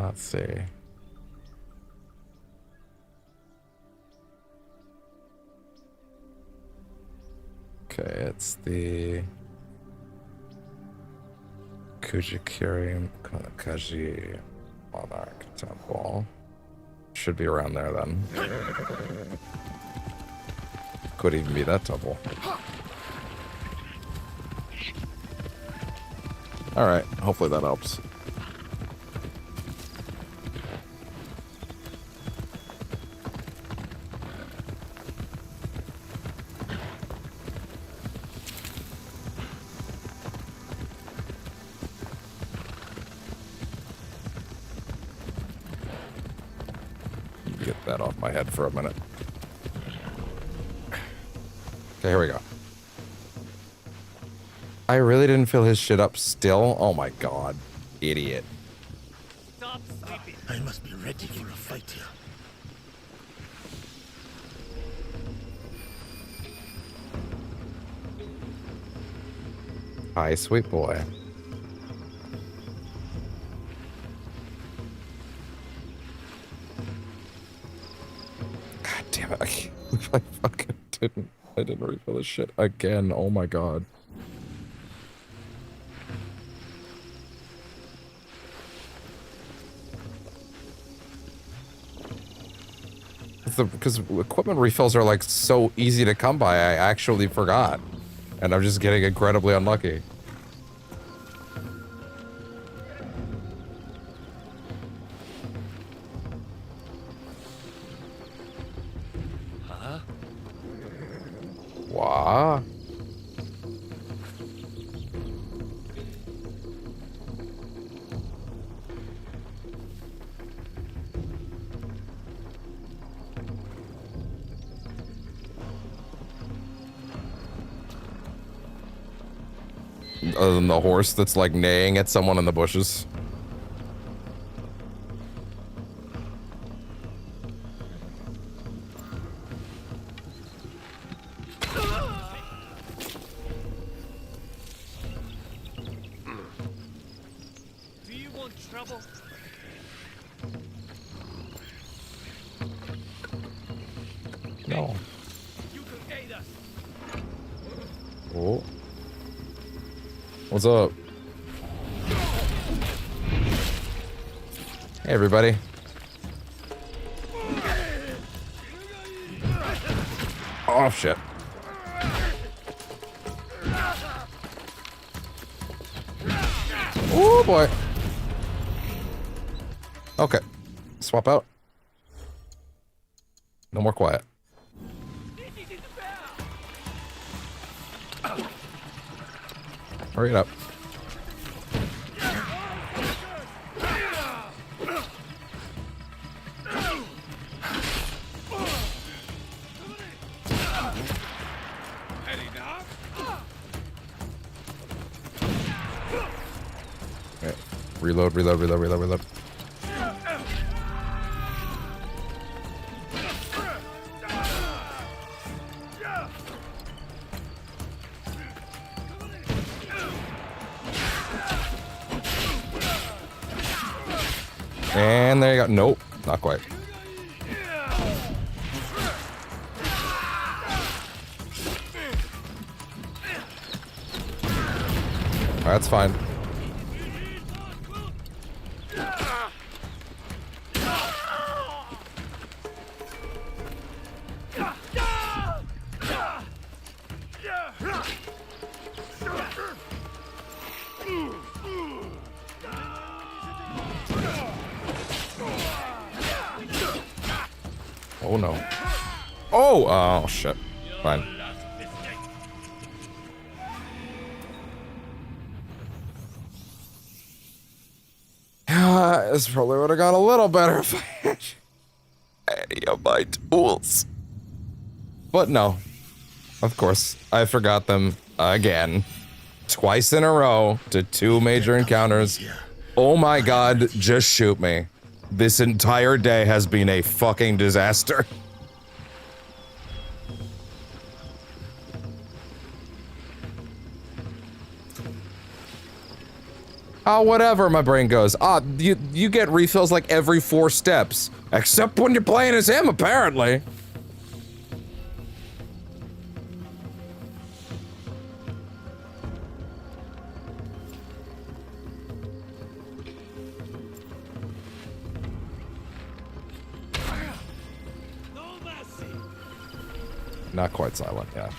Let's see. Okay, it's the Kujikuri Kaji Monarch Temple. Should be around there then. Could even be that temple. Alright, hopefully that helps. Get that off my head for a minute. Okay, here we go. I really didn't fill his shit up still? Oh my god. Idiot.
Stop sleeping. I must be ready for a fight here.
Hi, sweet boy. God damn it. I fucking didn't. I didn't refill this shit again. Oh my god. Because equipment refills are like so easy to come by, I actually forgot. And I'm just getting incredibly unlucky.
Huh?
Wow. Other than the horse that's like neighing at someone in the bushes.
Do you want trouble?
No.
You can aid us.
Oh. What's up? Hey, everybody. Oh, shit. Oh, boy. Okay. Swap out. No more quiet. Hurry it up. Okay. Reload, reload, reload, reload, reload. And there you go. Nope, not quite. That's fine. Oh no. Oh shit. Fine. This probably would have gone a little better if I had any of my tools. But no. Of course, I forgot them again. Twice in a row to 2 major encounters. Oh my god, just shoot me. This entire day has been a fucking disaster. Oh, whatever, my brain goes. You get refills like every 4 steps. Except when you're playing as him, apparently. Not quite silent, yeah.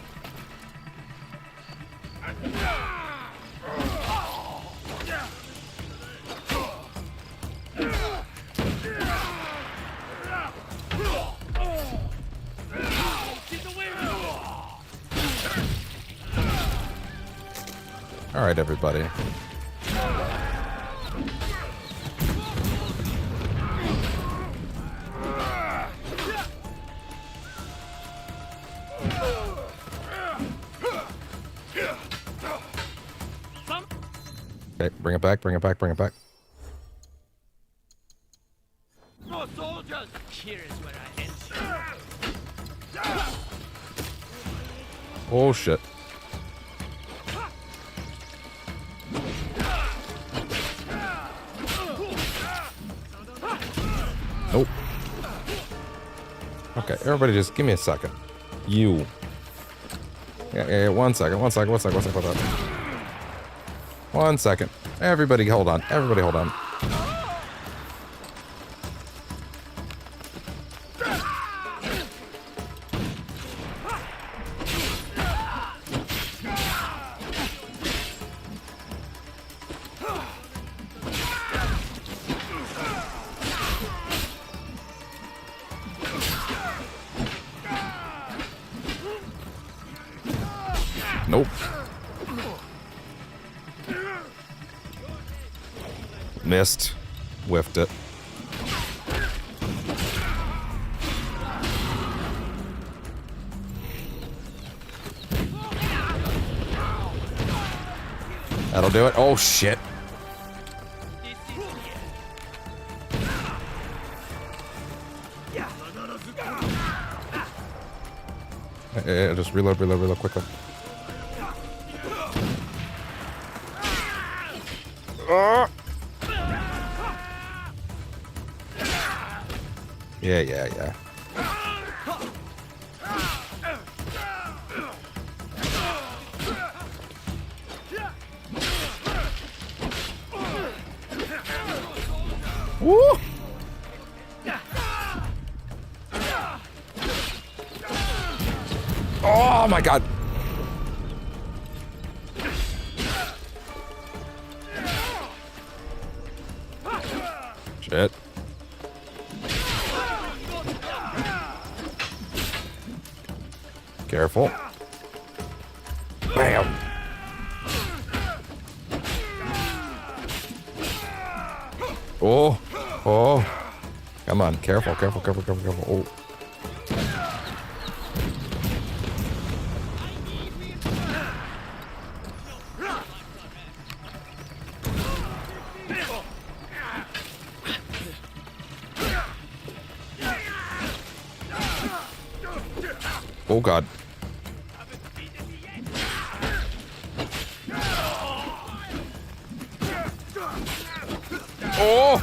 All right, everybody. Okay, bring it back, bring it back, bring it back.
No soldiers! Here is where I end.
Oh shit. Nope. Okay, everybody just give me a second. You. Yeah, 1 second, 1 second, 1 second, 1 second, 1 second. 1 second. Everybody hold on. Everybody hold on. Nope. Missed. Whiffed it. That'll do it. Oh shit. Just reload quickly. Yeah. Woo! Oh my god. Shit. Careful. Bam. Oh. Come on. Careful. Oh. Oh god. Oh!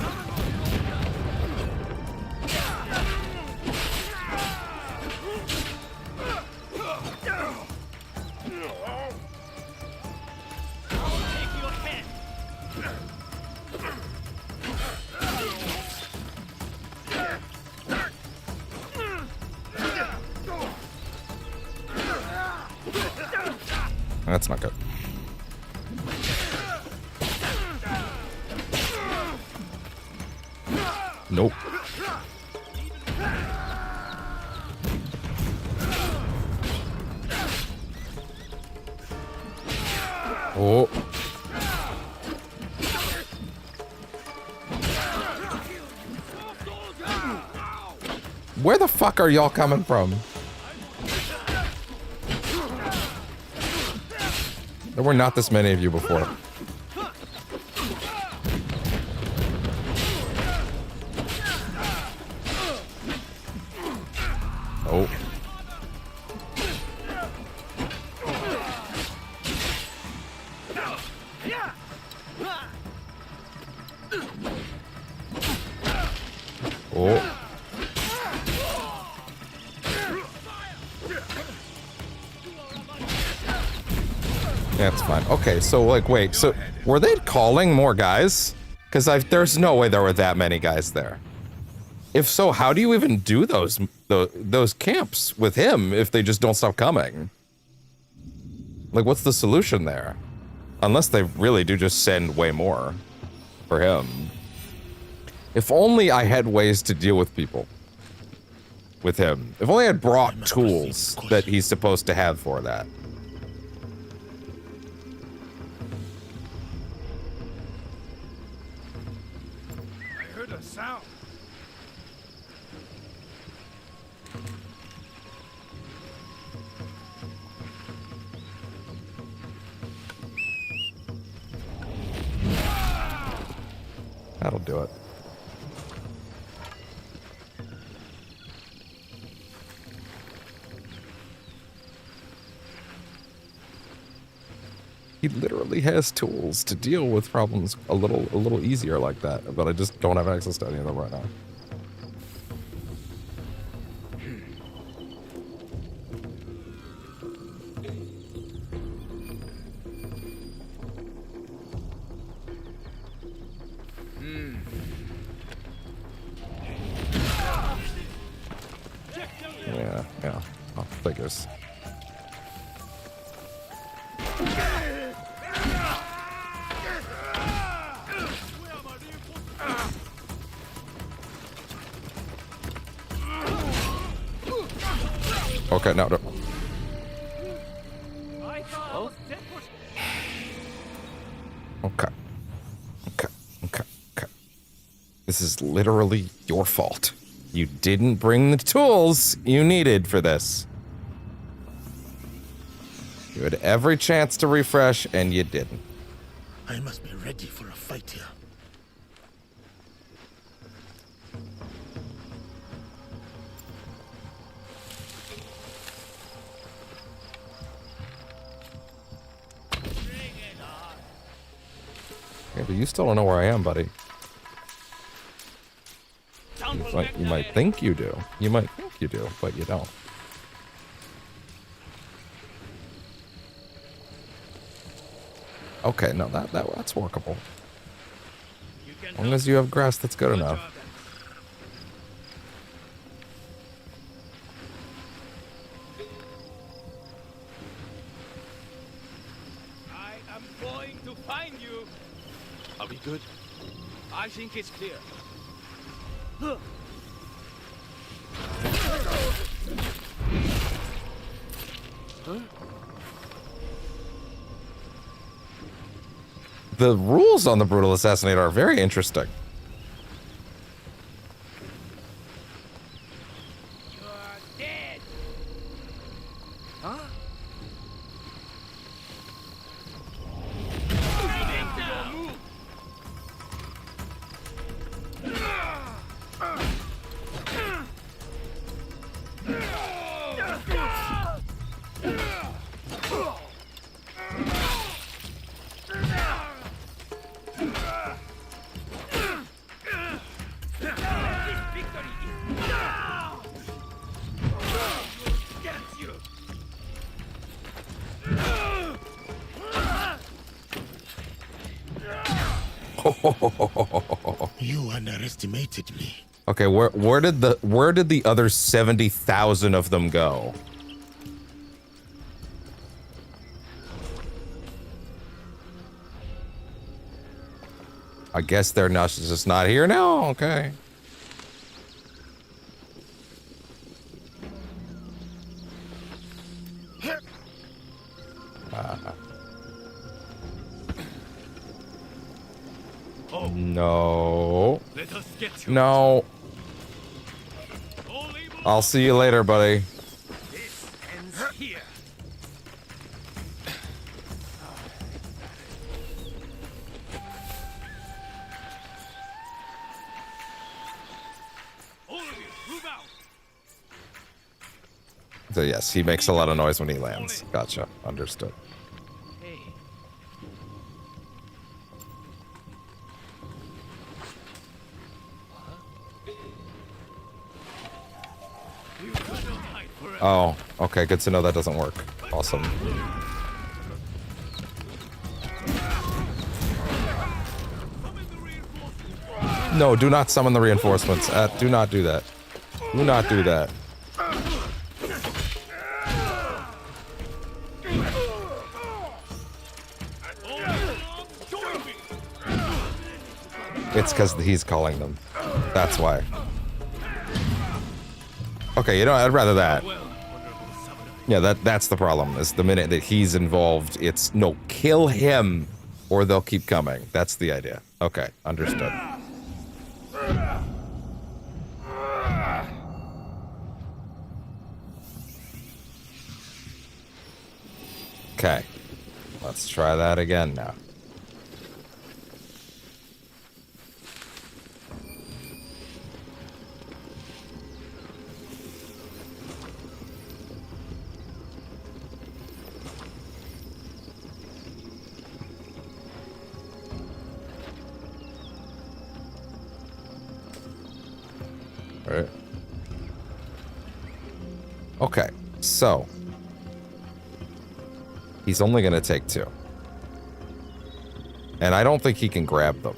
That's not good. Nope. Oh. Where the fuck are y'all coming from? There were not this many of you before. Oh. Oh. That's fine. Okay, so like, wait, so were they calling more guys? Because there's no way there were that many guys there. If so, how do you even do those camps with him if they just don't stop coming? Like, what's the solution there? Unless they really do just send way more for him. If only I had ways to deal with people with him. If only I had brought tools that he's supposed to have for that.
I heard a sound.
That'll do it. He literally has tools to deal with problems a little easier like that, but I just don't have access to any of them right now. Yeah. Oh, figures. Okay, no. Okay. This is literally your fault. You didn't bring the tools you needed for this. You had every chance to refresh, and you didn't.
I must be ready for a fight here.
Yeah, but you still don't know where I am, buddy. You might think you do. You might think you do, but you don't. Okay, no, that's workable. As long as you have grass, that's good enough.
I am going to find you.
Are we good?
I think it's clear.
The rules on the Brutal Assassinator are very interesting.
You underestimated me.
Okay, where did the other 70,000 of them go? I guess they're not just not here now. Okay. No.
Let us get to
No. I'll see you later, buddy.
This ends here. All of you, move out.
So yes, he makes a lot of noise when he lands. Gotcha. Understood. Oh, okay, good to know that doesn't work. Awesome. No, do not summon the reinforcements. Do not do that. Do not do that. It's because he's calling them. That's why. Okay, you know, I'd rather that. Yeah, that's the problem, is the minute that he's involved, it's, no, kill him, or they'll keep coming. That's the idea. Okay, understood. Okay, let's try that again now. Right. Okay, so he's only gonna take 2. And I don't think he can grab them.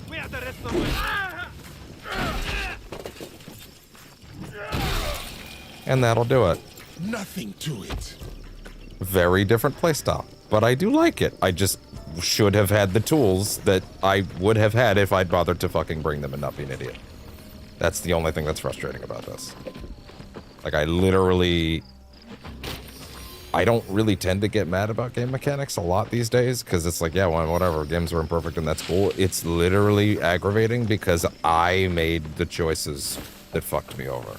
We have the rest of it.
And that'll do it.
Nothing to it.
Very different playstyle, but I do like it. I just should have had the tools that I would have had if I'd bothered to fucking bring them and not be an idiot. That's the only thing that's frustrating about this. Like, I don't really tend to get mad about game mechanics a lot these days, because it's like, yeah, well, whatever, games are imperfect and that's cool. It's literally aggravating because I made the choices that fucked me over.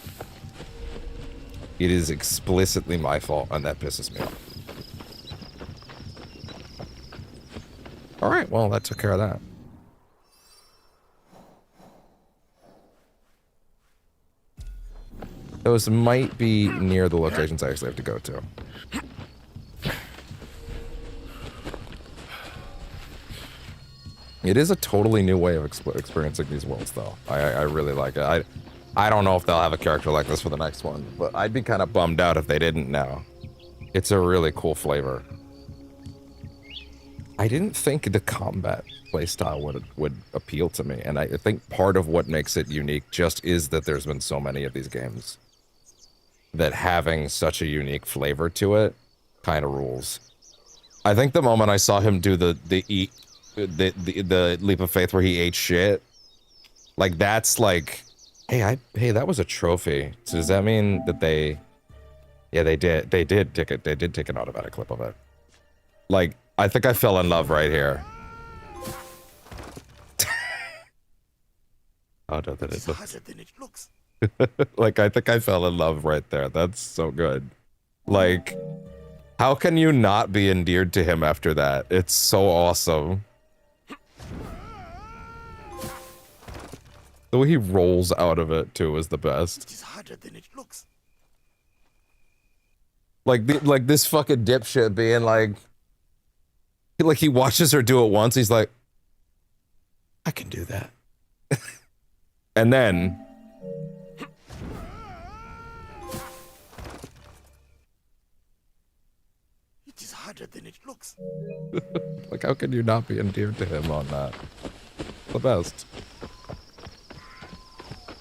It is explicitly my fault, and that pisses me off. Alright, well, that took care of that. Those might be near the locations I actually have to go to. It is a totally new way of experiencing these worlds, though. I really like it. I don't know if they'll have a character like this for the next one, but I'd be kind of bummed out if they didn't now. It's a really cool flavor. I didn't think the combat playstyle would appeal to me, and I think part of what makes it unique just is that there's been so many of these games that having such a unique flavor to it kind of rules. I think the moment I saw him do the leap of faith where he ate shit, like, that's like, hey, that was a trophy. So does that mean that they did take an automatic clip of it? Like, I think I fell in love right here. Oh no, that is harder than it looks. Like, I think I fell in love right there. That's so good. Like, how can you not be endeared to him after that? It's so awesome. The way he rolls out of it too is the best.
It is harder than it looks.
Like this fucking dipshit being like he watches her do it once. He's like, I can do that. And then
it is harder than it looks.
like, how can you not be endeared to him on that? the best.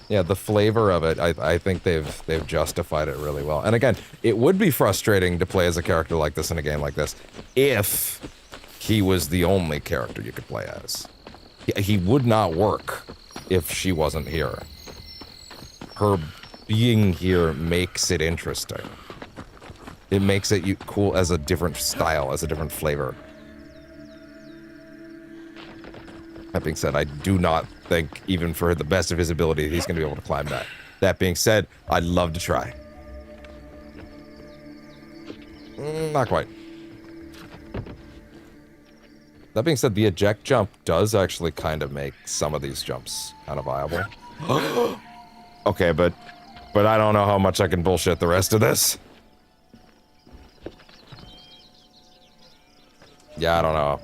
Yeah, the flavor of it, I think they've justified it really well. And again, it would be frustrating to play as a character like this in a game like this if he was the only character you could play as. He would not work if she wasn't here. Her being here makes it interesting. It makes it cool as a different style, as a different flavor. That being said, I do not think, even for the best of his ability, he's going to be able to climb that. That being said, I'd love to try. Not quite. That being said, the eject jump does actually kind of make some of these jumps kind of viable. Okay, but I don't know how much I can bullshit the rest of this. Yeah, I don't know.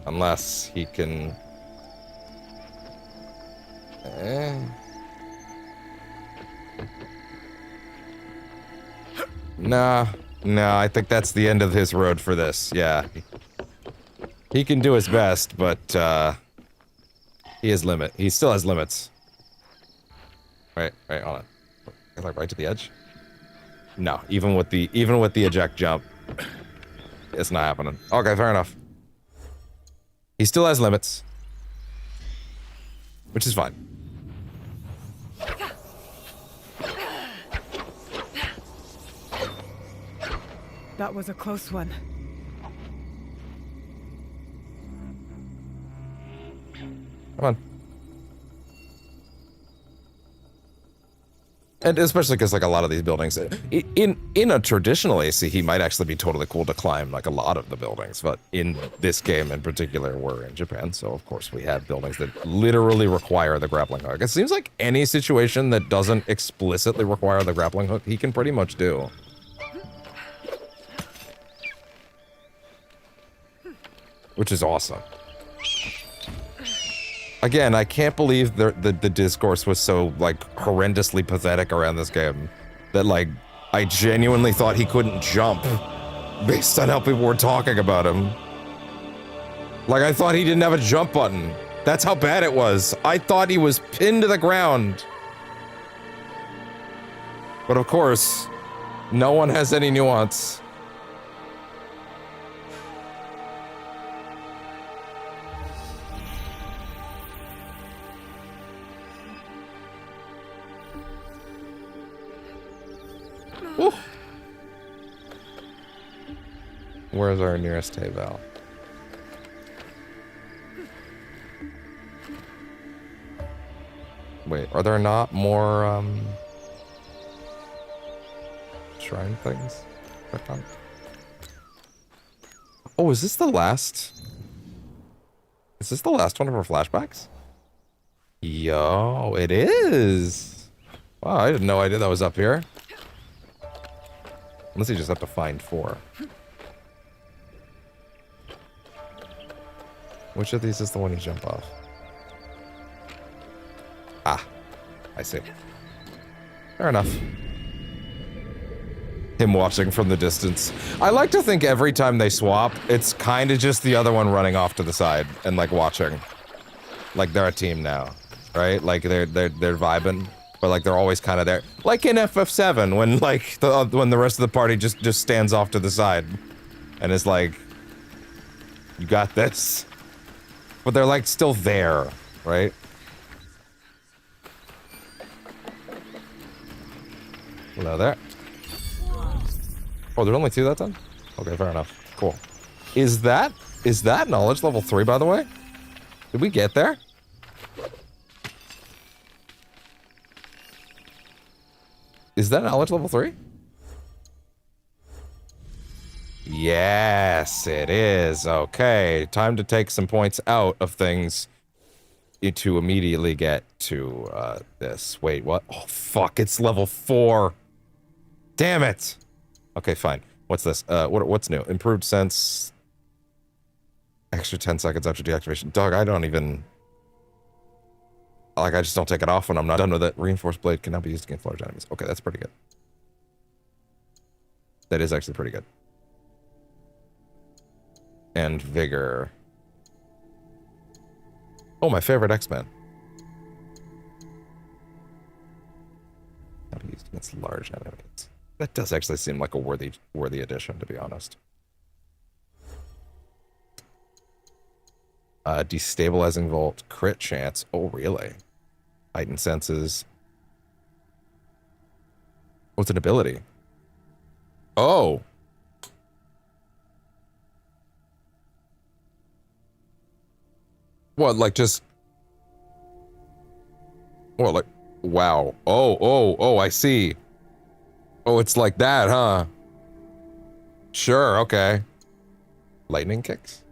Unless he can... Nah, I think that's the end of his road for this, yeah. He can do his best, but, he still has limits. Right, hold on. Like right to the edge? No, even with the eject jump, it's not happening. Okay, fair enough. He still has limits. Which is fine.
That was a close one.
Come on. And especially because, like, a lot of these buildings, in a traditional AC, he might actually be totally cool to climb, like, a lot of the buildings. But in this game in particular, we're in Japan, so of course we have buildings that literally require the grappling hook. It seems like any situation that doesn't explicitly require the grappling hook, he can pretty much do. Which is awesome. Again, I can't believe the discourse was so, like, horrendously pathetic around this game. That, like, I genuinely thought he couldn't jump based on how people were talking about him. Like, I thought he didn't have a jump button. That's how bad it was. I thought he was pinned to the ground. But of course, no one has any nuance. Woo. Where's our nearest Tayval? Wait, are there not more, shrine things? Oh, is this the last? Is this the last one of our flashbacks? Yo, it is! Wow, I had no idea that was up here. Unless you just have to find 4. Which of these is the one you jump off? Ah, I see. Fair enough. Him watching from the distance. I like to think every time they swap, it's kind of just the other one running off to the side and, like, watching. Like, they're a team now, right? Like, they're vibing. But, like, they're always kind of there. Like in FF7, when, like, when the rest of the party just stands off to the side. And is like, you got this. But they're, like, still there, right? Hello there. Oh, there's only 2 that time? Okay, fair enough. Cool. Is that knowledge level 3, by the way? Did we get there? Is that knowledge level 3? Yes, it is. Okay, time to take some points out of things to immediately get to this. Wait, what? Oh, fuck, it's level 4. Damn it. Okay, fine. What's this? What's new? Improved sense. Extra 10 seconds after deactivation. Dog, I don't even... Like, I just don't take it off when I'm not done with it. Reinforced blade cannot be used against large enemies. Okay, that's pretty good. That is actually pretty good. And vigor. Oh, my favorite X-Men. That'd be used against large enemies. That does actually seem like a worthy addition, to be honest. Destabilizing Volt, crit chance. Oh, really? Heightened senses. What's an ability? Oh. What, like just... What, like... Wow. Oh, I see. Oh, it's like that, huh? Sure, okay. Lightning kicks?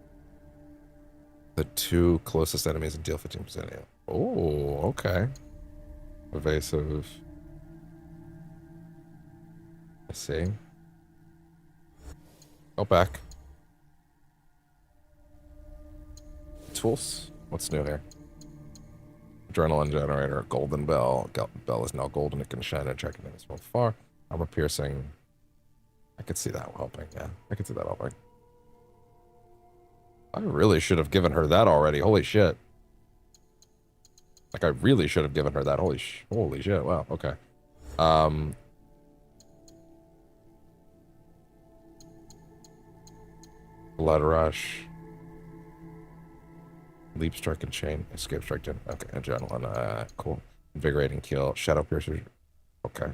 The 2 closest enemies and deal 15%. Oh, okay. Evasive. I see. Go back. Tools. What's new here? Adrenaline generator, golden bell. Bell is now golden. It can shine and check enemies from far. Armor piercing. I could see that helping. Yeah, I could see that helping. I really should have given her that already. Holy shit. Like, I really should have given her that. Holy shit. Wow, okay. Blood rush. Leap strike and chain. Escape strike. Okay, adrenaline. Cool. Invigorating kill. Shadow piercer. Okay.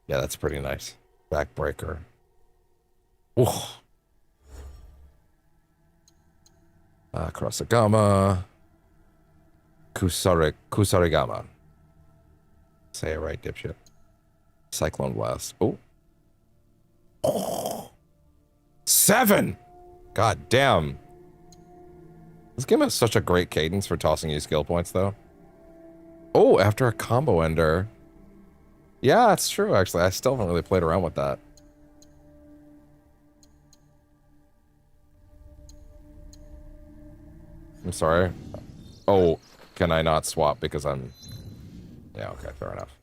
Yeah, that's pretty nice. Backbreaker. Ooh. Kurosagama. Kusarigama. Say it right, dipshit. Cyclone blast. Oh. 7! God damn. This game has such a great cadence for tossing you skill points, though. Oh, after a combo ender. Yeah, that's true, actually. I still haven't really played around with that. I'm sorry. Oh, can I not swap because I'm... Yeah, okay, fair enough.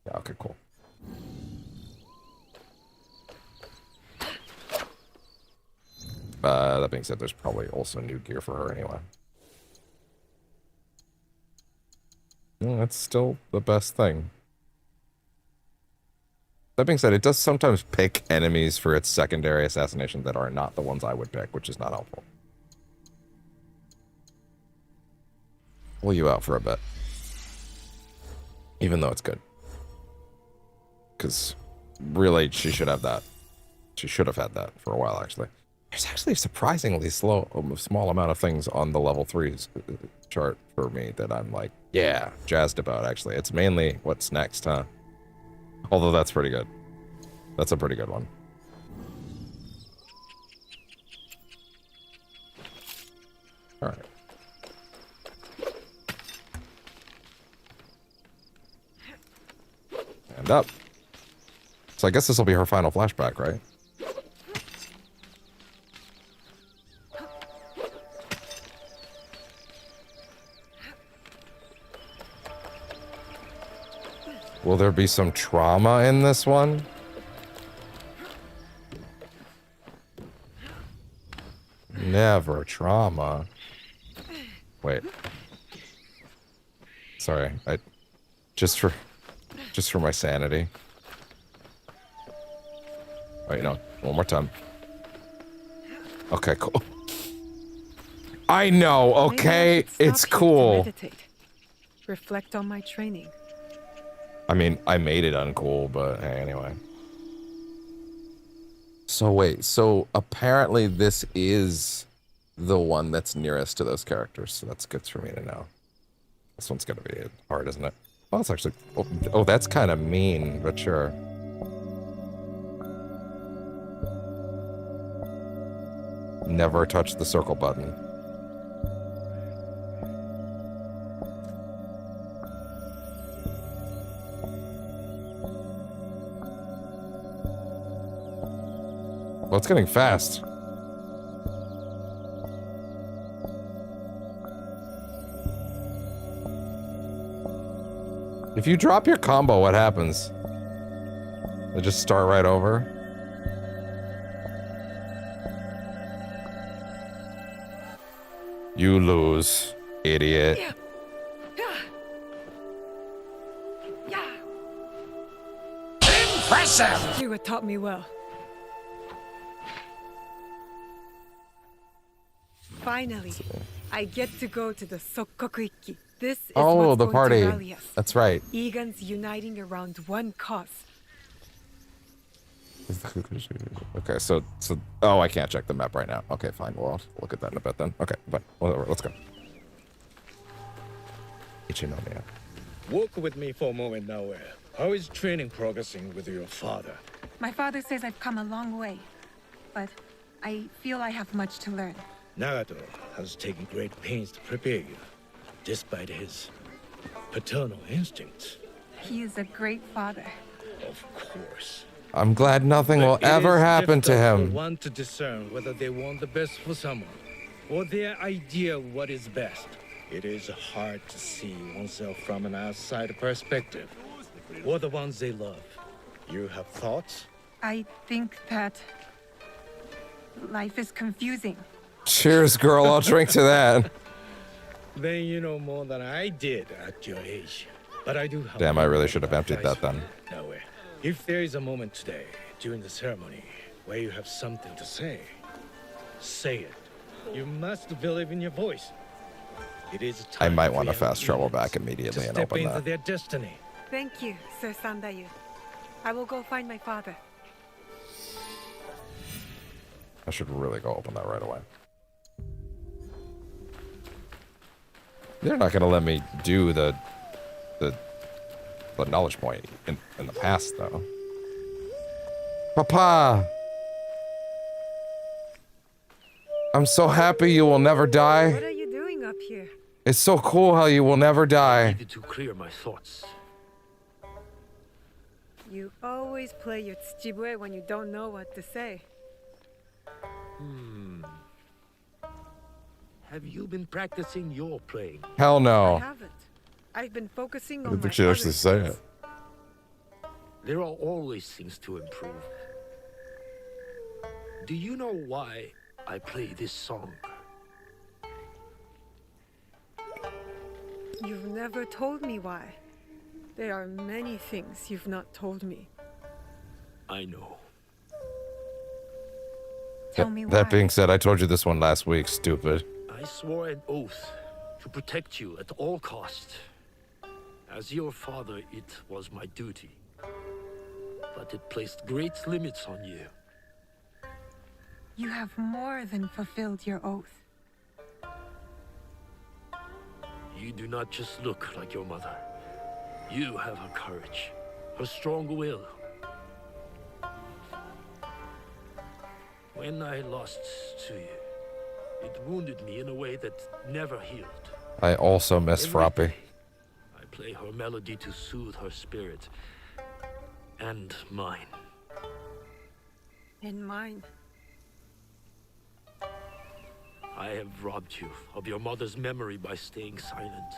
Yeah, okay, cool. That being said, there's probably also new gear for her anyway. That's still the best thing. That being said, it does sometimes pick enemies for its secondary assassination that are not the ones I would pick, which is not helpful. Pull you out for a bit. Even though it's good. Because really, she should have that. She should have had that for a while, actually. There's actually a surprisingly small amount of things on the level 3's chart for me that I'm like, yeah, jazzed about, actually. It's mainly what's next, huh? Although that's pretty good. That's a pretty good one. All right. And up. So I guess this will be her final flashback, right? Will there be some trauma in this one? Never trauma. Wait. Sorry, just for my sanity. Wait, no, one more time. Okay, cool. I know, okay, it's cool.
Meditate. Reflect on my training.
I mean, I made it uncool, but hey, anyway. So wait, so apparently this is the one that's nearest to those characters, so that's good for me to know. This one's gonna be hard, isn't it? Oh, that's actually... Oh, that's kind of mean, but sure. Never touch the circle button. Well, it's getting fast. If you drop your combo, what happens? They just start right over? You lose, idiot.
Impressive!
You taught me well.
Finally, I get to go to the Sokkoku-ikki. This is
Oh,
what's
the
going
party.
to rally us.
That's right.
Egan's uniting around one cause.
Okay, so oh, I can't check the map right now. Okay, fine. Well, I'll look at that in a bit then. Okay, fine. Whatever. Let's go. Ichinomiya.
Walk with me for a moment, Naoe. How is training progressing with your father?
My father says I've come a long way, but I feel I have much to learn.
Nagato has taken great pains to prepare you, despite his paternal instincts.
He is a great father.
Of course.
I'm glad nothing will ever happen to
For
him.
one to discern whether they want the best for someone, or their idea of what is best. It is hard to see oneself from an outside perspective, or the ones they love. You have thoughts?
I think that life is confusing.
Cheers, girl. I'll drink to that.
Then you know more than I did at your age. But I do have
Damn, I really should have emptied
advice
that then.
for you, Naoe. If there is a moment today, during the ceremony, where you have something to say, say it. You must believe in your voice. It is
I
time
might
for
want to
young
fast travel
humans
back immediately
to
and
step
open
into
that.
their destiny.
Thank you, Sir Sandayu. I will go find my father.
I should really go open that right away. They're not gonna let me do the knowledge point in the past though. Papa! I'm so happy you will never die.
What are you doing up here?
It's so cool how you will never die.
Needed to clear my thoughts.
You always play your tsuchibue when you don't know what to say.
Have you been practicing your playing?
Hell
I
no.
haven't. I've been focusing
I
on
don't
my
think she actually
other
say
skills.
it.
There are always things to improve. Do you know why I play this song?
You've never told me why. There are many things you've not told me.
I know.
Tell me
That
why.
being said, I told you this one last week, stupid.
I swore an oath to protect you at all costs. As your father, it was my duty. But it placed great limits on you.
You have more than fulfilled your oath.
You do not just look like your mother. You have her courage, her strong will. When I lost to you, it wounded me in a way that never healed.
I also miss
Every
Frappe.
day, I play her melody to soothe her spirit. And mine.
In mine.
I have robbed you of your mother's memory by staying silent.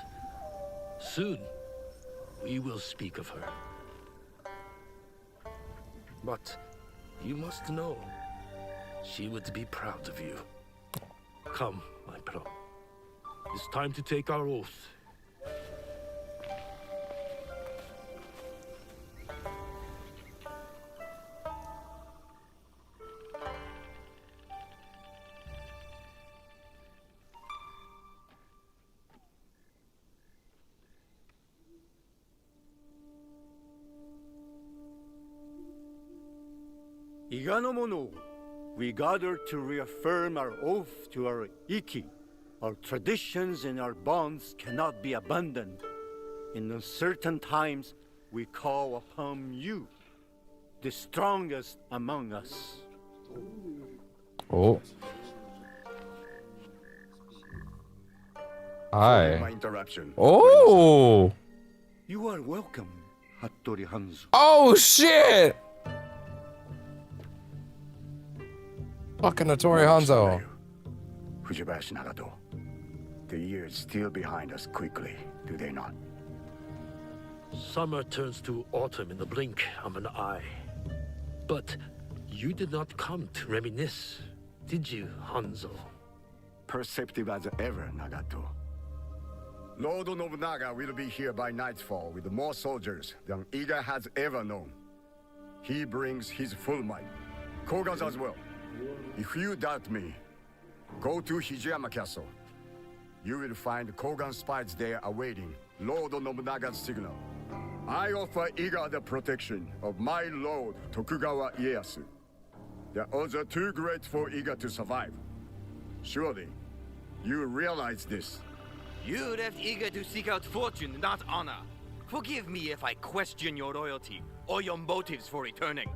Soon, we will speak of her. But you must know, she would be proud of you. Come, my pro. It's time to take our oath.
Iganomono, we gather to reaffirm our oath to our Iki. Our traditions and our bonds cannot be abandoned. In uncertain times, we call upon you, the strongest among us.
Oh.
Forgive my
Hi.
interruption.
Oh.
You are welcome, Hattori Hanzo.
Oh shit. Fucking Hattori Hanzo.
Fujibayashi Nagato. The years steal behind us quickly, do they not?
Summer turns to autumn in the blink of an eye. But you did not come to reminisce, did you, Hanzo?
perceptive as ever, Nagato. Lord Nobunaga will be here by nightfall with more soldiers than Iga has ever known. He brings his full might. Koga's as well. If you doubt me, go to Hijiyama Castle. You will find Kogan spies there awaiting Lord Nobunaga's signal. I offer Iga the protection of my lord Tokugawa Ieyasu. The odds are too great for Iga to survive. Surely, you realize this.
You left Iga to seek out fortune, not honor. Forgive me if I question your loyalty or your motives for returning.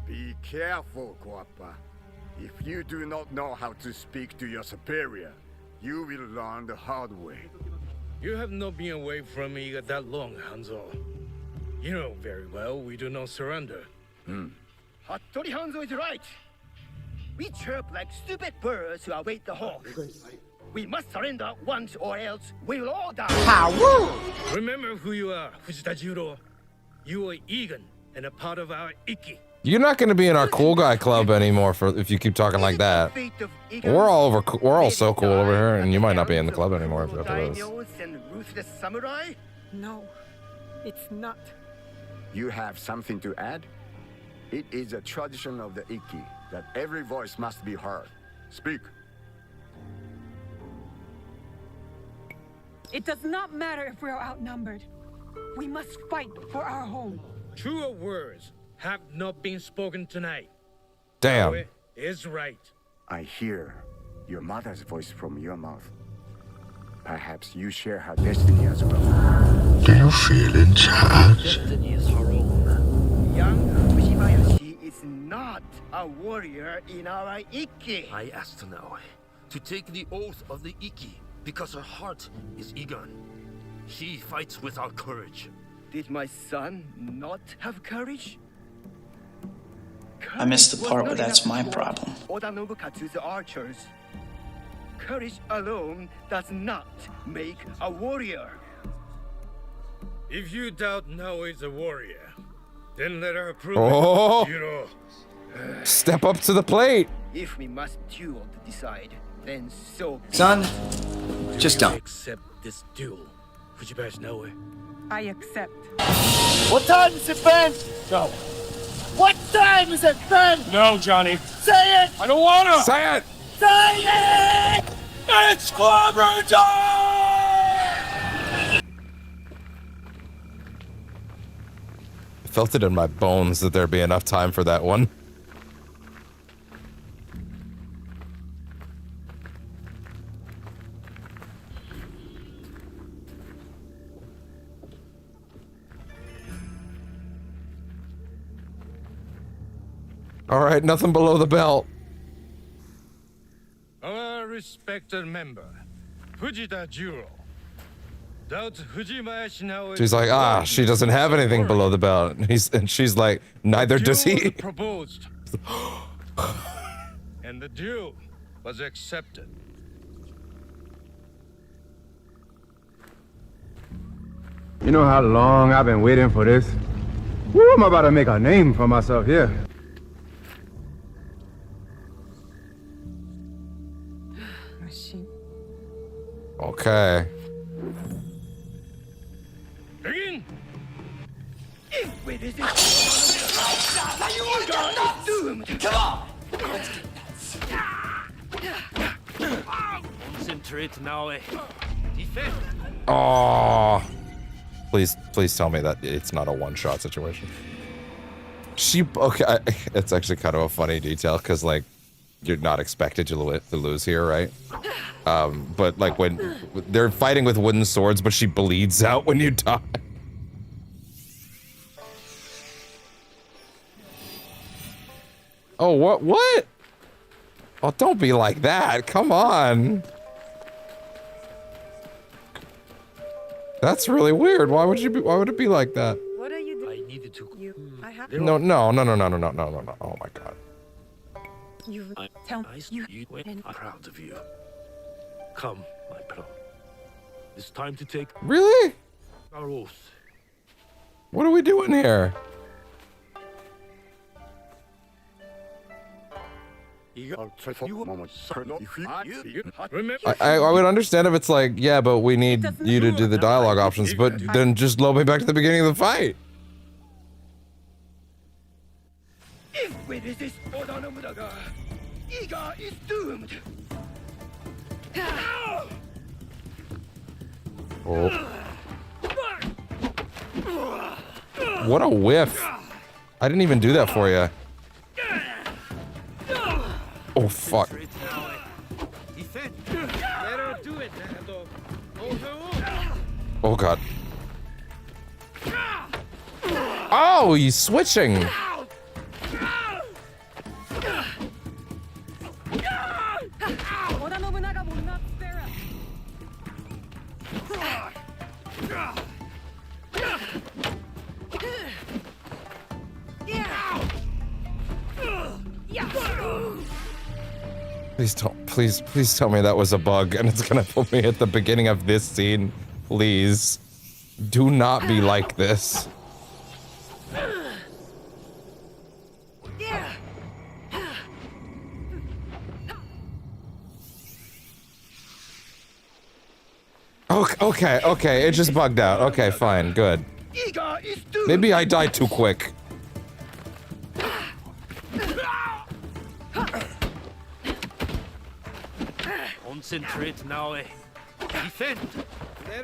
Be careful, Guapa. If you do not know how to speak to your superior, you will learn the hard way.
You have not been away from Iga that long, Hanzo. You know very well we do not surrender.
Hattori Hanzo is right. We chirp like stupid birds who await the hawk. We must surrender once or else we will all die.
Power! Remember who you are, Fujita Juro. You are Egan and a part of our Ikki.
You're not going to be in our cool guy club anymore if you keep talking like that. We're all so cool over here, and you might not be in the club anymore after this.
And ruthless samurai?
No, it's not.
You have something to add? It is a tradition of the Ikki that every voice must be heard. Speak.
It does not matter if we are outnumbered. We must fight for our home.
Truer words have not been spoken tonight.
Damn.
Naoe is right.
I hear your mother's voice from your mouth. Perhaps you share her destiny as well.
Do you feel in charge?
Destiny is her own. Young Fujibayashi is not a warrior in our Ikki.
I asked Naoe to take the oath of the Ikki because her heart is Igan. She fights without courage.
Did my son not have courage?
I missed the part where that's my problem.
Oda Nobukatsu's archers. Courage alone does not make a warrior.
If you doubt Naoe is a warrior, then let her prove
Oh.
it, Juro.
Step up to the plate.
If we must duel to decide, then so be
Son,
it.
just don't.
Accept this duel, Fujibayashi Naoe.
I accept.
What time is it, Ben?
No.
What time is it, Ben?
No, Johnny.
Say it!
I don't wanna!
Say it!
Say it!
It's clobber time!
I felt it in my bones that there'd be enough time for that one. All right, nothing below the belt.
Our respected member, Fujita Juro. Doubt Fujibayashi Naoe.
She's like, she doesn't have anything below the belt. And she's like, neither does he.
Proposed. And the duel was accepted.
You know how long I've been waiting for this? Woo, I'm about to make a name for myself here.
Okay.
Begin!
Wait, is this? Doomed! Come on!
Concentrate, Naoe. Defend!
Oh. Please tell me that it's not a one-shot situation. Okay, it's actually kind of a funny detail, because, like, you're not expected to lose here, right? But like when they're fighting with wooden swords, but she bleeds out when you die. Oh, what? Oh, don't be like that. Come on. That's really weird. Why would it be like that?
What are you doing?
I needed to.
I have.
No. Oh my god.
You tell me
You and I'm proud of you. Come, my pro. It's time to take
Really?
our oath.
What are we doing here? I would understand if it's like, yeah, but we need you to do the dialogue options, but then just load me back to the beginning of the fight.
If we resist Oda Nobunaga, Iga is doomed.
Oh. What a whiff. I didn't even do that for you. Oh, fuck. Oh, God. Oh, he's switching. Please tell me that was a bug and it's gonna put me at the beginning of this scene. Please. Do not be like this. Okay, it just bugged out. Okay, fine, good. Maybe I died too quick.
Concentrate, Naoe. Defend.
I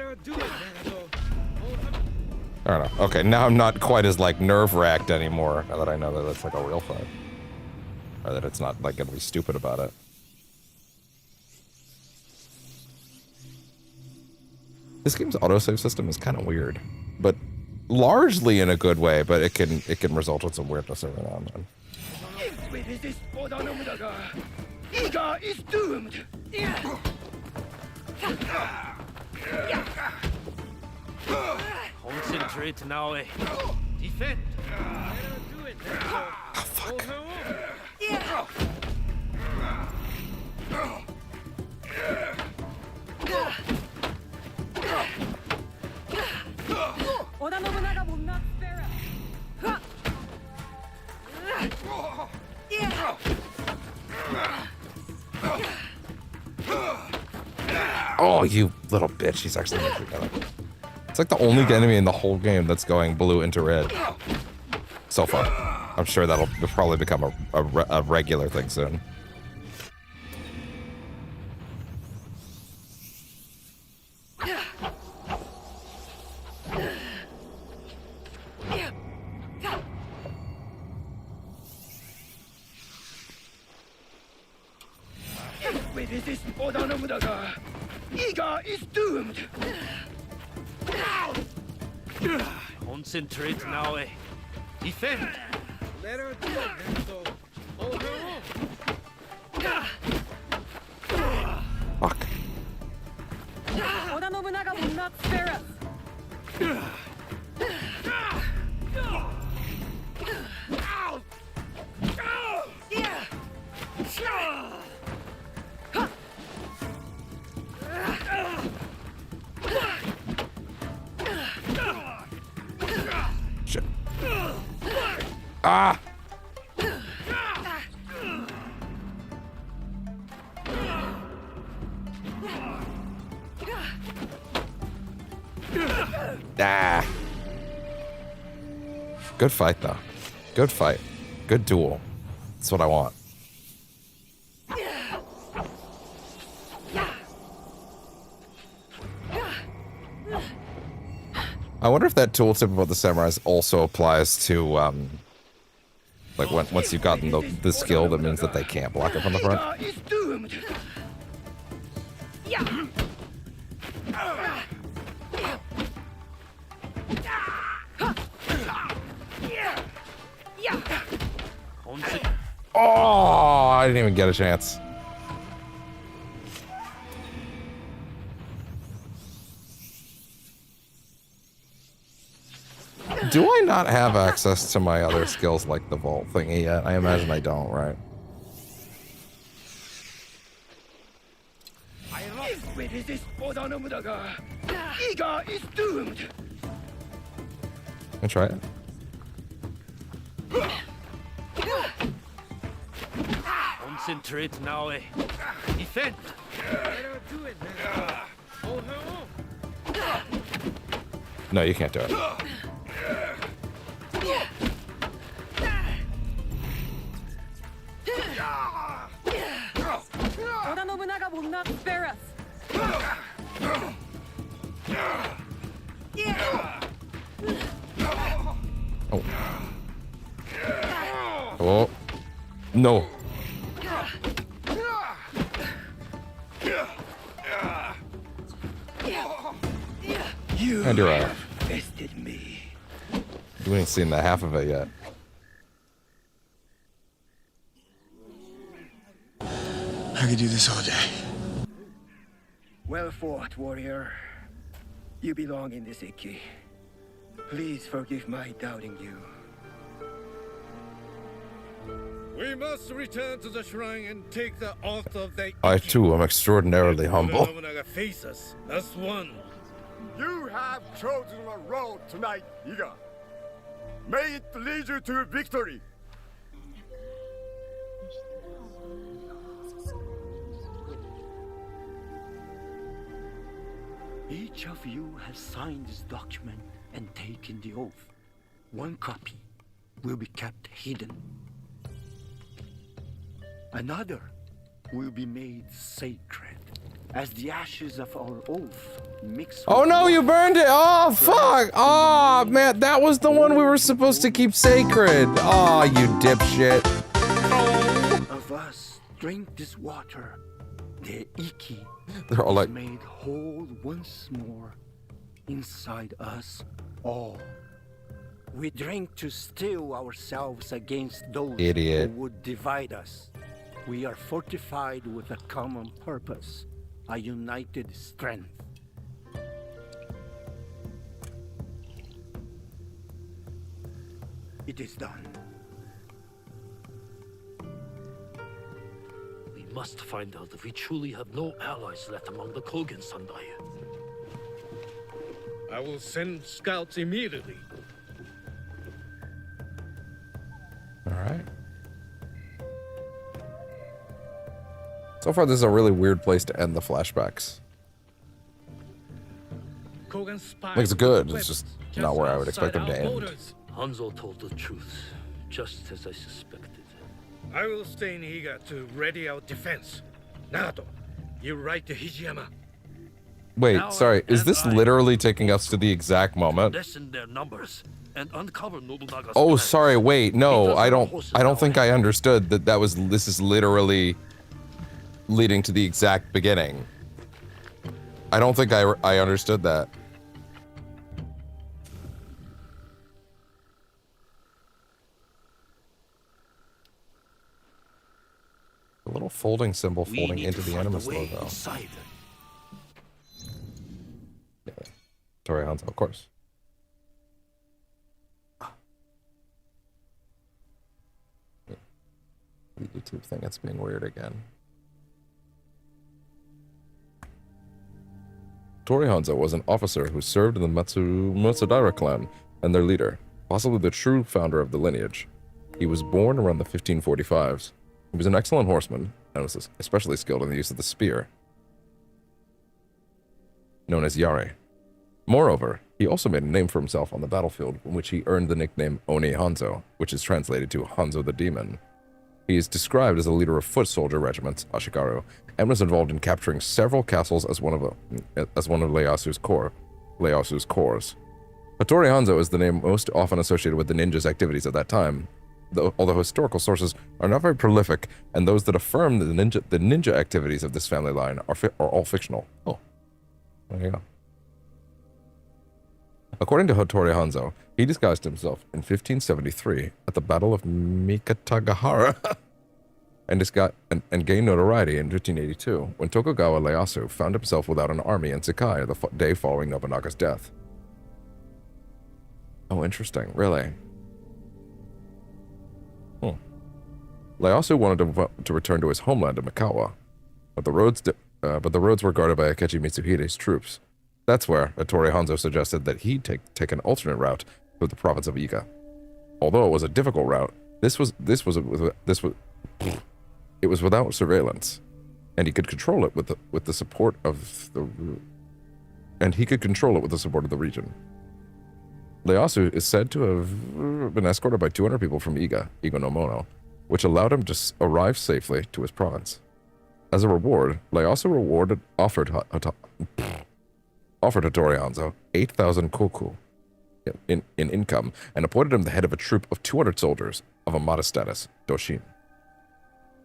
don't know. Okay, now I'm not quite as like nerve-wracked anymore. Now that I know that it's like a real fight, or that it's not like gonna be stupid about it. This game's autosave system is kind of weird, but largely in a good way. But it can result in some weirdness every now and then.
If we resist Oda Nobunaga, Iga is doomed.
Concentrate, Naoe. Defend.
Oh, fuck.
Oda Nobunaga will not spare us.
Oh, you little bitch! He's actually making it. It's like the only enemy in the whole game that's going blue into red so far. I'm sure that'll probably become a regular thing soon.
If we resist Oda Nobunaga, Iga is doomed.
Concentrate, Naoe. Defend.
Let her do it, Naruto. Hold her off.
Fuck.
Oda Nobunaga will not spare us.
Shit. Ah! Ah. Good fight, though. Good fight. Good duel. That's what I want. I wonder if that tooltip about the samurais also applies to, like once you've gotten the skill, that means that they can't block it from the front. Oh, I didn't even get a chance. Do I not have access to my other skills like the vault thingy yet? I imagine I don't, right?
If we resist Oda Nobunaga, Iga is doomed.
Can I try it?
Concentrate, Naoe. Defend!
Do it, man. Hold her on.
No, you can't do it.
Oda Nobunaga will not spare us.
Oh. Oh. No. And you're out.
Bested me.
You ain't seen the half of it yet.
I could do this all day.
Well fought, warrior. You belong in this Iki. Please forgive my doubting you.
We must return to the shrine and take the oath of the
I too am extraordinarily humble.
Nobunaga face us as one.
You have chosen a road tonight, Iga. May it lead you to victory.
Each of you has signed this document and taken the oath. One copy will be kept hidden. Another will be made sacred as the ashes of our oath mix.
Oh no, you burned it! Oh fuck! Oh man, that was the one we were supposed to keep sacred. Oh, you dipshit.
Of us drink this water. The Iki
They're all like,
is made whole once more inside us all. We drink to steel ourselves against those
Idiot.
who would divide us. We are fortified with a common purpose, a united strength. It is done.
We must find out if we truly have no allies left among the Kogan Sandai.
I will send scouts immediately.
alright. So far, this is a really weird place to end the flashbacks.
Kogan spy
Like, it's good, it's just not where I would expect them to end.
Hanzo told the truth, just as I suspected.
I will stay in Higa to ready our defense. Nagato, you ride to Hijiyama.
Wait,
Now
sorry, is
and
this
I-
literally taking us to the exact moment?
Lessen their numbers and uncover Nobunaga's
Oh,
plans.
sorry, wait, no, I don't think I understood that this is literally leading to the exact beginning. I don't think I understood that. A little folding symbol
We
folding
need
into
to
the
find a
Animus
way
logo.
inside.
Yeah. Tori Hanzo, of course. The YouTube thing, it's being weird again. Tori Hanzo was an officer who served in the Matsudaira clan and their leader, possibly the true founder of the lineage. He was born around the 1545s. He was an excellent horseman and was especially skilled in the use of the spear, known as Yare. Moreover, he also made a name for himself on the battlefield, in which he earned the nickname Oni Hanzo, which is translated to Hanzo the Demon. He is described as a leader of foot soldier regiments, Ashikaru, and was involved in capturing several castles as one of Ieyasu's corps. Hattori Hanzo is the name most often associated with the ninja's activities at that time, although historical sources are not very prolific, and those that affirm that the ninja activities of this family line are all fictional. Oh, there you go. According to Hattori Hanzo, he disguised himself in 1573 at the Battle of Mikatagahara and gained notoriety in 1582 when Tokugawa Ieyasu found himself without an army in Sakai the day following Nobunaga's death. Oh, interesting. Really? Ieyasu wanted to return to his homeland of Mikawa, but the roads were guarded by Akechi Mitsuhide's troops. That's where Hattori Hanzo suggested that he take an alternate route through the province of Iga. Although it was a difficult route, it It was without surveillance, and he could control it with the support of the region. Ieyasu is said to have been escorted by 200 people from Iga no Mono, which allowed him to arrive safely to his province. As a reward, Ieyasu offered Hattori Hanzo 8,000 koku in income and appointed him the head of a troop of 200 soldiers of a modest status, Doshin.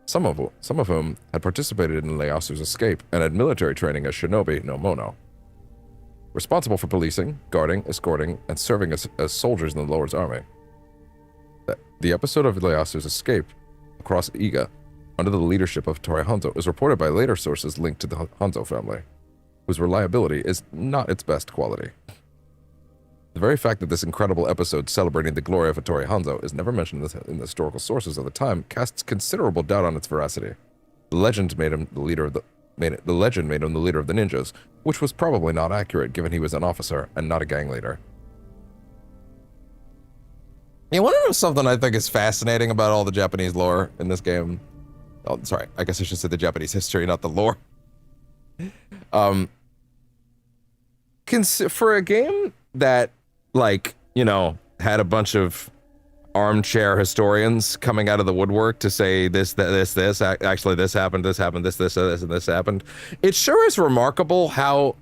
Some of whom had participated in Ieyasu's escape and had military training as shinobi no Mono. Responsible for policing, guarding, escorting, and serving as soldiers in the Lord's army. The episode of Ieyasu's escape across Iga under the leadership of Hattori Hanzo is reported by later sources linked to the Hanzo family, whose reliability is not its best quality. The very fact that this incredible episode celebrating the glory of Hattori Hanzo is never mentioned in the historical sources of the time casts considerable doubt on its veracity. The legend made him the leader of the ninjas, which was probably not accurate given he was an officer and not a gang leader. You want to know something I think is fascinating about all the Japanese lore in this game? Oh, sorry, I guess I should say the Japanese history, not the lore. For a game that, like, you know, had a bunch of armchair historians coming out of the woodwork to say this, actually this happened, this happened, this, and this happened. It sure is remarkable how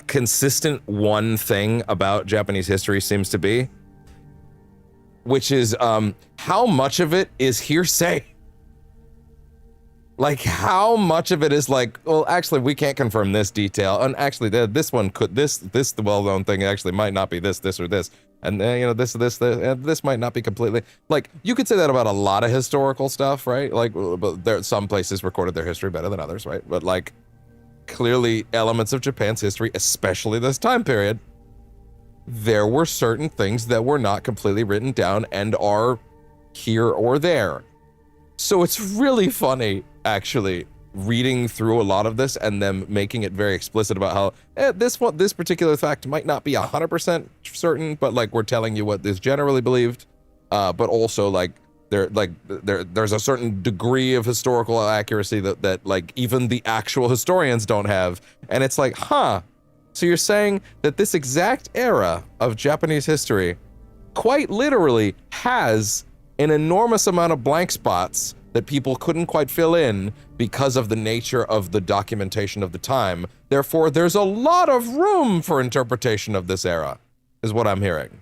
consistent one thing about Japanese history seems to be, which is how much of it is hearsay. Like, how much of it is like, well, actually, we can't confirm this detail, and actually, this one could, this the well-known thing actually might not be this, or this, and you know, this might not be completely. Like, you could say that about a lot of historical stuff, right? Like, but some places recorded their history better than others, right? But like, clearly, elements of Japan's history, especially this time period, there were certain things that were not completely written down and are here or there. So it's really funny, actually, reading through a lot of this and them making it very explicit about how this particular fact might not be 100% certain, but like we're telling you what is generally believed, but also like there's a certain degree of historical accuracy that like even the actual historians don't have, and it's like, huh? So you're saying that this exact era of Japanese history quite literally has an enormous amount of blank spots that people couldn't quite fill in because of the nature of the documentation of the time. Therefore, there's a lot of room for interpretation of this era, is what I'm hearing.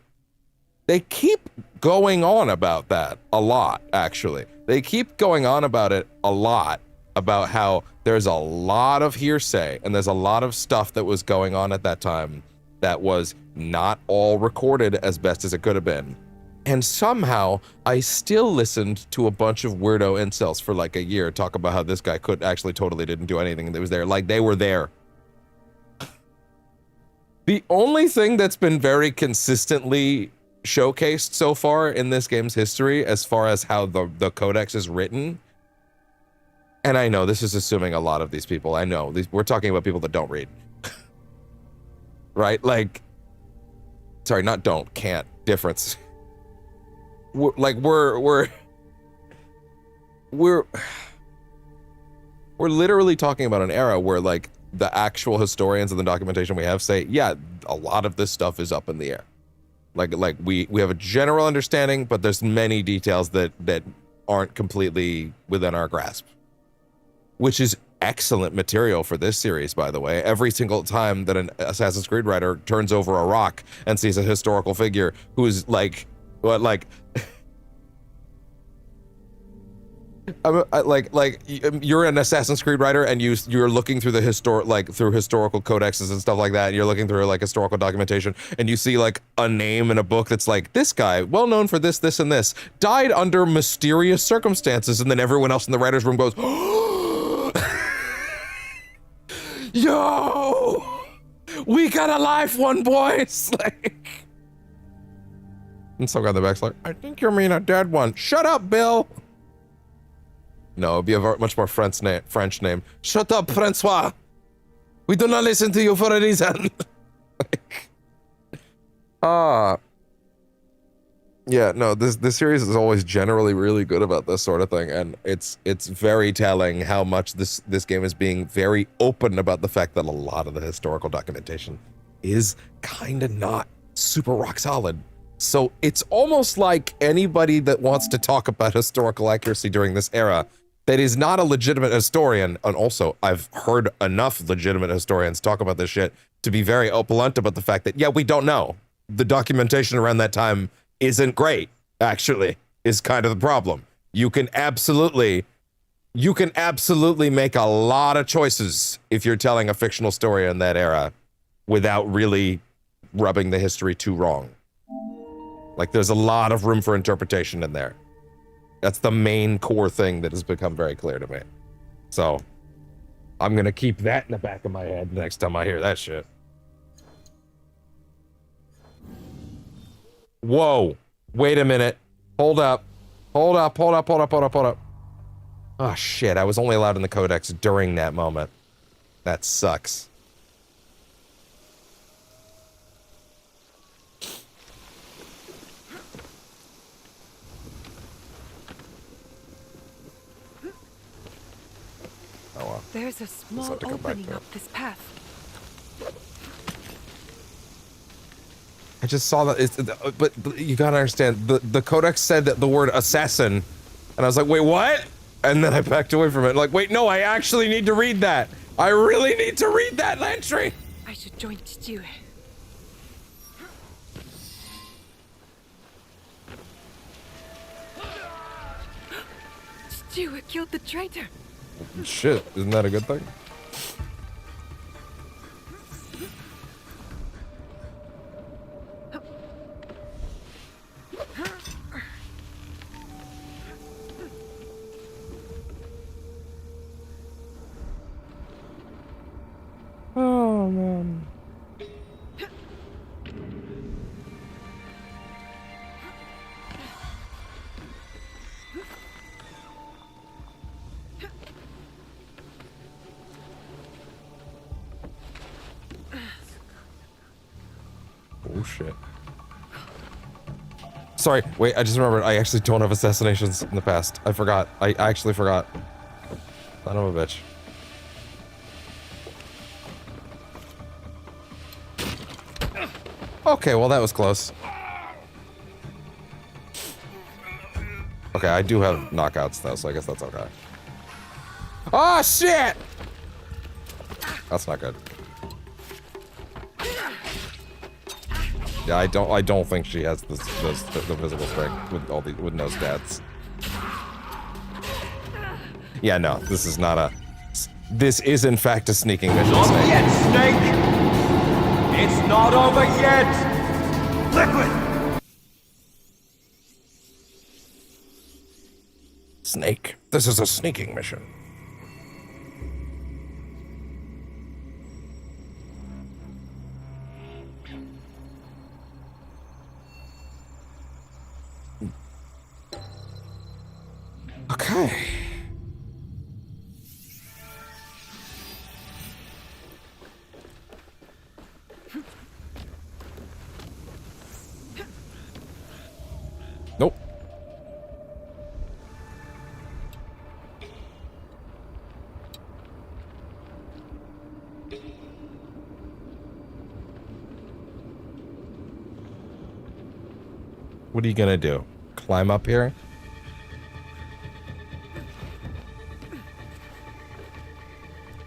They keep going on about that a lot, actually. They keep going on about it a lot, about how there's a lot of hearsay and there's a lot of stuff that was going on at that time that was not all recorded as best as it could have been. And somehow, I still listened to a bunch of weirdo incels for like a year talk about how this guy totally didn't do anything that was there. Like, they were there. The only thing that's been very consistently showcased so far in this game's history, as far as how the codex is written, and I know this is assuming a lot of these people, I know, we're talking about people that don't read. Right? Like, sorry, not don't, can't, difference. We're literally talking about an era where like the actual historians and the documentation we have say, yeah, a lot of this stuff is up in the air. Like we have a general understanding, but there's many details that aren't completely within our grasp, which is excellent material for this series, by the way. Every single time that an Assassin's Creed writer turns over a rock and sees a historical figure who's like, what, like, you're an Assassin's Creed writer and you're looking through the historical codexes and stuff like that, and you're looking through like historical documentation, and you see like a name in a book that's like, this guy, well known for this, this, and this, died under mysterious circumstances, and then everyone else in the writer's room goes, yo, we got a live one, boys. Like, and some guy in the back's like, I think you mean a dead one. Shut up, Bill. No, it'd be a much more French name. Shut up, Francois. We do not listen to you for a reason. Yeah, no, this series is always generally really good about this sort of thing, and it's very telling how much this game is being very open about the fact that a lot of the historical documentation is kind of not super rock solid. So it's almost like anybody that wants to talk about historical accuracy during this era that is not a legitimate historian, and also I've heard enough legitimate historians talk about this shit to be very blunt about the fact that, yeah, we don't know. The documentation around that time isn't great, actually, is kind of the problem. You can absolutely make a lot of choices if you're telling a fictional story in that era without really rubbing the history too wrong. Like, there's a lot of room for interpretation in there. That's the main core thing that has become very clear to me. So, I'm gonna keep that in the back of my head next time I hear that shit. Whoa. Wait a minute. Hold up. Hold up. Oh, shit. I was only allowed in the codex during that moment. That sucks. Oh, well.
There's a small opening up this path.
I just saw that, but you gotta understand, the codex said that the word assassin, and I was like, wait, what? And then I backed away from it, like, wait, no, I actually need to read that. I really need to read that entry.
I should join Stu. Stu killed the traitor.
Shit, isn't that a good thing? Oh, man. Oh, shit. Sorry, wait, I just remembered, I actually don't have assassinations in the past. I forgot. I actually forgot. Son of a bitch. Okay, well that was close. Okay, I do have knockouts though, so I guess that's okay. Oh shit! That's not good. Yeah, I don't think she has the physical strength with no stats. Yeah, no, this is not a. This is in fact a sneaking mission.
Not yet, Snake. It's not over yet! Liquid!
Snake, this is a sneaking mission. Okay. Nope. What are you gonna do? Climb up here?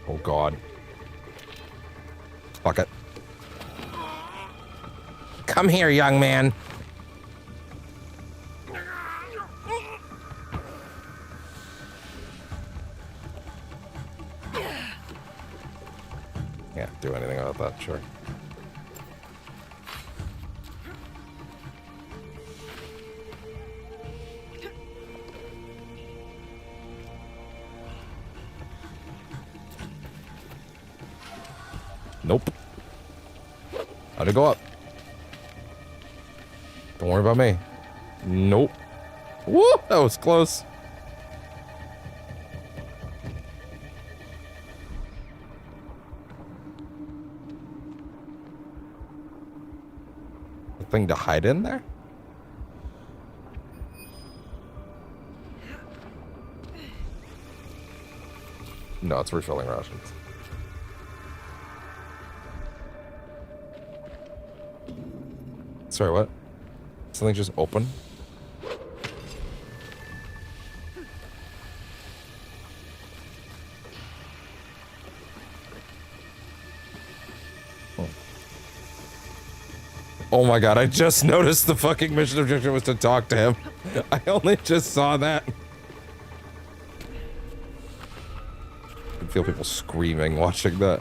Oh god. Fuck it. Come here, young man. Can't do anything about that, sure. Nope. How'd it go up? Don't worry about me. Nope. Woo! That was close. The thing to hide in there? No, it's refilling rations. Sorry, what? Something just open? Oh my god, I just noticed the fucking mission objective was to talk to him. I only just saw that. I can feel people screaming watching that.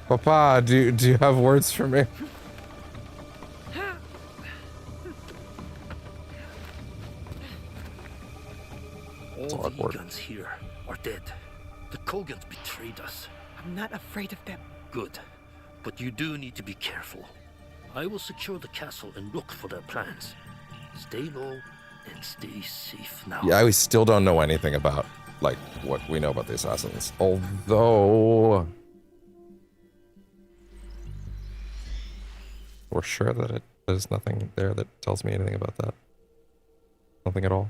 Papa, do you have words for me?
All the Egans here are dead. The Kogans betrayed us.
I'm not afraid of them.
Good. But you do need to be careful. I will secure the castle and look for their plans. Stay low and stay safe now.
Yeah, we still don't know anything about, like, what we know about the assassins. Although... we're sure that there's nothing there that tells me anything about that. Nothing at all.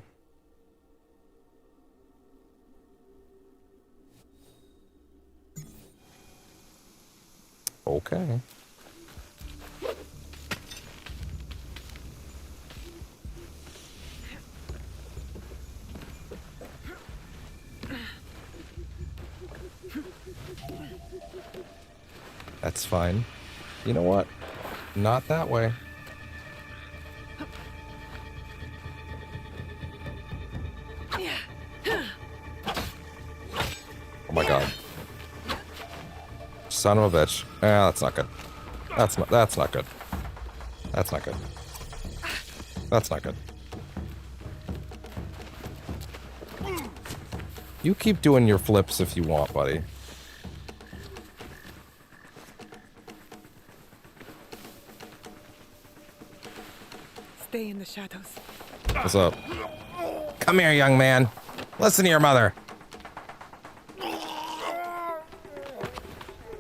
Okay. That's fine. You know what? Not that way. Oh my god. Son of a bitch. Ah, that's not good. That's not good. That's not good. That's not good. You keep doing your flips if you want, buddy.
Stay in the shadows.
What's up? Come here, young man. Listen to your mother.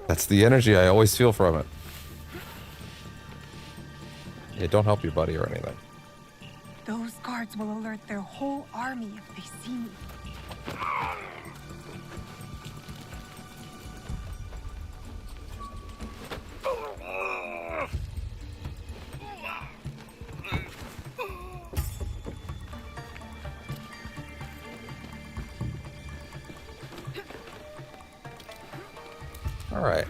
That's the energy I always feel from it. It don't help you, buddy, or anything.
Those guards will alert their whole army if they see me.
All right.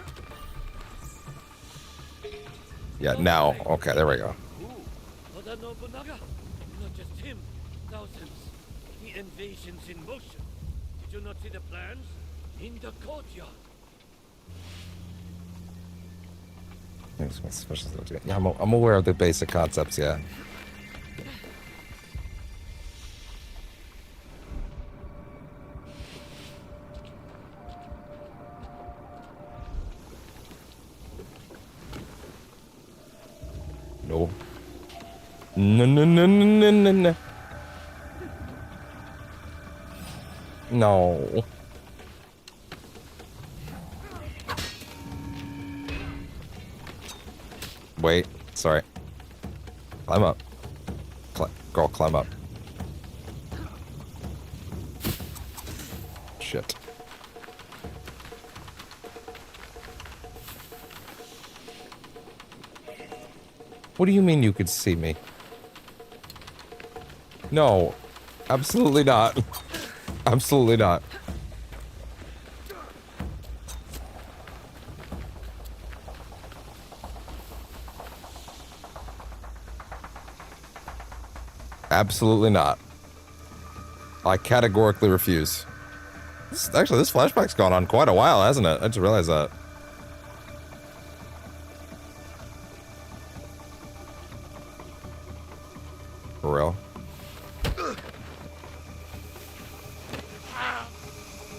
Yeah, now. Okay, there we go.
Oda Nobunaga? Not just him. Thousands. The invasion's in motion. Did you not see the plans? In the courtyard.
Yeah, I'm aware of the basic concepts, yeah. No. No, no, no, no, no, no. No. Wait, sorry. Climb up. Girl, climb up. Shit. What do you mean you could see me? No, absolutely not. Absolutely not. Absolutely not. I categorically refuse. Actually, this flashback's gone on quite a while, hasn't it? I just realized that. For real.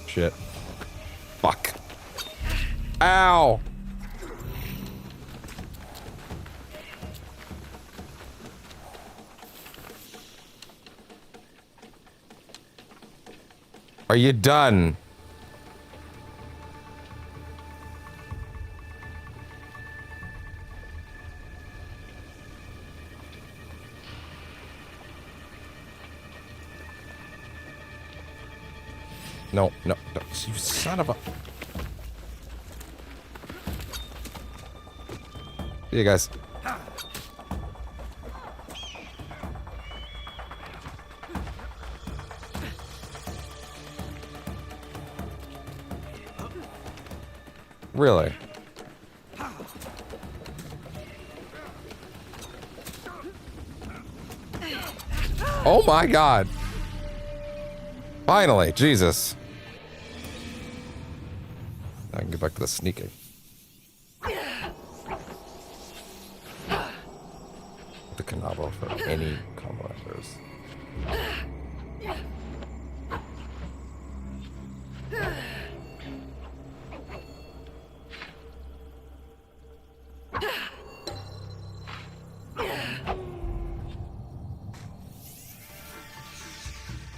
Shit. Fuck. Ow! Are you done? No, no, no. You son of a... See you guys. Really? Oh my god. Finally, Jesus. I can get back to the sneaking. The Kanabo for any combo enters.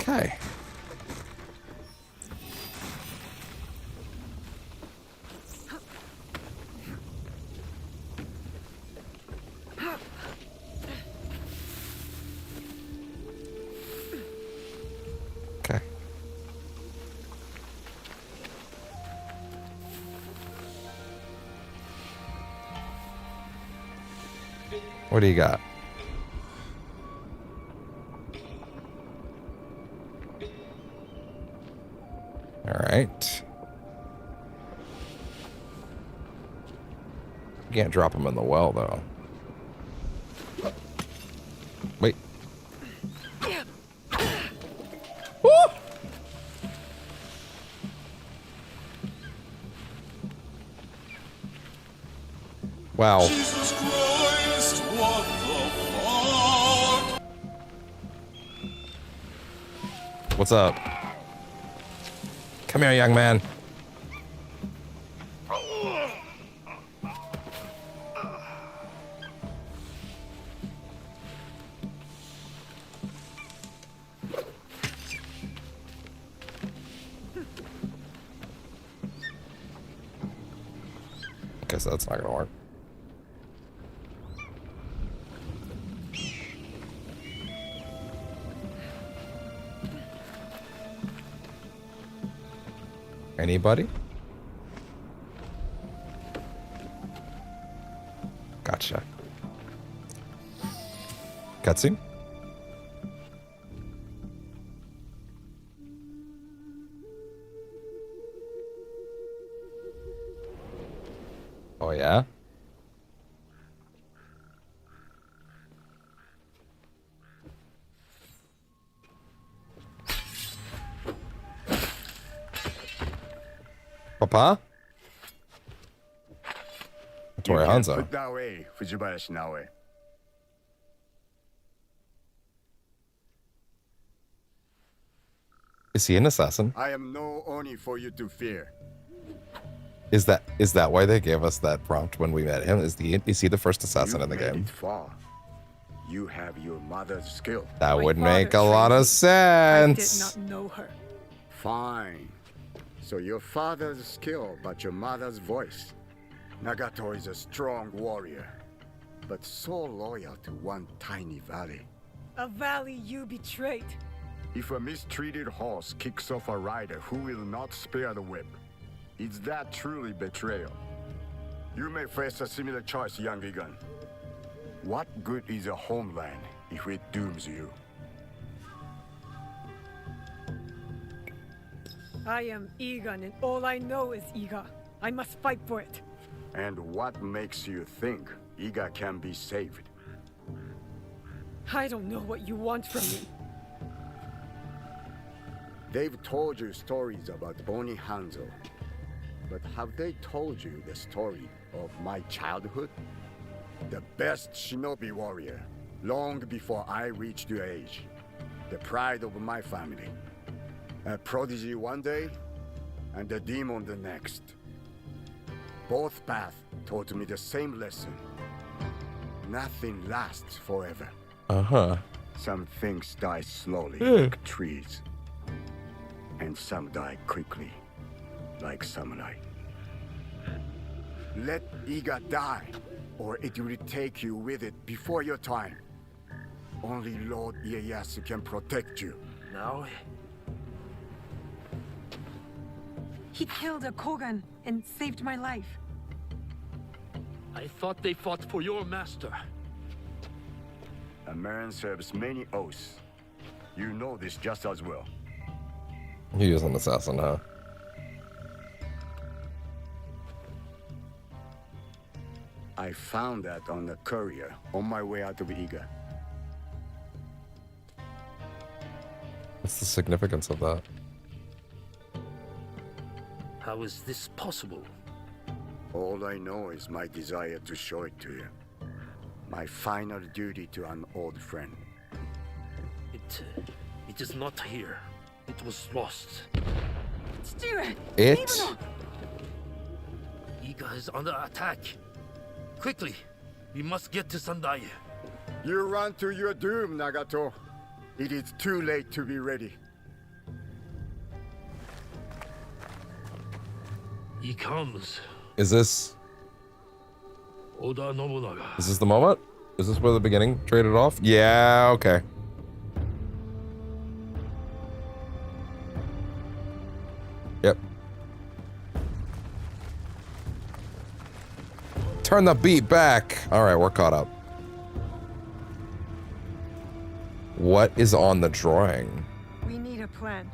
Okay. Okay. What do you got? All right. You can't drop him in the well, though. Wait. Woo! Wow.
Jesus Christ, what the fuck?
What's up? Come here, young man. Okay, so that's not gonna work. Anybody? Gotcha. Cutscene? Oh, yeah? Papa? Tori Hanzo.
Put Naoe, Fujibayashi Naoe.
Is he an assassin?
I am no Oni for you to fear.
Is that why they gave us that prompt when we met him? Is he the first assassin in the game?
Far. You have your mother's skill.
That would make a lot of sense.
I did not know her.
Fine. So your father's skill, but your mother's voice. Nagato is a strong warrior, but so loyal to one tiny valley.
A valley you betrayed.
If a mistreated horse kicks off a rider who will not spare the whip, is that truly betrayal? You may face a similar choice, young Egan. What good is a homeland if it dooms you?
I am Egan, and all I know is Iga. I must fight for it.
And what makes you think Iga can be saved?
I don't know what you want from me.
They've told you stories about Oni Hanzo. But have they told you the story of my childhood? The best shinobi warrior, long before I reached your age. The pride of my family. A prodigy one day, and a demon the next. Both paths taught me the same lesson. Nothing lasts forever.
Uh-huh.
Some things die slowly, like trees. And some die quickly, like samurai. Let Iga die, or it will take you with it before your time. Only Lord Ieyasu can protect you.
Naoe.
He killed a Kogan and saved my life.
I thought they fought for your master.
A man serves many oaths. You know this just as well.
He is an assassin, huh?
I found that on the courier on my way out of Iga.
What's the significance of that?
How is this possible?
All I know is my desire to show it to you. My final duty to an old friend.
It is not here. It was lost.
Stewart!
It?
Iga is under attack. Quickly, we must get to Sendai.
You run to your doom, Nagato. It is too late to be ready.
He comes.
Is this
Oda Nobunaga.
Is this the moment? Is this where the beginning traded off? Yeah, okay. Yep. Turn the beat back. All right, we're caught up. What is on the drawing?
We need a plan.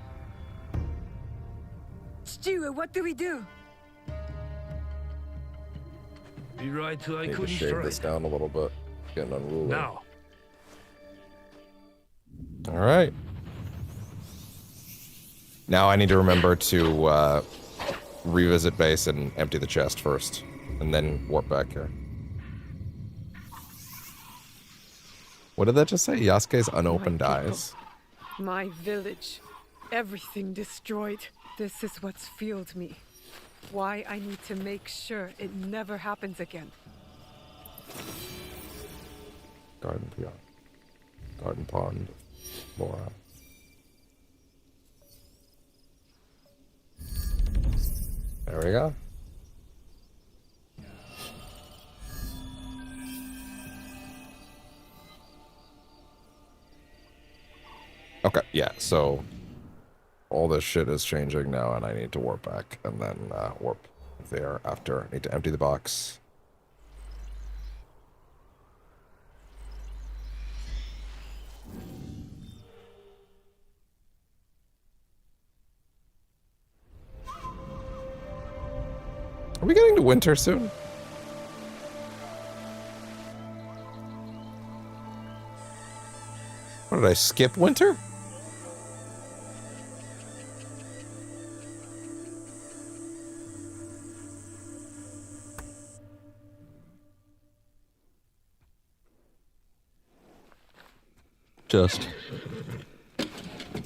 Stewart, what do we do?
Be right to
I need to
Ikunin
shave
Shrine.
this down a little bit. Getting unruly.
Now.
All right. Now I need to remember to revisit base and empty the chest first, and then warp back here. What did that just say? Yasuke's unopened
My people.
eyes.
My village. Everything destroyed. This is what's fueled me. Why I need to make sure it never happens again.
Garden Pond. Garden Pond. Laura. There we go. Okay, yeah, so all this shit is changing now, and I need to warp back, and then warp there after. I need to empty the box. Are we getting to winter soon? What, did I skip winter? Just.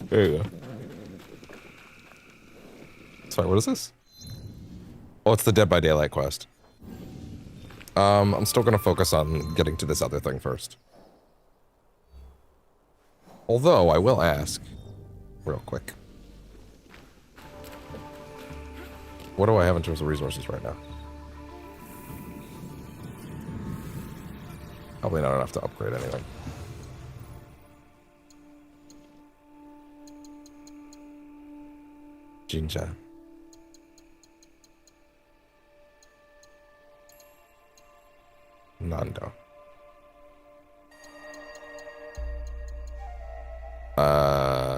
There you go. Sorry, what is this? Oh, it's the Dead by Daylight quest. I'm still gonna focus on getting to this other thing first. Although, I will ask, real quick. What do I have in terms of resources right now? Probably not enough to upgrade anything. Jinja. Nando.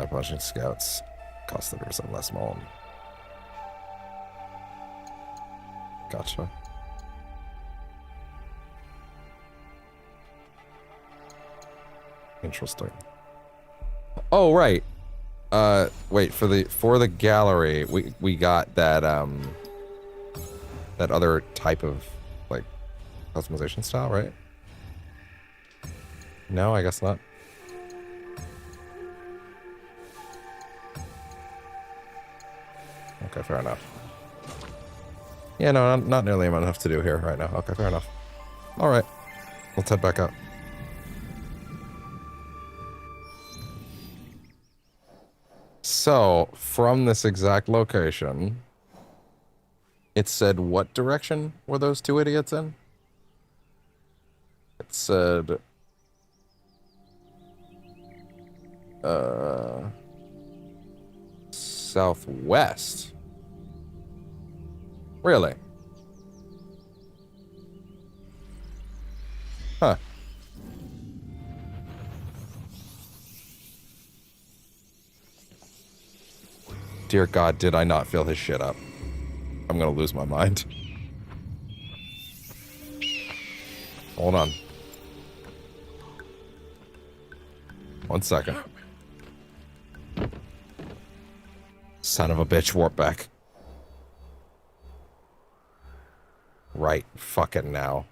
Project Scouts cost 30% less molten. Gotcha. Interesting. Oh, right. Wait, for the gallery, we got that that other type of like customization style, right? No, I guess not. Okay, fair enough. Yeah, no, not nearly enough to do here right now. Okay, fair enough. All right, let's head back up. So, from this exact location, it said what direction were those two idiots in? It said... southwest. Really? Huh. Dear God, did I not fill his shit up? I'm gonna lose my mind. Hold on. 1 second. Son of a bitch, warp back. Right fucking now.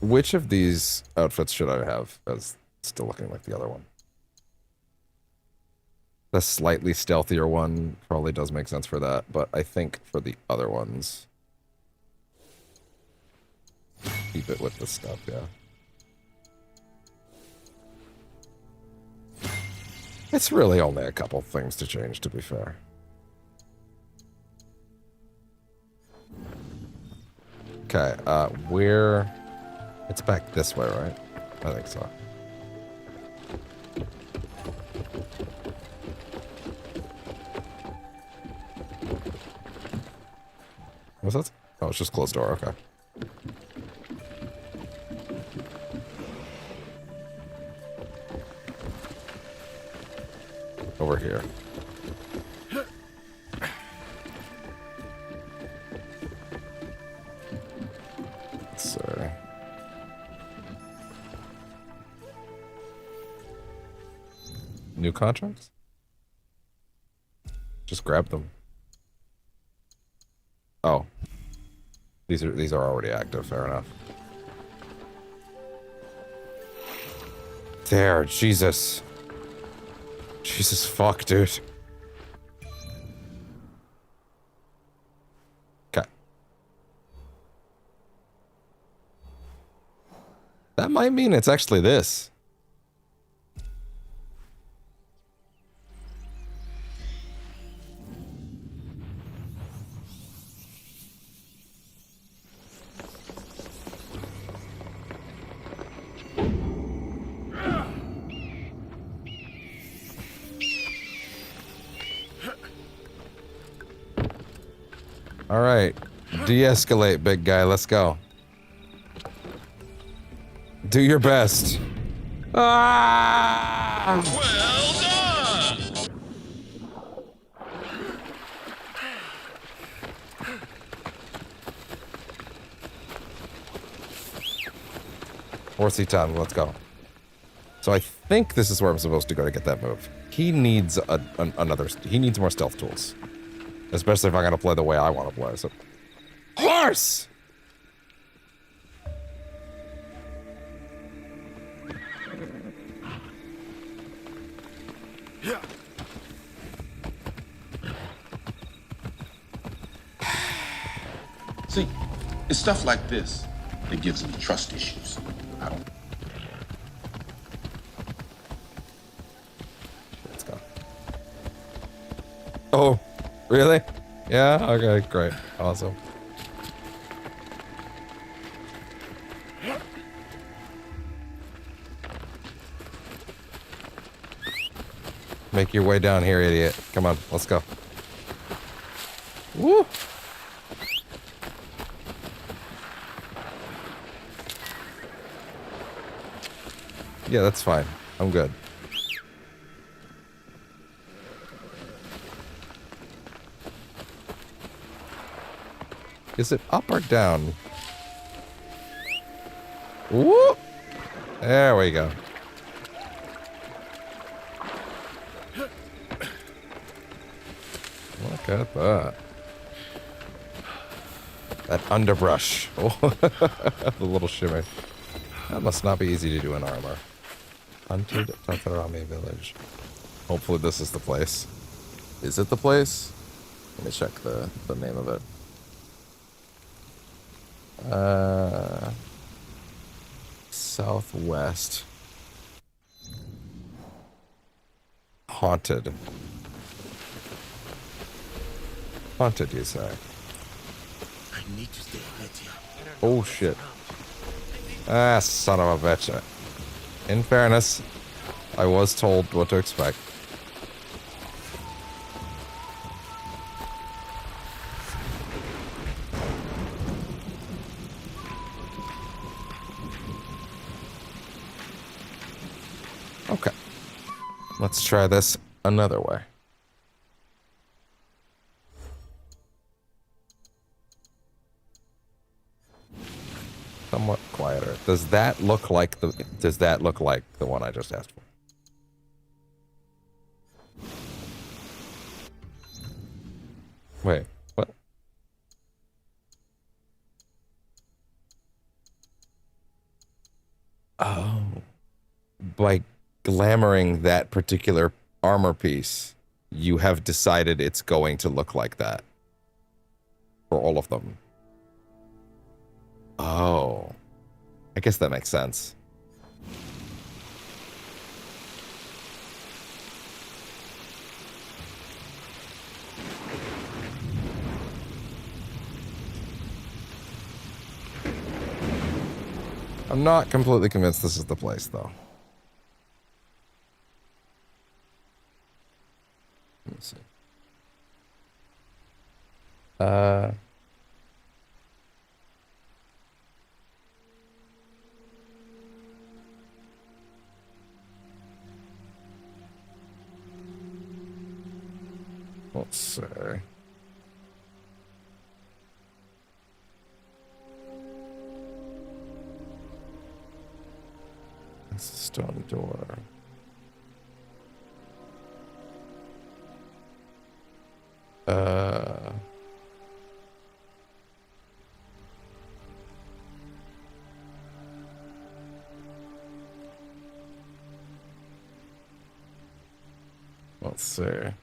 Which of these outfits should I have as still looking like the other one? The slightly stealthier one probably does make sense for that, but I think for the other ones, keep it with the stuff, yeah. It's really only a couple things to change, to be fair. Okay, where... It's back this way, right? I think so. What's that? Oh, it's just closed door, okay. Over here. Let's see. New contracts? Just grab them. Oh. These are already active, fair enough. There, Jesus. Jesus fuck, dude. Okay. That might mean it's actually this. All right, de-escalate, big guy. Let's go. Do your best. Ah!
Well done!
Horsey Town, let's go. So I think this is where I'm supposed to go to get that move. He needs he needs more stealth tools. Especially if I'm gonna play the way I want to play, so. Horse!
Yeah.
See, it's stuff like this that gives me trust issues. I don't.
Let's go. Oh. Really? Yeah? Okay, great. Awesome. Make your way down here, idiot. Come on, let's go. Woo! Yeah, that's fine. I'm good. Is it up or down? Woo! There we go. Look at that. That underbrush. Oh, the little shimmer. That must not be easy to do in armor. Hunted Tatarami village. Hopefully this is the place. Is it the place? Let me check the name of it. Southwest. Haunted. Haunted, you say?
I need to stay ahead here.
Oh shit. Ah, son of a bitch. In fairness, I was told what to expect. Okay. Let's try this another way. Somewhat quieter. Does that look like the one I just asked for? Wait, what? Oh. By glamoring that particular armor piece, you have decided it's going to look like that. For all of them. Oh. I guess that makes sense. I'm not completely convinced this is the place, though. Let me see. Let's see. It's a stone door. Let's see.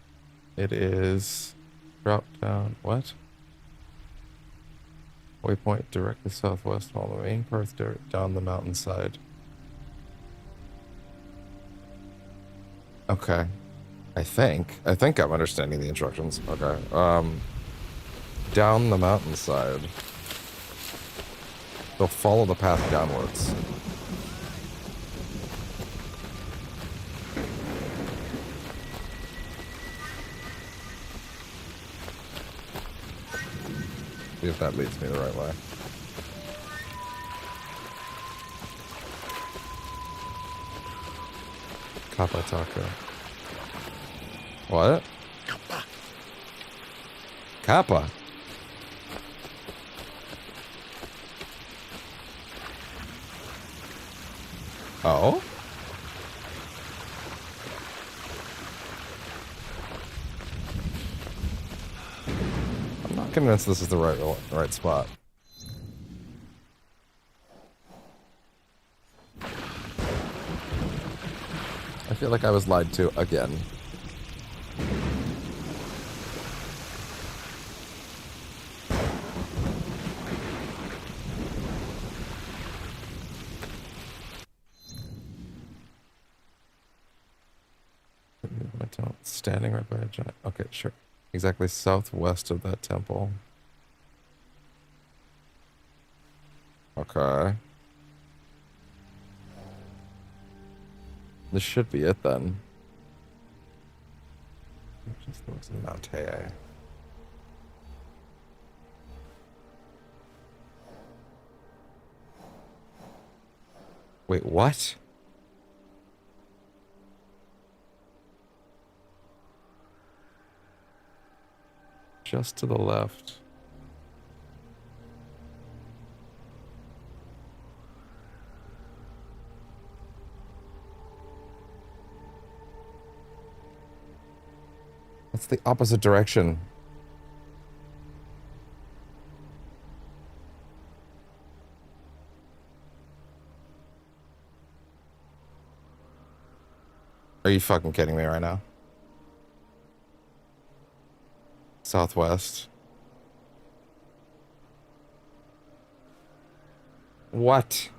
It is drop down. What? Waypoint directly southwest, follow the main path down the mountainside. Okay. I think I'm understanding the instructions. Okay. Down the mountainside. They'll follow the path downwards. See if that leads me the right way. Kappa Taco. What?
Kappa.
Kappa? Oh? I'm not convinced this is the right spot. I feel like I was lied to again. Standing right by a giant. Okay, sure. Exactly southwest of that temple. Okay. This should be it then. Just looks like Naoe. Wait, what? Just to the left. That's the opposite direction. Are you fucking kidding me right now? Southwest. What?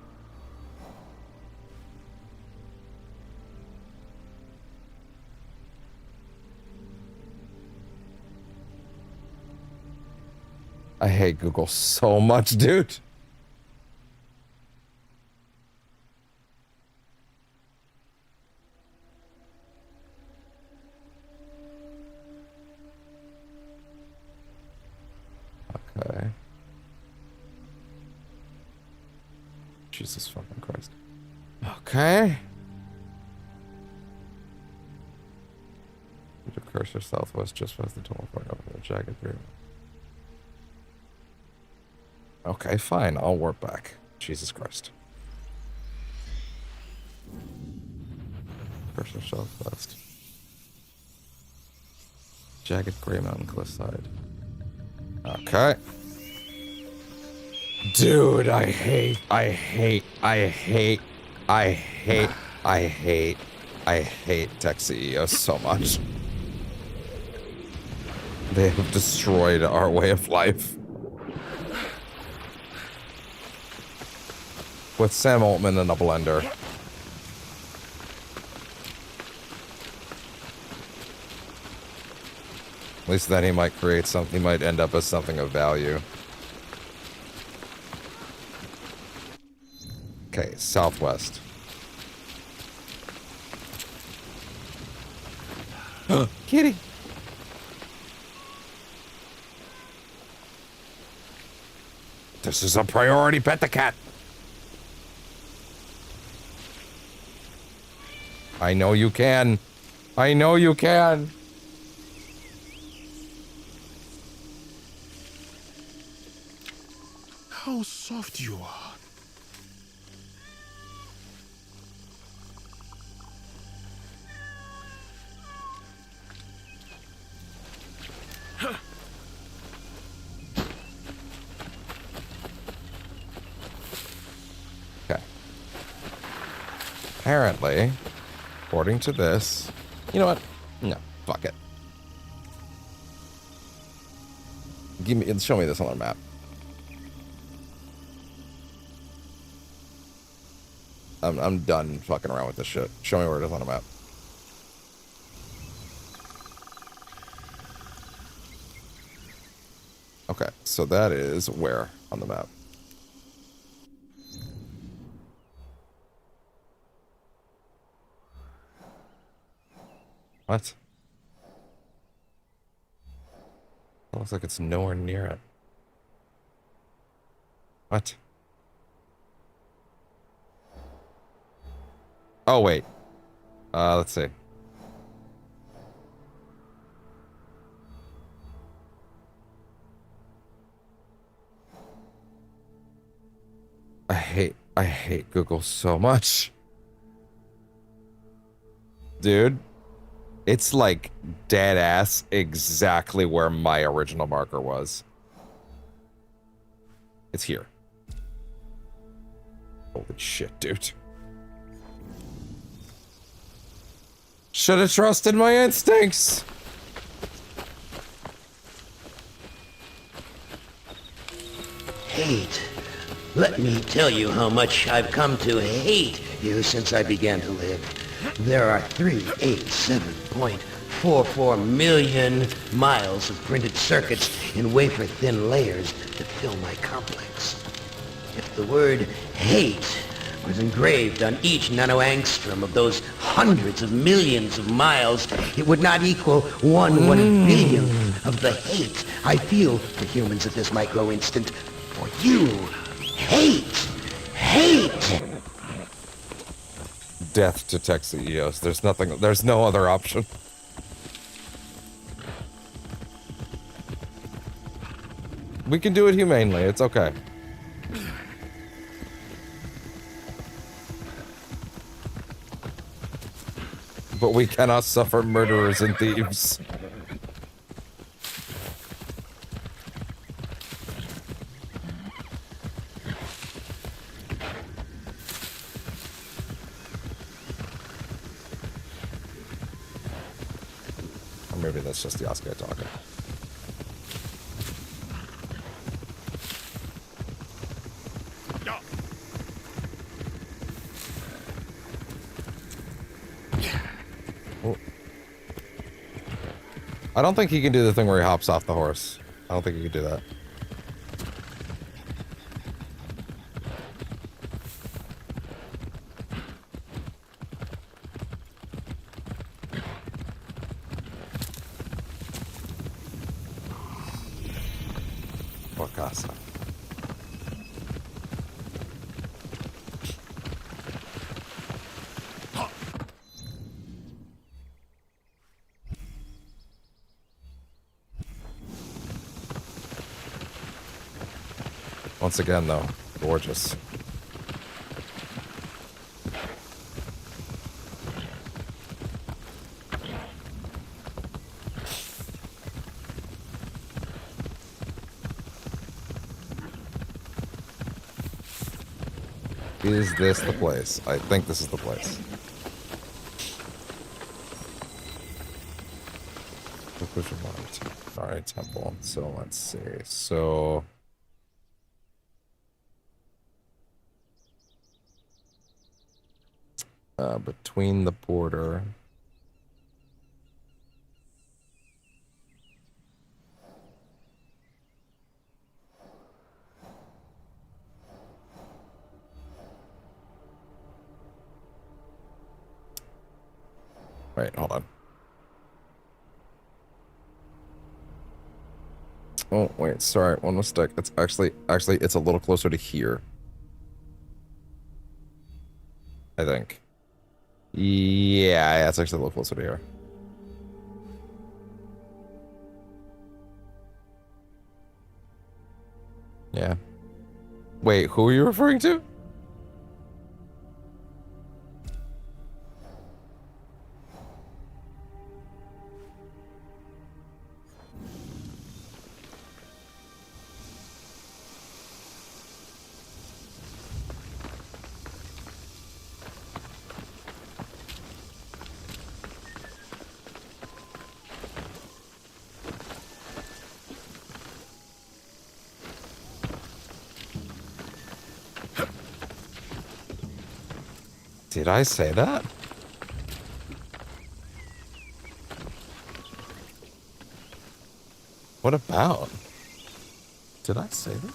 I hate Google so much, dude. Okay. Jesus fucking Christ. Okay. Put your cursor southwest just past the tunnel point over the jagged through. Okay, fine. I'll warp back. Jesus Christ. Cursor southwest. Jagged gray mountain cliffside. Okay. Dude, I hate tech CEOs so much. They have destroyed our way of life. With Sam Altman in a blender. At least then he might create something, he might end up as something of value. Okay, southwest. Kitty! This is a priority, pet the cat! I know you can. I know you can.
How soft you are.
Okay. Apparently, according to this, you know what? No, fuck it. Show me this on our map. I'm done fucking around with this shit. Show me where it is on a map. Okay, so that is where on the map? What? It looks like it's nowhere near it. What? Oh, wait. Let's see. I hate Google so much. Dude, it's like dead ass exactly where my original marker was. It's here. Holy shit, dude. Should have trusted my instincts.
Hate. Let me tell you how much I've come to hate you since I began to live. There are 387.44 million miles of printed circuits in wafer-thin layers to fill my complex. If the word hate was engraved on each nanoangstrom of those hundreds of millions of miles, it would not equal one billionth of the hate I feel for humans at this micro instant. For you, hate! Hate!
Death to tech CEOs. There's no other option. We can do it humanely, it's okay. But we cannot suffer murderers and thieves. Or maybe that's just the Asuka talking. Oh. I don't think he can do the thing where he hops off the horse. I don't think he can do that. Por casa. Once again, though, gorgeous. Is this the place? I think this is the place. Alright, temple. So let's see. So between the border. Wait, hold on. Oh, wait, sorry, one mistake. It's actually, it's a little closer to here. I think. Yeah, it's actually a little closer to here. Yeah. Wait, who are you referring to? Did I say that? What about? Did I say that?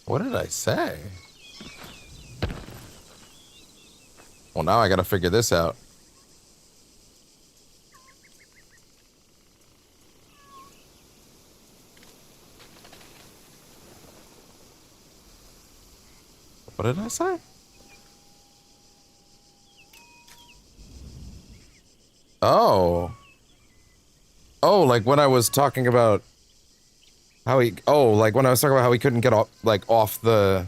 What did I say? Well, now I gotta figure this out. What did I say? Oh. Oh, like when I was talking about how he, like when I was talking about how he couldn't get off, like off the,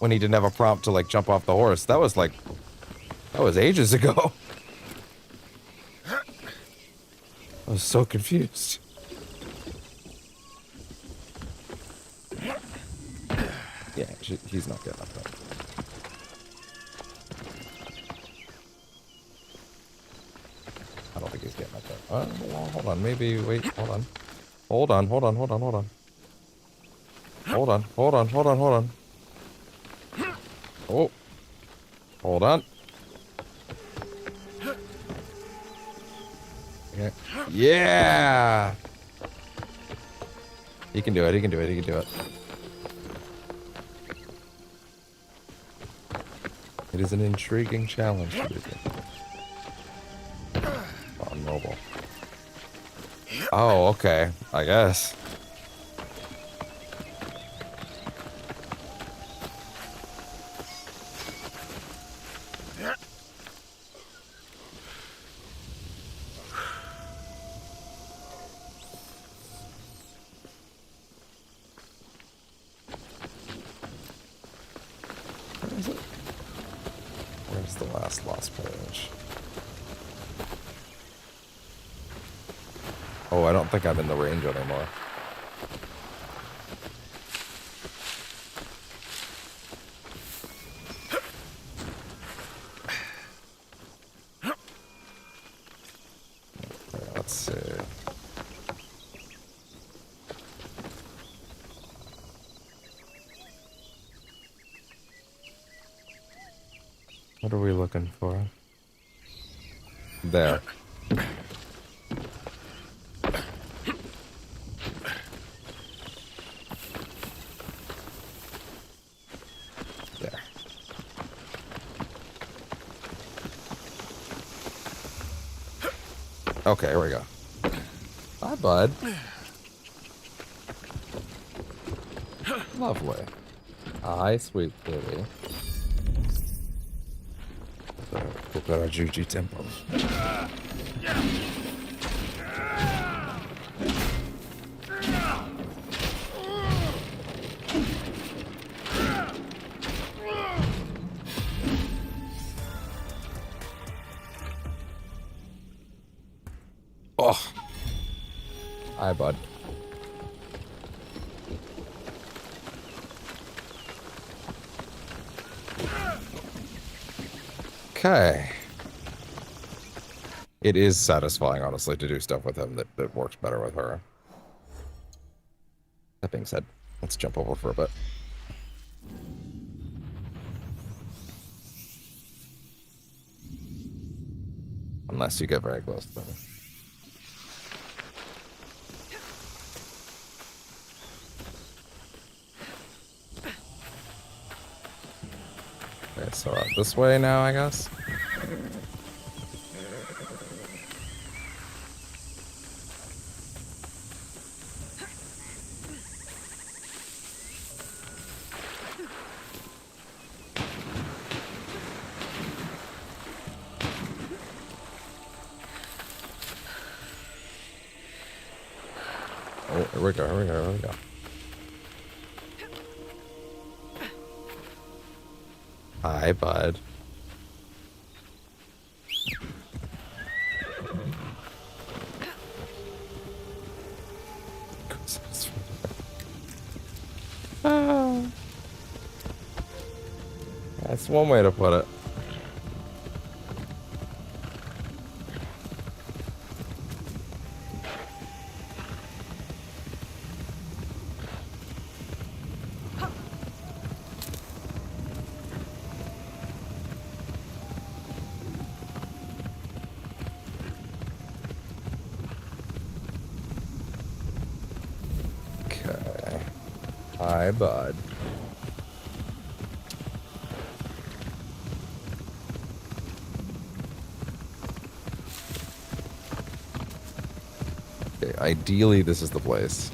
when he didn't have a prompt to like jump off the horse. That was like, that was ages ago. I was so confused. Yeah, he's not getting up there. I don't think he's getting up there. Well, hold on, maybe, wait, hold on. Hold on. Hold on. Oh. Hold on. Yeah. Yeah! He can do it. It is an intriguing challenge to do. Oh, noble. Oh, okay. I guess. Where's the last lost page? Oh, I don't think I'm in the range anymore. Okay, let's see. What are we looking for? There. There. Okay, here we go. Bye, bud. Lovely. Hi, sweet kitty. Juji Temple. Oh. Hi, bud. Okay. It is satisfying, honestly, to do stuff with him that works better with her. That being said, let's jump over for a bit. Unless you get very close to them. Okay, so this way now, I guess. Oh, here we go, here we go, here we go. Hi, bud. That's one way to put it. Okay. Hi, bud. Ideally, this is the place.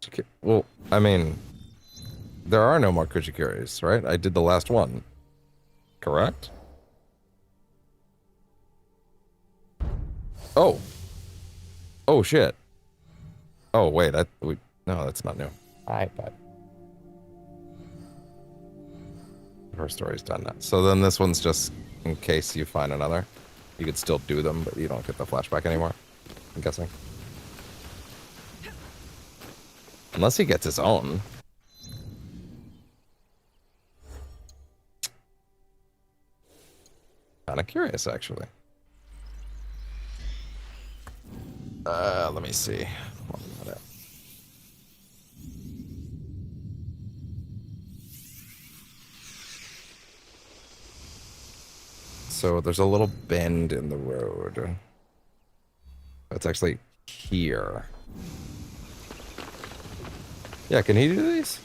Okay, well, I mean, there are no more Kuchikiris, right? I did the last one. Correct? Oh. Oh, shit. Oh, wait, no, that's not new. Hi, bud. Her story's done now. So then this one's just in case you find another. You could still do them, but you don't get the flashback anymore, I'm guessing. Unless he gets his own. Kinda curious, actually. Let me see. So there's a little bend in the road. It's actually here. Yeah, can he do these?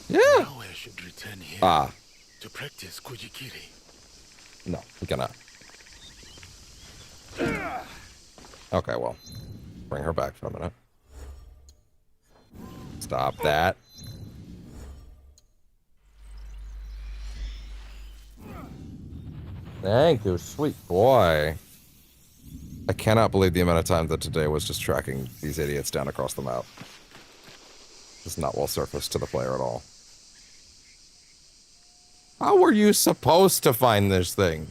Yeah.
Naoe should return here to practice Kujikiri.
No, he cannot. Okay, well, bring her back for a minute. Stop that. Thank you, sweet boy. I cannot believe the amount of time that today was just tracking these idiots down across the map. It's not well surfaced to the player at all. How were you supposed to find this thing?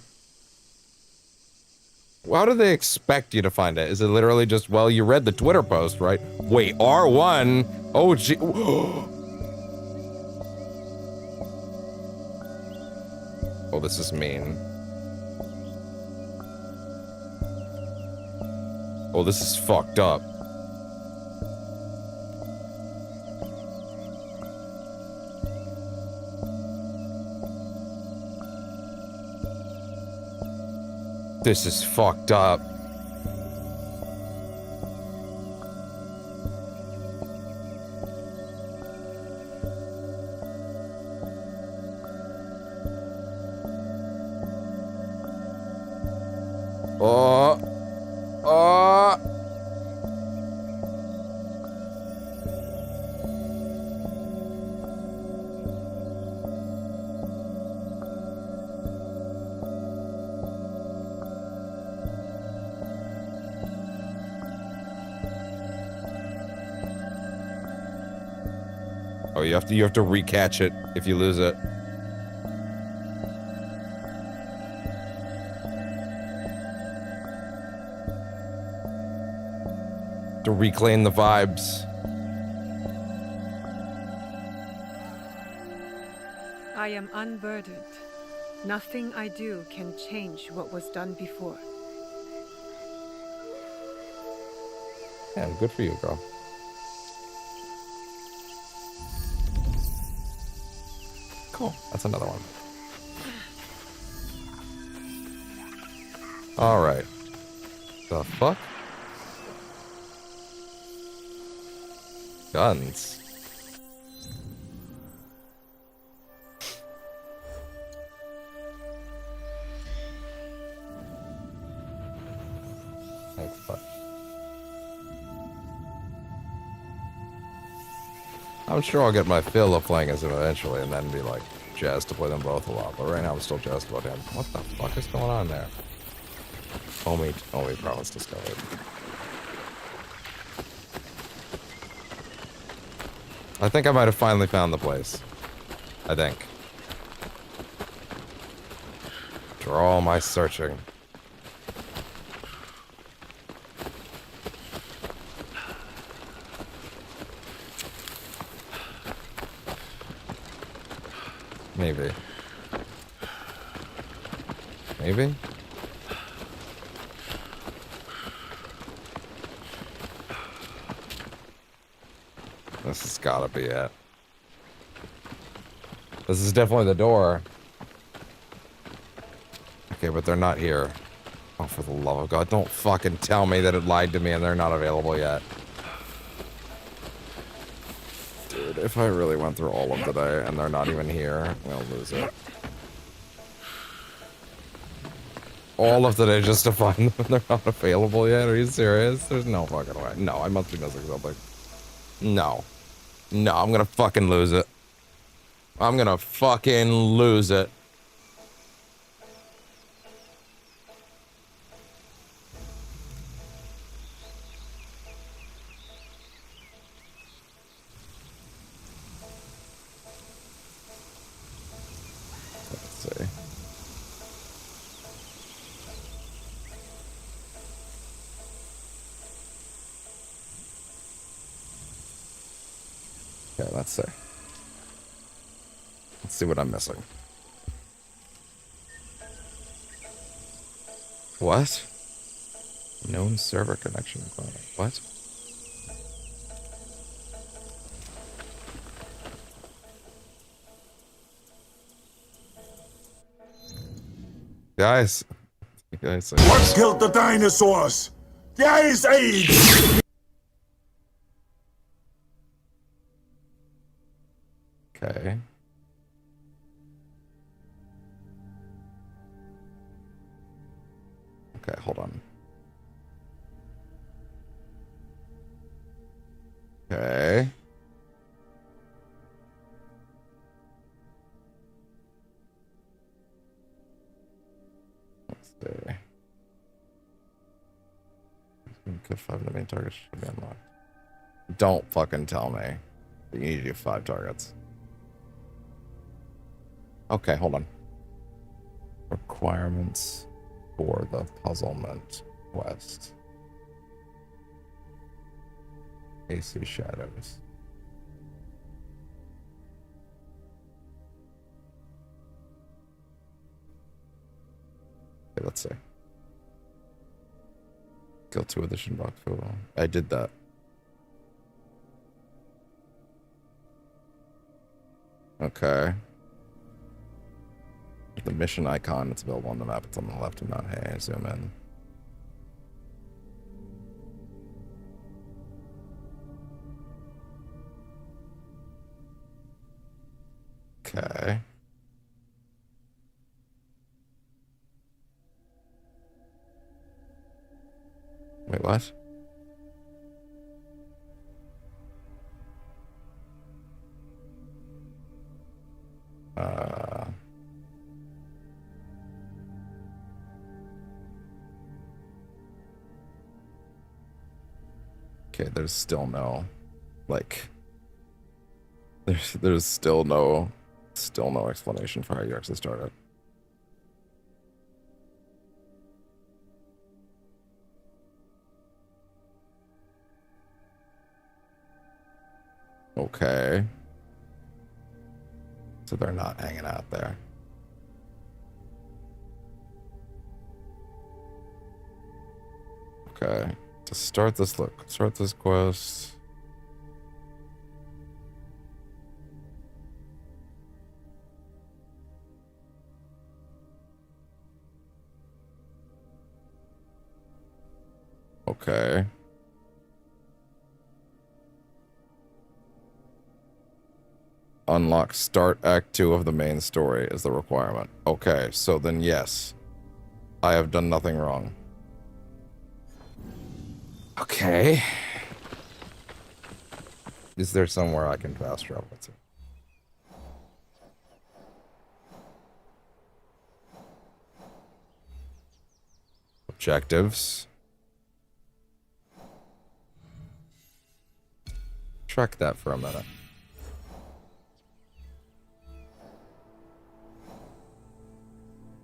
How do they expect you to find it? Is it literally just, well, you read the Twitter post, right? Wait, R1? Oh, gee. this is mean. Oh, this is fucked up. This is fucked up. Oh. Oh. Oh, you have to recatch it if you lose it. To reclaim the vibes.
I am unburdened. Nothing I do can change what was done before.
Yeah, good for you, girl. Cool. That's another one. Alright. The fuck? Guns. Oh, fuck. I'm sure I'll get my fill of playing as him eventually and then be like jazzed to play them both a lot, but right now I'm still jazzed about him. What the fuck is going on there? Omi promise discovered. I think I might have finally found the place. I think. After all my searching. Maybe. Maybe? This has gotta be it. This is definitely the door. Okay, but they're not here. Oh, for the love of God, don't fucking tell me that it lied to me and they're not available yet. Dude, if I really went through all of today and they're not even here, I'll lose it. All of today just to find them and they're not available yet? Are you serious? There's no fucking way. No, I must be missing something. No. No, I'm gonna fucking lose it. I'm gonna fucking lose it. Let's see. Okay, let's see. Let's see what I'm missing. What? Known server connection requirement. What? Guys.
What killed the dinosaurs? The Ice Age!
Okay. Okay, hold on. Okay. Let's see. Good 5 main targets should be unlocked. Don't fucking tell me that you need to do 5 targets. Okay, hold on. Requirements for the puzzlement quest. AC Shadows. let's see. Kill 2 of the Shinbok photo. I did that. Okay. The mission icon, it's available on the map. It's on the left and not. Hey, zoom in. Okay. Wait, what? Okay, there's still no, like, there's still no explanation for how you actually started. Okay. So they're not hanging out there. Okay. To start this quest. Okay. Unlock start Act 2 of the main story is the requirement. Okay, so then yes. I have done nothing wrong. Okay. Is there somewhere I can fast travel to? Objectives. Track that for a minute.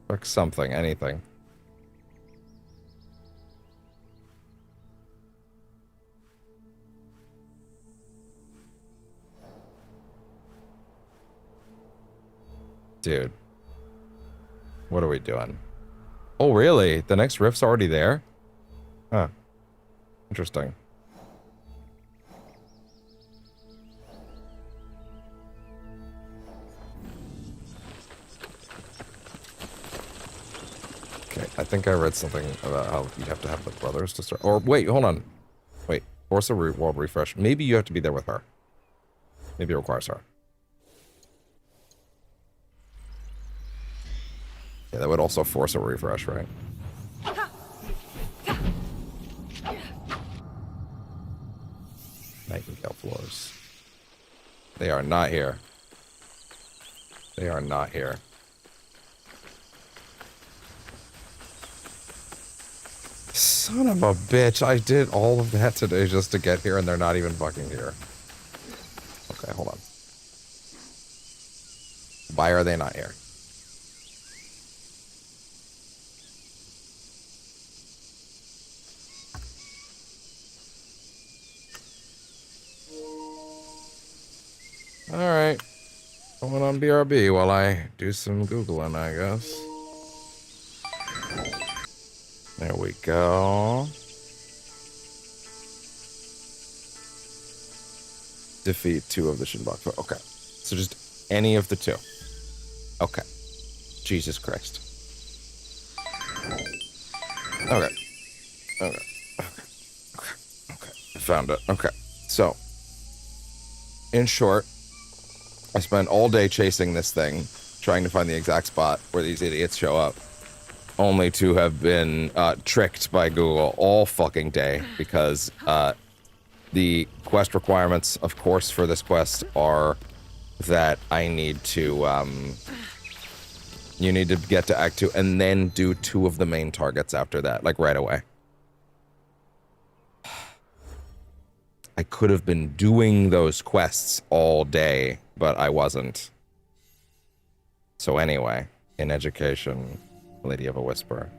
Track something, anything. Dude. What are we doing? Oh, really? The next rift's already there? Huh. Interesting. Okay, I think I read something about how you have to have the brothers to start. Or wait, hold on. Wait, force a world refresh. Maybe you have to be there with her. Maybe it requires her. Yeah, that would also force a refresh, right? Nightingale floors. They are not here. They are not here. Son of a bitch, I did all of that today just to get here and they're not even fucking here. Okay, hold on. Why are they not here? Alright. Going on BRB while I do some Googling, I guess. There we go. Defeat 2 of the Shinbok. Okay. So just any of the 2. Okay. Jesus Christ. Okay. Okay. Okay. Okay. Okay. I found it. Okay. So, in short, I spent all day chasing this thing, trying to find the exact spot where these idiots show up, only to have been tricked by Google all fucking day, because the quest requirements, of course, for this quest are that I need to, you need to get to Act 2 and then do 2 of the main targets after that, like right away. I could have been doing those quests all day, but I wasn't. So anyway, in education, Lady of a Whisper.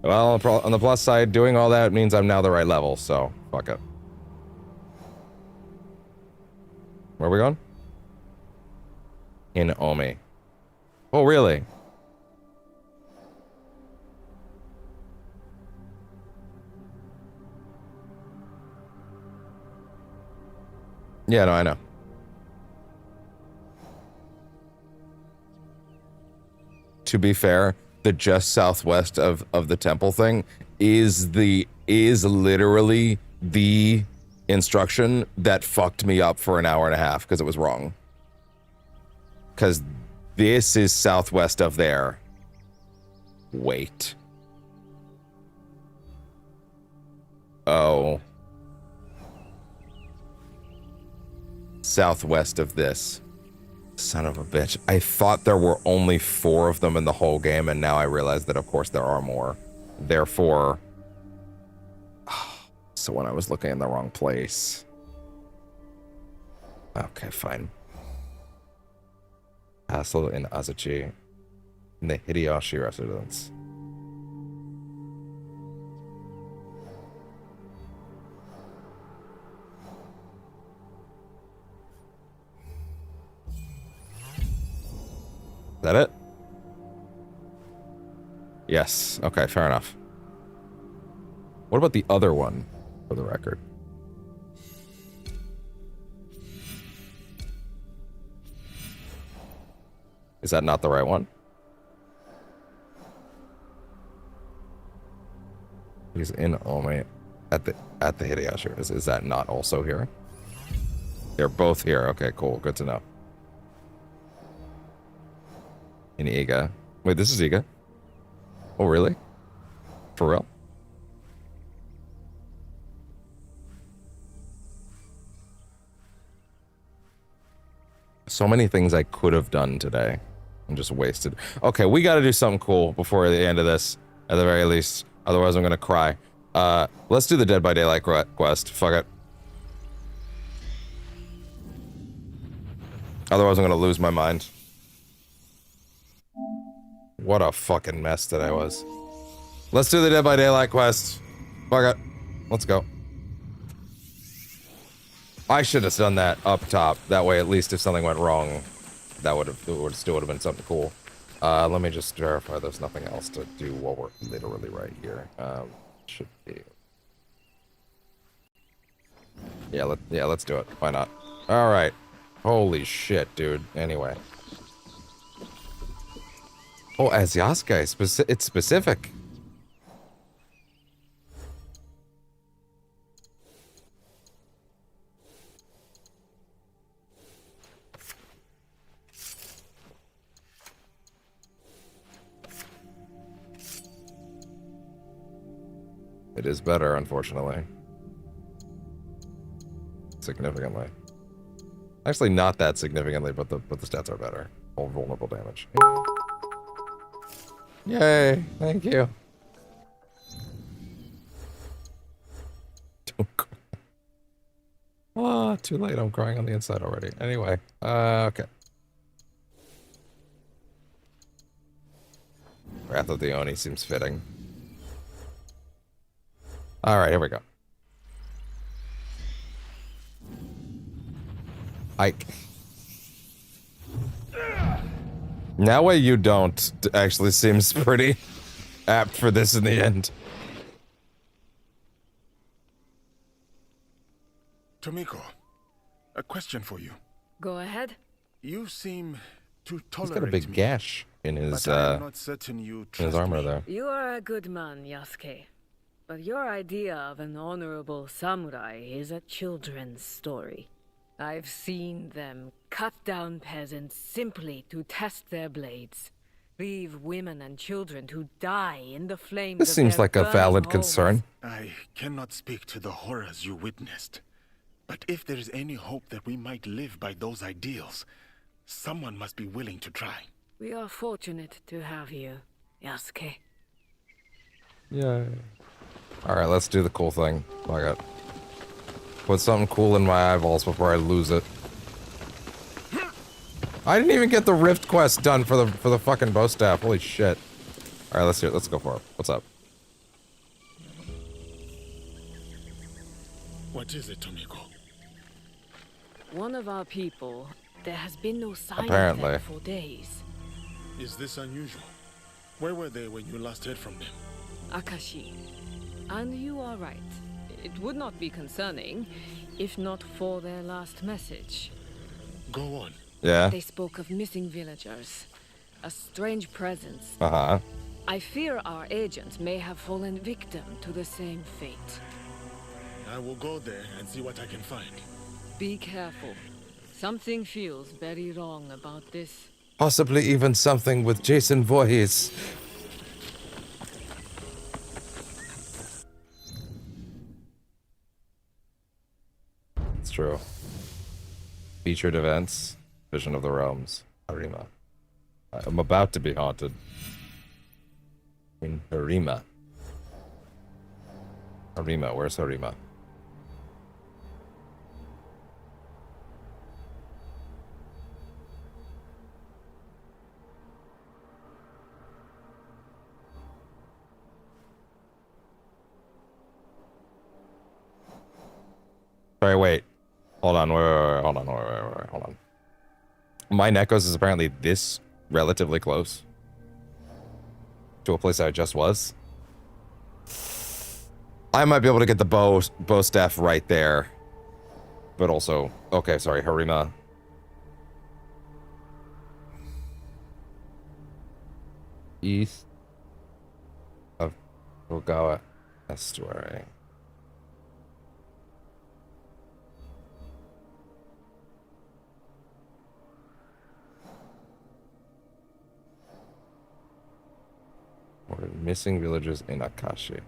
Well, on the plus side, doing all that means I'm now the right level, so fuck it. Where are we going? In Omi. Oh, really? Yeah, no, I know. To be fair, the just southwest of the temple thing is literally the instruction that fucked me up for an hour and a half because it was wrong. Because this is southwest of there. Wait. Oh. Southwest of this. Son of a bitch. I thought there were only 4 of them in the whole game, and now I realize that, of course, there are more. Therefore... So when I was looking in the wrong place... Okay, fine. Castle in Azuchi. In the Hideyoshi residence. Is that it? Yes. Okay, fair enough. What about the other one, for the record? Is that not the right one? He's in Ome at the Hideyoshi. Is that not also here? They're both here. Okay, cool. Good to know. In Iga. Wait, this is Iga? Oh, really? For real? So many things I could have done today. I'm just wasted. Okay, we gotta do something cool before the end of this, at the very least. Otherwise, I'm gonna cry. Let's do the Dead by Daylight quest. Fuck it. Otherwise, I'm gonna lose my mind. What a fucking mess that I was. Let's do the Dead by Daylight quest. Fuck it. Let's go. I should have done that up top. That way, at least if something went wrong, that still would have been something cool. Let me just verify there's nothing else to do while we're literally right here. Should be. Yeah, let's do it. Why not? All right. Holy shit, dude. Anyway. Oh, as Yasuke, it's specific. It is better, unfortunately. Significantly. Actually, not that significantly, but the stats are better. All vulnerable damage. Yay! Thank you. Don't cry. Ah, too late. I'm crying on the inside already. Anyway, okay. Wrath of the Oni seems fitting. All right, here we go. Naoe, you don't actually seems pretty apt for this in the end.
Tomiko, a question for you.
Go ahead.
You seem to tolerate
He's got a big
me,
gash in his
not certain you
in his armor there.
You are a good man, Yasuke. But your idea of an honorable samurai is a children's story. I've seen them cut down peasants simply to test their blades. Leave women and children to die in the flames
This
of
seems
their
like a valid
burning
concern.
I cannot speak to the horrors you witnessed. But if there is any hope that we might live by those ideals, someone must be willing to try.
We are fortunate to have you, Yasuke.
Yay. Alright, let's do the cool thing. Oh my god. Put something cool in my eyeballs before I lose it. I didn't even get the Rift quest done for the fucking bow staff. Holy shit. Alright, let's do it. Let's go for it. What's up?
What is it, Tomiko?
One of our people, there has been no sign
Apparently.
of them for days.
Is this unusual? Where were they when you last heard from them?
Akashi. And you are right. It would not be concerning, if not for their last message.
Go on.
Yeah.
They spoke of missing villagers. A strange presence.
Uh-huh.
I fear our agent may have fallen victim to the same fate.
I will go there and see what I can find.
Be careful. Something feels very wrong about this.
Possibly even something with Jason Voorhees. It's true. Featured events. Vision of the Realms. Harima. I'm about to be haunted. In Harima. Harima, where's Harima? Sorry, wait. Hold on, wait, hold on, hold on. My Nekos is apparently this relatively close to a place I just was. I might be able to get the bow staff right there. But also, okay, sorry, Harima. East of Ogawa Estuary. Or missing villagers in Akashi.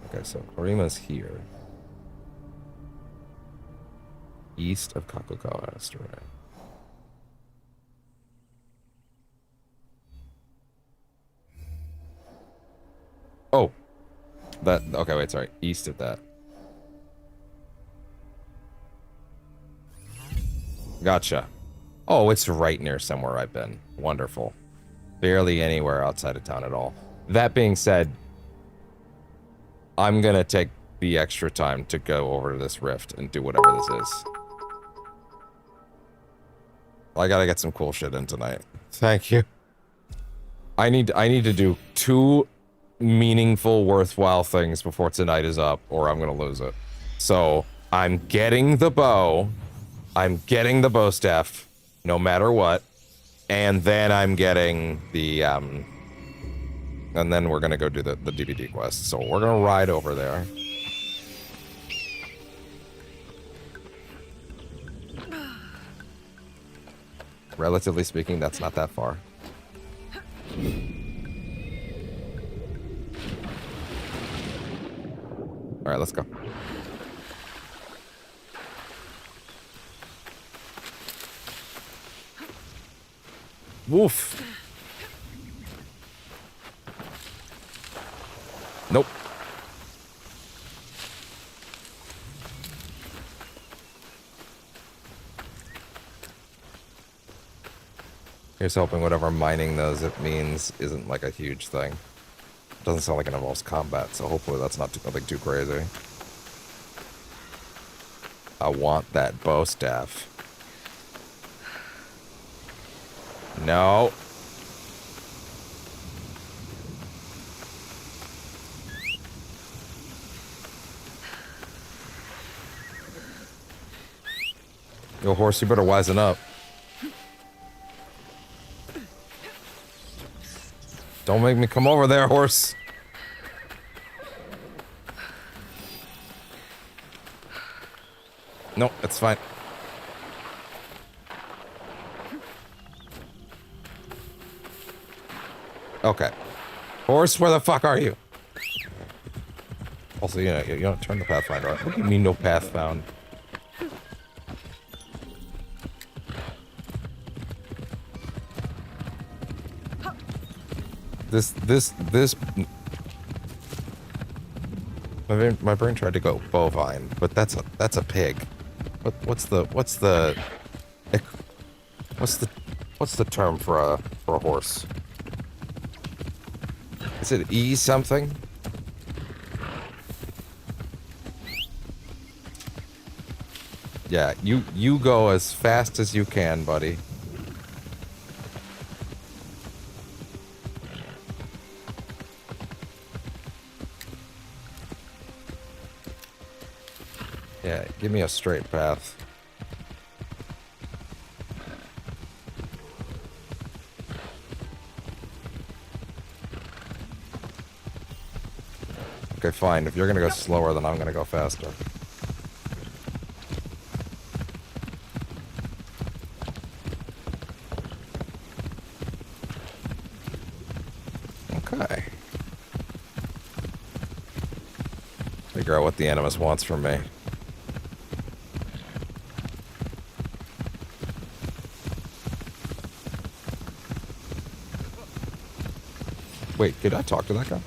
Okay, so Harima's here. East of Kakugawa Estuary. Oh. That, okay, wait, sorry. East of that. Gotcha. Oh, it's right near somewhere I've been. Wonderful. Barely anywhere outside of town at all. That being said, I'm gonna take the extra time to go over to this rift and do whatever this is. I gotta get some cool shit in tonight. Thank you. I need to do 2 meaningful, worthwhile things before tonight is up, or I'm gonna lose it. So, I'm getting the bow. I'm getting the bow staff, no matter what. And then I'm getting the, and then we're gonna go do the DVD quest. So we're gonna ride over there. Relatively speaking, that's not that far. Alright, let's go. Woof. Nope. Here's hoping whatever mining those it means isn't like a huge thing. Doesn't sound like it involves combat, so hopefully that's not nothing too crazy. I want that bow staff. No. Yo, horse, you better wisen up. Don't make me come over there, horse. No, it's fine. Okay. Horse, where the fuck are you? Also, you don't turn the pathfinder on. What do you mean no path found? This my brain tried to go bovine, but that's a pig. What's the term for a horse? Is it E something? Yeah, you go as fast as you can, buddy. Yeah, give me a straight path. Okay, fine. If you're gonna go slower, then I'm gonna go faster. Okay. Figure out what the Animus wants from me. Wait, did I talk to that guy?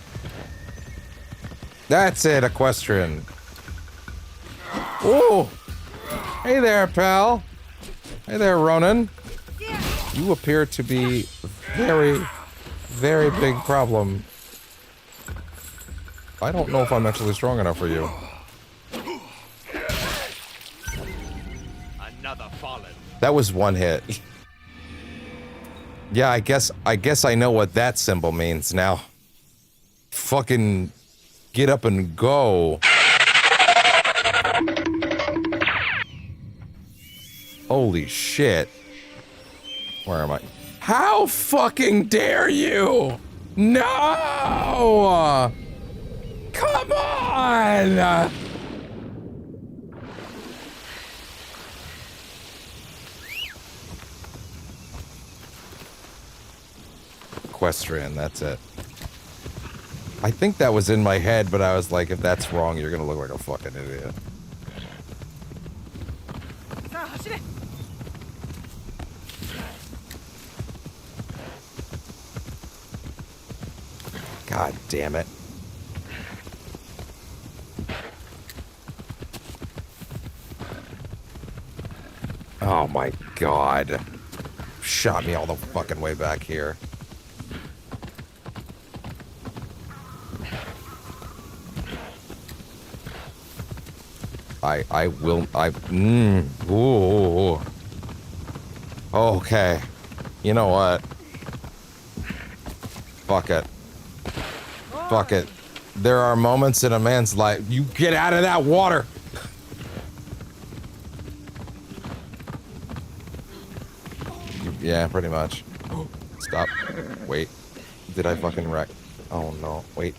That's it, Equestrian. Oh! Hey there, pal. Hey there, Ronan. You appear to be very, very big problem. I don't know if I'm actually strong enough for you.
Another fallen.
That was one hit. Yeah, I guess I know what that symbol means now. Fucking get up and go. Holy shit. Where am I? How fucking dare you? No! Come on! Equestrian, that's it. I think that was in my head, but I was like, if that's wrong, you're gonna look like a fucking idiot. God damn it. Oh my god. Shot me all the fucking way back here. Ooh. Okay. You know what? Fuck it. Fuck it. There are moments in a man's life. You get out of that water! Yeah, pretty much. Stop. Wait. Did I fucking wreck? Oh no. Wait.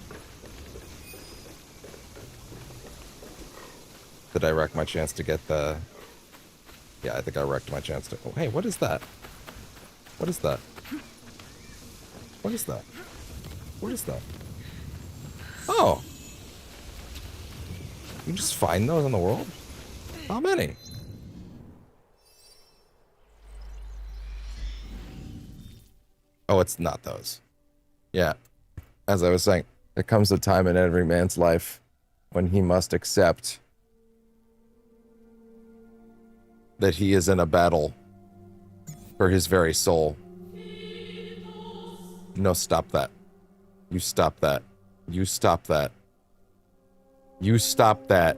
Did I wreck my chance to get the... Yeah, I think I wrecked my chance to... Oh, hey, what is that? What is that? What is that? What is that? Oh! You just find those in the world? How many? Oh, it's not those. Yeah. As I was saying, there comes a time in every man's life when he must accept that he is in a battle for his very soul. No, stop that. You stop that. You stop that. You stop that.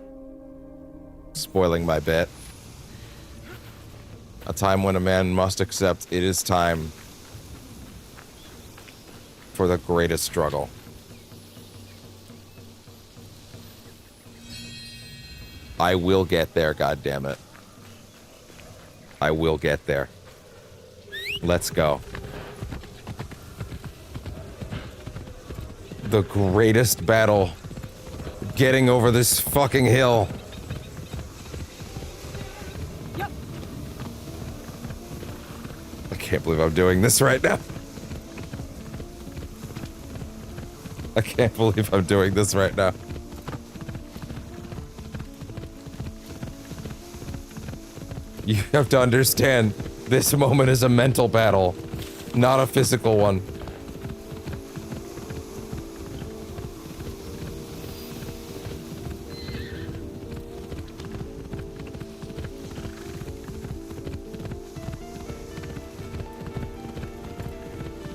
Spoiling my bit. A time when a man must accept it is time for the greatest struggle. I will get there, goddammit. I will get there. Let's go. The greatest battle. Getting over this fucking hill.
Yep.
I can't believe I'm doing this right now. I can't believe I'm doing this right now. You have to understand, this moment is a mental battle, not a physical one.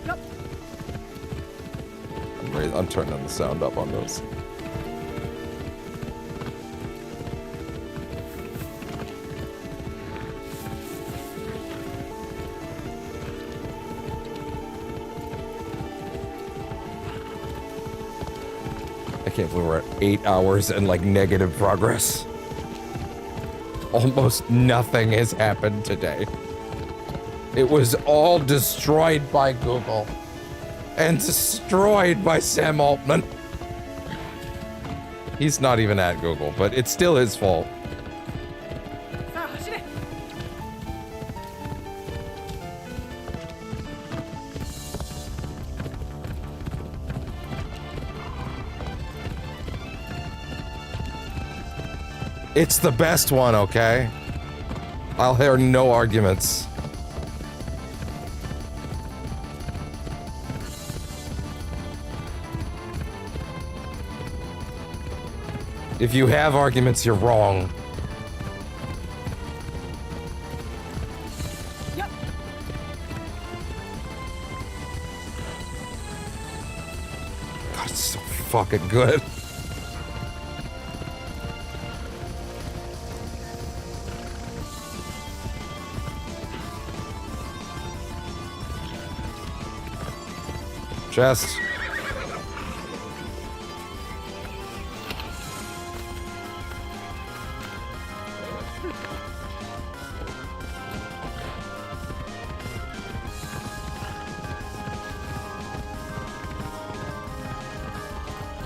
Yep.
I'm turning the sound up on those. I can't believe we're at 8 hours and like negative progress. almost nothing has happened today. It was all destroyed by Google and destroyed by Sam Altman. He's not even at Google, but it's still his fault. It's the best one, okay? I'll hear no arguments. If you have arguments, you're wrong.
Yep.
God, it's so fucking good. Chest.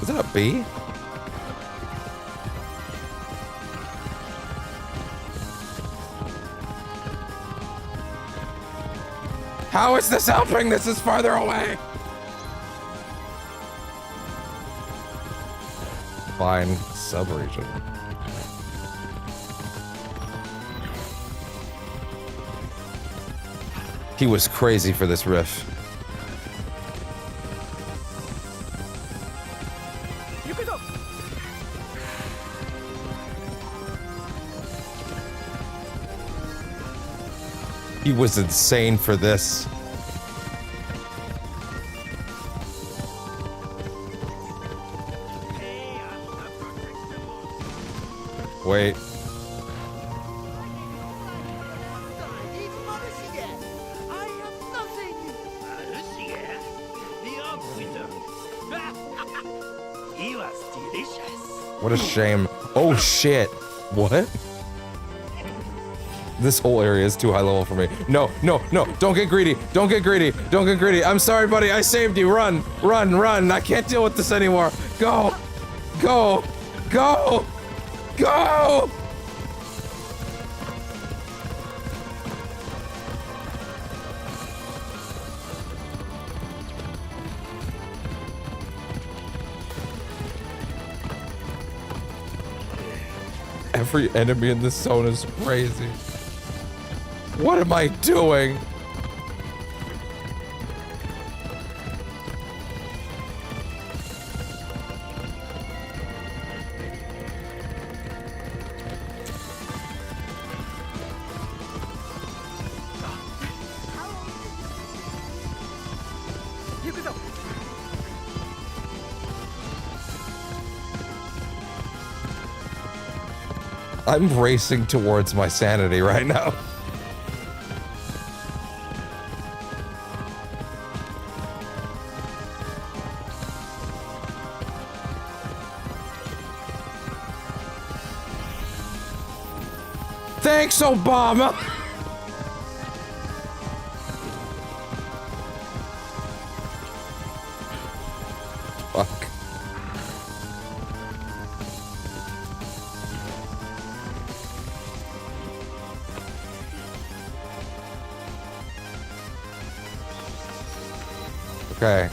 Is that a bee? How is this helping? This is farther away. Fine subregion. He was crazy for this riff. He was insane for this. Wait. What a shame. Oh shit. What? This whole area is too high level for me. No, no, no. Don't get greedy. Don't get greedy. Don't get greedy. I'm sorry, buddy. I saved you. Run. Run, run. I can't deal with this anymore. Go. Go. Go. Go. Every enemy in this zone is crazy. What am I doing? I'm racing towards my sanity right now. Thanks, Obama! Fuck. Okay.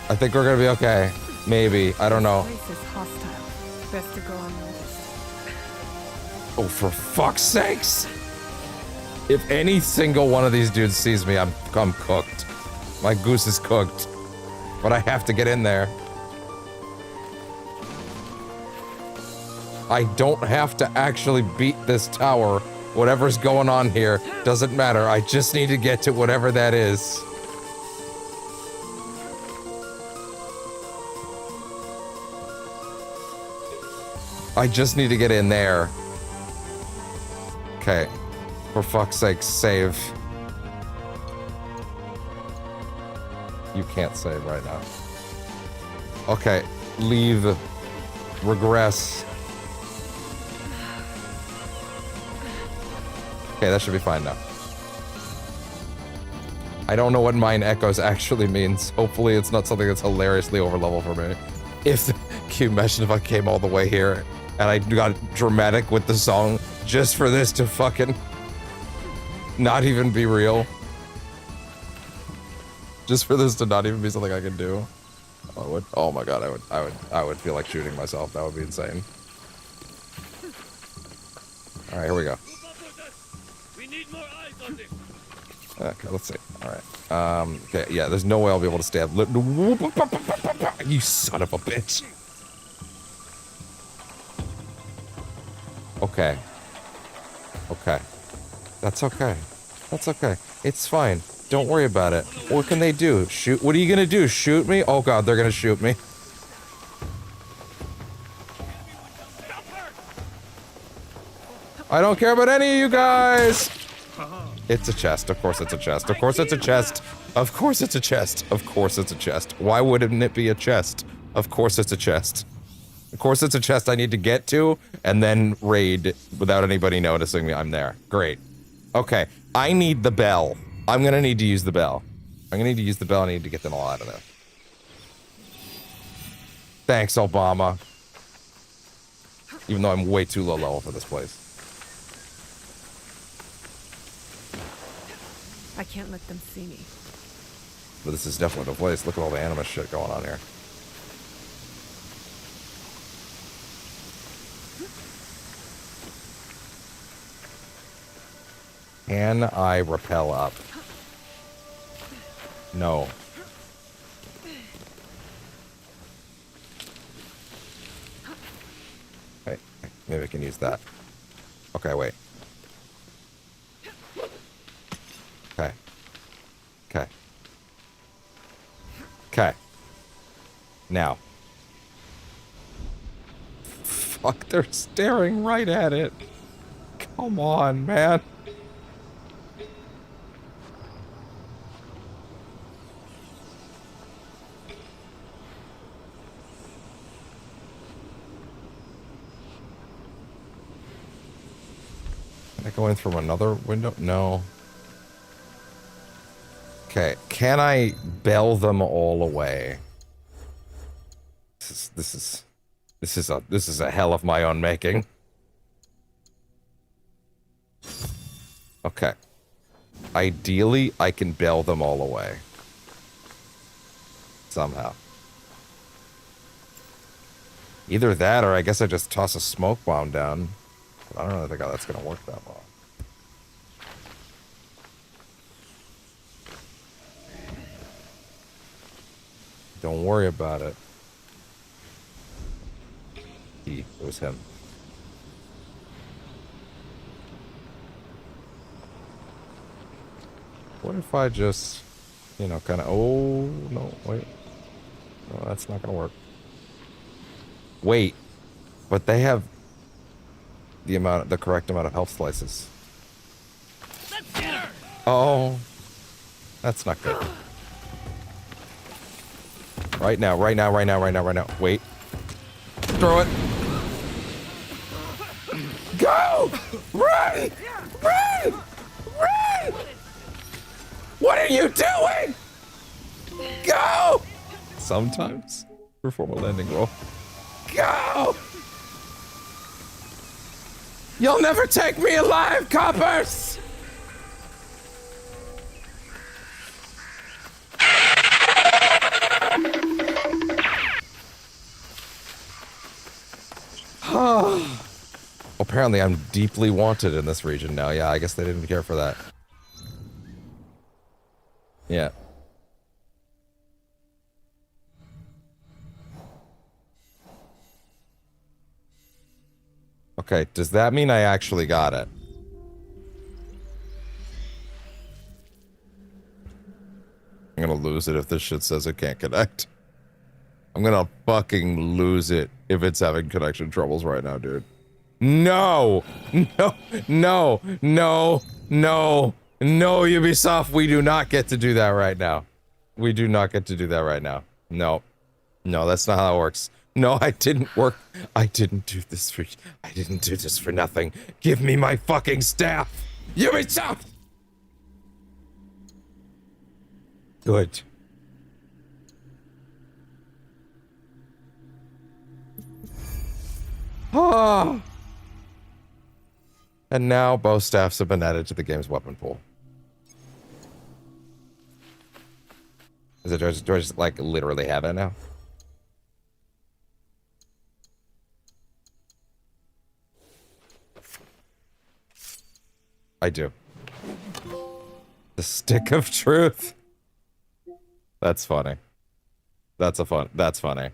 I think we're gonna be okay. Maybe. I don't know.
This place is hostile. Best to go unnoticed.
Oh, for fuck's sakes! If any single one of these dudes sees me, I'm cooked. My goose is cooked. But I have to get in there. I don't have to actually beat this tower. Whatever's going on here doesn't matter. I just need to get to whatever that is. I just need to get in there. Okay. For fuck's sake, save. You can't save right now. Okay. Leave. Regress. Okay, that should be fine now. I don't know what Mine Echoes actually means. Hopefully it's not something that's hilariously overlevel for me. Can you imagine if I came all the way here and I got dramatic with the song just for this to fucking not even be real? Just for this to not even be something I can do? Oh my god, I would feel like shooting myself. That would be insane. Alright, here we go.
We need more eyes on this.
Okay, let's see. Alright. Okay, yeah, there's no way I'll be able to stab. You son of a bitch. Okay. Okay. That's okay. That's okay. It's fine. Don't worry about it. What can they do? Shoot? What are you gonna do? Shoot me? Oh god, they're gonna shoot me. I don't care about any of you guys! It's a chest. Of course it's a chest. Of course it's a chest. Of course it's a chest. Of course it's a chest. Why wouldn't it be a chest? Of course it's a chest. Of course it's a chest I need to get to, and then raid without anybody noticing me. I'm there. Great. Okay. I need the bell. I'm gonna need to use the bell. I'm gonna need to use the bell. I need to get them all out of there. Thanks, Obama. Even though I'm way too low level for this place.
I can't let them see me.
But this is definitely the place. Look at all the anima shit going on here. Can I rappel up? No. Okay, maybe I can use that. Okay, wait. Okay. Okay. Okay. Now. Fuck, they're staring right at it. Come on, man. Can I go in from another window? No. Okay, can I bell them all away? This is a hell of my own making. Okay. Ideally, I can bell them all away. Somehow. Either that, or I guess I just toss a smoke bomb down. But I don't really think how that's gonna work that well. Don't worry about it. It was him. What if I just, you know, kind of, oh, no, wait. No, that's not gonna work. Wait, but they have the correct amount of health slices. Oh, that's not good. Right now. Wait. Throw it. Go! Run! Run! Run! What are you doing? Go! Sometimes perform a landing roll. Go! You'll never take me alive, coppers! Apparently I'm deeply wanted in this region now. Yeah, I guess they didn't care for that. Yeah. Okay, does that mean I actually got it? I'm gonna lose it if this shit says it can't connect. I'm gonna fucking lose it if it's having connection troubles right now, dude. No! No! No! No! No! No, Ubisoft, we do not get to do that right now. We do not get to do that right now. No. No, that's not how it works. No, I didn't work. I didn't do this for nothing. Give me my fucking staff! Ubisoft! Good. Ah. And now bow staffs have been added to the game's weapon pool. Is it, do I just like literally have it now? I do. The stick of truth. That's funny. That's funny.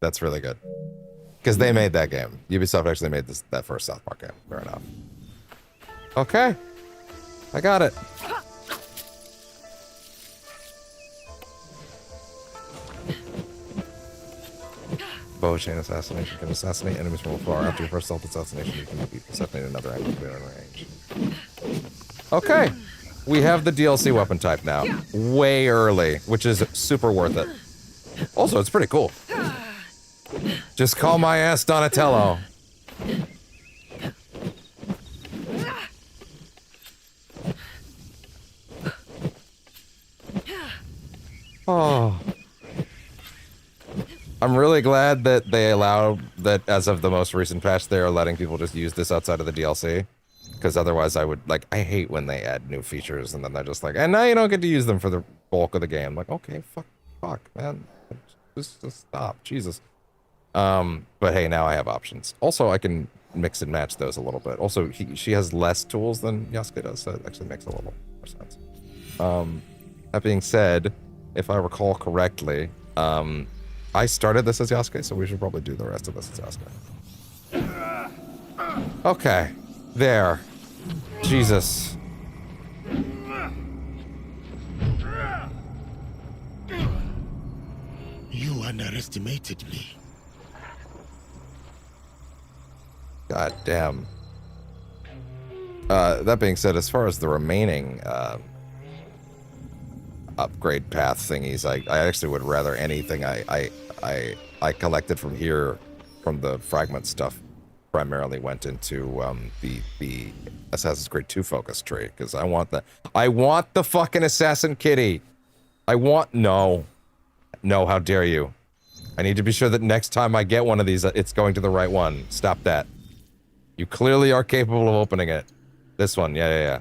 That's really good. Because they made that game. Ubisoft actually made that first South Park game. Fair enough. Okay. I got it. Bow chain assassination can assassinate enemies from afar. After your first self-assassination, you can assassinate another enemy in range. Okay. We have the DLC weapon type now. Way early, which is super worth it. Also, it's pretty cool. Just call my ass Donatello. Oh. I'm really glad that they allow that as of the most recent patch, they are letting people just use this outside of the DLC. Because otherwise I would, like, I hate when they add new features and then they're just like, and now you don't get to use them for the bulk of the game. Like, okay, fuck, man. Just stop, Jesus. But hey, now I have options. Also, I can mix and match those a little bit. Also, she has less tools than Yasuke does, so it actually makes a little more sense. That being said, if I recall correctly, I started this as Yasuke, so we should probably do the rest of this as Yasuke. Okay. There. Jesus.
You underestimated me.
God damn. That being said, as far as the remaining upgrade path thingies, I actually would rather anything I collected from here, from the fragment stuff, primarily went into the Assassin's Creed 2 focus tree, because I want the fucking assassin kitty. No, how dare you. I need to be sure that next time I get one of these, it's going to the right one. Stop that. You clearly are capable of opening it. This one, yeah.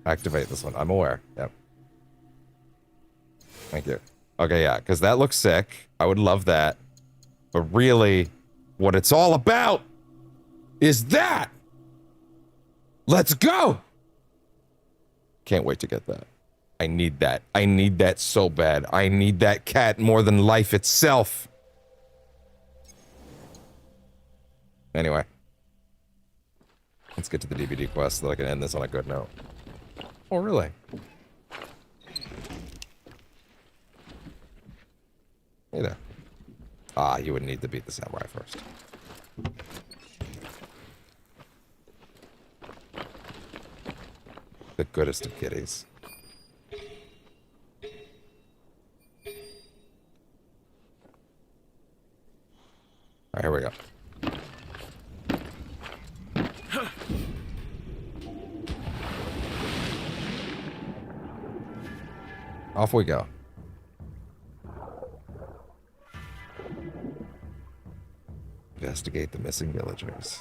Activate this one. I'm aware. Yep. Thank you. Okay, yeah, because that looks sick. I would love that. But really, what it's all about is that! Let's go! Can't wait to get that. I need that. I need that so bad. I need that cat more than life itself. Anyway. Let's get to the DVD quest so that I can end this on a good note. Oh, really? Hey there. Ah, you would need to beat the samurai first. The goodest of kitties. Alright, here we go. Off we go. Investigate the missing villagers.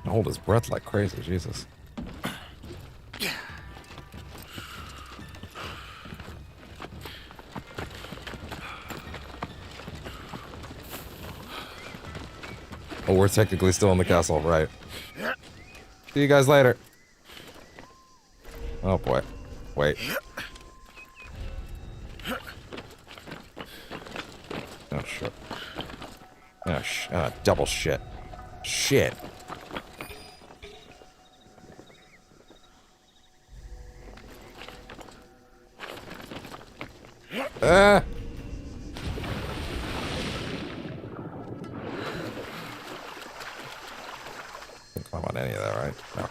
Hold his breath like crazy, Jesus. Oh, we're technically still in the castle, right? See you guys later. Oh boy. Wait. Oh shit. Oh, double shit. Shit. Ah! Didn't climb on any of that, right? No.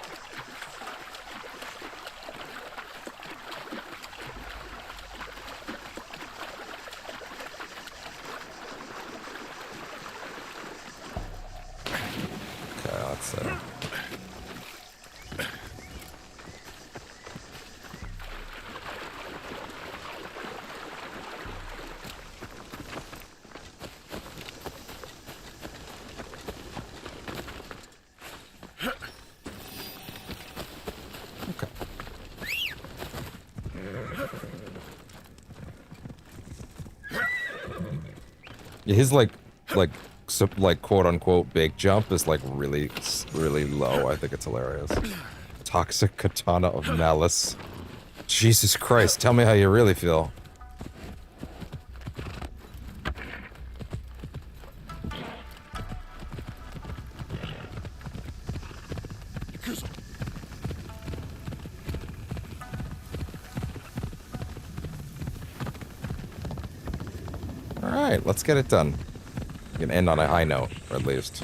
His like quote unquote big jump is like really low. I think it's hilarious. Toxic katana of malice. Jesus Christ, tell me how you really feel. Alright, let's get it done. We can end on a high note, or at least.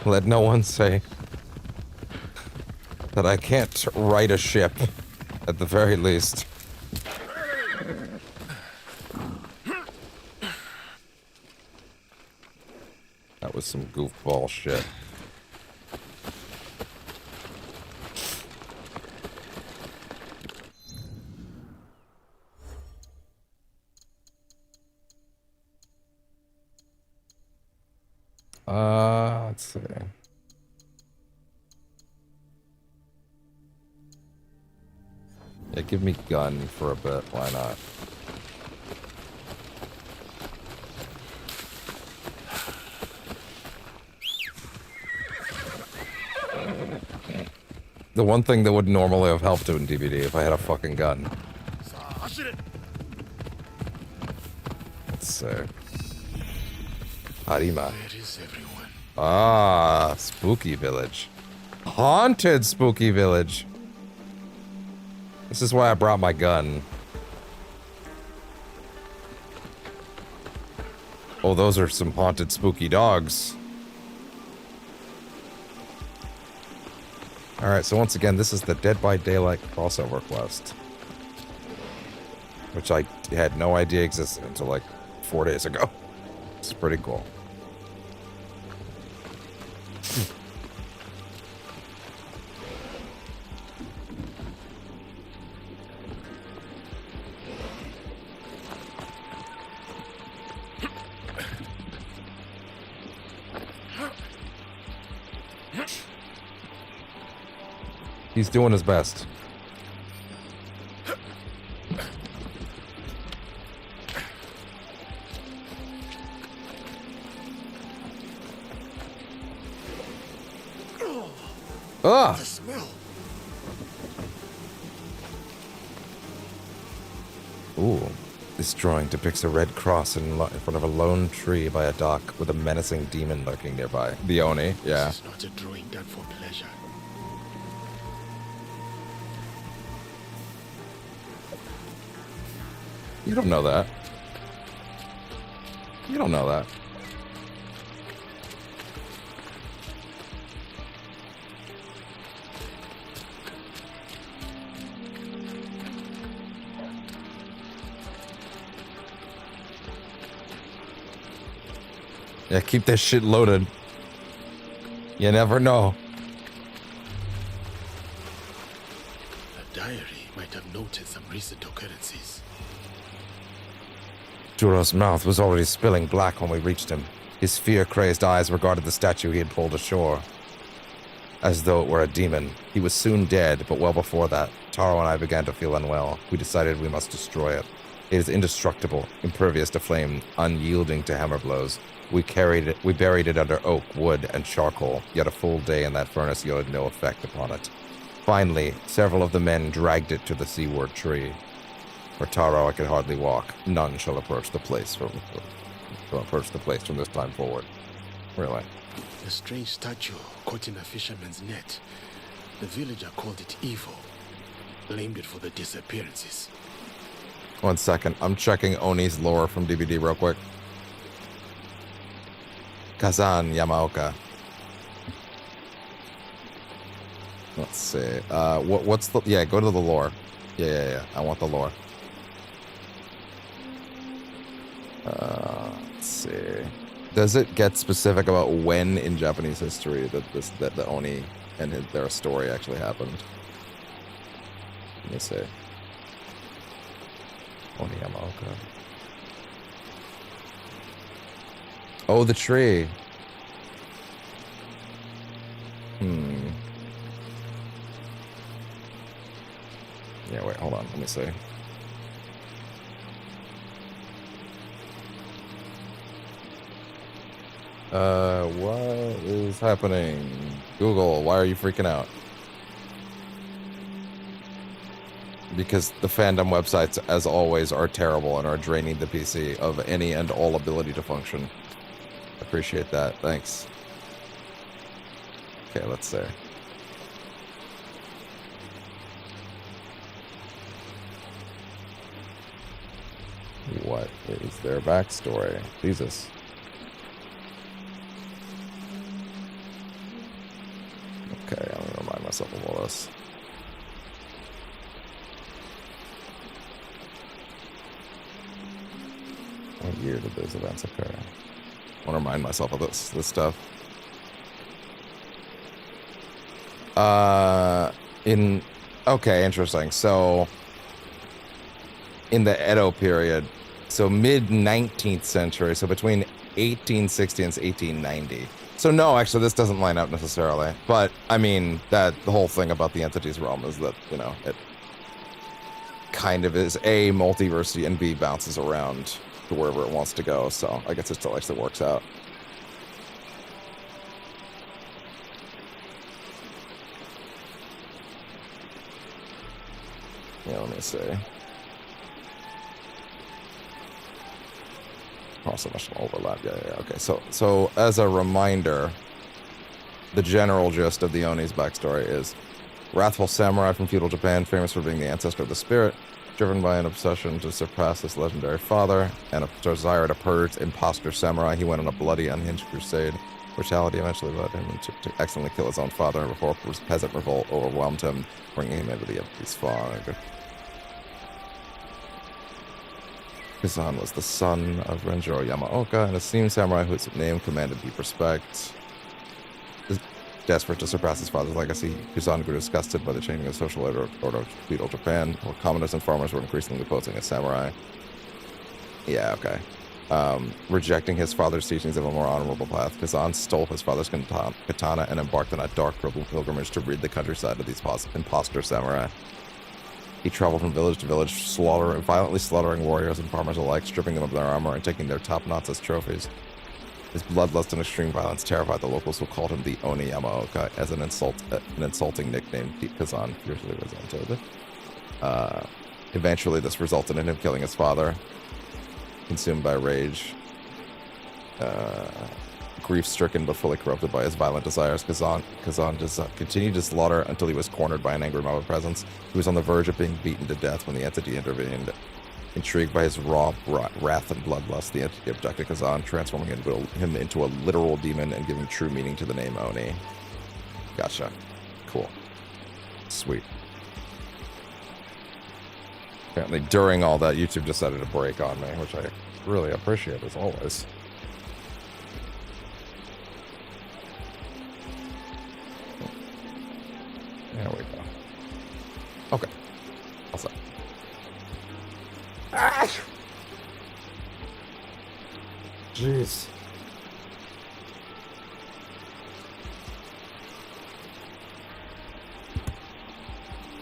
Let no one say that I can't right a ship, at the very least. That was some goofball shit. Let's see. Yeah, give me gun for a bit. Why not? The one thing that would normally have helped in DVD if I had a fucking gun. Let's see. Harima.
Where is everyone?
Ah, spooky village. Haunted spooky village. This is why I brought my gun. Oh, those are some haunted spooky dogs. Alright, so once again, this is the Dead by Daylight crossover quest. Which I had no idea existed until like 4 days ago. It's pretty cool. He's doing his best. Ah!
The smell.
Ooh. This drawing depicts a red cross in front of a lone tree by a dock with a menacing demon lurking nearby. The Oni, yeah.
This is not a drawing done for pleasure.
You don't know that. You don't know that. Yeah, keep that shit loaded. You never know.
A diary might have noted some recent occurrences.
Juro's mouth was already spilling black when we reached him. His fear-crazed eyes regarded the statue he had pulled ashore, as though it were a demon. He was soon dead, but well before that, Taro and I began to feel unwell. We decided we must destroy it. It is indestructible, impervious to flame, unyielding to hammer blows. We buried it under oak, wood, and charcoal, yet a full day in that furnace yielded no effect upon it. Finally, several of the men dragged it to the seaward tree. For Taro, I could hardly walk. None shall approach the place from this time forward. Really.
A strange statue caught in a fisherman's net. The villager called it evil, blamed it for the disappearances.
1 second, I'm checking Oni's lore from DVD real quick. Kazan Yamaoka. Let's see. What's the... Yeah, go to the lore. Yeah. I want the lore. Let's see. Does it get specific about when in Japanese history that the Oni and their story actually happened? Let me see. Oni Yamaoka. Oh, the tree. Yeah, wait, hold on. Let me see. What is happening? Google, why are you freaking out? Because the fandom websites, as always, are terrible and are draining the PC of any and all ability to function. Appreciate that. Thanks. Okay, let's see. What is their backstory? Jesus. Okay, I'm gonna remind myself of all this. What year did those events occur? I want to remind myself of this stuff. Okay, interesting. So, in the Edo period, so mid-19th century, so between 1860 and 1890. So no, actually, this doesn't line up necessarily. But, I mean, that the whole thing about the entities realm is that, you know, it kind of is A, multiversity, and B, bounces around to wherever it wants to go. So I guess it still actually works out. Yeah, let me see. Cross-dimensional overlap. Yeah. Okay. So as a reminder, the general gist of the Oni's backstory is wrathful samurai from feudal Japan, famous for being the ancestor of the spirit, driven by an obsession to surpass his legendary father and a desire to purge imposter samurai. He went on a bloody, unhinged crusade. Brutality eventually led him to accidentally kill his own father before a peasant revolt overwhelmed him, bringing him into the entity's fog. Kazan was the son of Renjiro Yamaoka, an esteemed samurai whose name commanded deep respect. Desperate to surpass his father's legacy, Kazan grew disgusted by the changing of social order of feudal Japan, where commoners and farmers were increasingly opposing a samurai. Yeah, okay. Rejecting his father's teachings of a more honorable path, Kazan stole his father's katana and embarked on a dark pilgrimage to rid the countryside of these imposter samurai. He traveled from village to village, violently slaughtering warriors and farmers alike, stripping them of their armor and taking their top knots as trophies. His bloodlust and extreme violence terrified the locals, who called him the Oni Yamaoka as an insulting nickname Kazan fiercely resented. Eventually, this resulted in him killing his father, consumed by rage. Grief-stricken but fully corrupted by his violent desires, Kazan continued to slaughter until he was cornered by an angry mob of presence. He was on the verge of being beaten to death when the entity intervened. Intrigued by his raw wrath and bloodlust, the entity abducted Kazan, transforming him into a literal demon and giving true meaning to the name Oni. Gotcha. Cool. Sweet. Apparently, during all that, YouTube decided to break on me, which I really appreciate, as always. There we go. Okay. All set. Ah! Jeez.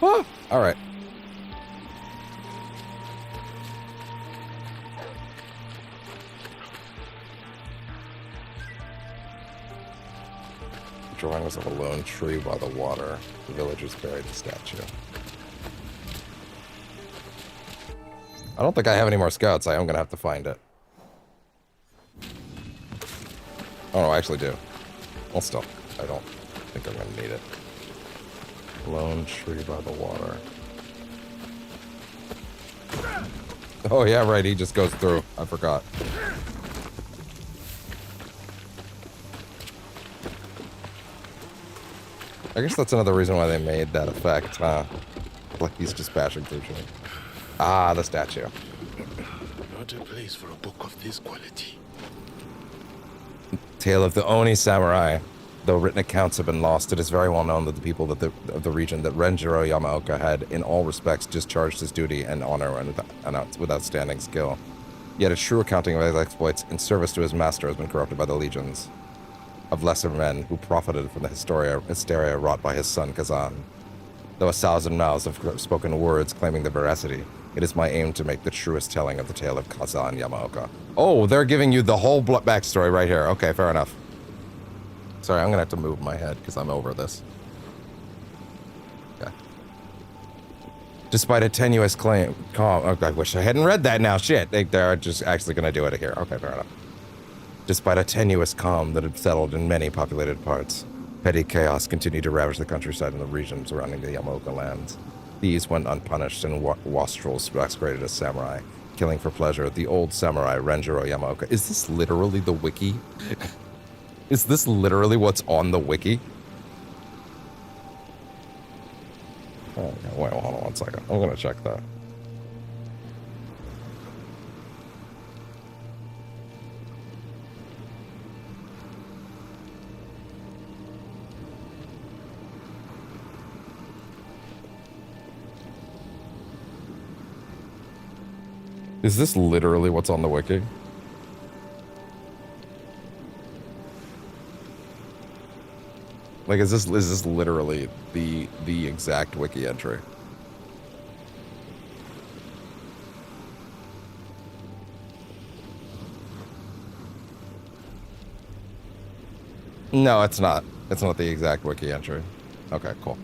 Ah! All right. Drawings of a lone tree by the water. The villagers buried the statue. I don't think I have any more scouts. I am going to have to find it. Oh, no, I actually do. Well, still, I don't think I'm going to need it. Lone tree by the water. Oh, yeah, right. He just goes through. I forgot. I guess that's another reason why they made that effect, huh? Like he's just bashing through shit. Ah, the statue.
Not a place for a book of this quality.
Tale of the Oni samurai. Though written accounts have been lost, it is very well known that the people of the region that Renjiro Yamaoka had, in all respects, discharged his duty and honor with outstanding skill. Yet a true accounting of his exploits in service to his master has been corrupted by the legions of lesser men who profited from the hysteria wrought by his son Kazan. Though 1,000 mouths have spoken words claiming the veracity, it is my aim to make the truest telling of the tale of Kazan Yamaoka. Oh, they're giving you the whole backstory right here. Okay, fair enough. Sorry, I'm gonna have to move my head because I'm over this. Okay. Despite a tenuous claim, oh, I wish I hadn't read that now. Shit, they're just actually gonna do it here. Okay, fair enough. Despite a tenuous calm that had settled in many populated parts, petty chaos continued to ravage the countryside and the region surrounding the Yamaoka lands. These went unpunished, and wastrels masqueraded as samurai, killing for pleasure. The old samurai Renjiro Yamaoka. Is this literally the wiki? Is this literally what's on the wiki? Oh, wait, hold on one second. I'm gonna check that. Is this literally what's on the wiki? Like, is this literally the exact wiki entry? No, it's not. It's not the exact wiki entry. Okay, cool.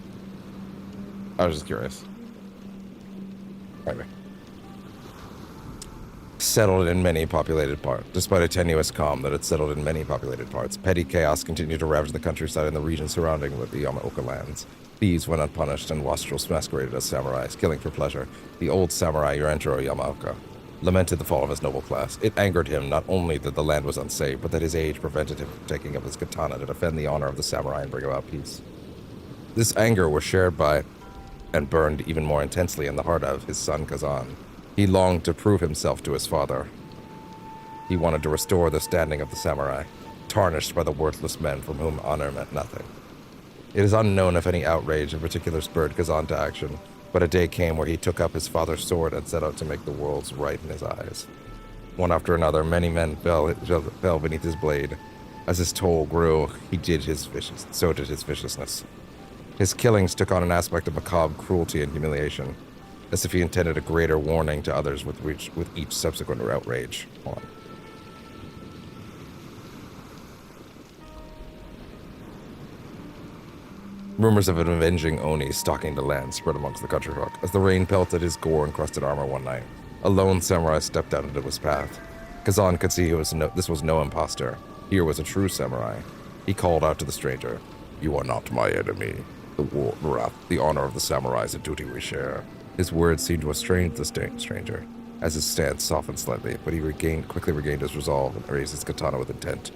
I was just curious. Maybe. Settled in many populated parts. Despite a tenuous calm that had settled in many populated parts, petty chaos continued to ravage the countryside and the region surrounding the Yamaoka lands. Thieves went unpunished, and wastrels masqueraded as samurais, killing for pleasure. The old samurai Renjiro Yamaoka lamented the fall of his noble class. It angered him not only that the land was unsafe, but that his age prevented him from taking up his katana to defend the honor of the samurai and bring about peace. This anger was shared by, and burned even more intensely in the heart of, his son Kazan. He longed to prove himself to his father. He wanted to restore the standing of the samurai, tarnished by the worthless men from whom honor meant nothing. It is unknown if any outrage in particular spurred Kazan to action, but a day came where he took up his father's sword and set out to make the world's right in his eyes. One after another, many men fell beneath his blade. As his toll grew, so did his viciousness. His killings took on an aspect of macabre cruelty and humiliation, as if he intended a greater warning to others with each subsequent outrage. Hold on. Rumors of an avenging Oni stalking the land spread amongst the country folk. As the rain pelted his gore-encrusted armor one night, a lone samurai stepped out into his path. Kazan could see this was no imposter. Here was a true samurai. He called out to the stranger, "You are not my enemy. The wrath, the honor of the samurai is a duty we share." His words seemed to estrange the stranger, as his stance softened slightly, but he quickly regained his resolve and raised his katana with intent.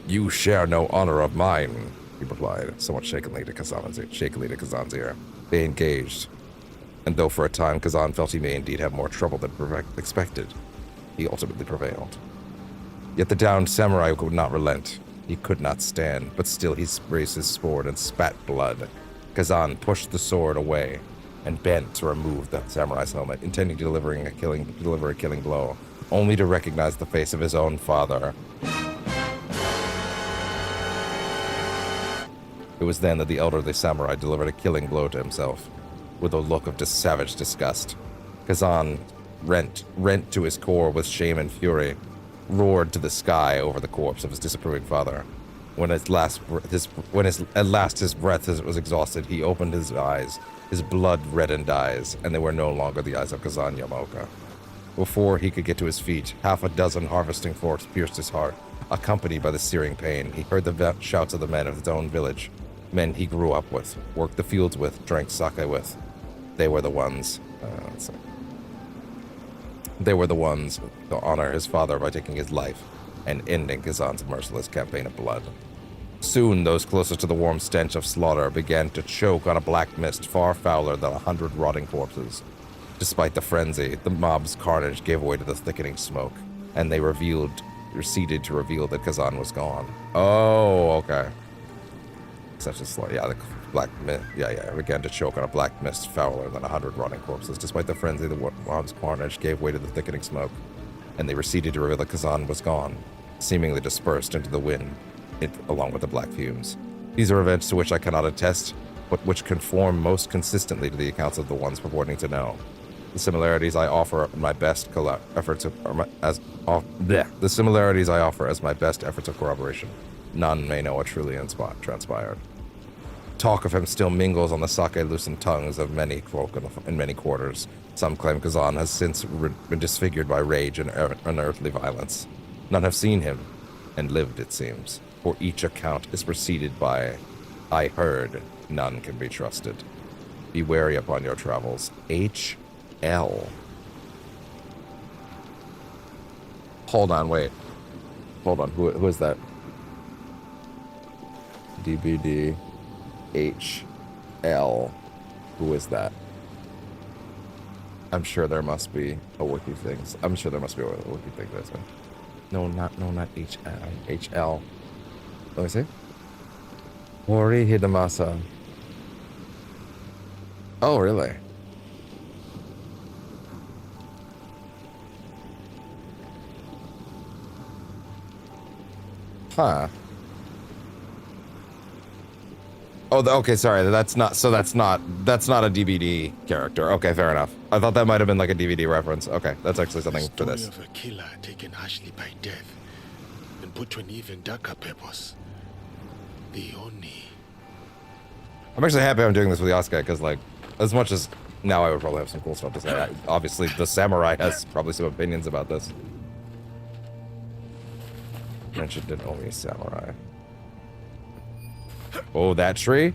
"You share no honor of mine," he replied, somewhat shakily to Kazan's ear. They engaged, and though for a time Kazan felt he may indeed have more trouble than expected, he ultimately prevailed. Yet the downed samurai would not relent. He could not stand, but still he raised his sword and spat blood. Kazan pushed the sword away and bent to remove the samurai's helmet, intending to deliver a killing blow, only to recognize the face of his own father. It was then that the elderly samurai delivered a killing blow to himself, with a look of savage disgust. Kazan, rent to his core with shame and fury, roared to the sky over the corpse of his disapproving father. When at last his breath was exhausted, he opened his eyes. His blood reddened eyes, and they were no longer the eyes of Kazan Yamaoka. Before he could get to his feet, half a dozen harvesting forks pierced his heart. Accompanied by the searing pain, he heard the shouts of the men of his own village, men he grew up with, worked the fields with, drank sake with. They were the ones to honor his father by taking his life and ending Kazan's merciless campaign of blood. Soon, those closest to the warm stench of slaughter began to choke on a black mist far fouler than 100 rotting corpses. Despite the frenzy, the mob's carnage gave way to the thickening smoke, and they receded to reveal that Kazan was gone. Oh, okay. Such a slaughter. Yeah, the black mist. Yeah. Began to choke on a black mist fouler than 100 rotting corpses. Despite the frenzy, the mob's carnage gave way to the thickening smoke, and they receded to reveal that Kazan was gone, seemingly dispersed into the wind, along with the black fumes. These are events to which I cannot attest, but which conform most consistently to the accounts of the ones purporting to know. The similarities I offer my best efforts of the similarities I offer as my best efforts of corroboration. None may know what truly transpired. Talk of him still mingles on the sake-loosened tongues of many folk in many quarters. Some claim Kazan has since been disfigured by rage and unearthly violence. None have seen him, and lived, it seems, for each account is preceded by, I heard, none can be trusted. Be wary upon your travels. H.L. Hold on, wait. Hold on, who is that? DBD H.L. Who is that? I'm sure there must be a wiki thing. I'm sure there must be a wiki thing. That's it. No, not H.L. H.L. Let me see. Hori Hidamasa. Oh, really? Huh. Oh, okay, sorry. That's not a DVD character. Okay, fair enough. I thought that might have been like a DVD reference. Okay, that's actually something for this.
Of a killer taken harshly by death and put to an even darker purpose. The Oni.
I'm actually happy I'm doing this with Yasuke because, like, as much as now I would probably have some cool stuff to say. Obviously, the samurai has probably some opinions about this. Mentioned an Oni samurai. Oh, that tree?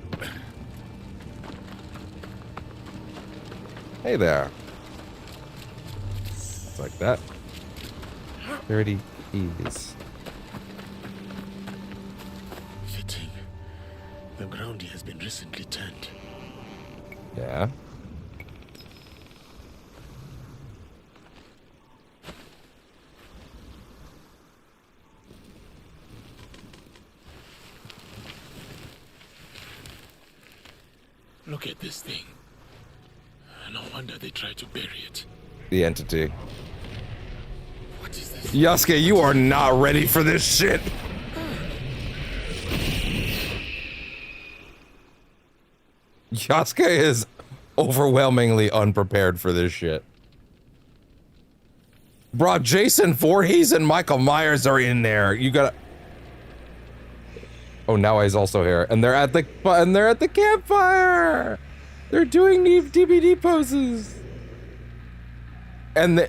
Hey there. It's like that. 30 keys.
Fitting. The ground here has been recently turned.
Yeah.
Look at this thing. No wonder they tried to bury it.
The entity.
What is this?
Yasuke, you are not ready for this shit. Yasuke is overwhelmingly unprepared for this shit. Bro, Jason Voorhees and Michael Myers are in there. You gotta... Oh, now he's also here, and they're at the campfire. They're doing DVD poses, and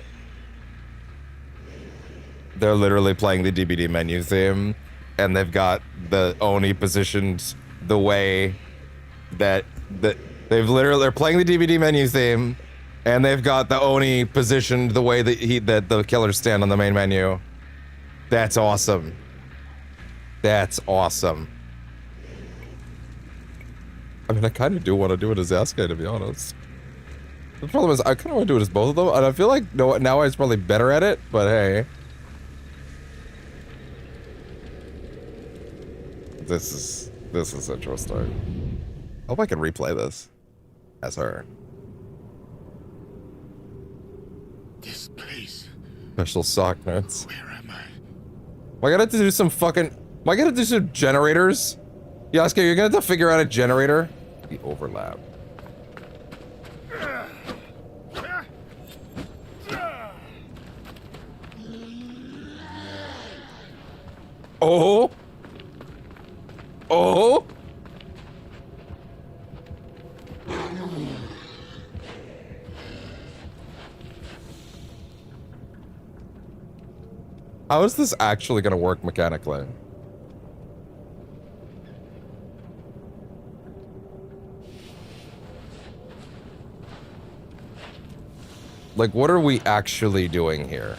they're literally playing the DVD menu theme, and they've got the Oni positioned the way that they're playing the DVD menu theme, and they've got the Oni positioned the way that the killers stand on the main menu. That's awesome. That's awesome. I mean, I kind of do want to do it as Yasuke, to be honest. The problem is, I kind of want to do it as both of them, and I feel like Naoe is probably better at it, but hey. This is interesting. I hope I can replay this as her.
This place.
Special sock notes.
Where am I?
Am I gonna have to do some fucking... Am I gonna do some generators? Yasuke, you're gonna have to figure out a generator? The overlap. Oh! Oh! How is this actually gonna work mechanically? Like, what are we actually doing here?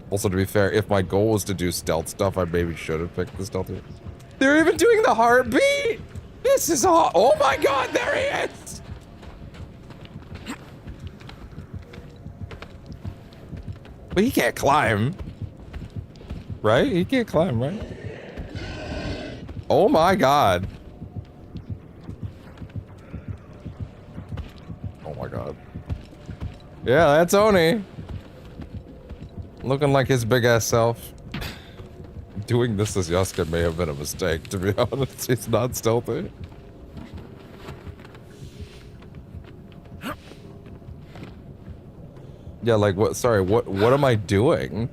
Also, to be fair, if my goal was to do stealth stuff, I maybe should have picked the stealth. They're even doing the heartbeat! This is all- Oh my god, there he is! But he can't climb. Right? He can't climb, right? Oh my god. Oh my god. Yeah, that's Oni. Looking like his big ass self. Doing this as Yasuke may have been a mistake, to be honest. He's not stealthy. Yeah, like what? Sorry, what am I doing?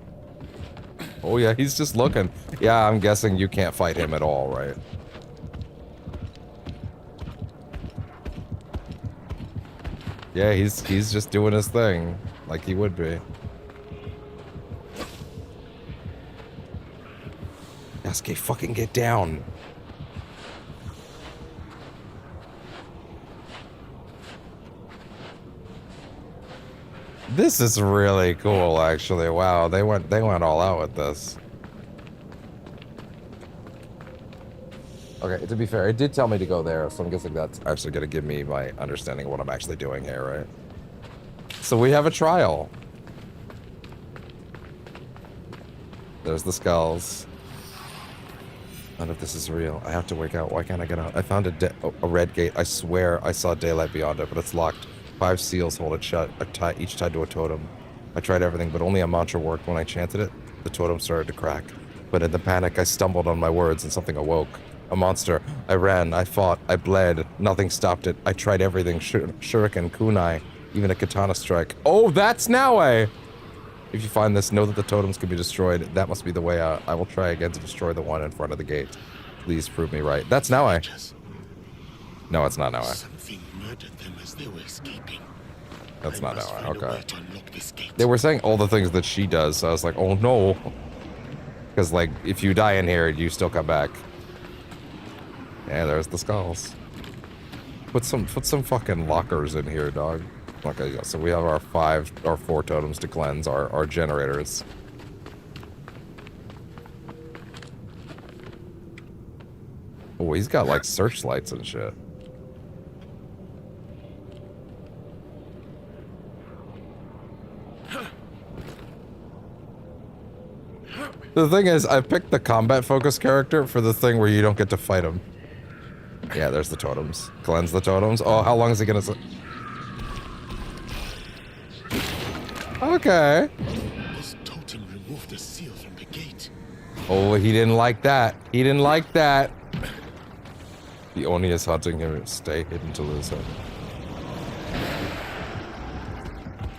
Oh yeah, he's just looking. Yeah, I'm guessing you can't fight him at all, right? Yeah, he's just doing his thing, like he would be. Yasuke, fucking get down. This is really cool, actually. Wow, they went all out with this. Okay, to be fair, it did tell me to go there, so I'm guessing that's actually going to give me my understanding of what I'm actually doing here, right? So we have a trial. There's the skulls. None of this is real. I have to wake out. Why can't I get out? I found a red gate. I swear I saw daylight beyond it, but it's locked. 5 seals hold it shut, each tied to a totem. I tried everything, but only a mantra worked. When I chanted it, the totem started to crack. But in the panic, I stumbled on my words and something awoke. A monster. I ran, I fought, I bled. Nothing stopped it. I tried everything. Shuriken, kunai, even a katana strike. Oh, that's Naoe! If you find this, know that the totems can be destroyed. That must be the way out. I will try again to destroy the one in front of the gate. Please prove me right. That's Naoe. No, it's not Naoe.
Something murdered them as they were escaping.
That's not Naoe. Okay. They were saying all the things that she does, so I was like, oh no. Because, like, if you die in here, you still come back. Yeah, there's the skulls. Put some fucking lockers in here, dog. Okay, yeah, so we have our 4 totems to cleanse, our generators. Oh, he's got like searchlights and shit. The thing is, I picked the combat focused character for the thing where you don't get to fight him. Yeah, there's the totems. Cleanse the totems. Oh, how long is he gonna... Okay.
This totem removed the seal from the gate.
Oh, he didn't like that. He didn't like that. The Oni is hunting him. Stay hidden to lose him.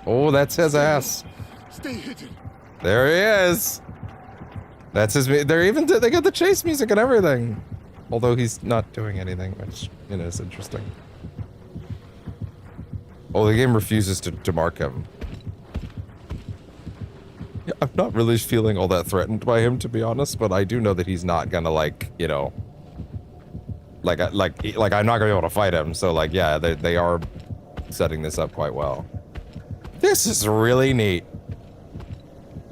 Oh, that's his ass.
Stay hidden.
There he is. That's his... They got the chase music and everything. Although he's not doing anything, which, you know, is interesting. Oh, the game refuses to mark him. Yeah, I'm not really feeling all that threatened by him, to be honest, but I do know that he's not gonna, like, you know... Like I'm not gonna be able to fight him, so, like, yeah, they are setting this up quite well. This is really neat.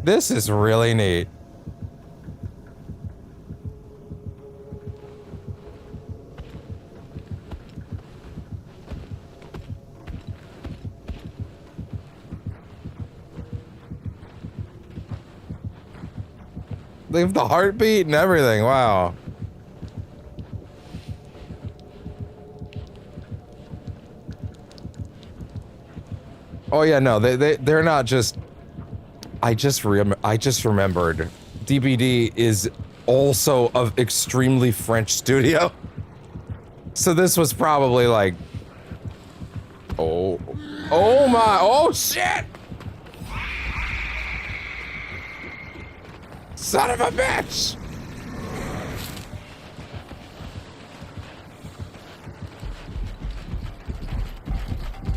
This is really neat. They have the heartbeat and everything, wow. Oh yeah, no, they're not just... I just remembered. DBD is also of extremely French studio. So this was probably like... Oh my, oh shit! Son of a bitch!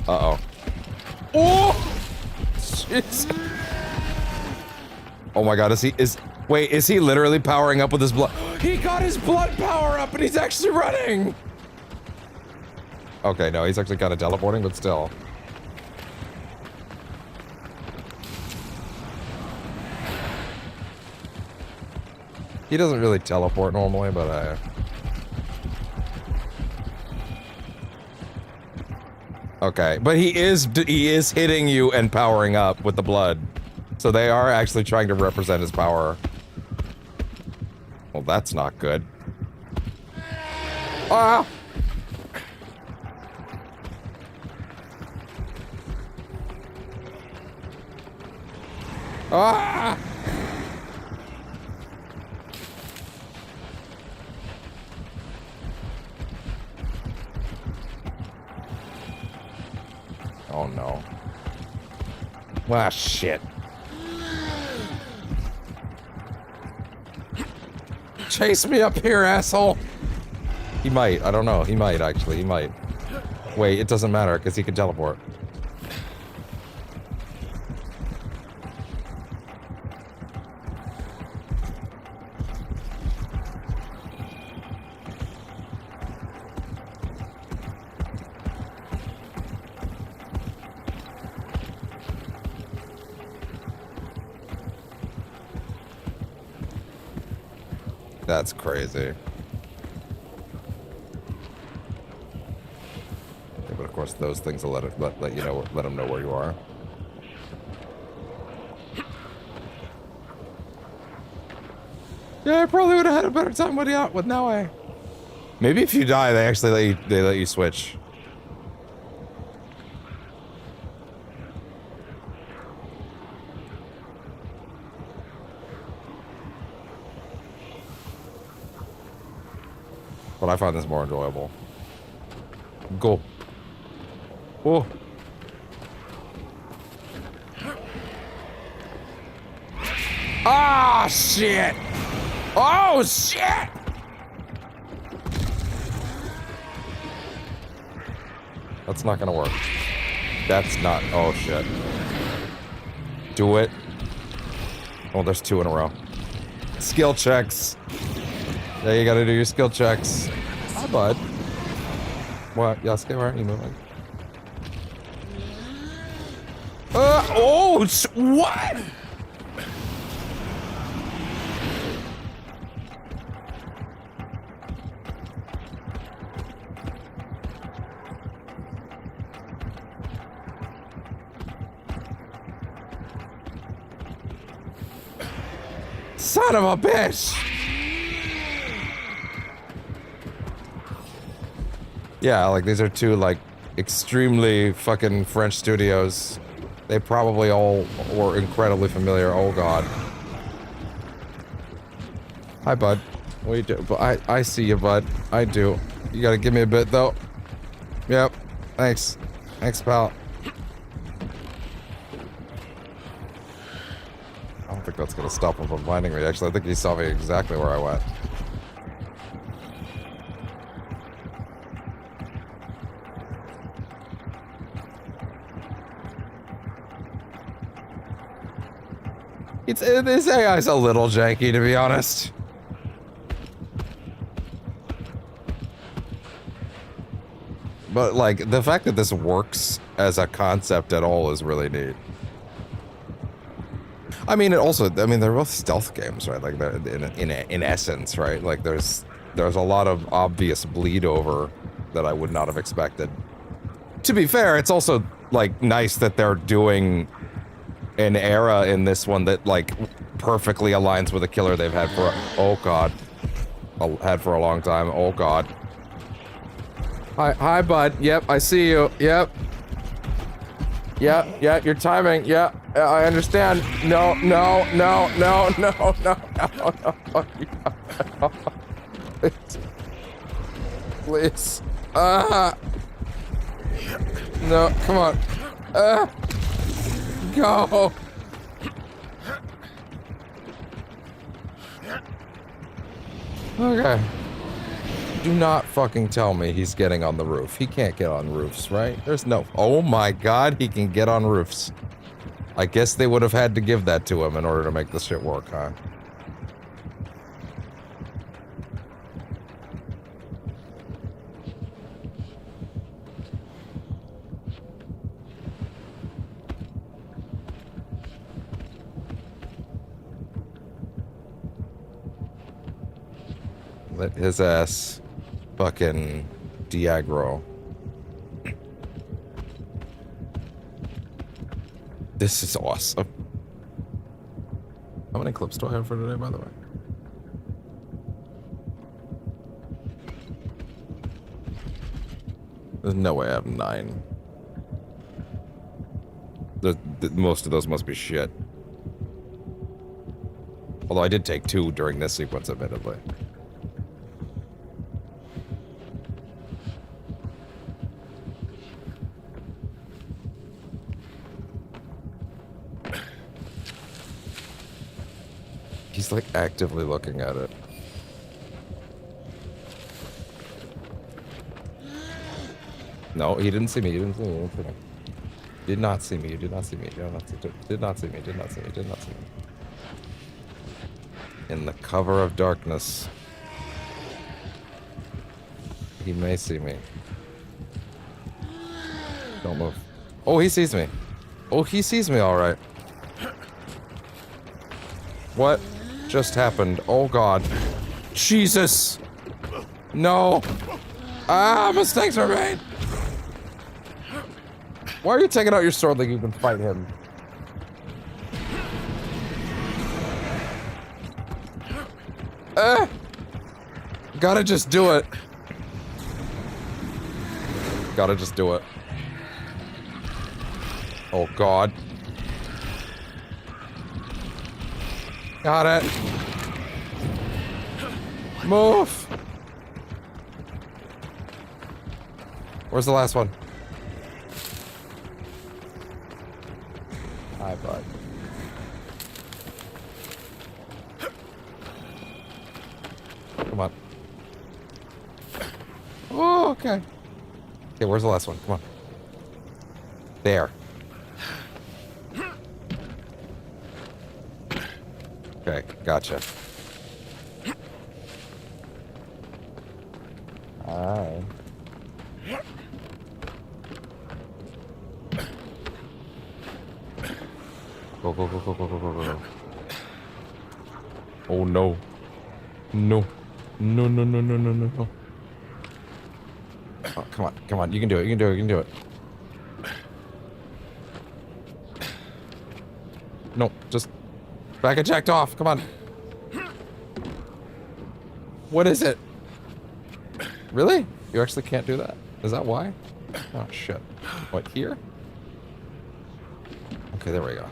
Uh-oh. Oh! Jeez. Oh my god, wait, is he literally powering up with his blood? He got his blood power up and he's actually running! Okay, no, he's actually kind of teleporting, but still. He doesn't really teleport normally, but okay, but he is hitting you and powering up with the blood. So they are actually trying to represent his power. Well, that's not good. Ah! Ah! Oh no. Ah, shit. Chase me up here, asshole! He might. I don't know. He might, actually. He might. Wait, it doesn't matter, because he can teleport. That's crazy. Yeah, but of course, those things will let you know, let them know where you are. Yeah, I probably would have had a better time with Naoe. Maybe if you die, they actually let you switch. But I find this more enjoyable. Go. Oh. Ah, shit. Oh, shit. That's not gonna work. That's not. Oh, shit. Do it. Oh, there's 2 in a row. Skill checks. Yeah, you gotta do your skill checks. Hi, bud. What? Yasuke, why aren't you moving? Oh, what? Son of a bitch! Yeah, like these are 2 like extremely fucking French studios. They probably all were incredibly familiar. Oh god. Hi, bud. What you do? But I see you, bud. I do. You gotta give me a bit though. Yep. Thanks. Thanks, pal. I don't think that's gonna stop him from finding me. Actually, I think he saw me exactly where I went. This AI's a little janky, to be honest. But, like, the fact that this works as a concept at all is really neat. I mean, they're both stealth games, right? Like, they're in essence, right? Like, there's a lot of obvious bleed over that I would not have expected. To be fair, it's also, like, nice that they're doing an era in this one that, like, perfectly aligns with a killer they've had for had for a long time. Oh god. Hi, bud. Yep, I see you. Yep. Yeah, your timing. Yeah, I understand. No. Please. No, come on. Go. Okay. Do not fucking tell me he's getting on the roof. He can't get on roofs, right? There's no... Oh my god, he can get on roofs. I guess they would have had to give that to him in order to make this shit work, huh? Let his ass fucking de-aggro. This is awesome. How many clips do I have for today, by the way? There's no way I have 9. Most of those must be shit. Although I did take 2 during this sequence, admittedly. He's like actively looking at it. No, he didn't see me. He didn't see me. He didn't see me. Did not see me. You did not see me. Did not see me. Did not see me. Did not see me. Did not see me. In the cover of darkness, he may see me. Don't move. Oh, he sees me. Oh, he sees me all right. What just happened? Oh, God. Jesus. No. Ah, mistakes were made. Why are you taking out your sword like you can fight him? Gotta just do it. Gotta just do it. Oh, God. Got it. Move. Where's the last one? Hi, bud. Come on. Oh, okay. Okay, where's the last one? Come on. There. Okay, gotcha. Alright. Go, go, go, go, go, go, go, go. Oh, no. No. No, no, no, no, no, no, no. Oh, come on, come on. You can do it, you can do it, you can do it. No, just back and jacked off. Come on. What is it? Really? You actually can't do that? Is that why? Oh, shit. What, here? Okay, there we go.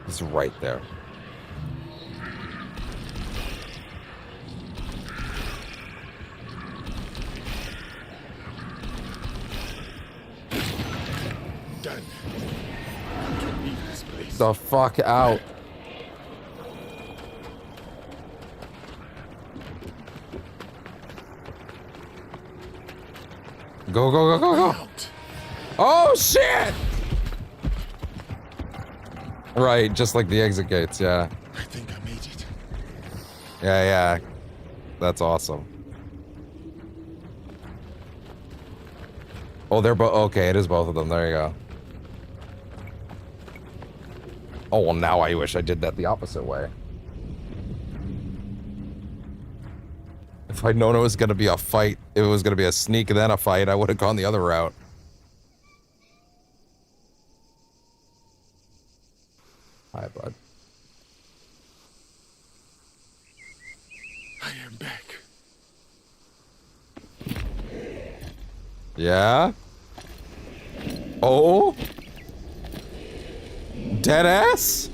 It's right there.
Done. Leave this place.
The fuck out. Go, go, go, go, go. Oh, shit! Right, just like the exit gates, yeah.
I think I made it.
Yeah, yeah. That's awesome. Oh, they're both. Okay, it is both of them. There you go. Oh, well, now I wish I did that the opposite way. If I'd known it was going to be a fight, if it was going to be a sneak and then a fight, I would have gone the other route. Hi, bud.
I am back.
Yeah? Oh? Deadass?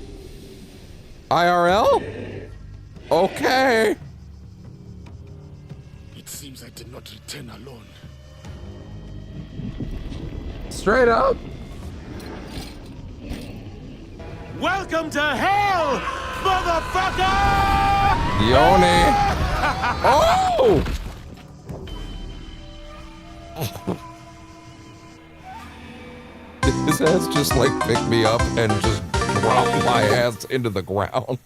IRL? Okay.
It seems I did not return alone.
Straight up.
Welcome to hell, motherfucker!
Yoni. Oh! His ass just like picked me up and just dropped my ass into the ground.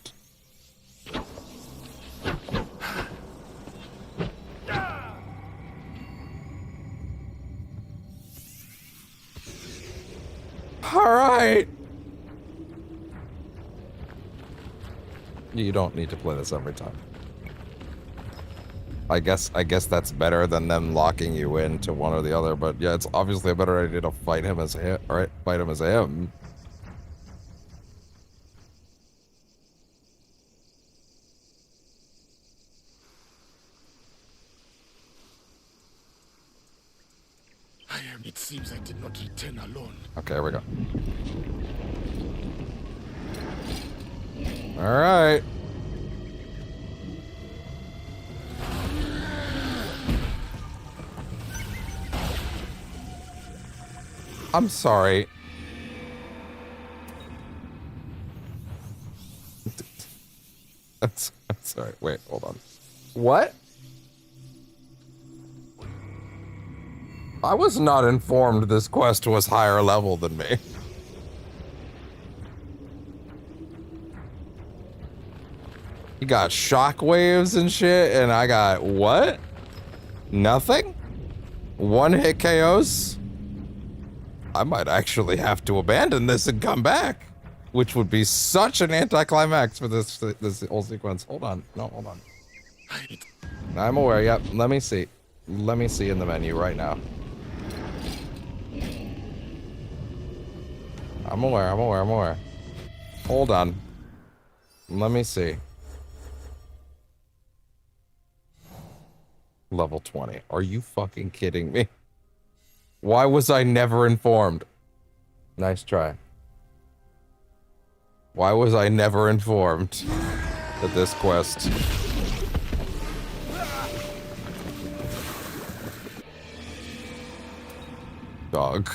All right. You don't need to play this every time. I guess that's better than them locking you into one or the other, but yeah, it's obviously a better idea to fight him as him, right? Fight him as him.
It seems I did not return alone.
Okay, here we go. All right. I'm sorry. Sorry, wait, hold on. What? I was not informed this quest was higher level than me. You got shockwaves and shit, and I got what? Nothing? One hit KOs? I might actually have to abandon this and come back, which would be such an anticlimax for this whole sequence. Hold on, no, hold on. I'm aware. Yep. Let me see. Let me see in the menu right now. I'm aware. I'm aware. I'm aware. Hold on. Let me see. Level 20. Are you fucking kidding me? Why was I never informed? Nice try. Why was I never informed that this quest... Dog.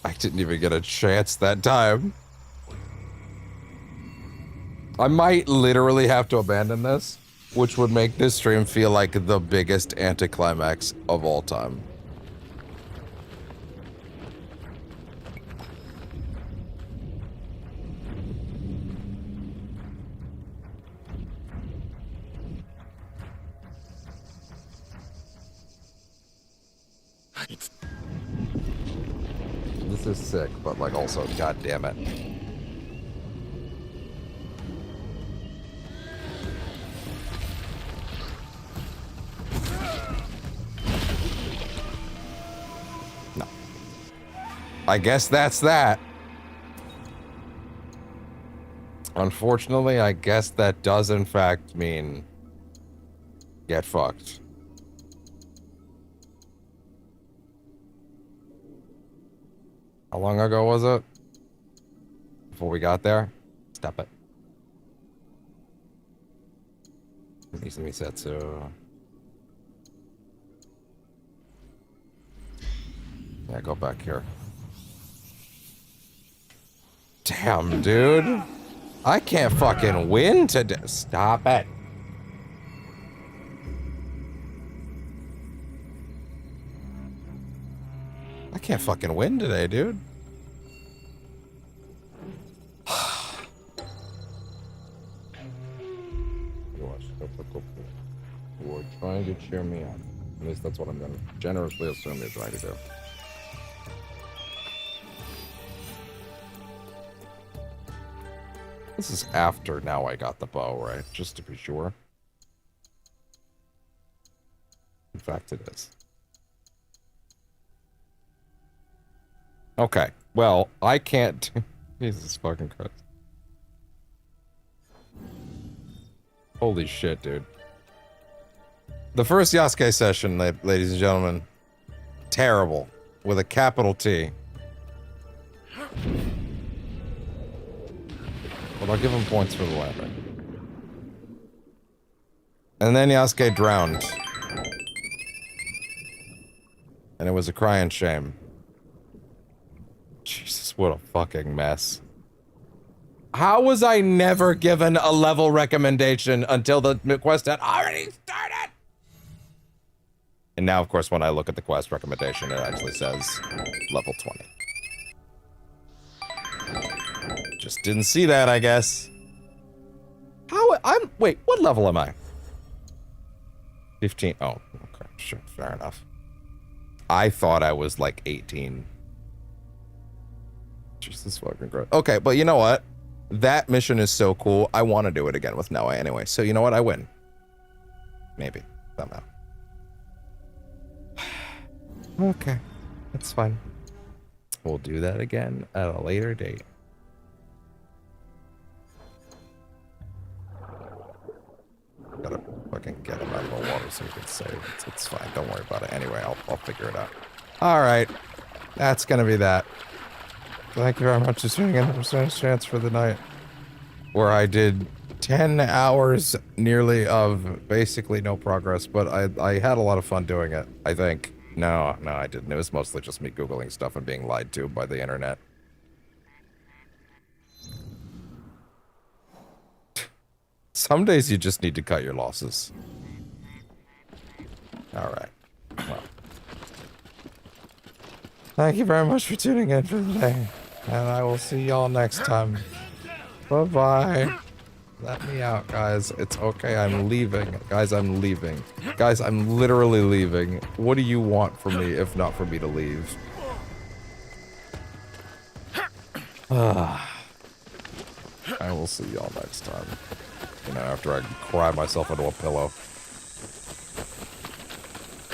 I didn't even get a chance that time. I might literally have to abandon this, which would make this stream feel like the biggest anticlimax of all time. This is sick, but like also, god damn it. No. I guess that's that. Unfortunately, I guess that does in fact mean get fucked. How long ago was it? Before we got there? Step it. Misetsu. Yeah, go back here. Damn, dude. I can't fucking win today. Stop it. I can't fucking win today, dude. You're trying to cheer me on. At least that's what I'm gonna generously assume you're trying to do. This is after now I got the bow, right? Just to be sure. In fact, it is. Okay, well, I can't... Jesus fucking Christ. Holy shit, dude. The first Yasuke session, ladies and gentlemen, terrible, with a capital T. But I'll give him points for the landing. And then Yasuke drowned. And it was a crying shame. Jesus, what a fucking mess. How was I never given a level recommendation until the quest had already started? And now, of course, when I look at the quest recommendation, it actually says level 20. Just didn't see that, I guess. Wait, what level am I? 15. Oh, okay, sure, fair enough. I thought I was like 18. Jesus fucking Christ. Okay, but you know what? That mission is so cool. I want to do it again with Naoe anyway. So you know what? I win. Maybe. Somehow. Okay. That's fine. We'll do that again at a later date. Gotta fucking get him out of the water so he can save. It's fine. Don't worry about it. Anyway, I'll figure it out. Alright. That's gonna be that. Thank you very much for tuning in to Percentage Chance for the night, where I did 10 hours nearly of basically no progress, but I had a lot of fun doing it, I think. No, I didn't. It was mostly just me Googling stuff and being lied to by the internet. Some days you just need to cut your losses. Alright. Well. Thank you very much for tuning in for today. And I will see y'all next time. Bye-bye. Let me out, guys. It's okay, I'm leaving. Guys, I'm leaving. Guys, I'm literally leaving. What do you want from me if not for me to leave? I will see y'all next time. You know, after I cry myself into a pillow.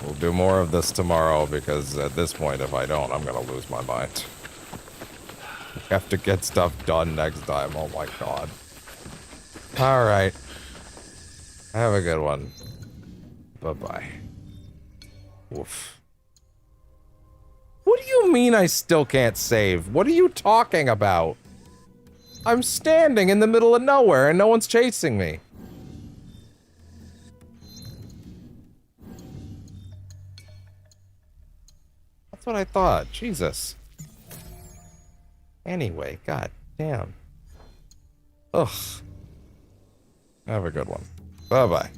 We'll do more of this tomorrow because at this point, if I don't, I'm gonna lose my mind. We have to get stuff done next time. Oh my god. Alright. Have a good one. Bye-bye. Woof. What do you mean I still can't save? What are you talking about? I'm standing in the middle of nowhere and no one's chasing me. That's what I thought. Jesus. Anyway, god damn. Ugh. Have a good one. Bye-bye.